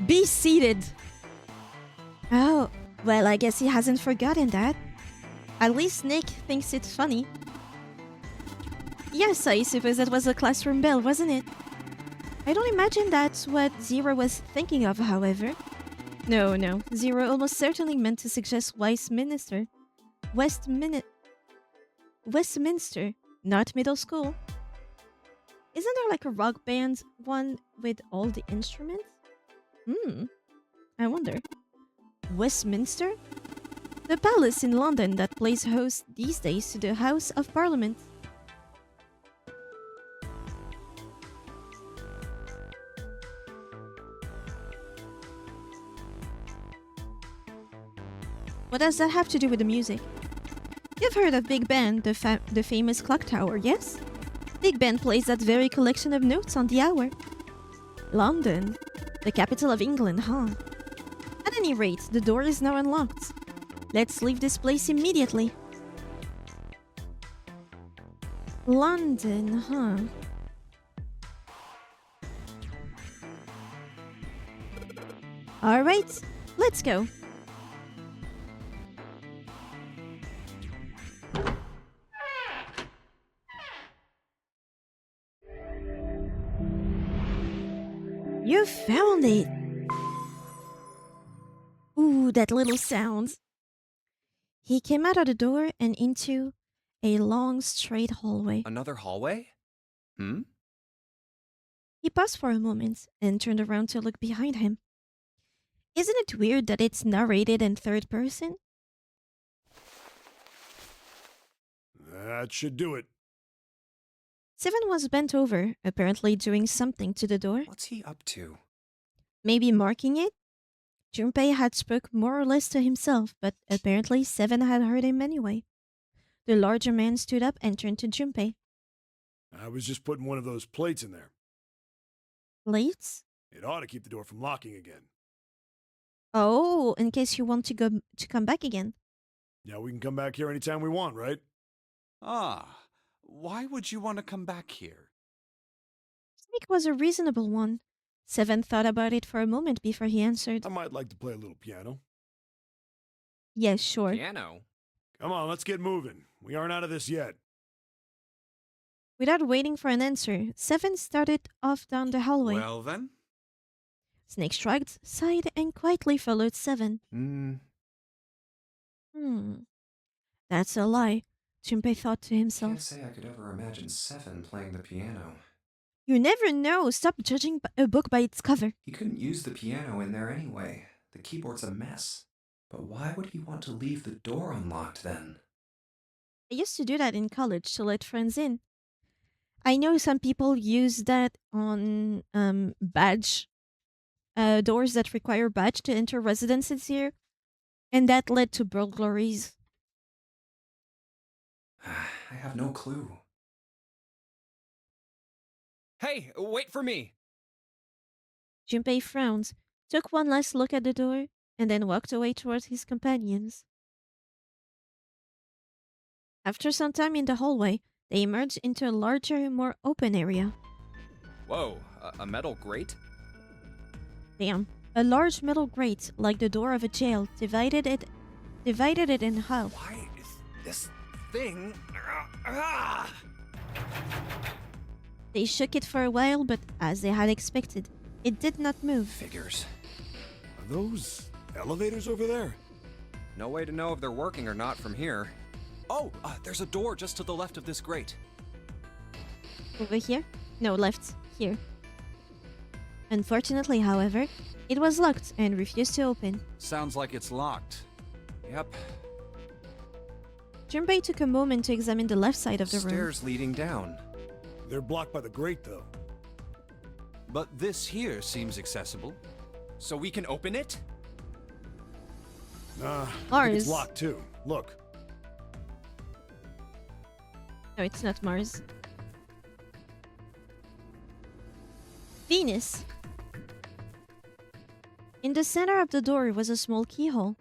Be seated. Oh, well, I guess he hasn't forgotten that. At least Nick thinks it's funny. Yes, I suppose that was a classroom bell, wasn't it? I don't imagine that's what Zero was thinking of, however. No. Zero almost certainly meant to suggest Westminster, not middle school. Isn't there like a rock band one with all the instruments? I wonder. Westminster? The palace in London that plays host these days to the House of Parliament. What does that have to do with the music? You've heard of Big Ben, the famous clock tower, yes? Big Ben plays that very collection of notes on the hour. London, the capital of England, huh? At any rate, the door is now unlocked. Let's leave this place immediately. London, huh? Alright, let's go. You found it! Ooh, that little sound. He came out of the door and into a long, straight hallway. Another hallway? He paused for a moment and turned around to look behind him. Isn't it weird that it's narrated in third person? That should do it. Seven was bent over, apparently doing something to the door. What's he up to? Maybe marking it? Junpei had spoke more or less to himself, but apparently Seven had heard him anyway. The larger man stood up and turned to Junpei. I was just putting one of those plates in there. Plates? It ought to keep the door from locking again. Oh, in case you want to come back again. Yeah, we can come back here anytime we want, right? Ah, why would you want to come back here? Snake was a reasonable one. Seven thought about it for a moment before he answered. I might like to play a little piano. Yes, sure. Piano? Come on, let's get moving. We aren't out of this yet. Without waiting for an answer, Seven started off down the hallway. Well then. Snake shrugged, sighed, and quietly followed Seven. Hmm. That's a lie, Junpei thought to Can't himself. say I could ever imagine Seven playing the piano. You never know. Stop judging a book by its cover. He couldn't use the piano in there anyway. The keyboard's a mess. But why would he want to leave the door unlocked then? I used to do that in college to let friends in. I know some people use that on badge doors that require badge to enter residences here, and that led to burglaries. I have no clue. Hey, wait for me! Junpei frowned, took one last look at the door, and then walked away towards his companions. After some time in the hallway, they emerged into a larger, more open area. Whoa, a metal grate? Damn. A large metal grate, like the door of a jail, divided it in half. Why is this thing... Ah! They shook it for a while, but as they had expected, it did not move. Figures. Are those elevators over there? No way to know if they're working or not from here. Oh, there's a door just to the left of this grate. Over here? No, left. Here. Unfortunately, however, it was locked and refused to open. Sounds like it's locked. Yep. Junpei took a moment to examine the left side of the room. Stairs leading down. They're blocked by the grate, though. But this here seems accessible. So we can open it? Nah, I think Mars. it's locked too. Look. No, it's not Mars. Venus. In the center of the door was a small keyhole.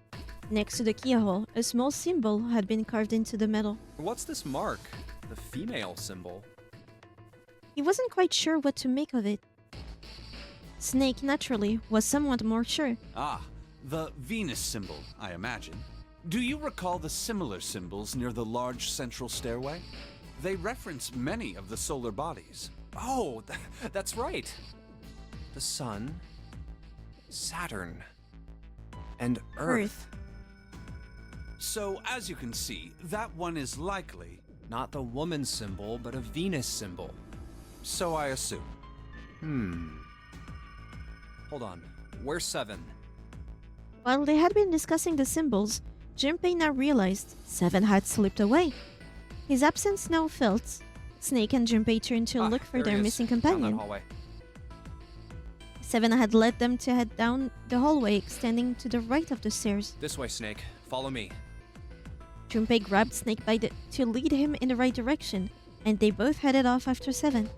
Next to the keyhole, a small symbol had been carved into the metal. What's this mark? The female symbol. He wasn't quite sure what to make of it. Snake, naturally, was somewhat more sure. Ah, the Venus symbol, I imagine. Do you recall the similar symbols near the large central stairway? They reference many of the solar bodies. Oh, that's right. The Sun, Saturn, and Earth. So, as you can see, that one is likely... Not the woman symbol, but a Venus symbol. So I assume. Hold on. Where's Seven? While they had been discussing the symbols, Junpei now realized Seven had slipped away. His absence now felt. Snake and Junpei turned to look for there their he is, missing down that companion. hallway. Seven had led them to head down the hallway extending to the right of the stairs. This way, Snake. Follow me. Junpei grabbed Snake to lead him in the right direction, and they both headed off after Seven.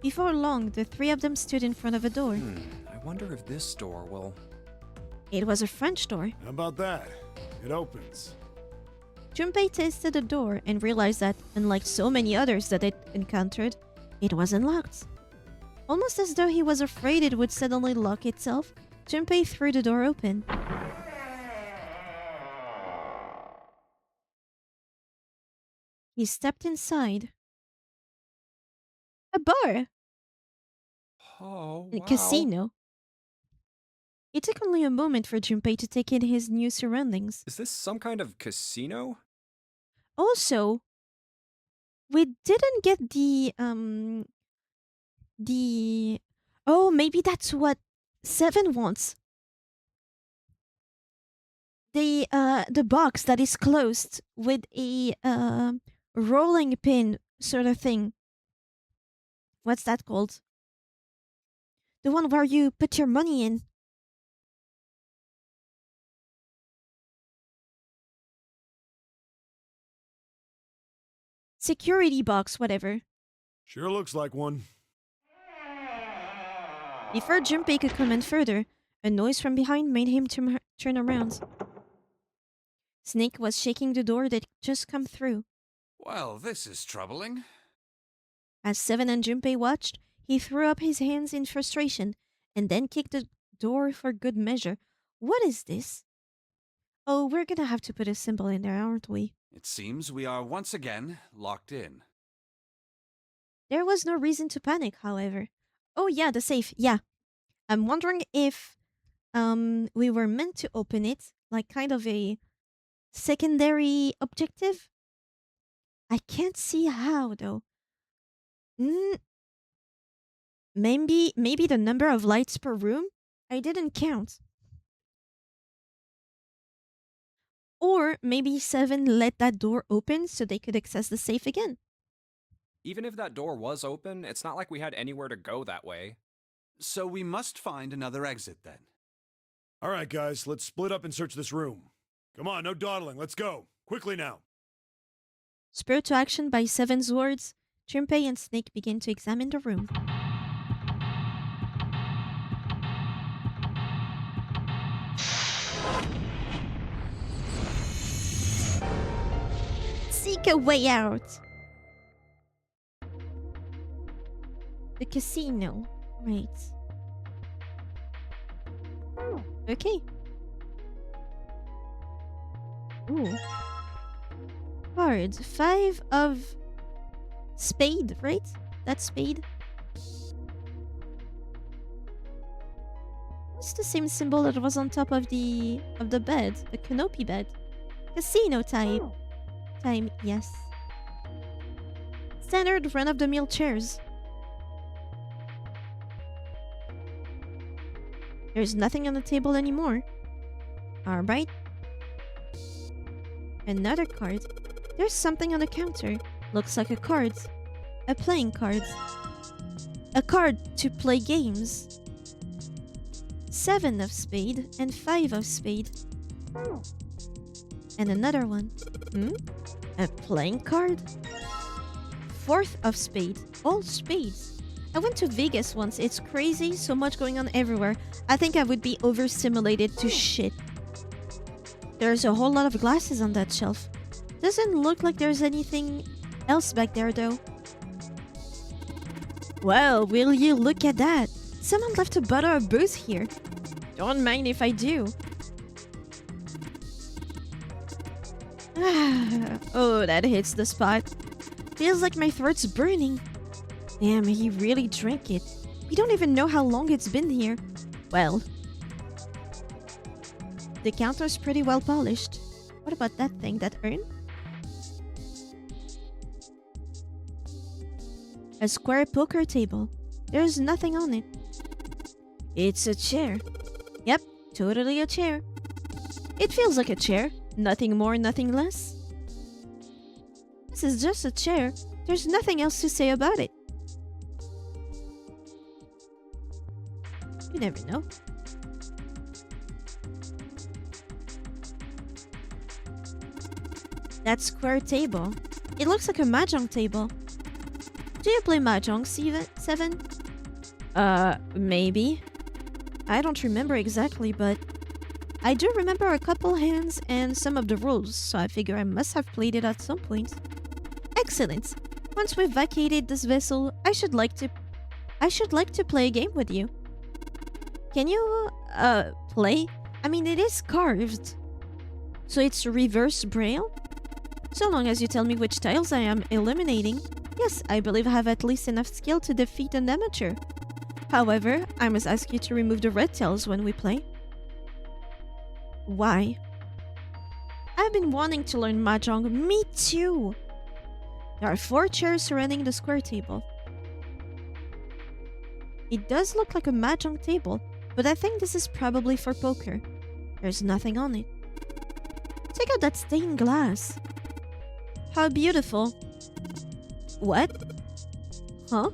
Before long, the three of them stood in front of a door. I wonder if this door will... It was a French door. How about that? It opens. Junpei tasted the door and realized that, unlike so many others that it encountered, it was unlocked. Almost as though he was afraid it would suddenly lock itself, Junpei threw the door open. He stepped inside. A bar! Oh, A casino. It took only a moment for Junpei to take in his new surroundings. Is this some kind of casino? Also, we didn't get oh, maybe that's what Seven wants the box that is closed with a rolling pin sort of thing. What's that called? The one where you put your money in. Security box, whatever. Sure looks like one. Before Junpei could comment further, a noise from behind made him turn around. Snake was shaking the door that just come through. Well, this is troubling. As Seven and Junpei watched, he threw up his hands in frustration and then kicked the door for good measure. What is this? Oh, we're gonna have to put a symbol in there, aren't we? It seems we are once again locked in. There was no reason to panic, however. Oh yeah, the safe, yeah. I'm wondering if we were meant to open it, like kind of a secondary objective? I can't see how though. Maybe the number of lights per room? I didn't count. Or maybe Seven let that door open so they could access the safe again. Even if that door was open, it's not like we had anywhere to go that way. So we must find another exit then. All right, guys, let's split up and search this room. Come on, no dawdling, let's go. Quickly now. Spurred to action by Seven's words, Junpei and Snake begin to examine the room. Seek a way out. The casino. Right. Okay. Ooh. Cards. 5 of spade, right? That's spade. It's the same symbol that was on top of the bed, the canopy bed. Casino type. Time, yes. Standard run-of-the-mill chairs. There's nothing on the table anymore. Alright. Another card. There's something on the counter. Looks like a card. A playing card. A card to play games. 7 of spade and 5 of spade. And another one. A playing card? 4th of spade. All spades. I went to Vegas once. It's crazy. So much going on everywhere. I think I would be overstimulated to shit. There's a whole lot of glasses on that shelf. Doesn't look like there's anything else back there though. Well, will you look at that? Someone left a bottle of booze here. Don't mind if I do. Oh, that hits the spot. Feels like my throat's burning. Damn, he really drank it. We don't even know how long it's been here. Well, the counter's pretty well polished. What about that thing, that urn? A square poker table. There's nothing on it. It's a chair. Yep, totally a chair. It feels like a chair. Nothing more, nothing less. This is just a chair. There's nothing else to say about it. You never know. That square table. It looks like a mahjong table. Do you play mahjong, Seven? Maybe. I don't remember exactly, but I do remember a couple hands and some of the rules, so I figure I must have played it at some point. Excellent. Once we've vacated this vessel, I should like to play a game with you. Can you play? I mean, it is carved. So it's reverse braille? So long as you tell me which tiles I am eliminating, yes, I believe I have at least enough skill to defeat an amateur. However, I must ask you to remove the red tiles when we play. Why? I've been wanting to learn mahjong. Me too! There are 4 chairs surrounding the square table. It does look like a mahjong table. but I think this is probably for poker. There's nothing on it. Check out that stained glass. How beautiful. What? Huh?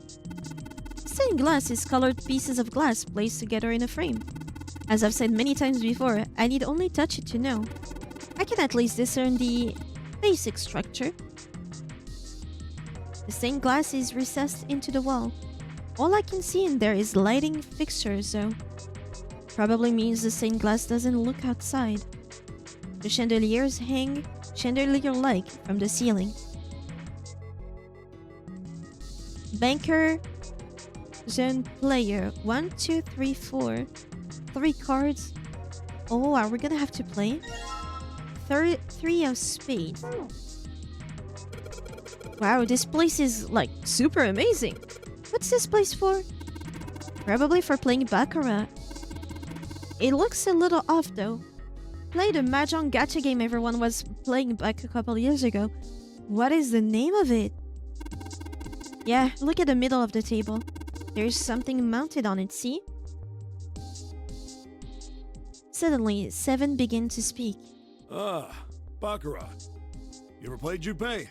Stained glass is colored pieces of glass placed together in a frame. As I've said many times before, I need only touch it to know. I can at least discern the basic structure. The stained glass is recessed into the wall. All I can see in there is lighting fixtures, though. Probably means the stained glass doesn't look outside. The chandeliers hang chandelier-like from the ceiling. Banker, zone player, 1, 2, 3, 4. 3 cards. Oh, are we gonna have to play? 3 of spades. Wow, this place is like super amazing. What's this place for? Probably for playing Baccarat. It looks a little off though. Play the Mahjong gacha game everyone was playing back a couple years ago. What is the name of it? Yeah, look at the middle of the table. There's something mounted on it, see? Suddenly, Seven began to speak. Ah, Baccarat. You ever played Junpei?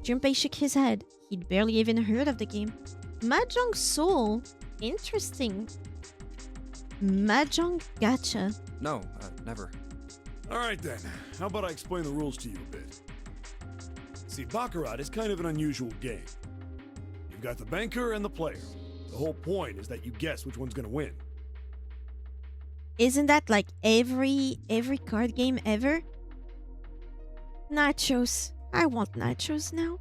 Junpei shook his head. He'd barely even heard of the game. Mahjong Soul? Interesting. Mahjong Gacha. No, never. Alright then, how about I explain the rules to you a bit? See, Baccarat is kind of an unusual game. You've got the banker and the player. The whole point is that you guess which one's gonna win. Isn't that like every card game ever? Nachos. I want nachos now.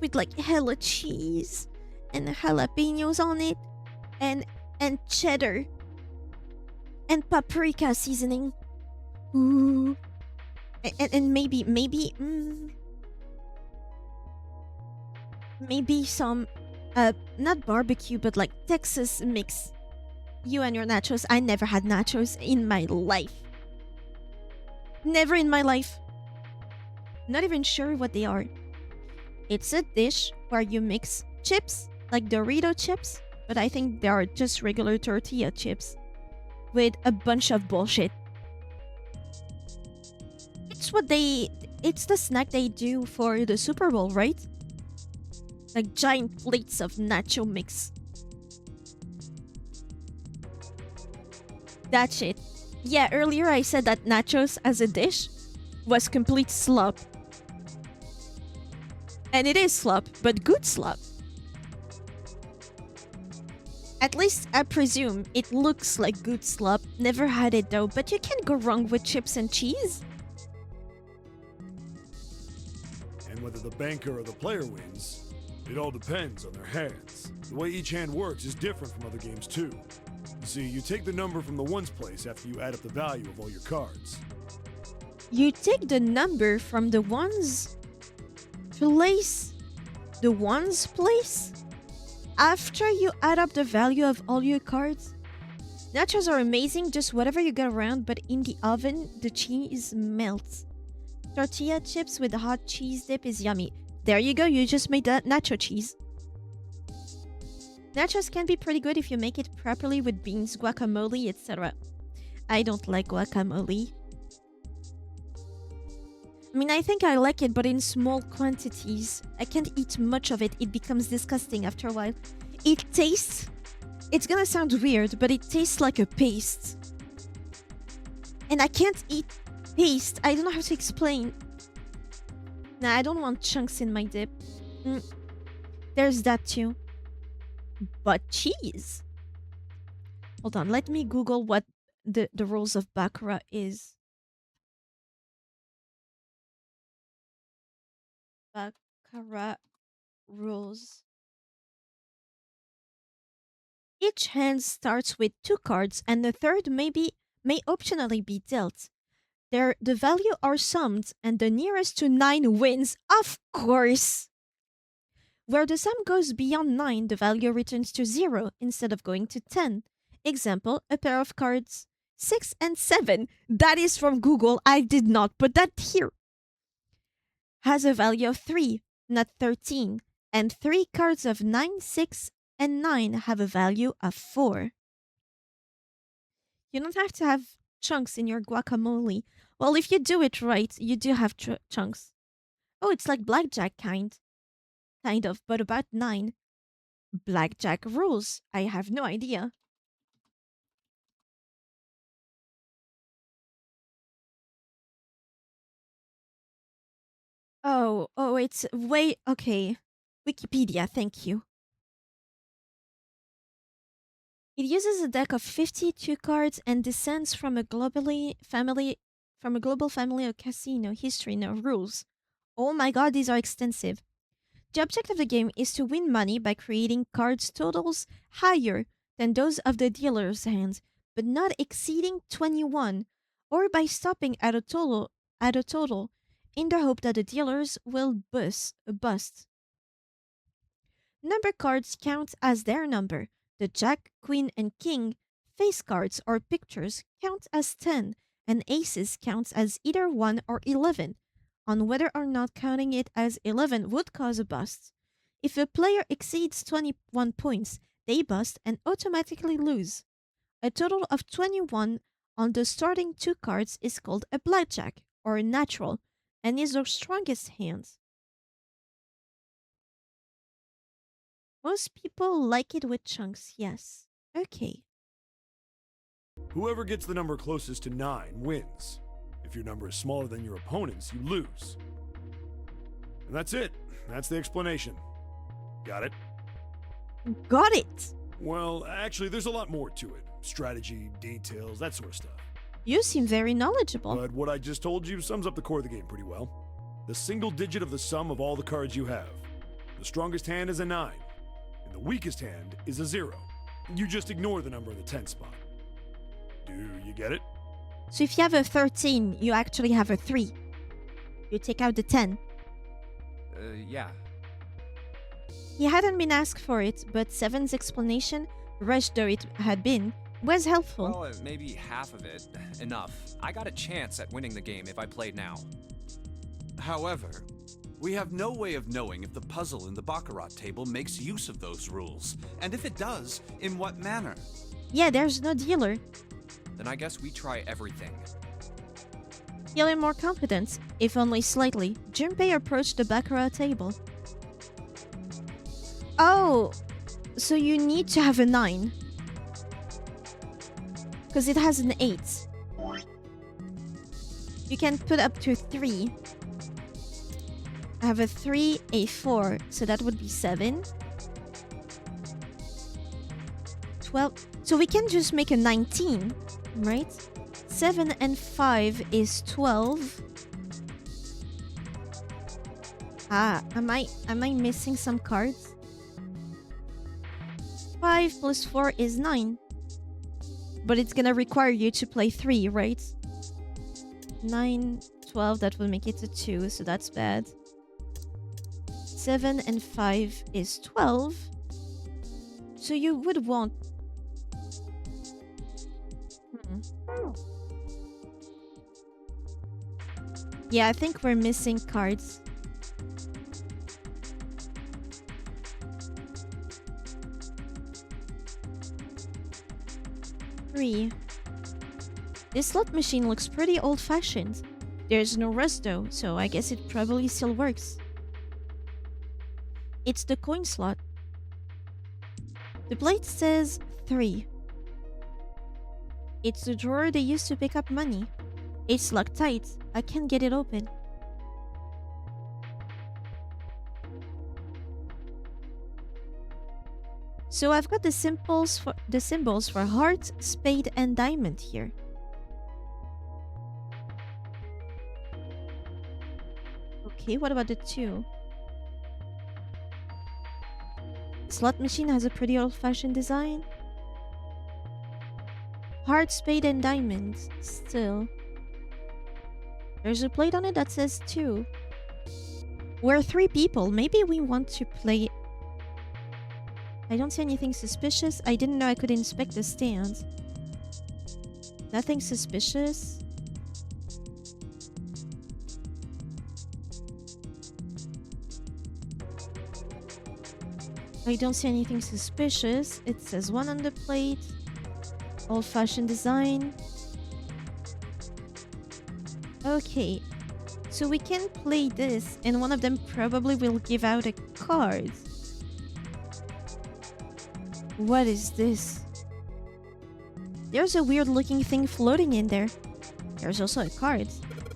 With like hella cheese and jalapenos on it and cheddar and paprika seasoning. Ooh. And maybe some not barbecue but like Texas mix. You and your nachos. I never had nachos in my life. Never in my life. Not even sure what they are. It's a dish where you mix chips, like Dorito chips, but I think they are just regular tortilla chips with a bunch of bullshit. It's the snack they do for the Super Bowl, right? Like giant plates of nacho mix. That shit. Yeah, earlier I said that nachos as a dish was complete slop. And it is slop, but good slop. At least I presume it looks like good slop. Never had it though, but you can't go wrong with chips and cheese. And whether the banker or the player wins, it all depends on their hands. The way each hand works is different from other games too. You see, you take the number from the ones place after you add up the value of all your cards. You take the number from the ones place? The ones place? After you add up the value of all your cards? Nachos are amazing, just whatever you get around, but in the oven, the cheese melts. Tortilla chips with hot cheese dip is yummy. There you go, you just made that nacho cheese. Nachos can be pretty good if you make it properly with beans, guacamole, etc. I don't like guacamole. I mean, I think I like it, but in small quantities. I can't eat much of it. It becomes disgusting after a while. It tastes... It's gonna sound weird, but it tastes like a paste. And I can't eat paste. I don't know how to explain. Nah, I don't want chunks in my dip. There's that too. But cheese. Hold on, let me Google what the rules of Baccarat is. Baccarat rules. Each hand starts with 2 cards and the third may optionally be dealt. The value are summed and the nearest to 9 wins, of course! Where the sum goes beyond 9, the value returns to 0 instead of going to 10. Example, a pair of cards 6 and 7. That is from Google. I did not put that here. Has a value of 3, not 13. And 3 cards of 9, 6, and 9 have a value of 4. You don't have to have chunks in your guacamole. Well, if you do it right, you do have chunks. Oh, it's like blackjack kind of, but about 9. Blackjack rules. I have no idea. Oh, it's way okay. Wikipedia, thank you. It uses a deck of 52 cards and descends from a global family of casino history no rules. Oh my god, these are extensive. The object of the game is to win money by creating cards totals higher than those of the dealer's hand, but not exceeding 21, or by stopping at a total in the hope that the dealers will bust. Number cards count as their number. The Jack, Queen, and King face cards or pictures count as 10, and aces counts as either 1 or 11, on whether or not counting it as 11 would cause a bust. If a player exceeds 21 points, they bust and automatically lose. A total of 21 on the starting 2 cards is called a blackjack, or a natural, and is the strongest hand. Most people like it with chunks, yes. Okay. Whoever gets the number closest to 9 wins. If your number is smaller than your opponent's, you lose. And that's it. That's the explanation. Got it? Got it! Well, actually, there's a lot more to it. Strategy, details, that sort of stuff. You seem very knowledgeable. But what I just told you sums up the core of the game pretty well. The single digit of the sum of all the cards you have. The strongest hand is a 9, and the weakest hand is a 0. You just ignore the number in the 10 spot. Do you get it? So if you have a 13, you actually have a 3. You take out the 10. Yeah. He hadn't been asked for it, but Seven's explanation, rushed though it had been, was helpful. Well, maybe half of it. Enough. I got a chance at winning the game if I played now. However, we have no way of knowing if the puzzle in the Baccarat table makes use of those rules, and if it does, in what manner. Yeah, there's no dealer. Then I guess we try everything. Feeling more confident, if only slightly, Junpei approached the Baccarat table. Oh, so you need to have a 9. Because it has an 8. You can put up to 3. I have a 3, a 4, so that would be 7. 12. So we can just make a 19, right? 7 and 5 is 12. Am I missing some cards? 5 plus 4 is 9. But it's gonna require you to play 3, right? 9, 12, that will make it a 2, so that's bad. 7 and 5 is 12. So you would want... Yeah, I think we're missing cards. This slot machine looks pretty old-fashioned. There's no rust though, so I guess it probably still works. It's the coin slot. The plate says 3. It's the drawer they used to pick up money. It's locked tight. I can't get it open. So I've got the symbols for heart, spade, and diamond here. Okay, what about the 2? Slot machine has a pretty old-fashioned design. Heart, spade, and diamond. Still. There's a plate on it that says 2. We're 3 people. Maybe we want to play... I don't see anything suspicious. I didn't know I could inspect the stand. Nothing suspicious. I don't see anything suspicious. It says 1 on the plate. Old-fashioned design. Okay. So we can play this, and one of them probably will give out a card. What is this? There's a weird-looking thing floating in there. There's also a card.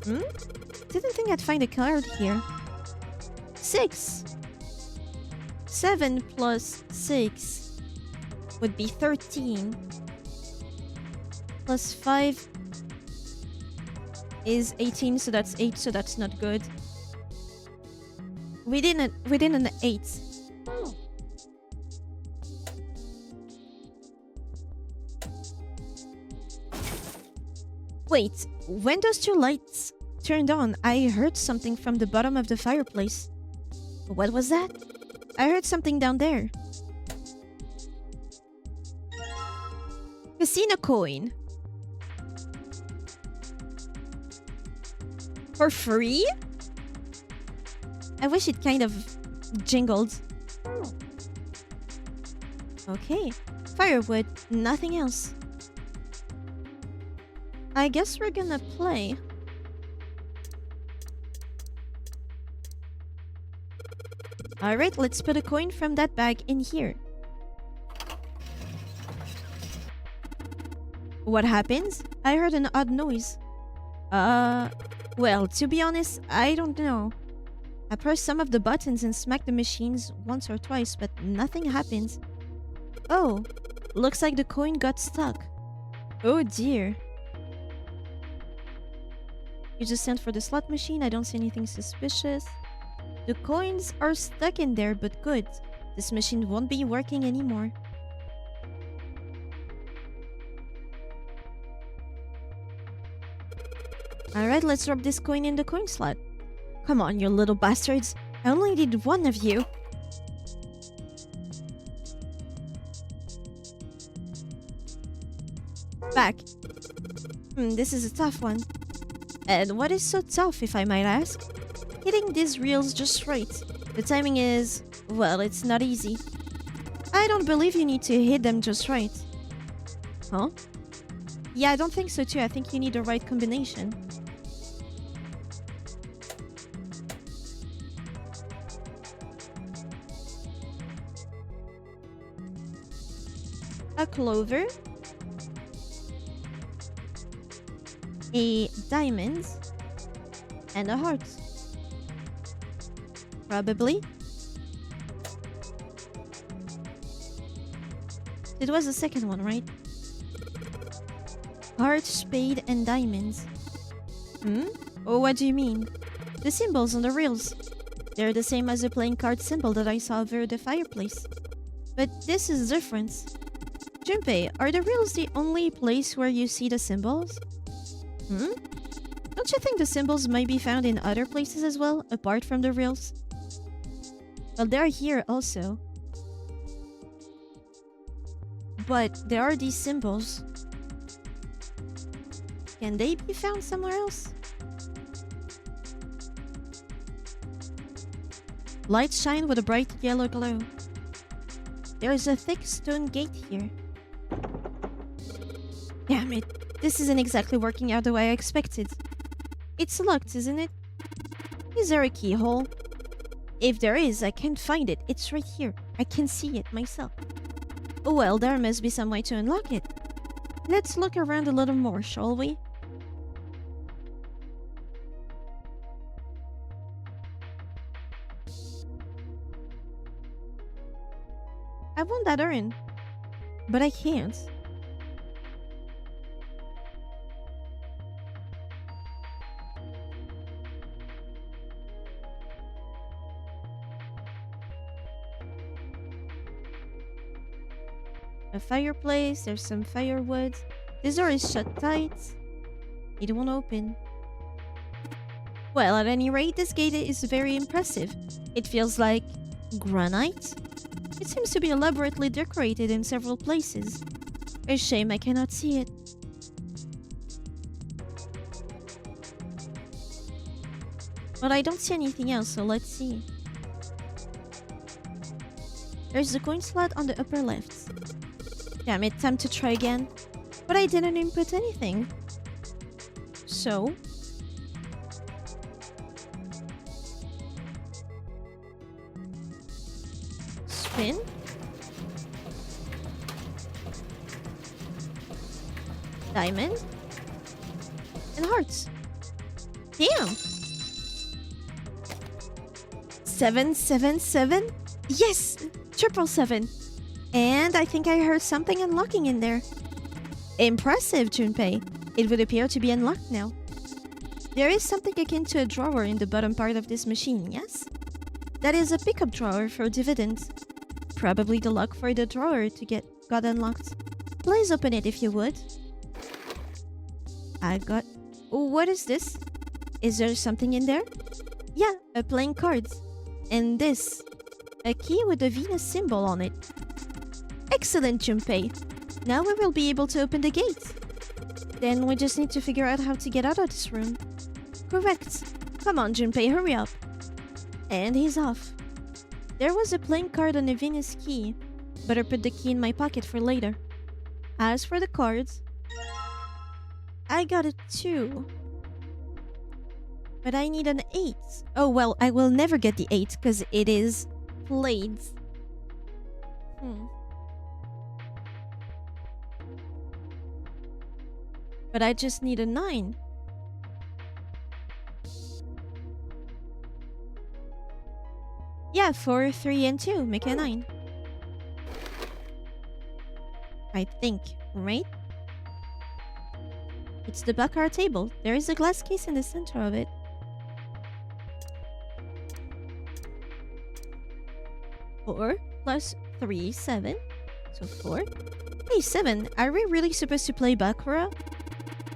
Didn't think I'd find a card here. 6. 7 plus 6 would be 13. Plus 5 is 18, so that's 8, so that's not good. Within an 8. Wait, when those two lights turned on, I heard something from the bottom of the fireplace. What was that? I heard something down there. Casino coin. For free? I wish it kind of jingled. Okay. Firewood, nothing else. I guess we're gonna play. Alright, let's put a coin from that bag in here. What happens? I heard an odd noise. Well, to be honest, I don't know. I pressed some of the buttons and smacked the machines once or twice, but nothing happens. Oh, looks like the coin got stuck. Oh dear. You just sent for the slot machine, I don't see anything suspicious. The coins are stuck in there, but good. This machine won't be working anymore. Alright, let's drop this coin in the coin slot. Come on, you little bastards. I only need one of you. Back. This is a tough one. And what is so tough, if I might ask? Hitting these reels just right. The timing is... well, it's not easy. I don't believe you need to hit them just right. Huh? Yeah, I don't think so too. I think you need the right combination. A clover. A diamond. And a heart. Probably. It was the second one, right? Heart, spade, and diamonds. Oh, what do you mean? The symbols on the reels. They're the same as the playing card symbol that I saw over the fireplace. But this is different. Junpei, are the reels the only place where you see the symbols? Don't you think the symbols might be found in other places as well, apart from the reels? Well, they're here also. But there are these symbols. Can they be found somewhere else? Lights shine with a bright yellow glow. There is a thick stone gate here. Damn it. This isn't exactly working out the way I expected. It's locked, isn't it? Is there a keyhole? If there is, I can't find it. It's right here. I can see it myself. Oh well, there must be some way to unlock it. Let's look around a little more, shall we? I want that urn, but I can't. A fireplace, there's some firewood. This door is shut tight. It won't open. Well, at any rate, this gate is very impressive. It feels like granite. It seems to be elaborately decorated in several places. A shame I cannot see it. But I don't see anything else, so let's see. There's the coin slot on the upper left. Damn it, time to try again. But I didn't input anything. So... spin. Diamond. And hearts. Damn! 777? Yes! 777. And I think I heard something unlocking in there. Impressive, Junpei. It would appear to be unlocked now. There is something akin to a drawer in the bottom part of this machine, yes? That is a pickup drawer for dividends. Probably the lock for the drawer to got unlocked. Please open it if you would. I got... What is this? Is there something in there? Yeah, a playing cards. And this. A key with a Venus symbol on it. Excellent, Junpei. Now we will be able to open the gate. Then we just need to figure out how to get out of this room. Correct. Come on, Junpei, hurry up. And he's off. There was a playing card on a Venus key. Better put the key in my pocket for later. As for the cards... I got a 2. But I need an 8. Oh, well, I will never get the 8 because it is played. But I just need a 9. Yeah, 4, 3, and 2 make a 9. I think, right? It's the baccarat table. There is a glass case in the center of it. Four plus 3, 7. So 4. Hey, 7, are we really supposed to play baccarat?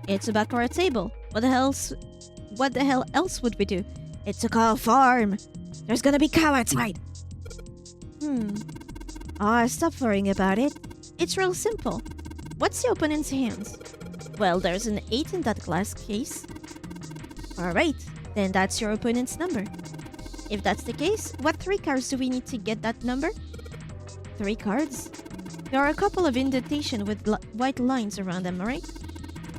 It's a baccarat table. What the hell else would we do? It's a cow farm. There's gonna be cow outside. Stop worrying about it. It's real simple. What's the opponent's hands? Well, there's an 8 in that glass case. Alright, then that's your opponent's number. If that's the case, what 3 cards do we need to get that number? 3 cards? There are a couple of indentations with white lines around them, right?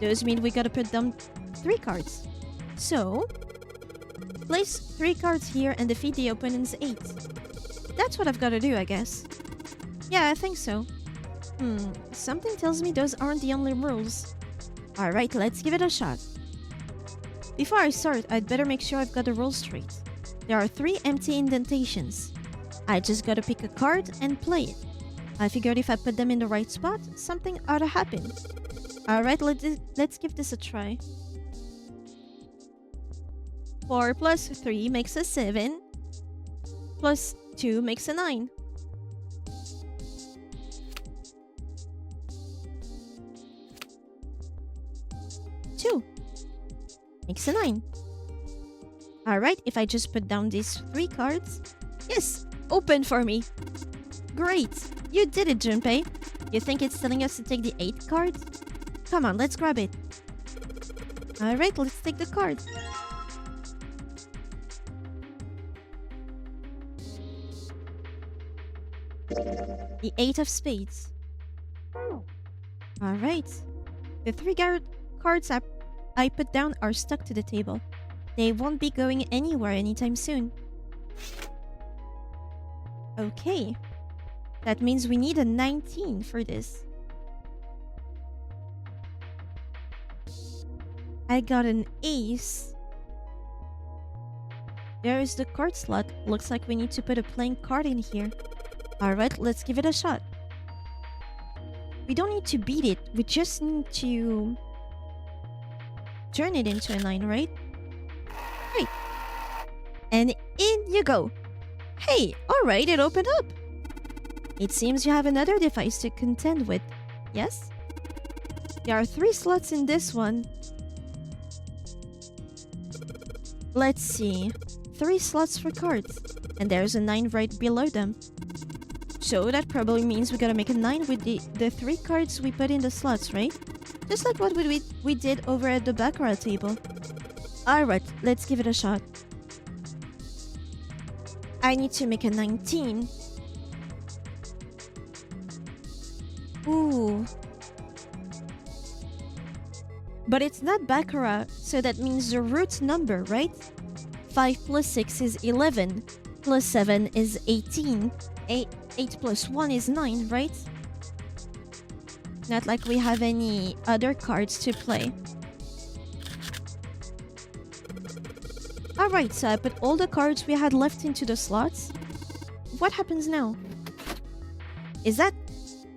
Those mean we gotta put down 3 cards. So, place 3 cards here and defeat the opponent's 8. That's what I've gotta do, I guess. Yeah, I think so. Something tells me those aren't the only rules. Alright, let's give it a shot. Before I start, I'd better make sure I've got the rules straight. There are 3 empty indentations. I just gotta pick a card and play it. I figured if I put them in the right spot, something ought to happen. Alright, let's give this a try. 4 plus 3 makes a 7. Plus 2 makes a 9. Makes a 9. Alright, if I just put down these 3 cards... Yes! Open for me! Great! You did it, Junpei! You think it's telling us to take the 8 card? Come on, let's grab it. Alright, let's take the card. The 8 of spades. Alright. The 3 cards I put down are stuck to the table. They won't be going anywhere anytime soon. Okay. That means we need a 19 for this. I got an ace. There is the card slot. Looks like we need to put a playing card in here. Alright, let's give it a shot. We don't need to beat it. We just need to... turn it into a 9, right? Great. And in you go. Hey, alright, it opened up. It seems you have another device to contend with. Yes? There are 3 slots in this one. Let's see. 3 slots for cards. And there's a 9 right below them. So that probably means we gotta make a 9 with the 3 cards we put in the slots, right? Just like what we did over at the baccarat table. Alright, let's give it a shot. I need to make a 19. Ooh. But it's not Baccarat, so that means the root number, right? 5 plus 6 is 11, plus 7 is 18, 8 plus 1 is 9, right? Not like we have any other cards to play. Alright, so I put all the cards we had left into the slots. What happens now? Is that...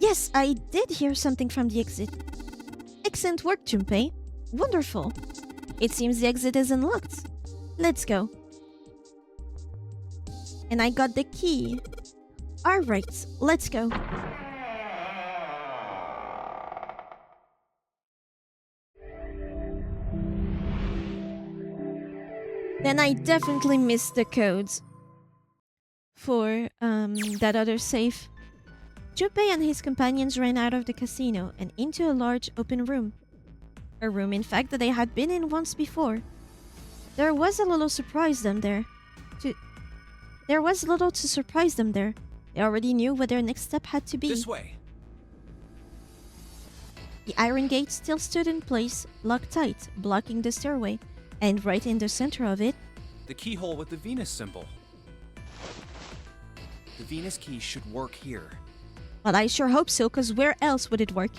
Yes, I did hear something from the exit. Excellent work, Junpei. Wonderful. It seems the exit is unlocked. Let's go. And I got the key. Alright, let's go. Then I definitely missed the codes for that other safe. Junpei and his companions ran out of the casino and into a large open room. A room, in fact, that they had been in once before. There was little to surprise them there. They already knew what their next step had to be. This way. The iron gate still stood in place, locked tight, blocking the stairway, and right in the center of it, The keyhole with the Venus symbol. The Venus key should work here. well, I sure hope so, cause where else would it work?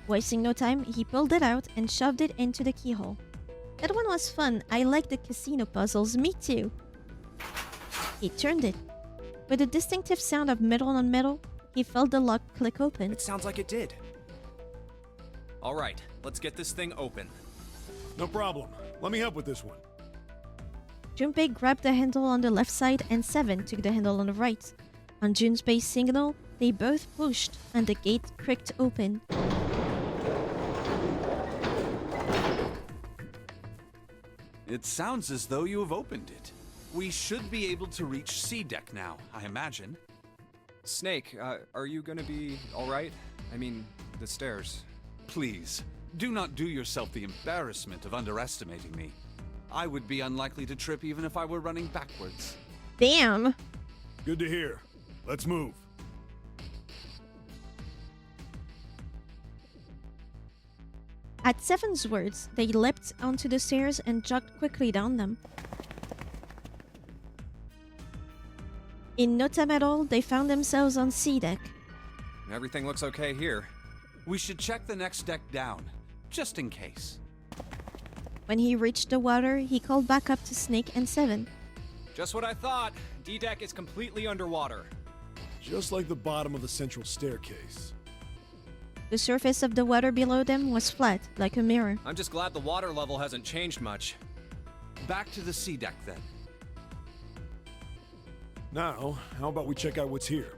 Wasting no time, he pulled it out and shoved it into the keyhole. That one was fun. I like the casino puzzles, me too. He turned it. With a distinctive sound of metal on metal, he felt the lock click open. It sounds like it did. Alright, let's get this thing open. No problem. Let me help with this one. Junpei grabbed the handle on the left side and Seven took the handle on the right. On Junpei's signal, they both pushed and the gate creaked open. It sounds as though you have opened it. We should be able to reach C deck now, I imagine. Snake, are you gonna be alright? I mean, the stairs. Please, do not do yourself the embarrassment of underestimating me. I would be unlikely to trip even if I were running backwards. Damn! Good to hear. Let's move. At Seven's words, they leapt onto the stairs and jogged quickly down them. In no time at all, they found themselves on C deck. Everything looks okay here. We should check the next deck down, just in case. When he reached the water, he called back up to Snake and Seven. Just what I thought. D-Deck is completely underwater. Just like the bottom of the central staircase. The surface of the water below them was flat, like a mirror. I'm just glad the water level hasn't changed much. Back to the C deck then. Now, how about we check out what's here?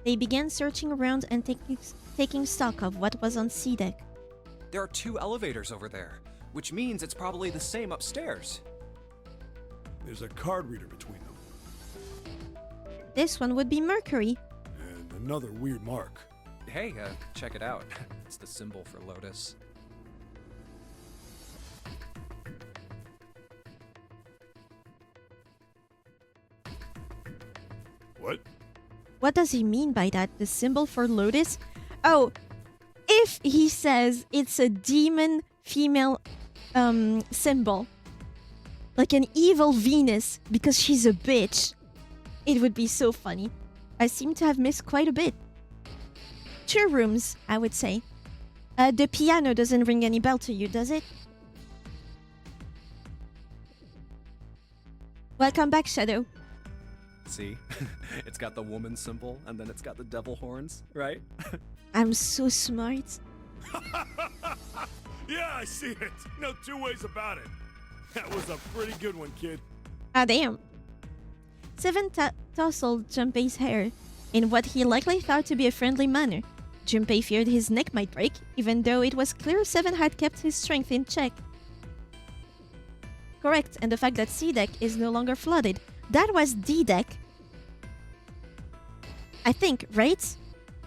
They began searching around and taking stock of what was on C deck. There are 2 elevators over there, which means it's probably the same upstairs. There's a card reader between them. This one would be Mercury. And another weird mark. Hey, check it out. It's the symbol for Lotus. What? What does he mean by that? The symbol for Lotus? Oh, if he says it's a demon female symbol, like an evil Venus because she's a bitch, it would be so funny. I seem to have missed quite a bit. 2 rooms, I would say. The piano doesn't ring any bell to you, does it? Welcome back, Shadow. See? It's got the woman symbol, and then it's got the devil horns, right? I'm so smart. Yeah, I see it. No 2 ways about it. That was a pretty good one, kid. Ah, damn. Seven tousled Junpei's hair in what he likely thought to be a friendly manner. Junpei feared his neck might break, even though it was clear Seven had kept his strength in check. Correct, and the fact that C deck is no longer flooded. That was D deck. I think, right?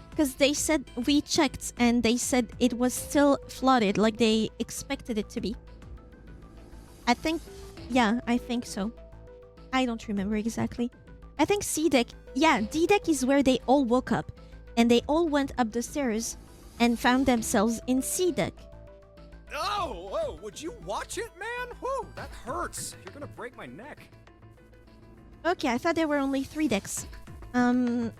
Because they said we checked and they said it was still flooded like they expected it to be. I think, yeah, I think so. I don't remember exactly. I think C deck, yeah, D deck is where they all woke up and they all went up the stairs and found themselves in C deck. Oh, would you watch it, man? Whew, that hurts. You're gonna break my neck. Okay, I thought there were only 3 decks. I'm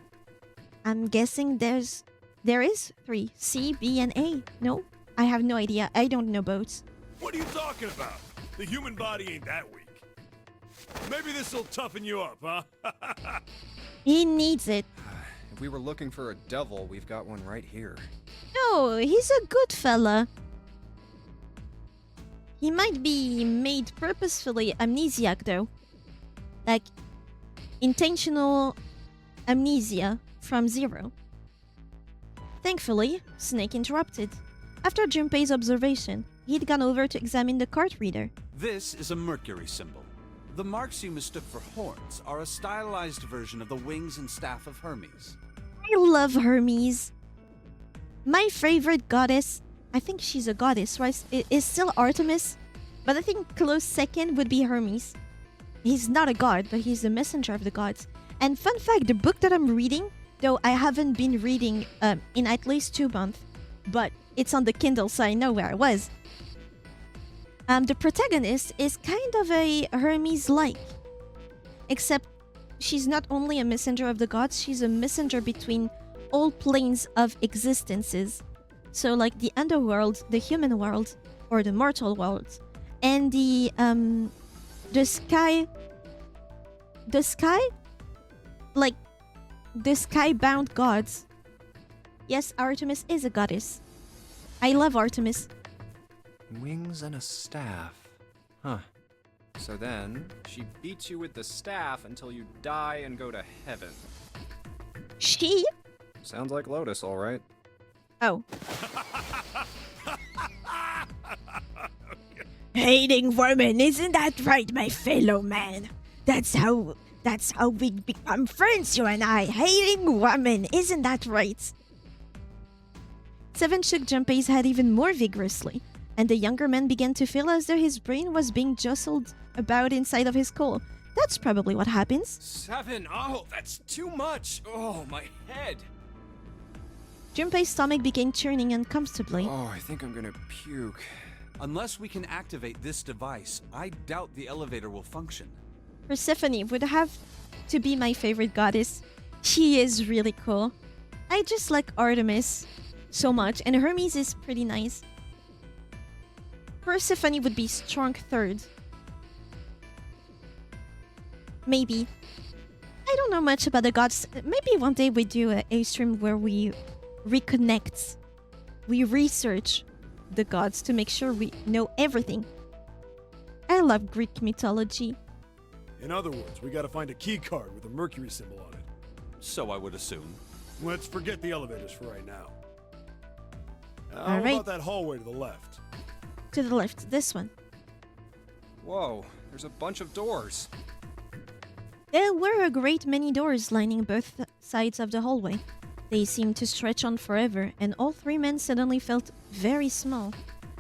guessing there is 3. C, B, and A. No? I have no idea. I don't know boats. What are you talking about? The human body ain't that weak. Maybe this'll toughen you up, huh? He needs it. If we were looking for a devil, we've got one right here. No, he's a good fella. He might be made purposefully amnesiac, though. Like, intentional amnesia from 0. Thankfully, Snake interrupted. After Junpei's observation, he'd gone over to examine the card reader. This is a Mercury symbol. The marks you mistook for horns are a stylized version of the wings and staff of Hermes. I love Hermes. My favorite goddess, I think she's a goddess, right? Is still Artemis, but I think close second would be Hermes. He's not a god, but he's the messenger of the gods. And fun fact, the book that I'm reading, though I haven't been reading in at least 2 months, but it's on the Kindle, so I know where I was. The protagonist is kind of a Hermes-like, except she's not only a messenger of the gods, she's a messenger between all planes of existences. So like the underworld, the human world, or the mortal world, and the sky, like the sky-bound gods. Yes, Artemis is a goddess. I love Artemis. Wings and a staff. Huh. So then, she beats you with the staff until you die and go to heaven. She? Sounds like Lotus, all right. Oh. Hating women, isn't that right, my fellow man? That's how we become friends, you and I. Hating women, isn't that right? Seven shook Junpei's head even more vigorously, and the younger man began to feel as though his brain was being jostled about inside of his skull. That's probably what happens. 7? Oh, that's too much. Oh, my head. Junpei's stomach began churning uncomfortably. Oh, I think I'm gonna puke. Unless we can activate this device, I doubt the elevator will function. Persephone would have to be my favorite goddess. She is really cool. I just like Artemis so much, and Hermes is pretty nice. Persephone would be strong third. Maybe. I don't know much about the gods. Maybe one day we do a stream where we reconnect. We research the gods to make sure we know everything. I love Greek mythology. In other words, we gotta find a key card with a Mercury symbol on it. So I would assume. Let's forget the elevators for right now. All How right. about that hallway to the left? To the left, this one. Whoa, there's a bunch of doors. There were a great many doors lining both sides of the hallway. They seemed to stretch on forever, and all 3 men suddenly felt very small.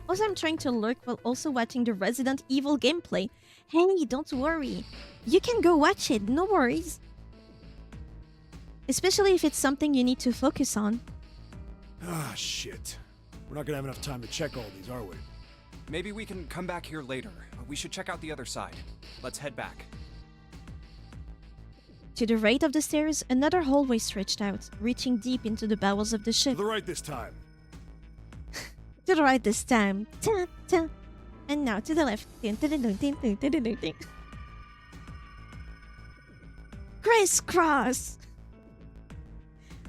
Also, I'm trying to lurk while also watching the Resident Evil gameplay. Hey, don't worry. You can go watch it, no worries. Especially if it's something you need to focus on. Ah, shit. We're not gonna have enough time to check all these, are we? Maybe we can come back here later. We should check out the other side. Let's head back. To the right of the stairs, another hallway stretched out, reaching deep into the bowels of the To ship. the right this time. To the right this time. Ta, ta. And now to the left. Dun, dun, dun, dun, dun, dun, dun, dun, dun. Crisscross!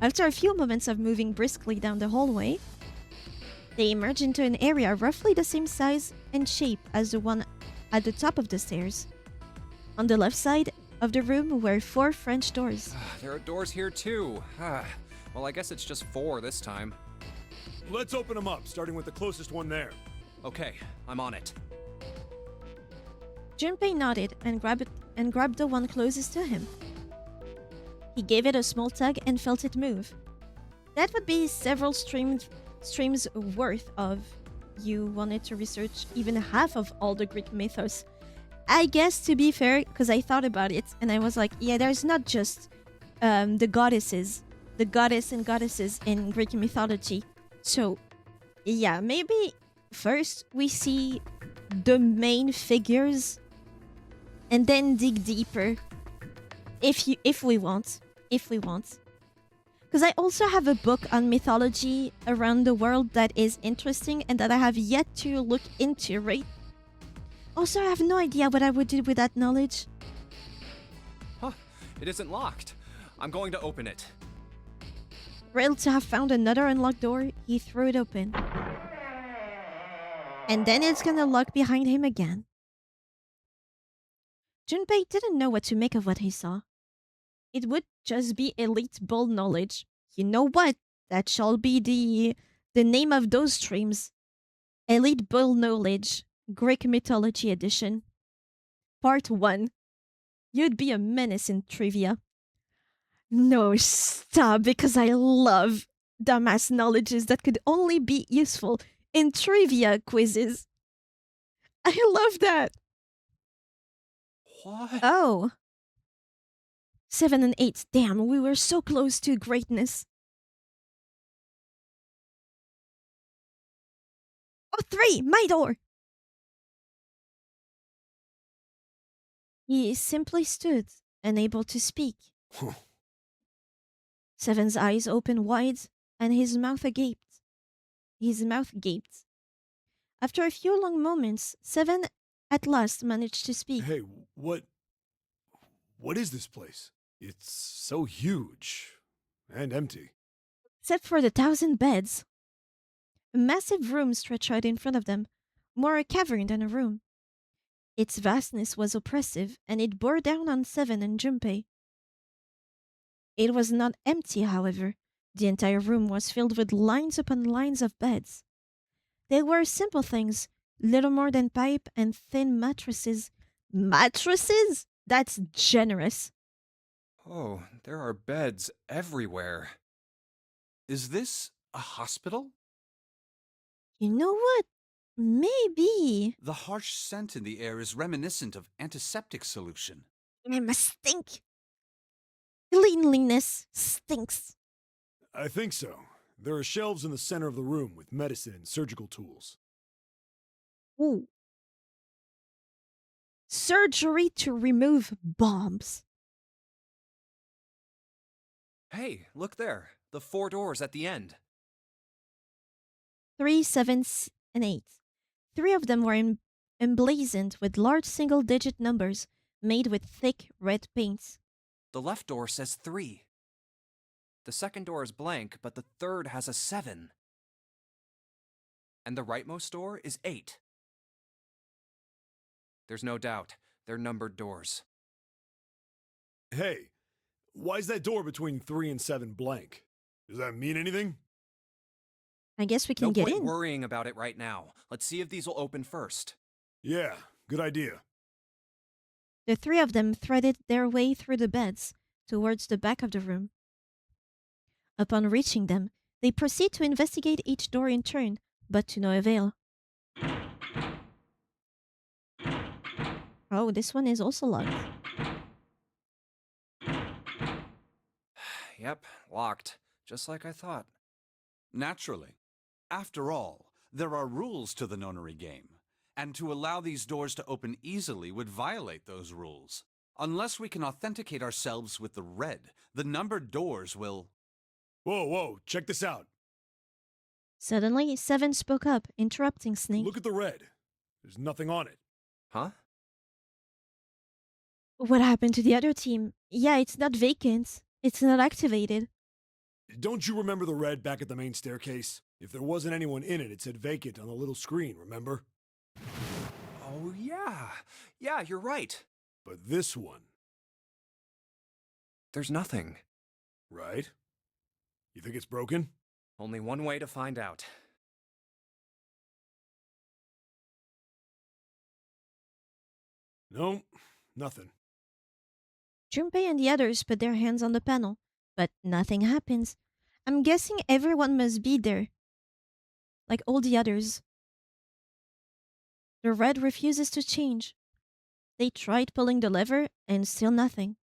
After a few moments of moving briskly down the hallway, they emerged into an area roughly the same size and shape as the one at the top of the stairs. On the left side of the room were 4 French doors. There are doors here too. Well, I guess it's just 4 this time. Let's open them up, starting with the closest one there. Okay, I'm on it. Junpei nodded and grabbed the one closest to him. He gave it a small tug and felt it move. That would be several streams worth of you wanted to research even half of all the Greek mythos. I guess, to be fair, because I thought about it and I was like, yeah, there's not just the goddess and goddesses in Greek mythology. So, yeah, maybe first we see the main figures and then dig deeper if we want. Because I also have a book on mythology around the world that is interesting and that I have yet to look into, right? Also, I have no idea what I would do with that knowledge. Huh, it isn't locked. I'm going to open it. Thrilled to have found another unlocked door, he threw it open. And then it's gonna lock behind him again. Junpei didn't know what to make of what he saw. It would just be elite bull knowledge. You know what? That shall be the name of those streams. Elite bull knowledge, Greek mythology edition. Part 1. You'd be a menace in trivia. No, stop, because I love dumbass knowledges that could only be useful in trivia quizzes. I love that. What? Oh. 7 and 8. Damn, we were so close to greatness. Oh, 3. My door. He simply stood, unable to speak. 7's eyes opened wide, and his mouth gaped. After a few long moments, 7 at last managed to speak. Hey, what is this place? It's so huge and empty. Except for the 1,000 beds. A massive room stretched out in front of them, more a cavern than a room. Its vastness was oppressive, and it bore down on 7 and Junpei. It was not empty, however. The entire room was filled with lines upon lines of beds. They were simple things, little more than pipe and thin mattresses. Mattresses? That's generous. Oh, there are beds everywhere. Is this a hospital? You know what? Maybe. The harsh scent in the air is reminiscent of antiseptic solution. It must stink. Cleanliness stinks. I think so. There are shelves in the center of the room with medicine and surgical tools. Ooh. Surgery to remove bombs. Hey, look there. The 4 doors at the end. 3, 7, and 8. 3 of them were emblazoned with large single-digit numbers made with thick red paints. The left door says 3. The second door is blank, but the third has a 7. And the rightmost door is 8. There's no doubt. They're numbered doors. Hey, why is that door between 3 and 7 blank? Does that mean anything? I guess we can No get point in. worrying about it right now. Let's see if these will open first. Yeah, good idea. The 3 of them threaded their way through the beds towards the back of the room. Upon reaching them, they proceed to investigate each door in turn, but to no avail. Oh, this one is also locked. Yep, locked. Just like I thought. Naturally. After all, there are rules to the Nonary game, and to allow these doors to open easily would violate those rules. Unless we can authenticate ourselves with the red, the numbered doors will... Whoa, check this out. Suddenly, 7 spoke up, interrupting Snake. Look at the red. There's nothing on it. Huh? What happened to the other team? Yeah, it's not vacant. It's not activated. Don't you remember the red back at the main staircase? If there wasn't anyone in it, it said vacant on the little screen, remember? Oh, yeah. Yeah, you're right. But this one... There's nothing. Right? You think it's broken? Only one way to find out. No, nothing. Junpei and the others put their hands on the panel, but nothing happens. I'm guessing everyone must be there. Like all the others. The red refuses to change. They tried pulling the lever, and still nothing.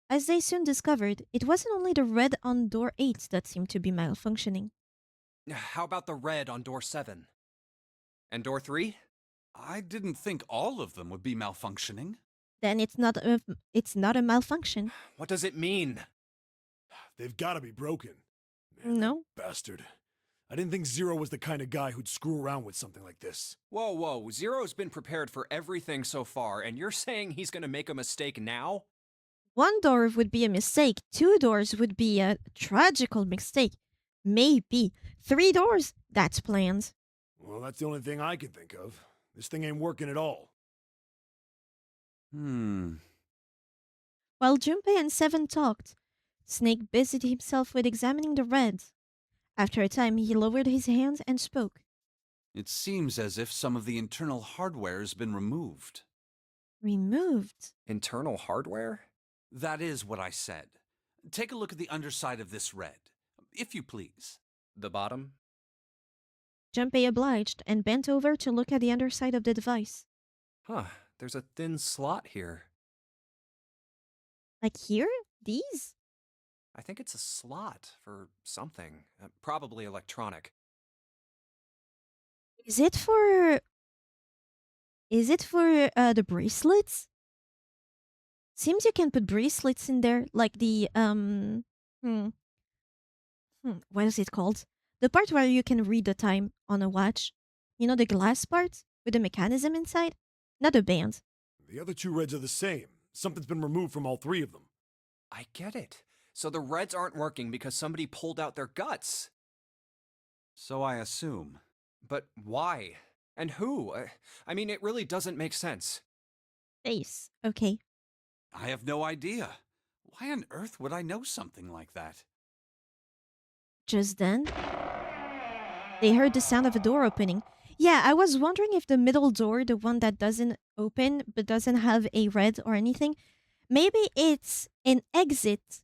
As they soon discovered, it wasn't only the red on door 8 that seemed to be malfunctioning. How about the red on door 7? And door 3? I didn't think all of them would be malfunctioning. Then it's not a malfunction. What does it mean? They've gotta be broken. Man, No. that bastard. I didn't think Zero was the kind of guy who'd screw around with something like this. Whoa, whoa. Zero's been prepared for everything so far, and you're saying he's gonna make a mistake now? 1 door would be a mistake. 2 doors would be a tragical mistake. Maybe. 3 doors? That's planned. Well, that's the only thing I can think of. This thing ain't working at all. Hmm. While Junpei and Seven talked, Snake busied himself with examining the reds. After a time, he lowered his hands and spoke. It seems as if some of the internal hardware has been removed. Removed? Internal hardware? That is what I said. Take a look at the underside of this red, if you please. The bottom? Junpei obliged and bent over to look at the underside of the device. Huh, there's a thin slot here. Like here? These? I think it's a slot for something. Probably electronic. Is it for the bracelets? Seems you can put bracelets in there, like the what is it called? The part where you can read the time on a watch. You know, the glass part with the mechanism inside? Not a band. The other 2 reds are the same. Something's been removed from all 3 of them. I get it. So the reds aren't working because somebody pulled out their guts. So I assume. But why? And who? I mean, it really doesn't make sense. Face. Okay. I have no idea. Why on earth would I know something like that? Just then, they heard the sound of a door opening. Yeah, I was wondering if the middle door, the one that doesn't open but doesn't have a red or anything, maybe it's an exit.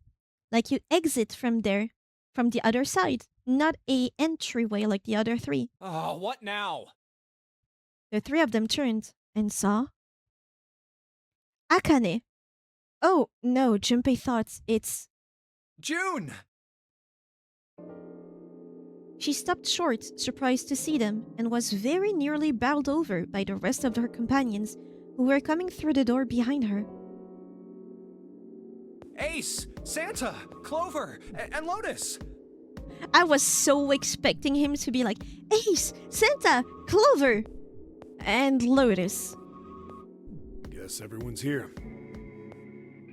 Like you exit from there, from the other side, not a entryway like the other 3. Oh, what now? The 3 of them turned and saw Akane. Oh, no, Junpei thought it's... June! She stopped short, surprised to see them, and was very nearly bowled over by the rest of her companions who were coming through the door behind her. Ace! Santa! Clover! And Lotus! I was so expecting him to be like, Ace, Santa, Clover, and Lotus. Guess everyone's here.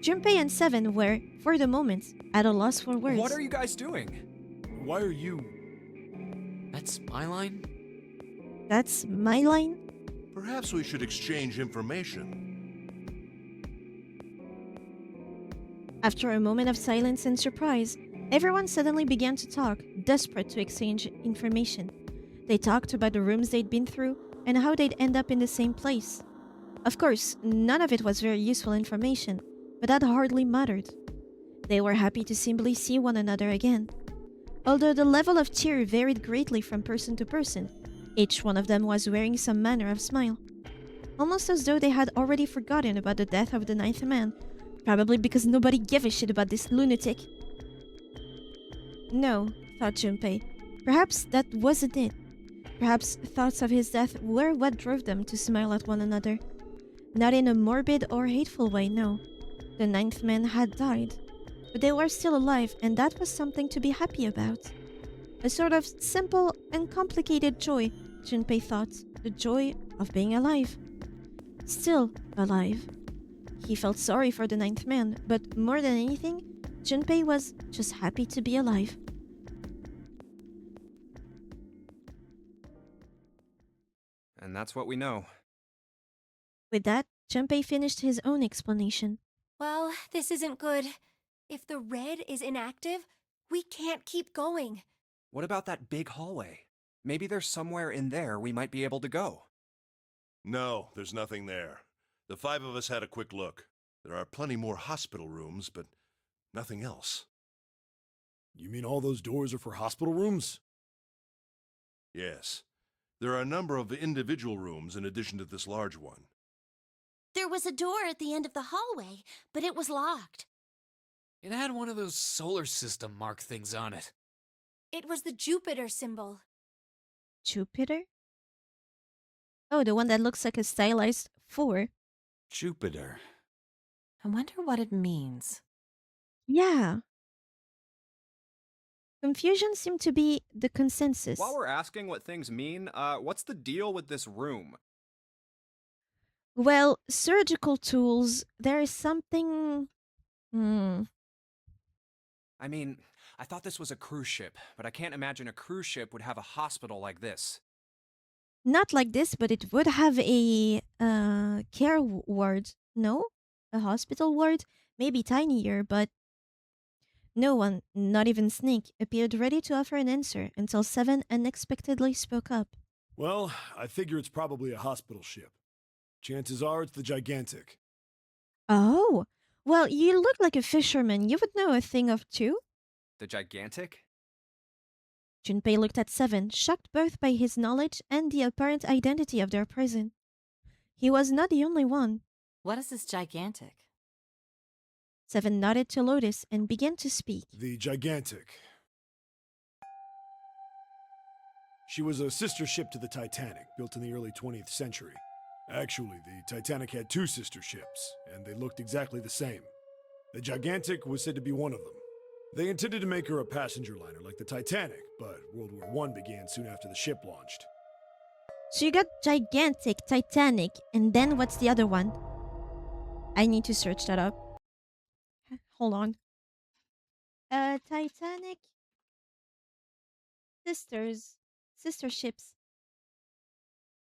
Junpei and Seven were, for the moment, at a loss for words. What are you guys doing? Why are you... That's my line? That's my line? Perhaps we should exchange information. After a moment of silence and surprise, everyone suddenly began to talk, desperate to exchange information. They talked about the rooms they'd been through and how they'd end up in the same place. Of course, none of it was very useful information, but that hardly mattered. They were happy to simply see one another again. Although the level of cheer varied greatly from person to person, each one of them was wearing some manner of smile. Almost as though they had already forgotten about the death of the 9th man, probably because nobody gave a shit about this lunatic. No, thought Junpei. Perhaps that wasn't it. Perhaps thoughts of his death were what drove them to smile at one another. Not in a morbid or hateful way, no. The 9th man had died. But they were still alive, and that was something to be happy about. A sort of simple, uncomplicated joy, Junpei thought. The joy of being alive. Still alive. He felt sorry for the 9th man, but more than anything, Junpei was just happy to be alive. And that's what we know. With that, Junpei finished his own explanation. Well, this isn't good. If the red is inactive, we can't keep going. What about that big hallway? Maybe there's somewhere in there we might be able to go. No, there's nothing there. The 5 of us had a quick look. There are plenty more hospital rooms, but nothing else. You mean all those doors are for hospital rooms? Yes. There are a number of individual rooms in addition to this large one. There was a door at the end of the hallway, but it was locked. It had one of those solar system mark things on it. It was the Jupiter symbol. Jupiter? Oh, the one that looks like a stylized 4. Jupiter. I wonder what it means. Yeah. Confusion seemed to be the consensus. While we're asking what things mean, what's the deal with this room? Well, surgical tools, there is something. Hmm. I mean, I thought this was a cruise ship, but I can't imagine a cruise ship would have a hospital like this. Not like this, but it would have a care ward. No? A hospital ward? Maybe tinier, but no one, not even Snake, appeared ready to offer an answer until Seven unexpectedly spoke up. Well, I figure it's probably a hospital ship. Chances are it's the Gigantic. Oh, well, you look like a fisherman. You would know a thing of two. The Gigantic? Junpei looked at Seven, shocked both by his knowledge and the apparent identity of their prison. He was not the only one. What is this gigantic? Seven nodded to Lotus and began to speak. The Gigantic. She was a sister ship to the Titanic, built in the early 20th century. Actually, the Titanic had 2 sister ships, and they looked exactly the same. The Gigantic was said to be one of them. They intended to make her a passenger liner like the Titanic, but World War I began soon after the ship launched. So you got Gigantic, Titanic, and then what's the other one? I need to search that up. Hold on. Titanic sister ships.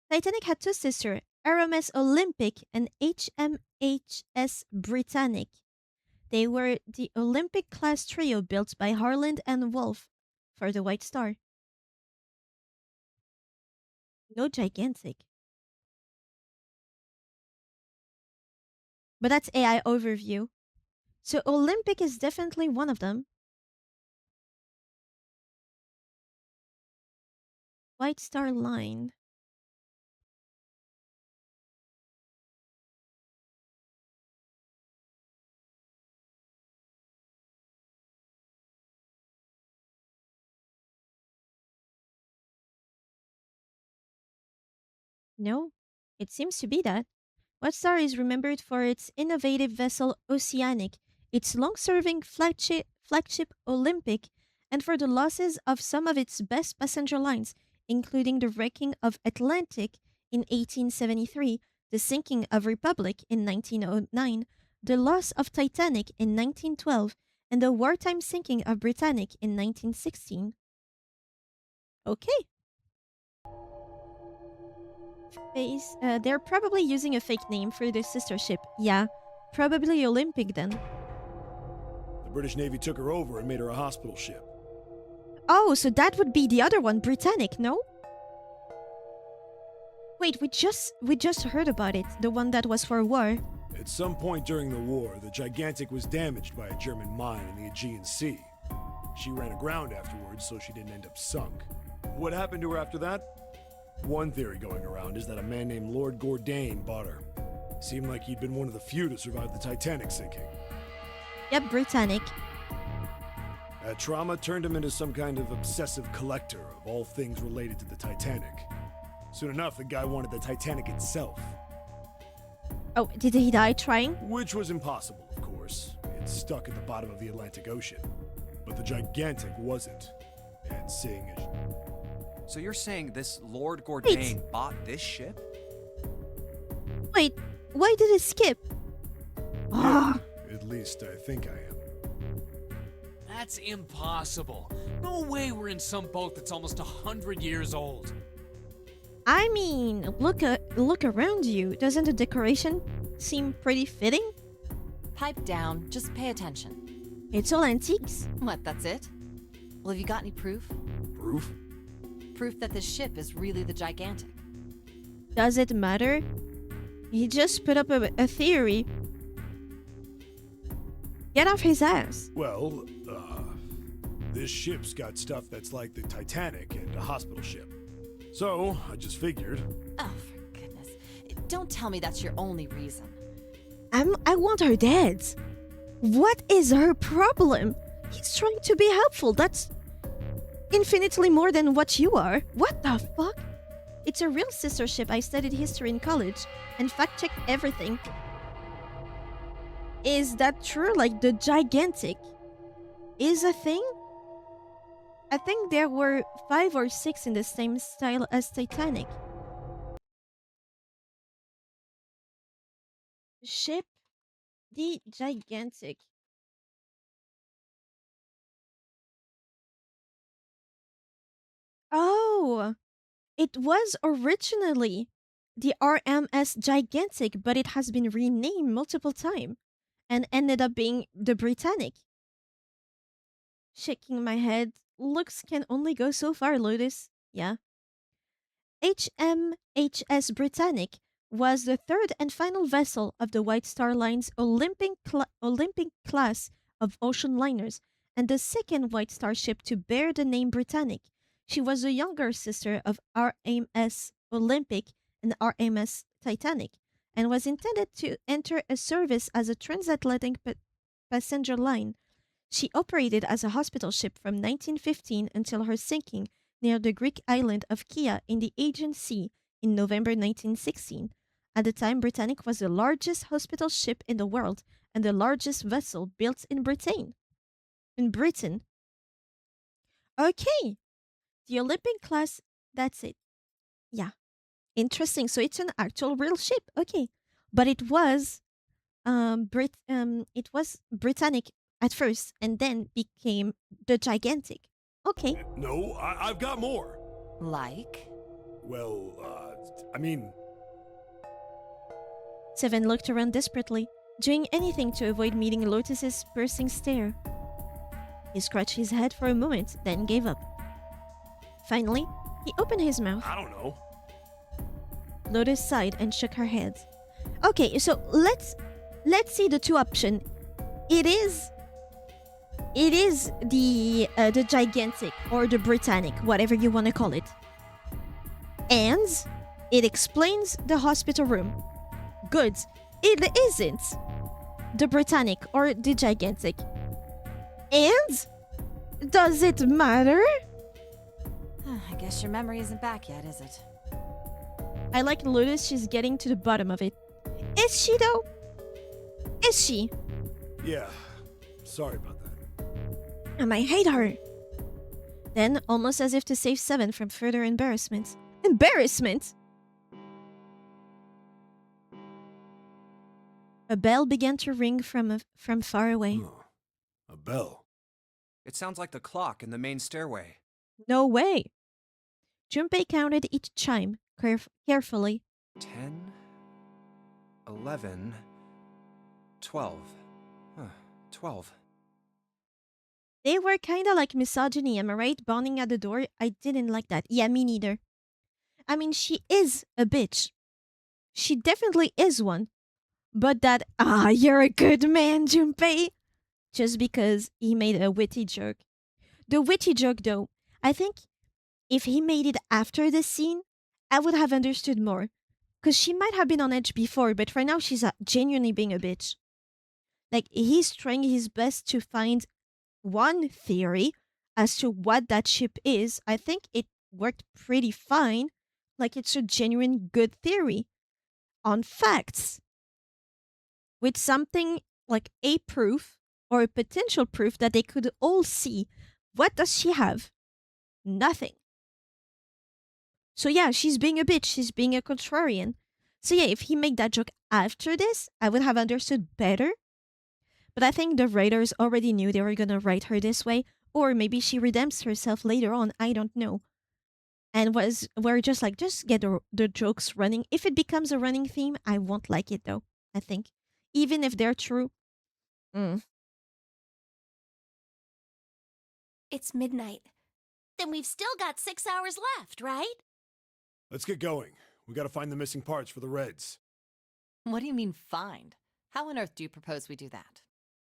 Titanic had 2 sisters, RMS Olympic and HMHS Britannic. They were the Olympic class trio built by Harland and Wolff for the White Star. No Gigantic. But that's AI overview. So Olympic is definitely one of them. White Star Line. No, it seems to be that. White Star is remembered for its innovative vessel Oceanic, its long-serving flagship Olympic, and for the losses of some of its best passenger lines, including the wrecking of Atlantic in 1873, the sinking of Republic in 1909, the loss of Titanic in 1912, and the wartime sinking of Britannic in 1916. Okay. They're probably using a fake name for their sister ship. Yeah, probably Olympic then. The British Navy took her over and made her a hospital ship. Oh, so that would be the other one, Britannic, no? Wait, we just heard about it, the one that was for war. At some point during the war, the Gigantic was damaged by a German mine in the Aegean Sea. She ran aground afterwards, so she didn't end up sunk. What happened to her after that? One theory going around is that a man named Lord Gourdane bought her. Seemed like he'd been one of the few to survive the Titanic sinking. Yep, Britannic. That trauma turned him into some kind of obsessive collector of all things related to the Titanic. Soon enough, the guy wanted the Titanic itself. Oh, did he die trying? Which was impossible, of course. It's stuck at the bottom of the Atlantic Ocean. But the Gigantic wasn't. And seeing as... So you're saying this Lord Gourdane bought this ship? Wait, why did it skip? Yeah, at least I think I am. That's impossible. No way we're in some boat that's almost 100 years old. I mean, look around you. Doesn't the decoration seem pretty fitting? Pipe down, just pay attention. It's all antiques. What, that's it? Well, have you got any proof? Proof? Proof that this ship is really the Gigantic. Does it matter? He just put up a theory. Get off his ass. Well, this ship's got stuff that's like the Titanic and a hospital ship. So, I just figured... Oh, for goodness. Don't tell me that's your only reason. I want her dead. What is her problem? He's trying to be helpful. That's infinitely more than what you are. What the fuck? It's a real sister ship. I studied history in college and fact checked everything. Is that true? Like the gigantic is a thing? I think there were 5 or 6 in the same style as Titanic. Ship the gigantic. Oh, it was originally the RMS Gigantic, but it has been renamed multiple times and ended up being the Britannic. Shaking my head. Looks can only go so far, Lotus. Yeah. HMHS Britannic was the third and final vessel of the White Star Line's Olympic class of ocean liners and the second White Star ship to bear the name Britannic. She was the younger sister of RMS Olympic and RMS Titanic and was intended to enter a service as a transatlantic passenger line. She operated as a hospital ship from 1915 until her sinking near the Greek island of Kea in the Aegean Sea in November 1916. At the time, Britannic was the largest hospital ship in the world and the largest vessel built in Britain. Okay, the Olympic class, that's it. Yeah, interesting. So it's an actual real ship. Okay, but it was Britannic at first and then became the gigantic. Okay. No, I've got more. Like? Well, I mean... Seven looked around desperately, doing anything to avoid meeting Lotus's piercing stare. He scratched his head for a moment, then gave up. Finally, he opened his mouth. I don't know. Lotus sighed and shook her head. Okay, so let's see the two options. It is the gigantic or the Britannic, whatever you want to call it. And it explains the hospital room. Good. It isn't the Britannic or the gigantic. And does it matter? I guess your memory isn't back yet, is it? I like Lotus, she's getting to the bottom of it. Is she though? Is she? Yeah. Sorry about that. I might hate her. Then, almost as if to save Seven from further embarrassment. Embarrassment? A bell began to ring from far away. A bell. It sounds like the clock in the main stairway. No way. Junpei counted each chime carefully. 10, 11, 12. 12. They were kinda like misogyny, am I right? Bonding at the door. I didn't like that. Yeah, me neither. I mean, she is a bitch. She definitely is one. But that, you're a good man, Junpei. Just because he made a witty joke. The witty joke, though, I think if he made it after the scene, I would have understood more. Because she might have been on edge before, but right now she's genuinely being a bitch. Like, he's trying his best to find one theory as to what that ship is. I think it worked pretty fine. Like, it's a genuine good theory on facts. With something like a proof or a potential proof that they could all see. What does she have? Nothing. So yeah, she's being a bitch. She's being a contrarian. So yeah, if he made that joke after this, I would have understood better. But I think the writers already knew they were going to write her this way. Or maybe she redeems herself later on. I don't know. And we're just like, just get the jokes running. If it becomes a running theme, I won't like it though, I think. Even if they're true. It's midnight. Then we've still got 6 hours left, right? Let's get going. We gotta find the missing parts for the Reds. What do you mean, find? How on earth do you propose we do that?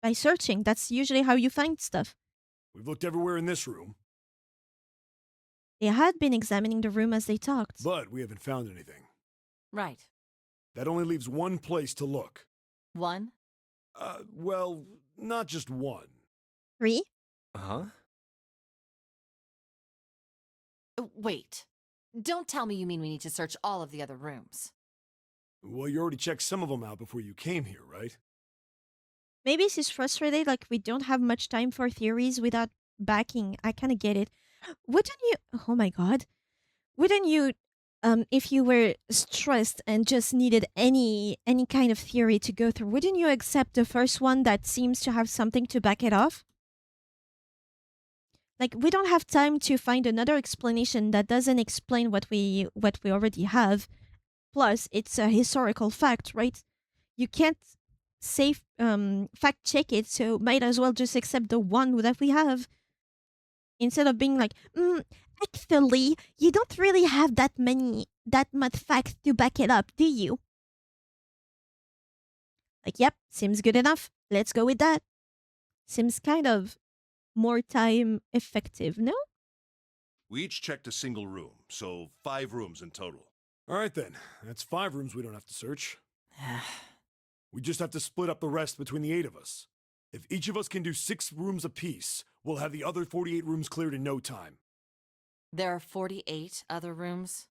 By searching. That's usually how you find stuff. We've looked everywhere in this room. They had been examining the room as they talked. But we haven't found anything. Right. That only leaves one place to look. One? Well, not just one. 3? Huh? Wait. Don't tell me you mean we need to search all of the other rooms. Well, you already checked some of them out before you came here, right? Maybe she's frustrated, like we don't have much time for theories without backing. I kind of get it. Wouldn't you? Oh my god. Wouldn't you, if you were stressed and just needed any kind of theory to go through, wouldn't you accept the first one that seems to have something to back it off? Like we don't have time to find another explanation that doesn't explain what we already have. Plus, it's a historical fact, right? You can't say fact check it, so might as well just accept the one that we have instead of being like, actually, you don't really have that much facts to back it up, do you? Like, yep, seems good enough. Let's go with that. Seems kind of more time effective, no? We each checked a single room, so 5 rooms in total. All right then, that's 5 rooms we don't have to search. We just have to split up the rest between the 8 of us. If each of us can do 6 rooms apiece, we'll have the other 48 rooms cleared in no time. There are 48 other rooms?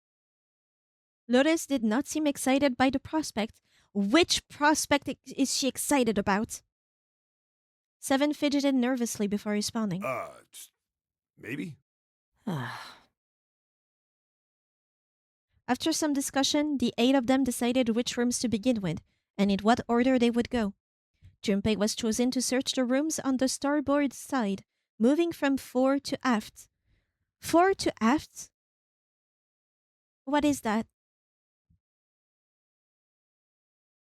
Lotus did not seem excited by the prospect. Which prospect is she excited about? Seven fidgeted nervously before responding. Maybe? After some discussion, the 8 of them decided which rooms to begin with, and in what order they would go. Junpei was chosen to search the rooms on the starboard side, moving from fore to aft. Fore to aft? What is that?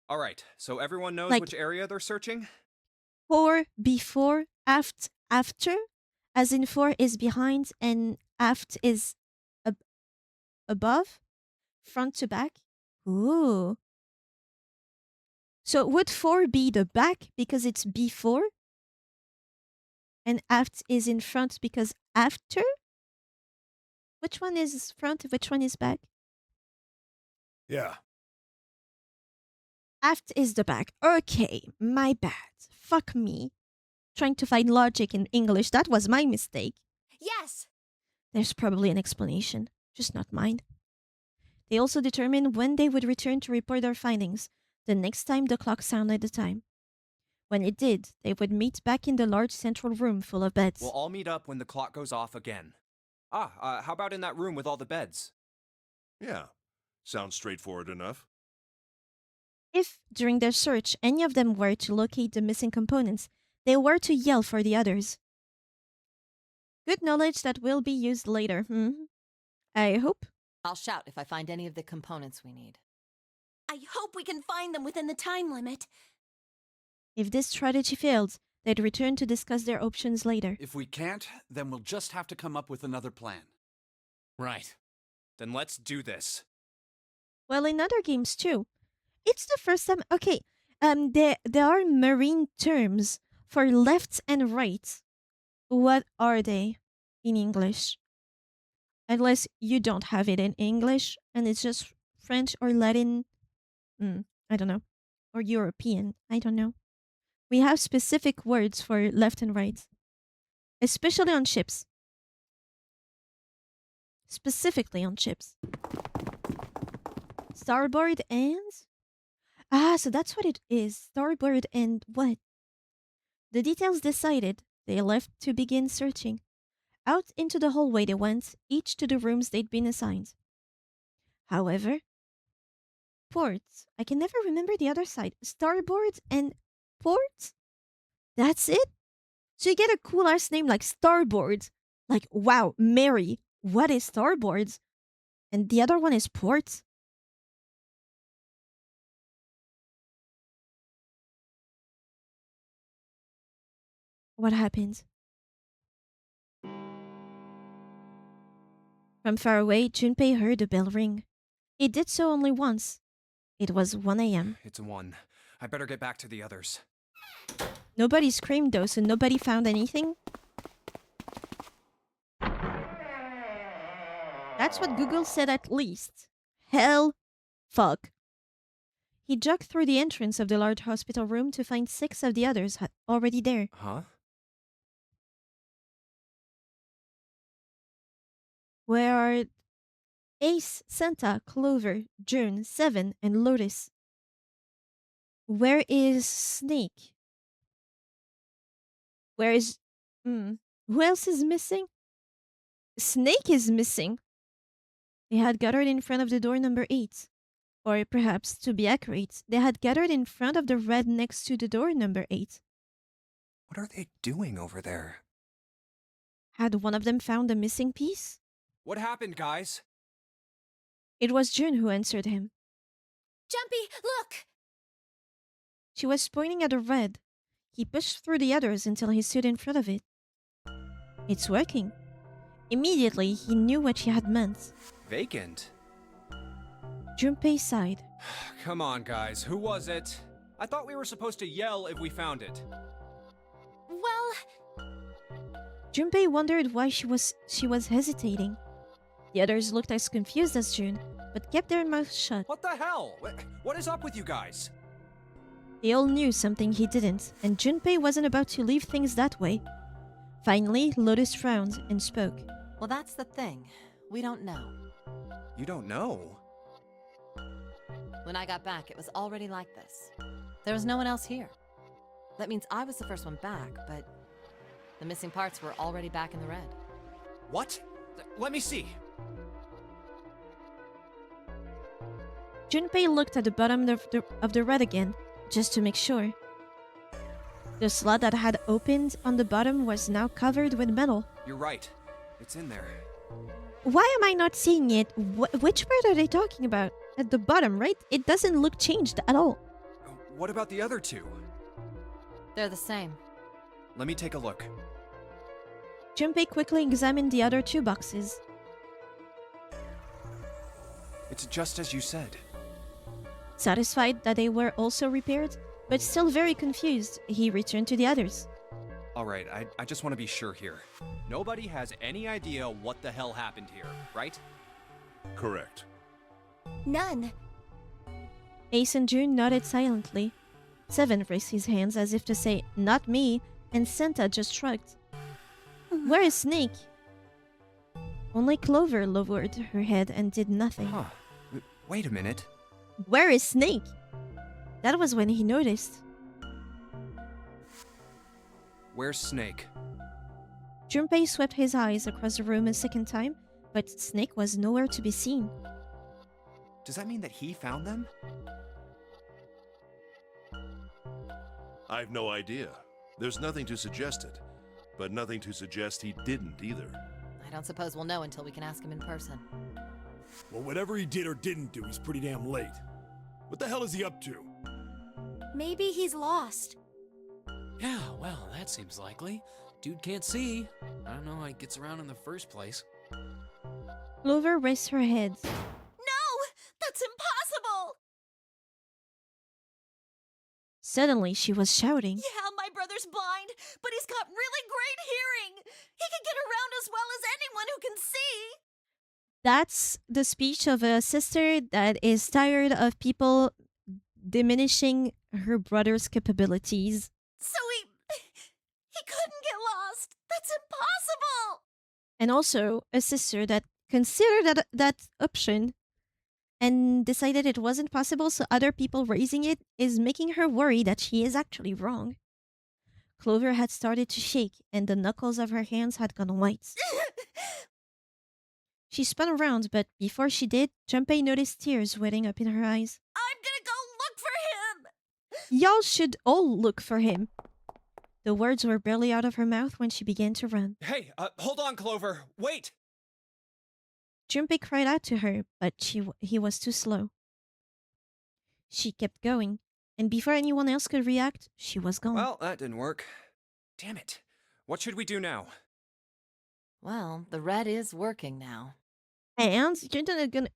All right, so everyone knows Like- which area they're searching? Fore, before, aft, after? As in fore is behind and aft is above? Front to back? Ooh. So would fore be the back because it's before? And aft is in front because after? Which one is front? Which one is back? Yeah. Aft is the back. Okay, my bad. Fuck me. Trying to find logic in English, that was my mistake. Yes! There's probably an explanation, just not mine. They also determined when they would return to report their findings, the next time the clock sounded the time. When it did, they would meet back in the large central room full of beds. We'll all meet up when the clock goes off again. How about in that room with all the beds? Yeah, sounds straightforward enough. If, during their search, any of them were to locate the missing components, they were to yell for the others. Good knowledge that will be used later, I hope. I'll shout if I find any of the components we need. I hope we can find them within the time limit. If this strategy fails, they'd return to discuss their options later. If we can't, then we'll just have to come up with another plan. Right. Then let's do this. Well, in other games too. It's the first time. Okay, there are marine terms for left and right. What are they in English? Unless you don't have it in English and it's just French or Latin. I don't know. Or European. I don't know. We have specific words for left and right, especially on ships. Specifically on ships. Starboard and... so that's what it is. Starboard and what? The details decided, they left to begin searching. Out into the hallway they went, each to the rooms they'd been assigned. However, port. I can never remember the other side. Starboard and port? That's it? So you get a cool ass name like Starboard. Like, wow, Mary, what is Starboard? And the other one is port? What happened? From far away, Junpei heard the bell ring. It did so only once. It was 1 a.m. It's 1. I better get back to the others. Nobody screamed though, so nobody found anything? That's what Google said at least. Hell, fuck. He jogged through the entrance of the large hospital room to find 6 of the others already there. Huh? Where are... Ace, Santa, Clover, June, Seven, and Lotus. Where is Snake? Where is. Hmm. Who else is missing? Snake is missing. They had gathered in front of the door number 8. Or perhaps, to be accurate, they had gathered in front of the red next to the door number 8. What are they doing over there? Had one of them found the missing piece? What happened, guys? It was June who answered him. Jumpy, look! She was pointing at the red. He pushed through the others until he stood in front of it. It's working. Immediately, he knew what she had meant. Vacant? Junpei sighed. Come on, guys. Who was it? I thought we were supposed to yell if we found it. Well, Junpei wondered why she was hesitating. The others looked as confused as June, but kept their mouths shut. What the hell? What is up with you guys? They all knew something he didn't, and Junpei wasn't about to leave things that way. Finally, Lotus frowned and spoke. Well, that's the thing. We don't know. You don't know? When I got back, it was already like this. There was no one else here. That means I was the first one back, but the missing parts were already back in the red. What? Let me see. Junpei looked at the bottom of the red again, just to make sure. The slot that had opened on the bottom was now covered with metal. You're right. It's in there. Why am I not seeing it? Which part are they talking about? At the bottom, right? It doesn't look changed at all. What about the other two? They're the same. Let me take a look. Junpei quickly examined the other 2 boxes. It's just as you said. Satisfied that they were also repaired, but still very confused, he returned to the others. Alright, I just want to be sure here. Nobody has any idea what the hell happened here, right? Correct. none. Ace and June nodded silently. Seven raised his hands as if to say, "Not me," and Santa just shrugged. Where is Snake? Only Clover lowered her head and did nothing. Huh. Wait a minute. Where is Snake? That was when he noticed. Where's Snake? Junpei swept his eyes across the room a second time, but Snake was nowhere to be seen. Does that mean that he found them? I've no idea. There's nothing to suggest it, but nothing to suggest he didn't either. I don't suppose we'll know until we can ask him in person. Well, whatever he did or didn't do, he's pretty damn late. What the hell is he up to? Maybe he's lost. Yeah, well, that seems likely. Dude can't see. I don't know how he gets around in the first place. Clover raised her head. No! That's impossible! Suddenly, she was shouting. Yeah, my brother's blind, but he's got really great hearing. He can get around as well as anyone who can see. That's the speech of a sister that is tired of people diminishing her brother's capabilities. So he couldn't get lost. That's impossible. And also a sister that considered that option and decided it wasn't possible, so other people raising it is making her worry that she is actually wrong. Clover had started to shake, and the knuckles of her hands had gone white. She spun around, but before she did, Junpei noticed tears welling up in her eyes. I'm gonna go look for him. Y'all should all look for him. The words were barely out of her mouth when she began to run. Hey, hold on, Clover. Wait! Junpei cried out to her, but he was too slow. She kept going, and before anyone else could react, she was gone. Well, that didn't work. Damn it. What should we do now? Well, the red is working now. And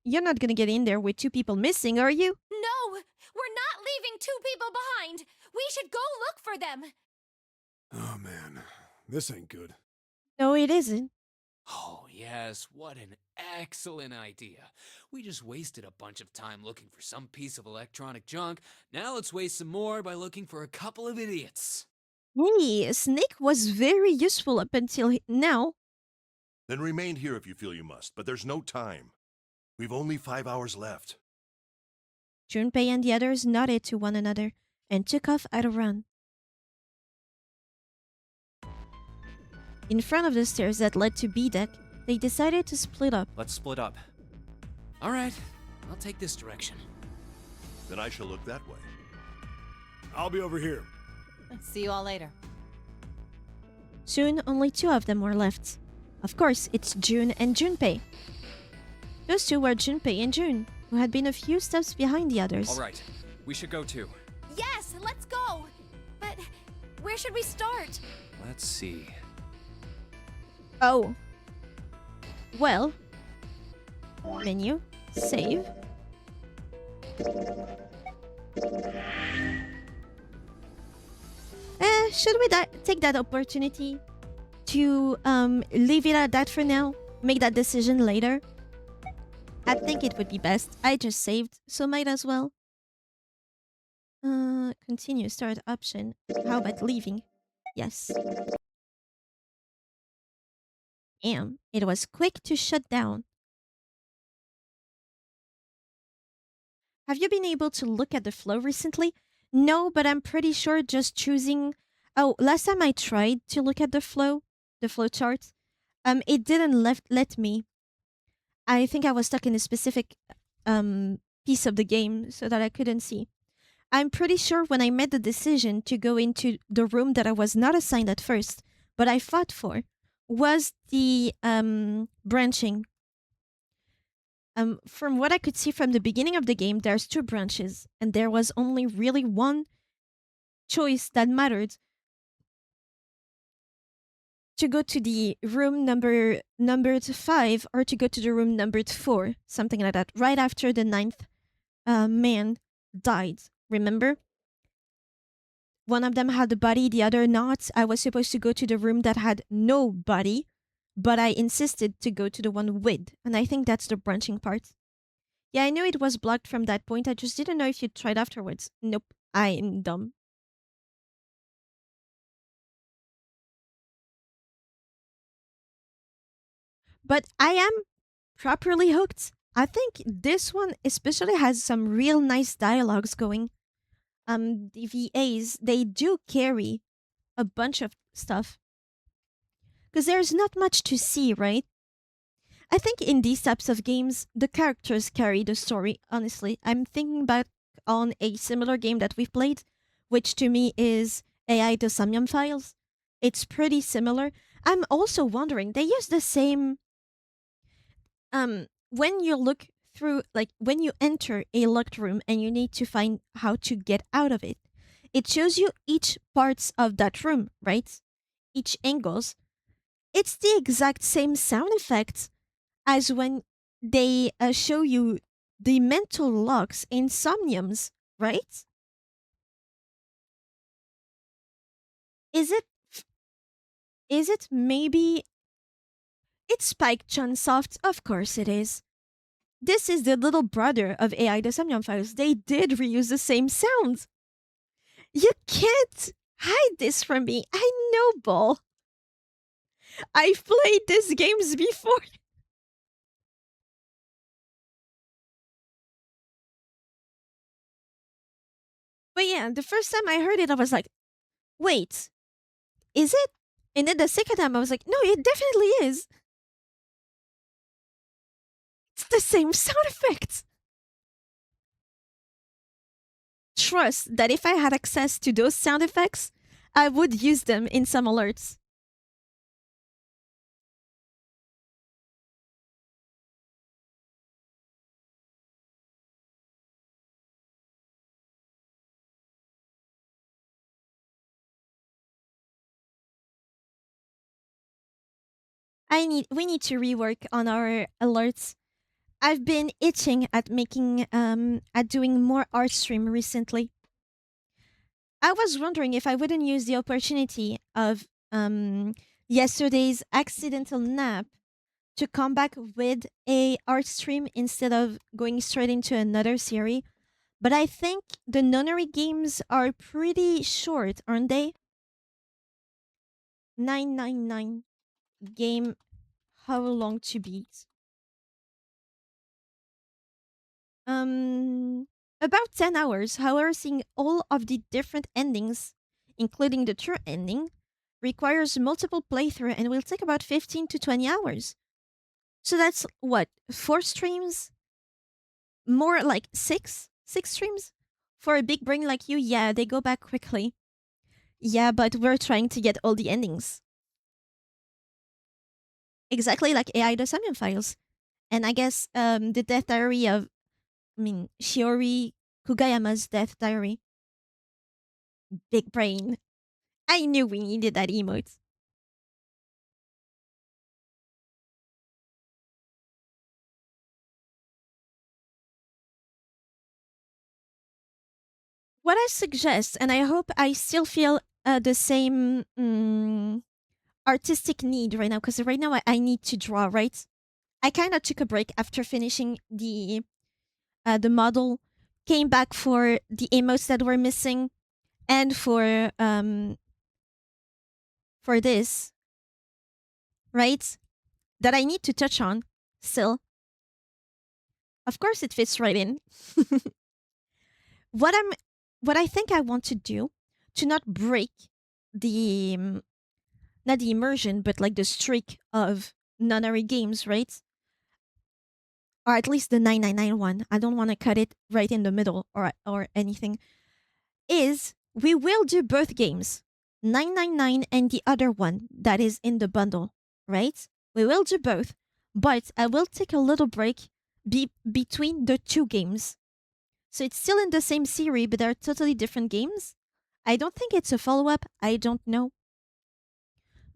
you're not gonna get in there with 2 people missing, are you? No! We're not leaving 2 people behind! We should go look for them! Oh man, this ain't good. No, it isn't. Oh, yes, what an excellent idea. We just wasted a bunch of time looking for some piece of electronic junk. Now let's waste some more by looking for a couple of idiots. Hey, Snake was very useful up until now. Then remain here if you feel you must, but there's no time. We've only 5 hours left. Junpei and the others nodded to one another and took off at a run. In front of the stairs that led to B deck, they decided to split up. Let's split up. All right, I'll take this direction. Then I shall look that way. I'll be over here. See you all later. Soon, only 2 of them were left. Of course, it's June and Junpei. Those 2 were Junpei and June, who had been a few steps behind the others. All right, we should go too. Yes, let's go! But where should we start? Let's see. Oh. Well. Menu. Save. Should we take that opportunity to leave it at that for now? Make that decision later? I think it would be best. I just saved, so might as well. Continue start option. How about leaving? Yes. Damn, it was quick to shut down. Have you been able to look at the flow recently? No, but I'm pretty sure just choosing... Oh, last time I tried to look at the flow chart, it didn't let me. I think I was stuck in a specific piece of the game so that I couldn't see. I'm pretty sure when I made the decision to go into the room that I was not assigned at first, but I fought for, was the branching. From what I could see from the beginning of the game, there's 2 branches, and there was only really one choice that mattered. To go to the room numbered 5 or to go to the room numbered 4, something like that, right after the 9th man died. Remember? One of them had a body, the other not. I was supposed to go to the room that had no body, but I insisted to go to the one with, and I think that's the branching part. Yeah, I knew it was blocked from that point. I just didn't know if you tried afterwards. Nope, I'm dumb. But I am properly hooked. I think this one especially has some real nice dialogues going. The VAs, they do carry a bunch of stuff. Because there's not much to see, right? I think in these types of games, the characters carry the story, honestly. I'm thinking back on a similar game that we've played, which to me is AI The Samyam Files. It's pretty similar. I'm also wondering, they use the same... when you look through, like, when you enter a locked room and you need to find how to get out of it, it shows you each parts of that room, right? Each angles. It's the exact same sound effect as when they show you the mental locks in Somniums, right? Is it maybe... It's Spike Chunsoft, of course it is. This is the little brother of AI The Somnium Files. They did reuse the same sounds. You can't hide this from me. I know, Ball. I've played these games before. But yeah, the first time I heard it, I was like, wait, is it? And then the second time, I was like, no, it definitely is. It's the same sound effects. Trust that if I had access to those sound effects, I would use them in some alerts. We need to rework on our alerts. I've been itching at doing more art stream recently. I was wondering if I wouldn't use the opportunity of yesterday's accidental nap to come back with a art stream instead of going straight into another series. But I think the Nonary games are pretty short, aren't they? 999 game, how long to beat? Um, about 10 hours. However, seeing all of the different endings, including the true ending, requires multiple playthrough and will take about 15 to 20 hours. So that's what, 4 streams? More like six streams? For a big brain like you, yeah, they go back quickly. Yeah, but we're trying to get all the endings. Exactly like AI does Onion Files. And I guess the death diary of, Shiori Kugayama's death diary. Big brain. I knew we needed that emote. What I suggest, and I hope I still feel the same artistic need right now, because right now I need to draw, right? I kind of took a break after finishing the model, came back for the emotes that were missing, and for this, right? That I need to touch on still. Of course, it fits right in. what I'm, what I think I want to do to not break the not the immersion, but like the streak of Nonary Games, right? Or at least the 999 one. I don't want to cut it right in the middle or anything. Is we will do both games, 999 and the other one that is in the bundle, right? We will do both, but I will take a little break between the two games. So it's still in the same series, but they're totally different games. I don't think it's a follow up. I don't know.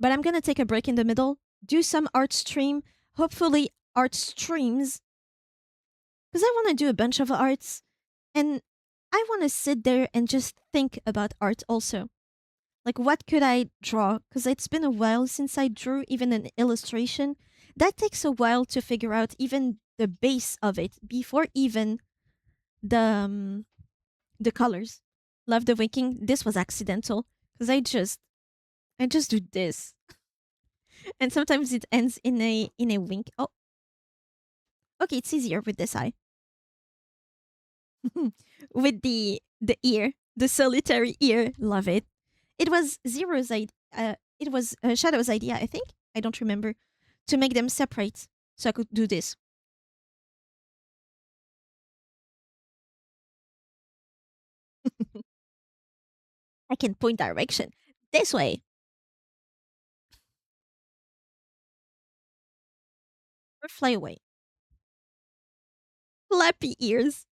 But I'm gonna take a break in the middle, do some art stream, hopefully art streams, because I want to do a bunch of arts, and I want to sit there and just think about art also. Like, what could I draw? Because it's been a while since I drew even an illustration. That takes a while to figure out even the base of it before even the the colors. Love the winking. This was accidental because I just do this, and sometimes it ends in a wink. Oh, okay, it's easier with this eye. With the ear, the solitary ear. Love it. It was Zero's idea. It was Shadow's idea, I think. I don't remember, to make them separate, so I could do this. I can point direction this way or fly away. Flappy ears.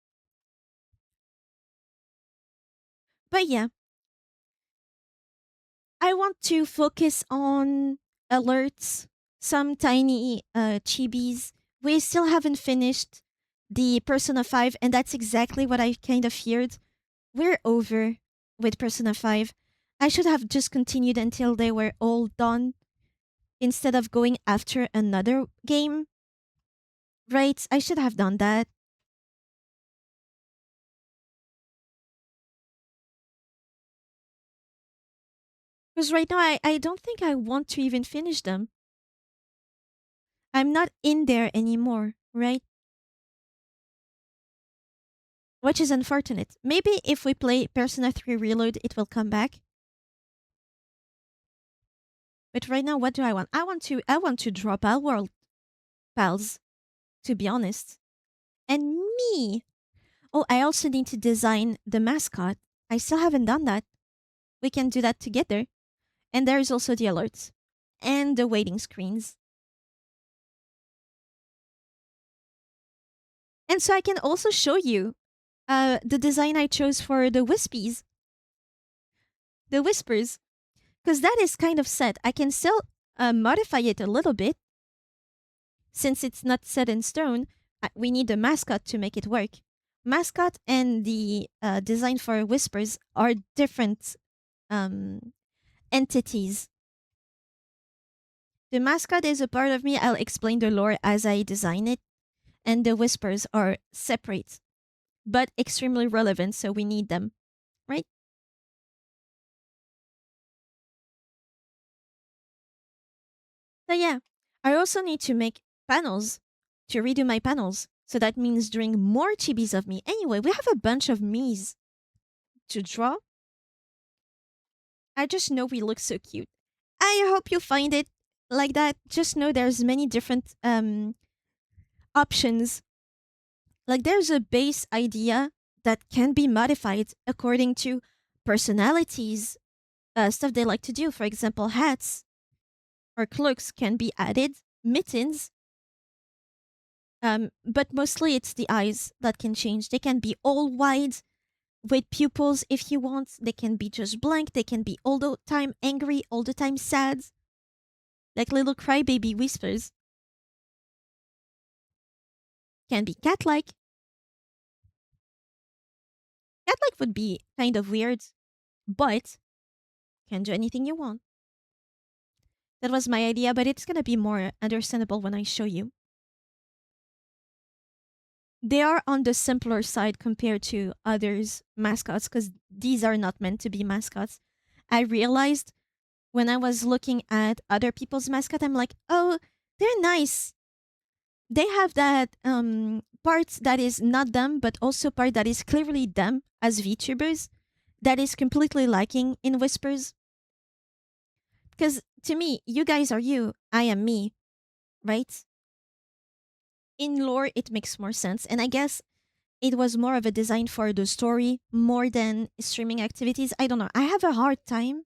But yeah, I want to focus on alerts, some tiny chibis. We still haven't finished the Persona 5, and that's exactly what I kind of feared. We're over with Persona 5. I should have just continued until they were all done instead of going after another game. Right? I should have done that. Because right now, I don't think I want to even finish them. I'm not in there anymore, right? Which is unfortunate. Maybe if we play Persona 3 Reload, it will come back. But right now, what do I want? I want to draw Pal World pals, to be honest. And me. Oh, I also need to design the mascot. I still haven't done that. We can do that together. And there's also the alerts and the waiting screens. And so I can also show you the design I chose for the Wispies, the Whispers, because that is kind of set. I can still modify it a little bit since it's not set in stone. We need a mascot to make it work. Mascot and the design for Whispers are different entities. The mascot is a part of me. I'll explain the lore as I design it. And the Whispers are separate, but extremely relevant, so we need them, right? So yeah, I also need to make panels to redo my panels. So that means drawing more chibis of me. Anyway, we have a bunch of me's to draw. I just know we look so cute. I hope you find it like that. Just know there's many different options. Like there's a base idea that can be modified according to personalities, stuff they like to do. For example, hats or cloaks can be added, mittens. But mostly it's the eyes that can change. They can be all wide with pupils if you want. They can be just blank. They can be all the time angry, all the time sad, like little crybaby whispers. Can be cat-like. Cat-like would be kind of weird, but can do anything you want. That was my idea, but it's gonna be more understandable when I show you. They are on the simpler side compared to others' mascots because these are not meant to be mascots. I realized when I was looking at other people's mascot, I'm like, oh, they're nice. They have that part that is not them, but also part that is clearly them as VTubers that is completely lacking in Whispers. Because to me, you guys are you, I am me, right? In lore, it makes more sense. And I guess it was more of a design for the story more than streaming activities. I don't know. I have a hard time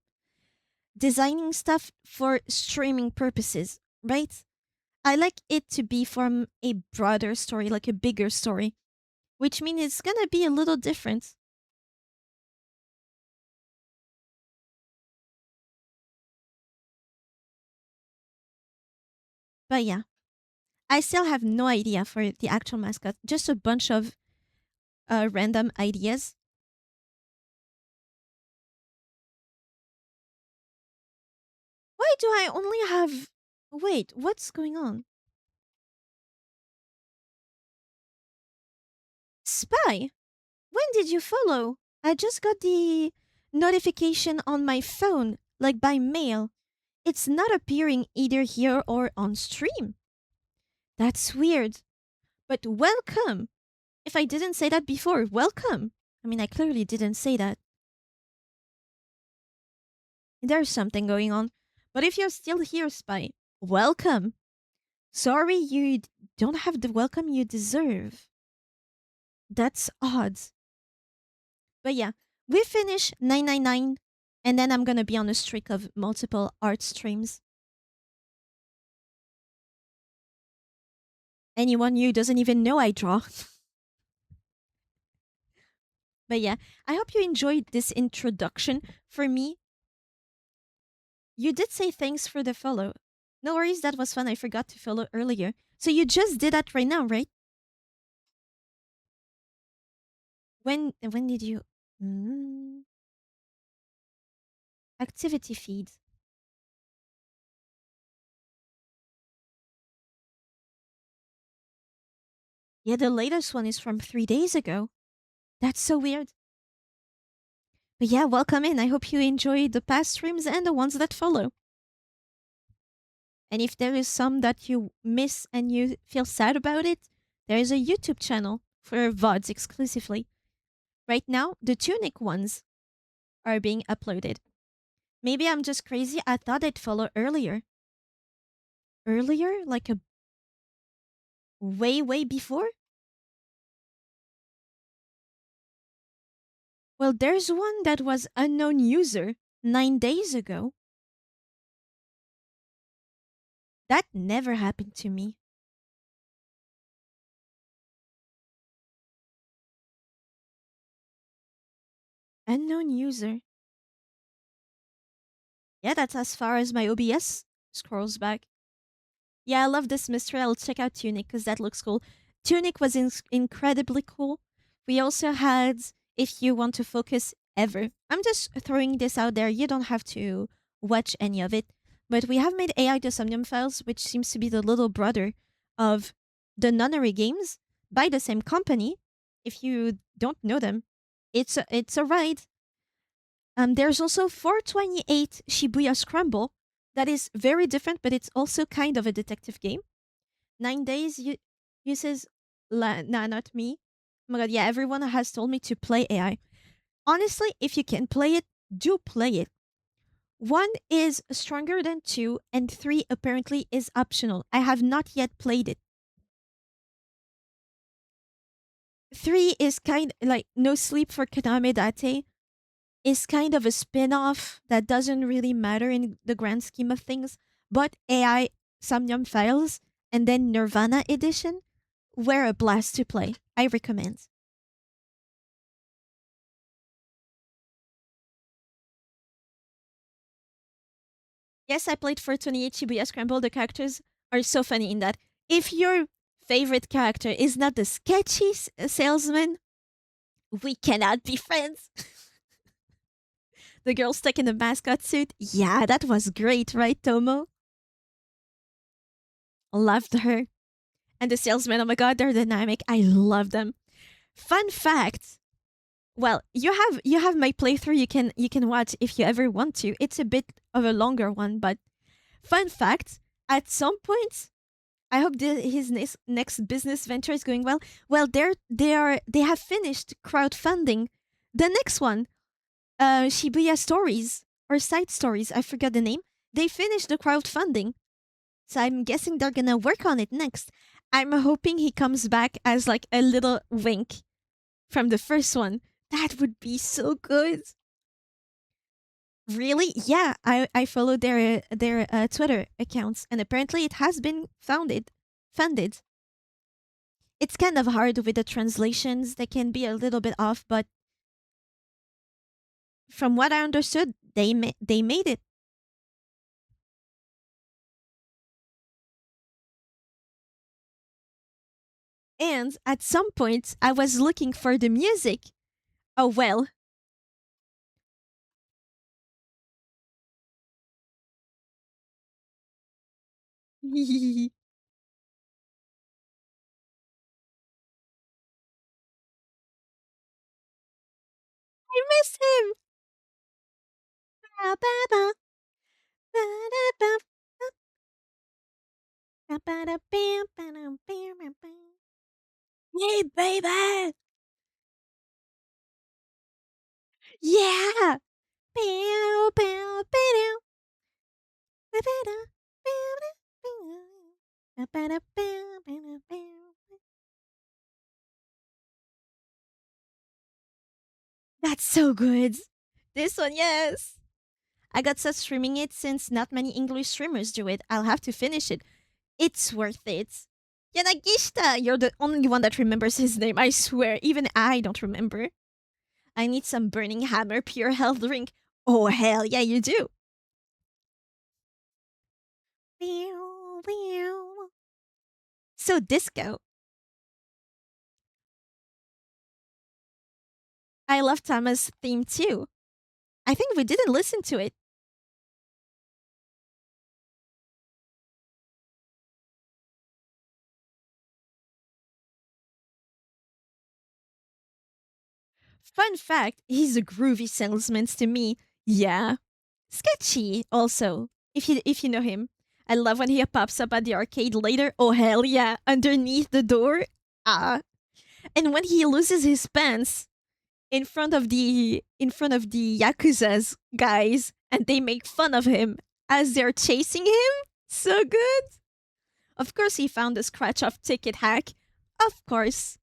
designing stuff for streaming purposes, right? I like it to be from a broader story, like a bigger story, which means it's gonna be a little different. But yeah, I still have no idea for the actual mascot, just a bunch of random ideas. Why do I only have. Wait, what's going on? Spy? When did you follow? I just got the notification on my phone, like by mail. It's not appearing either here or on stream. That's weird. But welcome! If I didn't say that before, welcome! I mean, I clearly didn't say that. There's something going on. But if you're still here, Spy, welcome! Sorry you don't have the welcome you deserve. That's odd. But yeah, we finish 999, and then I'm gonna be on a streak of multiple art streams. Anyone new doesn't even know I draw. But yeah, I hope you enjoyed this introduction. For me, you did say thanks for the follow. No worries, that was fun. I forgot to follow earlier. So you just did that right now, right? When did you activity feed? Yeah, the latest one is from 3 days ago. That's so weird. But yeah, welcome in. I hope you enjoyed the past streams and the ones that follow. And if there is some that you miss and you feel sad about it, there is a YouTube channel for VODs exclusively. Right now, the Tunic ones are being uploaded. Maybe I'm just crazy. I thought I'd follow earlier. Earlier? Like a way before? Well, there's one that was unknown user 9 days ago. That never happened to me. Unknown user. Yeah, that's as far as my OBS scrolls back. Yeah, I love this mystery. I'll check out Tunic because that looks cool. Tunic was incredibly cool. We also had If You Want to Focus Ever. I'm just throwing this out there. You don't have to watch any of it. But we have made AI to Somnium Files, which seems to be the little brother of the Nonary Games by the same company. If you don't know them, it's a ride. There's also 428 Shibuya Scramble. That is very different, but it's also kind of a detective game. 9 days uses Nah, not me. Oh my god, yeah, everyone has told me to play AI. Honestly, if you can play it, do play it. One is stronger than two, and three apparently is optional. I have not yet played it. Three is kind like No Sleep for Kaname Date is kind of a spin-off that doesn't really matter in the grand scheme of things, but AI Somnium Files and then Nirvana Edition were a blast to play. I recommend. Yes, I played for 28 Shibuya Scramble. The characters are so funny in that. If your favorite character is not the sketchy salesman, we cannot be friends. The girl stuck in the mascot suit. Yeah, that was great, right, Tomo? Loved her. And the salesman, oh my god, they're dynamic. I love them. Fun fact. Well, you have my playthrough you can watch if you ever want to. It's a bit of a longer one, but fun fact, at some point I hope his next business venture is going well. Well, they have finished crowdfunding the next one, Shibuya Stories or Side Stories. I forgot the name. They finished the crowdfunding, so I'm guessing they're gonna work on it next. I'm hoping he comes back as like a little wink from the first one. That would be so good. Really? Yeah, I follow their Twitter accounts, and apparently it has been funded. It's kind of hard with the translations; they can be a little bit off, but from what I understood, they made it. And at some point, I was looking for the music. Oh well. I miss him. Hey, baby. Yeah. Pew, pew, pew. That's so good. This one, yes. I got stuck streaming it since not many English streamers do it. I'll have to finish it. It's worth it. Yanagishita, you're the only one that remembers his name, I swear. Even I don't remember. I need some Burning Hammer pure health drink. Oh, hell yeah, you do. So disco. I love Tama's theme too. I think we didn't listen to it. Fun fact, he's a groovy salesman to me. Yeah. Sketchy also, if you know him. I love when he pops up at the arcade later. Oh hell yeah, underneath the door. Ah. And when he loses his pants in front of the Yakuza's guys and they make fun of him as they're chasing him. So good. Of course he found a scratch off ticket hack. Of course.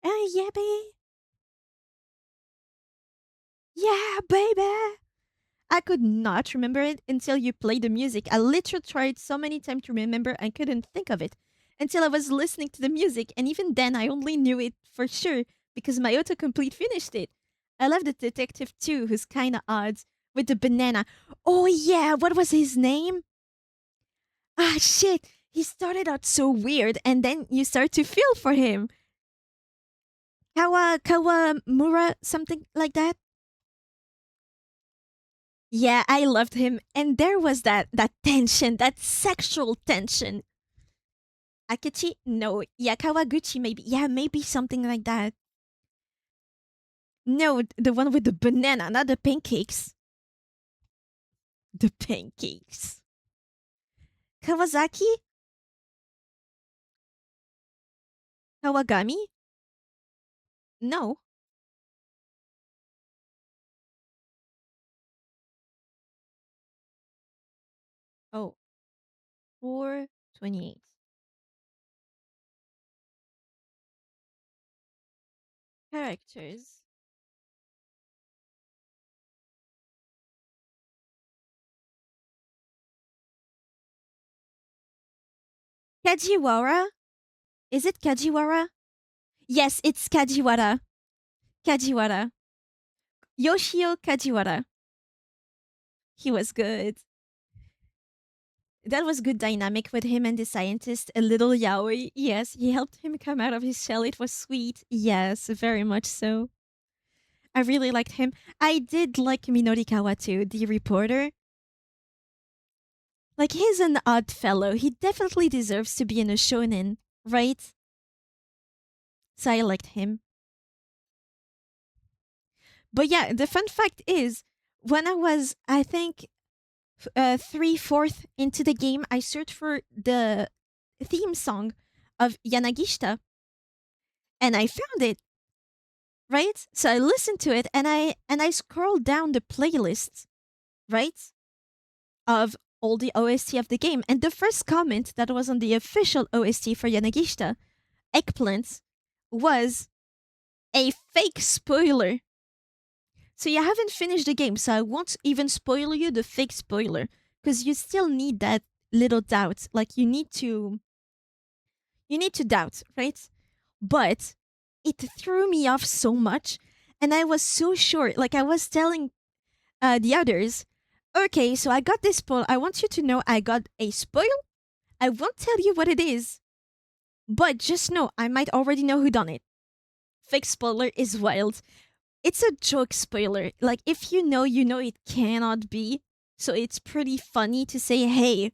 Ah, yeah, baby. Yeah, baby. I could not remember it until you played the music. I literally tried so many times to remember and couldn't think of it until I was listening to the music, and even then I only knew it for sure because my autocomplete finished it. I love the detective too, who's kinda odd, with the banana. Oh yeah, what was his name? Ah shit. He started out so weird and then you start to feel for him. Kawamura, something like that. Yeah, I loved him. And there was that tension, that sexual tension. Akechi? No. Yeah, Kawaguchi maybe. Yeah, maybe something like that. No, the one with the banana, not the pancakes. The pancakes. Kawasaki? Kawagami? No. Oh, 428. Characters. Kajiwara? Is it Kajiwara? Yes, it's Kajiwara. Kajiwara. Yoshio Kajiwara. He was good. That was good dynamic with him and the scientist, a little yaoi. Yes, he helped him come out of his shell. It was sweet. Yes, very much so. I really liked him. I did like Minorikawa too, the reporter. Like, he's an odd fellow. He definitely deserves to be in a shonen, right? So I liked him. But yeah, the fun fact is, when I was, I think, 3/4 into the game, I searched for the theme song of Yanagishita, and I found it. Right? So I listened to it, and I scrolled down the playlist, right, of all the OST of the game, and the first comment that was on the official OST for Yanagishita, Eggplant, was a fake spoiler. So you haven't finished the game, so I won't even spoil you the fake spoiler, because you still need that little doubt. Like, you need to doubt, right? But it threw me off so much, and I was so sure. Like, I was telling the others, okay, so I got this spoil. I want you to know I got a spoil. I won't tell you what it is, but just know I might already know who done it. Fake spoiler is wild. It's a joke spoiler. Like, if you know it cannot be. So it's pretty funny to say, hey,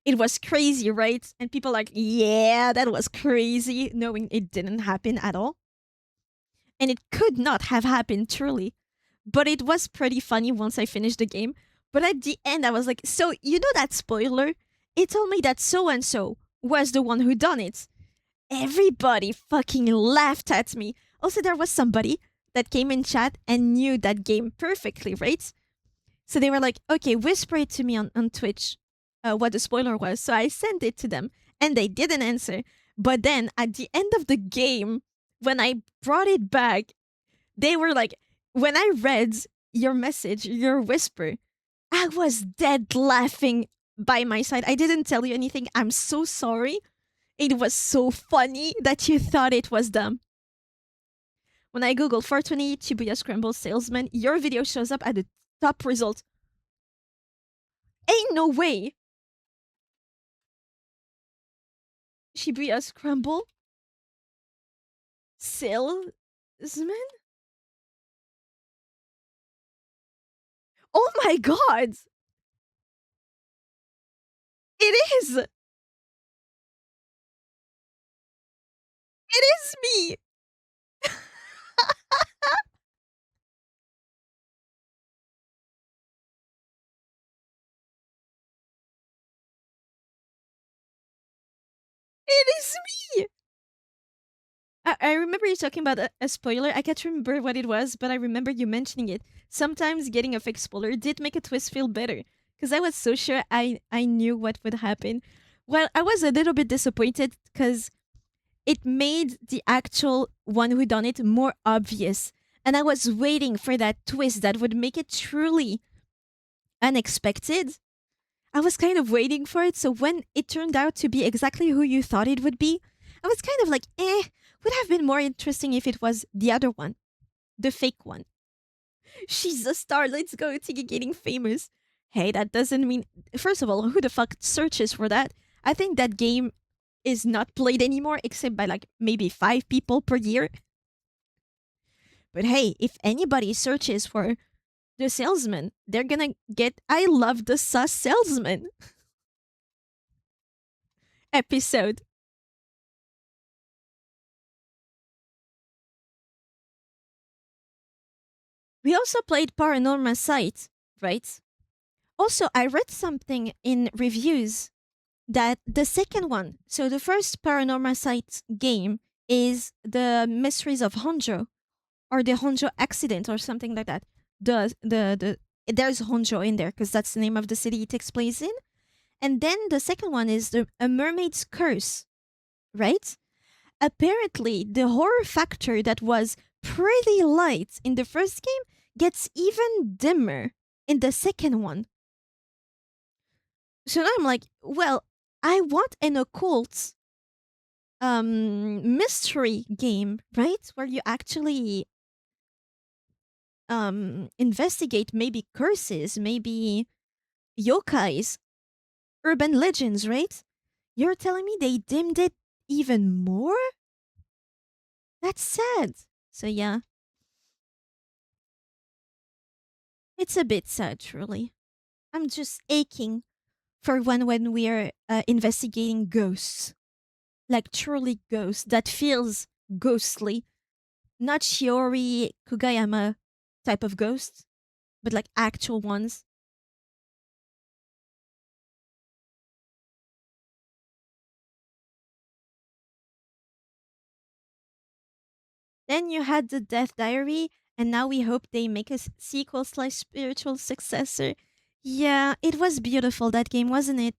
it was crazy, right? And people like, yeah, that was crazy, knowing it didn't happen at all. And it could not have happened, truly. But it was pretty funny once I finished the game. But at the end, I was like, so, you know that spoiler? It told me that so and so was the one who done it. Everybody fucking laughed at me. Also, there was somebody that came in chat and knew that game perfectly, right? So they were like, okay, whisper it to me on Twitch what the spoiler was. So I sent it to them, and they didn't answer. But then at the end of the game, when I brought it back, they were like, when I read your message, your whisper, I was dead laughing by my side. I didn't tell you anything. I'm so sorry. It was so funny that you thought it was them. When I Google 420 Shibuya Scramble Salesman, your video shows up at the top result. Ain't no way. Shibuya Scramble Salesman? Oh my god! It is! It is me! It is me! I remember you talking about a spoiler. I can't remember what it was, but I remember you mentioning it. Sometimes getting a fake spoiler did make a twist feel better, because I was so sure I knew what would happen. Well, I was a little bit disappointed because it made the actual one who done it more obvious. And I was waiting for that twist that would make it truly unexpected. I was kind of waiting for it, so when it turned out to be exactly who you thought it would be, I was kind of like, would have been more interesting if it was the other one, the fake one. She's a star, let's go, Tiggy getting famous. Hey, that doesn't mean. First of all, who the fuck searches for that? I think that game is not played anymore except by like maybe 5 people per year. But hey, if anybody searches for the salesman, they're gonna get I love the sus salesman episode. We also played Paranormal Sight, right? Also, I read something in reviews that the second one, so the first Paranormal Sight game is the Mysteries of Honjo or the Honjo accident or something like that. The there's Honjo in there because that's the name of the city it takes place in. And then the second one is A Mermaid's Curse, right? Apparently, the horror factor that was pretty light in the first game gets even dimmer in the second one. So now I'm like, well, I want an occult mystery game, right? Where you actually investigate maybe curses, maybe yokais, urban legends, right? You're telling me they dimmed it even more? That's sad. So yeah, it's a bit sad, truly. I'm just aching for when we are investigating ghosts, like truly ghosts that feels ghostly, not Shiori Kugayama type of ghosts, but like actual ones. Then you had the Death Diary, and now we hope they make a sequel slash spiritual successor. Yeah, it was beautiful, that game, wasn't it?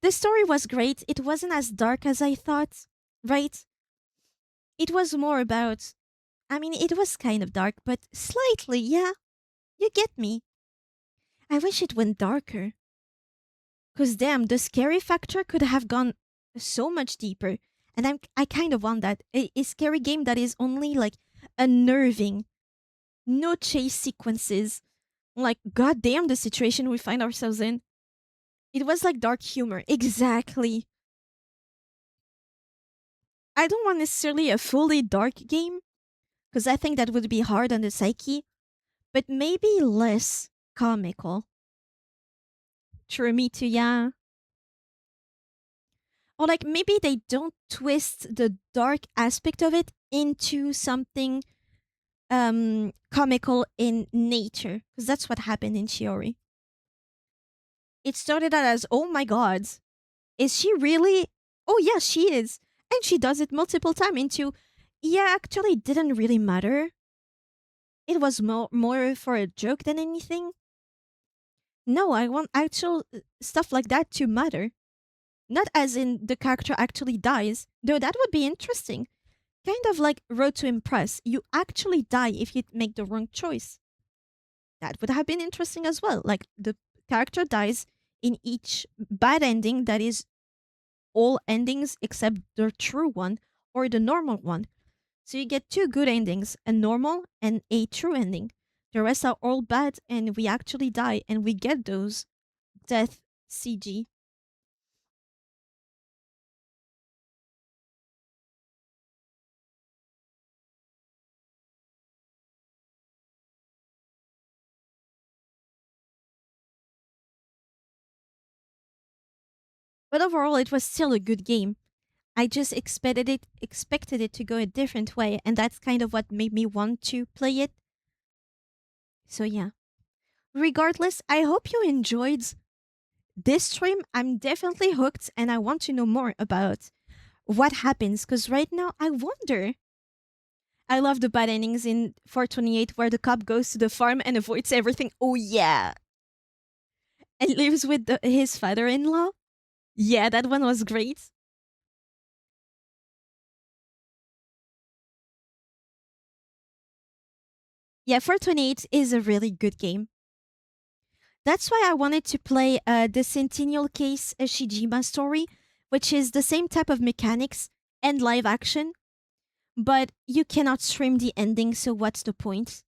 The story was great. It wasn't as dark as I thought, right? It was more about. I mean, it was kind of dark, but slightly, yeah. You get me. I wish it went darker. Because damn, the scary factor could have gone so much deeper. And I kind of want that. A scary game that is only like unnerving. No chase sequences. Like, goddamn, the situation we find ourselves in. It was like dark humor. Exactly. I don't want necessarily a fully dark game, because I think that would be hard on the psyche, but maybe less comical. True, me too, yeah. Or like maybe they don't twist the dark aspect of it into something comical in nature, because that's what happened in Shiori. It started out as, oh my god, is she really? Oh yeah, she is. And she does it multiple times into, yeah, actually it didn't really matter. It was more for a joke than anything. No, I want actual stuff like that to matter. Not as in the character actually dies, though that would be interesting. Kind of like Road to Impress. You actually die if you make the wrong choice. That would have been interesting as well. Like the character dies in each bad ending that is all endings except the true one or the normal one. So you get two good endings, a normal and a true ending. The rest are all bad and we actually die and we get those death CG. But overall it was still a good game. I just expected it to go a different way, and that's kind of what made me want to play it. So yeah. Regardless, I hope you enjoyed this stream. I'm definitely hooked and I want to know more about what happens because right now I wonder. I love the bad endings in 428 where the cop goes to the farm and avoids everything. Oh yeah. And lives with his father-in-law. Yeah, that one was great. Yeah, 428 is a really good game. That's why I wanted to play the Centennial Case Shijima story, which is the same type of mechanics and live action, but you cannot stream the ending, so what's the point?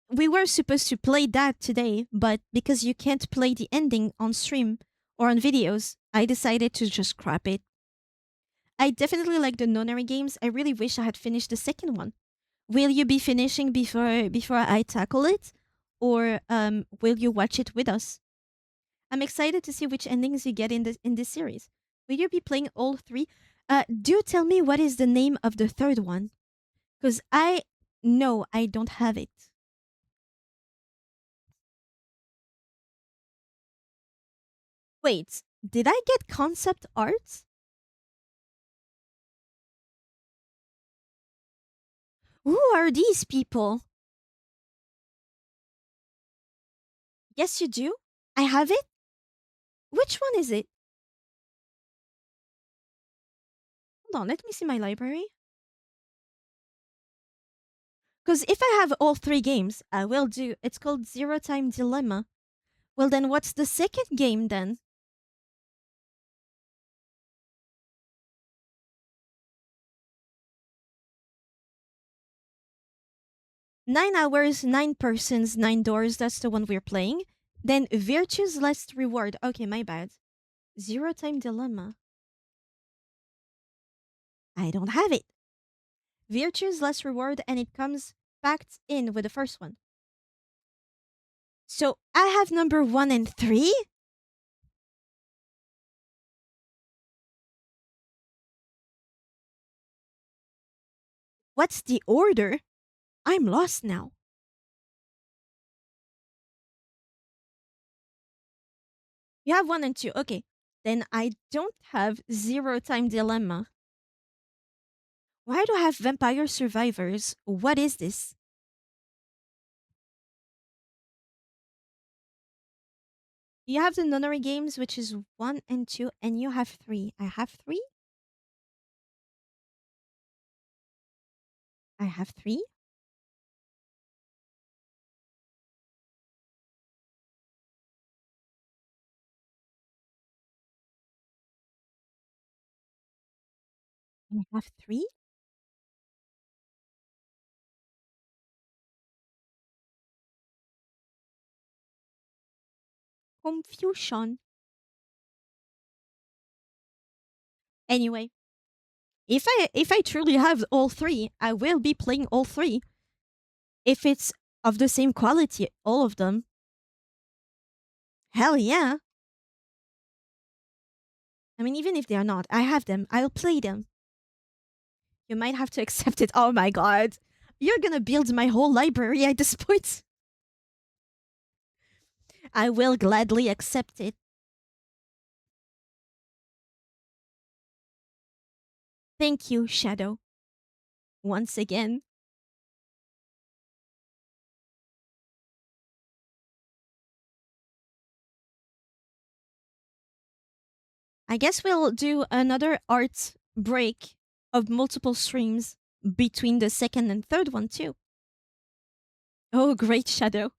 We were supposed to play that today, but because you can't play the ending on stream or on videos, I decided to just scrap it. I definitely like the Nonary games. I really wish I had finished the second one. Will you be finishing before I tackle it, or will you watch it with us? I'm excited to see which endings you get in this series. Will you be playing all three? Do tell me what is the name of the third one, because I know I don't have it. Wait, did I get concept art? Who are these people? Yes, you do. I have it. Which one is it? Hold on, let me see my library. Because if I have all three games, I will do. It's called Zero Time Dilemma. Well, then what's the second game then? 9 hours, 9 persons, 9 doors. That's the one we're playing. Then Virtue's Last Reward. Okay, my bad. Zero Time Dilemma. I don't have it. Virtue's Last Reward, and it comes packed in with the first one. So I have number 1 and 3? What's the order? I'm lost now. You have 1 and 2. Okay. Then I don't have Zero Time Dilemma. Why do I have Vampire Survivors? What is this? You have the Nonary Games, which is 1 and 2, and you have 3. I have 3? I have 3? I have 3? Confusion. Anyway, if I truly have all 3, I will be playing all 3. If it's of the same quality, all of them. Hell yeah. I mean, even if they are not, I have them. I'll play them. You might have to accept it. Oh my god. You're gonna build my whole library at this point. I will gladly accept it. Thank you, Shadow. Once again. I guess we'll do another art break of multiple streams between the second and third one, too. Oh, great, Shadow.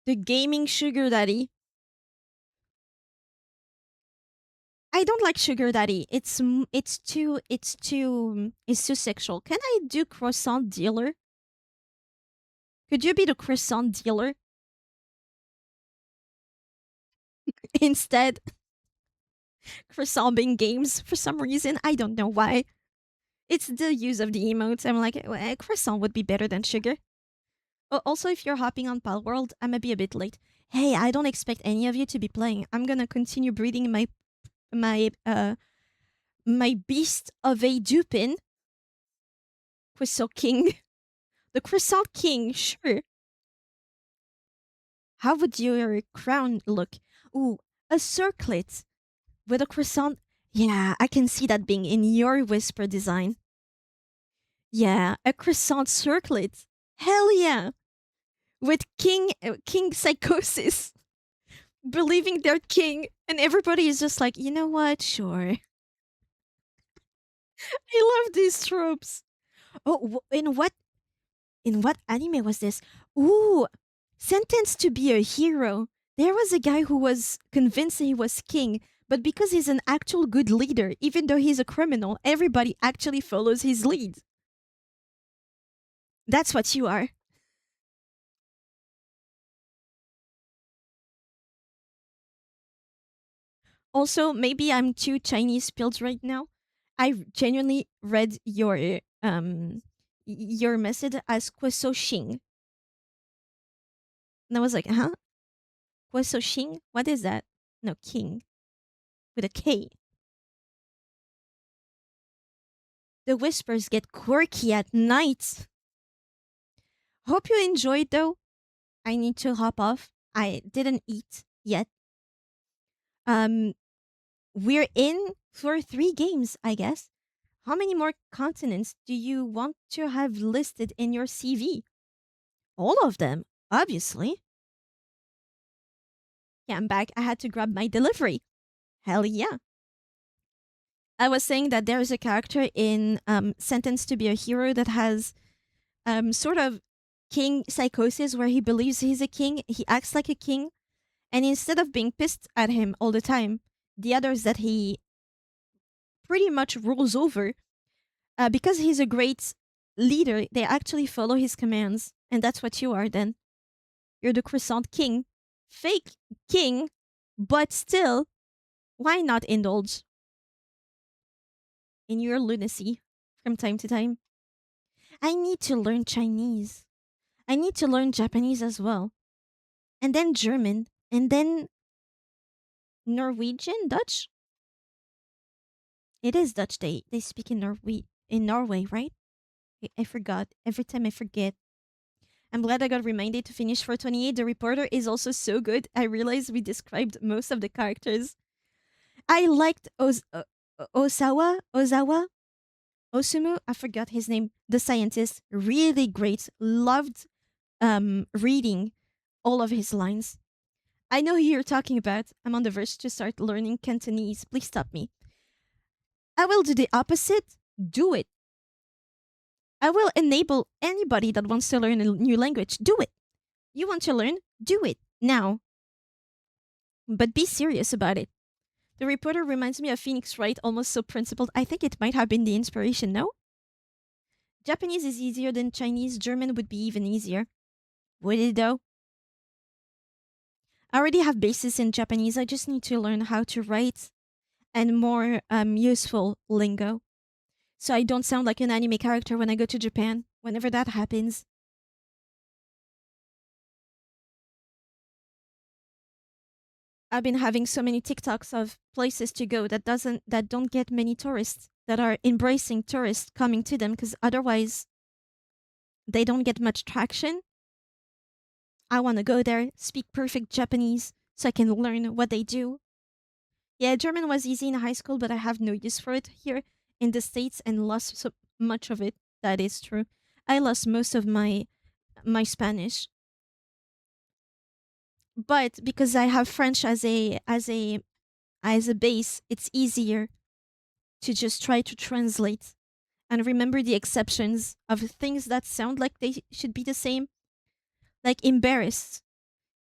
The gaming sugar daddy. I don't like sugar daddy. It's too sexual. Can I do croissant dealer? Could you be the croissant dealer? Instead, croissant being games for some reason. I don't know why. It's the use of the emotes. I'm like, croissant would be better than sugar. Oh, also, if you're hopping on Pal World, I might be a bit late. Hey, I don't expect any of you to be playing. I'm gonna continue breeding my beast of a Dupin. Croissant King. The Croissant King, sure. How would your crown look? Ooh, a circlet with a croissant. Yeah, I can see that being in your whisper design. Yeah, a croissant circlet. Hell yeah. With King Psychosis believing they're king, and everybody is just like, you know what? Sure. I love these tropes. Oh, in what anime was this? Ooh, Sentenced to be a hero. There was a guy who was convinced he was king, but because he's an actual good leader, even though he's a criminal, everybody actually follows his lead. That's what you are. Also, maybe I'm too Chinese spilled right now. I genuinely read your message as Kweso Xing. And I was like, huh? Kweso Xing? What is that? No, king. With a K. The whispers get quirky at night. Hope you enjoyed though. I need to hop off. I didn't eat yet. Um, we're in for 3 games, I guess. How many more continents do you want to have listed in your CV? All of them, obviously. Yeah, I'm back. I had to grab my delivery. Hell yeah. I was saying that there is a character in Sentenced to be a Hero that has sort of king psychosis where he believes he's a king, he acts like a king, and instead of being pissed at him all the time, the others that he pretty much rules over, because he's a great leader, they actually follow his commands. And that's what you are then. You're the croissant king. Fake king, but still, why not indulge in your lunacy from time to time? I need to learn Chinese. I need to learn Japanese as well. And then German. And then Norwegian? Dutch? It is Dutch. They speak in Norway, right? I forgot. Every time I forget. I'm glad I got reminded to finish 428. The reporter is also so good. I realized we described most of the characters. I liked Ozawa, Osumu. I forgot his name. The scientist, really great. Loved reading all of his lines. I know who you're talking about. I'm on the verge to start learning Cantonese. Please stop me. I will do the opposite. Do it. I will enable anybody that wants to learn a new language. Do it. You want to learn? Do it now. But be serious about it. The reporter reminds me of Phoenix Wright, almost so principled. I think it might have been the inspiration, no? Japanese is easier than Chinese. German would be even easier. Would it though? I already have basis in Japanese. I just need to learn how to write and more useful lingo. So I don't sound like an anime character when I go to Japan, whenever that happens. I've been having so many TikToks of places to go that don't get many tourists, that are embracing tourists coming to them, because otherwise they don't get much traction. I want to go there, speak perfect Japanese so I can learn what they do. Yeah, German was easy in high school, but I have no use for it here in the States and lost so much of it. That is true. I lost most of my Spanish. But because I have French as a base, it's easier to just try to translate and remember the exceptions of things that sound like they should be the same. Like embarrassed.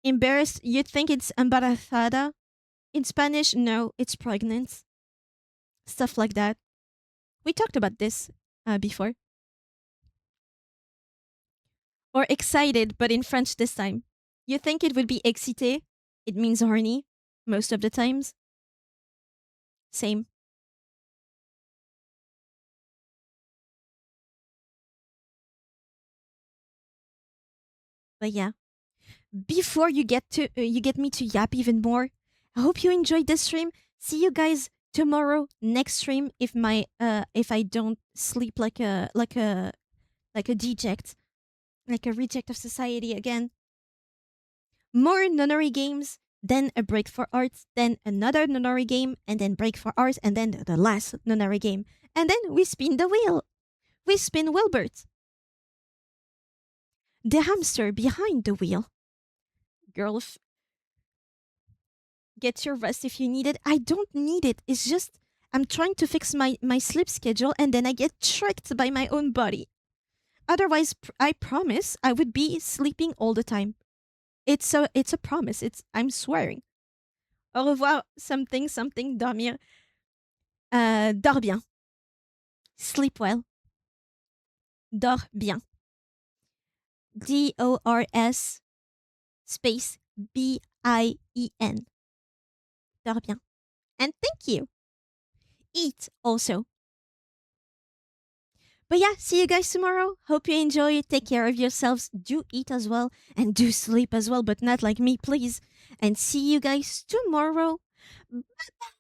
Embarrassed, you'd think it's embarazada. In Spanish, no, it's pregnant. Stuff like that. We talked about this before. Or excited, but in French this time. You think it would be excité? It means horny, most of the times. Same. But yeah, before you get me to yap even more, I hope you enjoyed this stream. See you guys tomorrow next stream if I don't sleep like a deject, like a reject of society again. More Nonary games, then a break for arts, then another Nonary game, and then break for arts, and then the last Nonary game. And then we spin the wheel. We spin Wilbert. The hamster behind the wheel. Girl, get your rest if you need it. I don't need it. It's just I'm trying to fix my sleep schedule and then I get tricked by my own body. Otherwise, I promise I would be sleeping all the time. It's a promise. I'm swearing. Au revoir, something, something, dormir. Dors bien. Sleep well. Dors bien. DORS space BIEN. Dors bien. And thank you. Eat also. But yeah, see you guys tomorrow. Hope you enjoy it. Take care of yourselves. Do eat as well. And do sleep as well, but not like me, please. And see you guys tomorrow. Bye bye.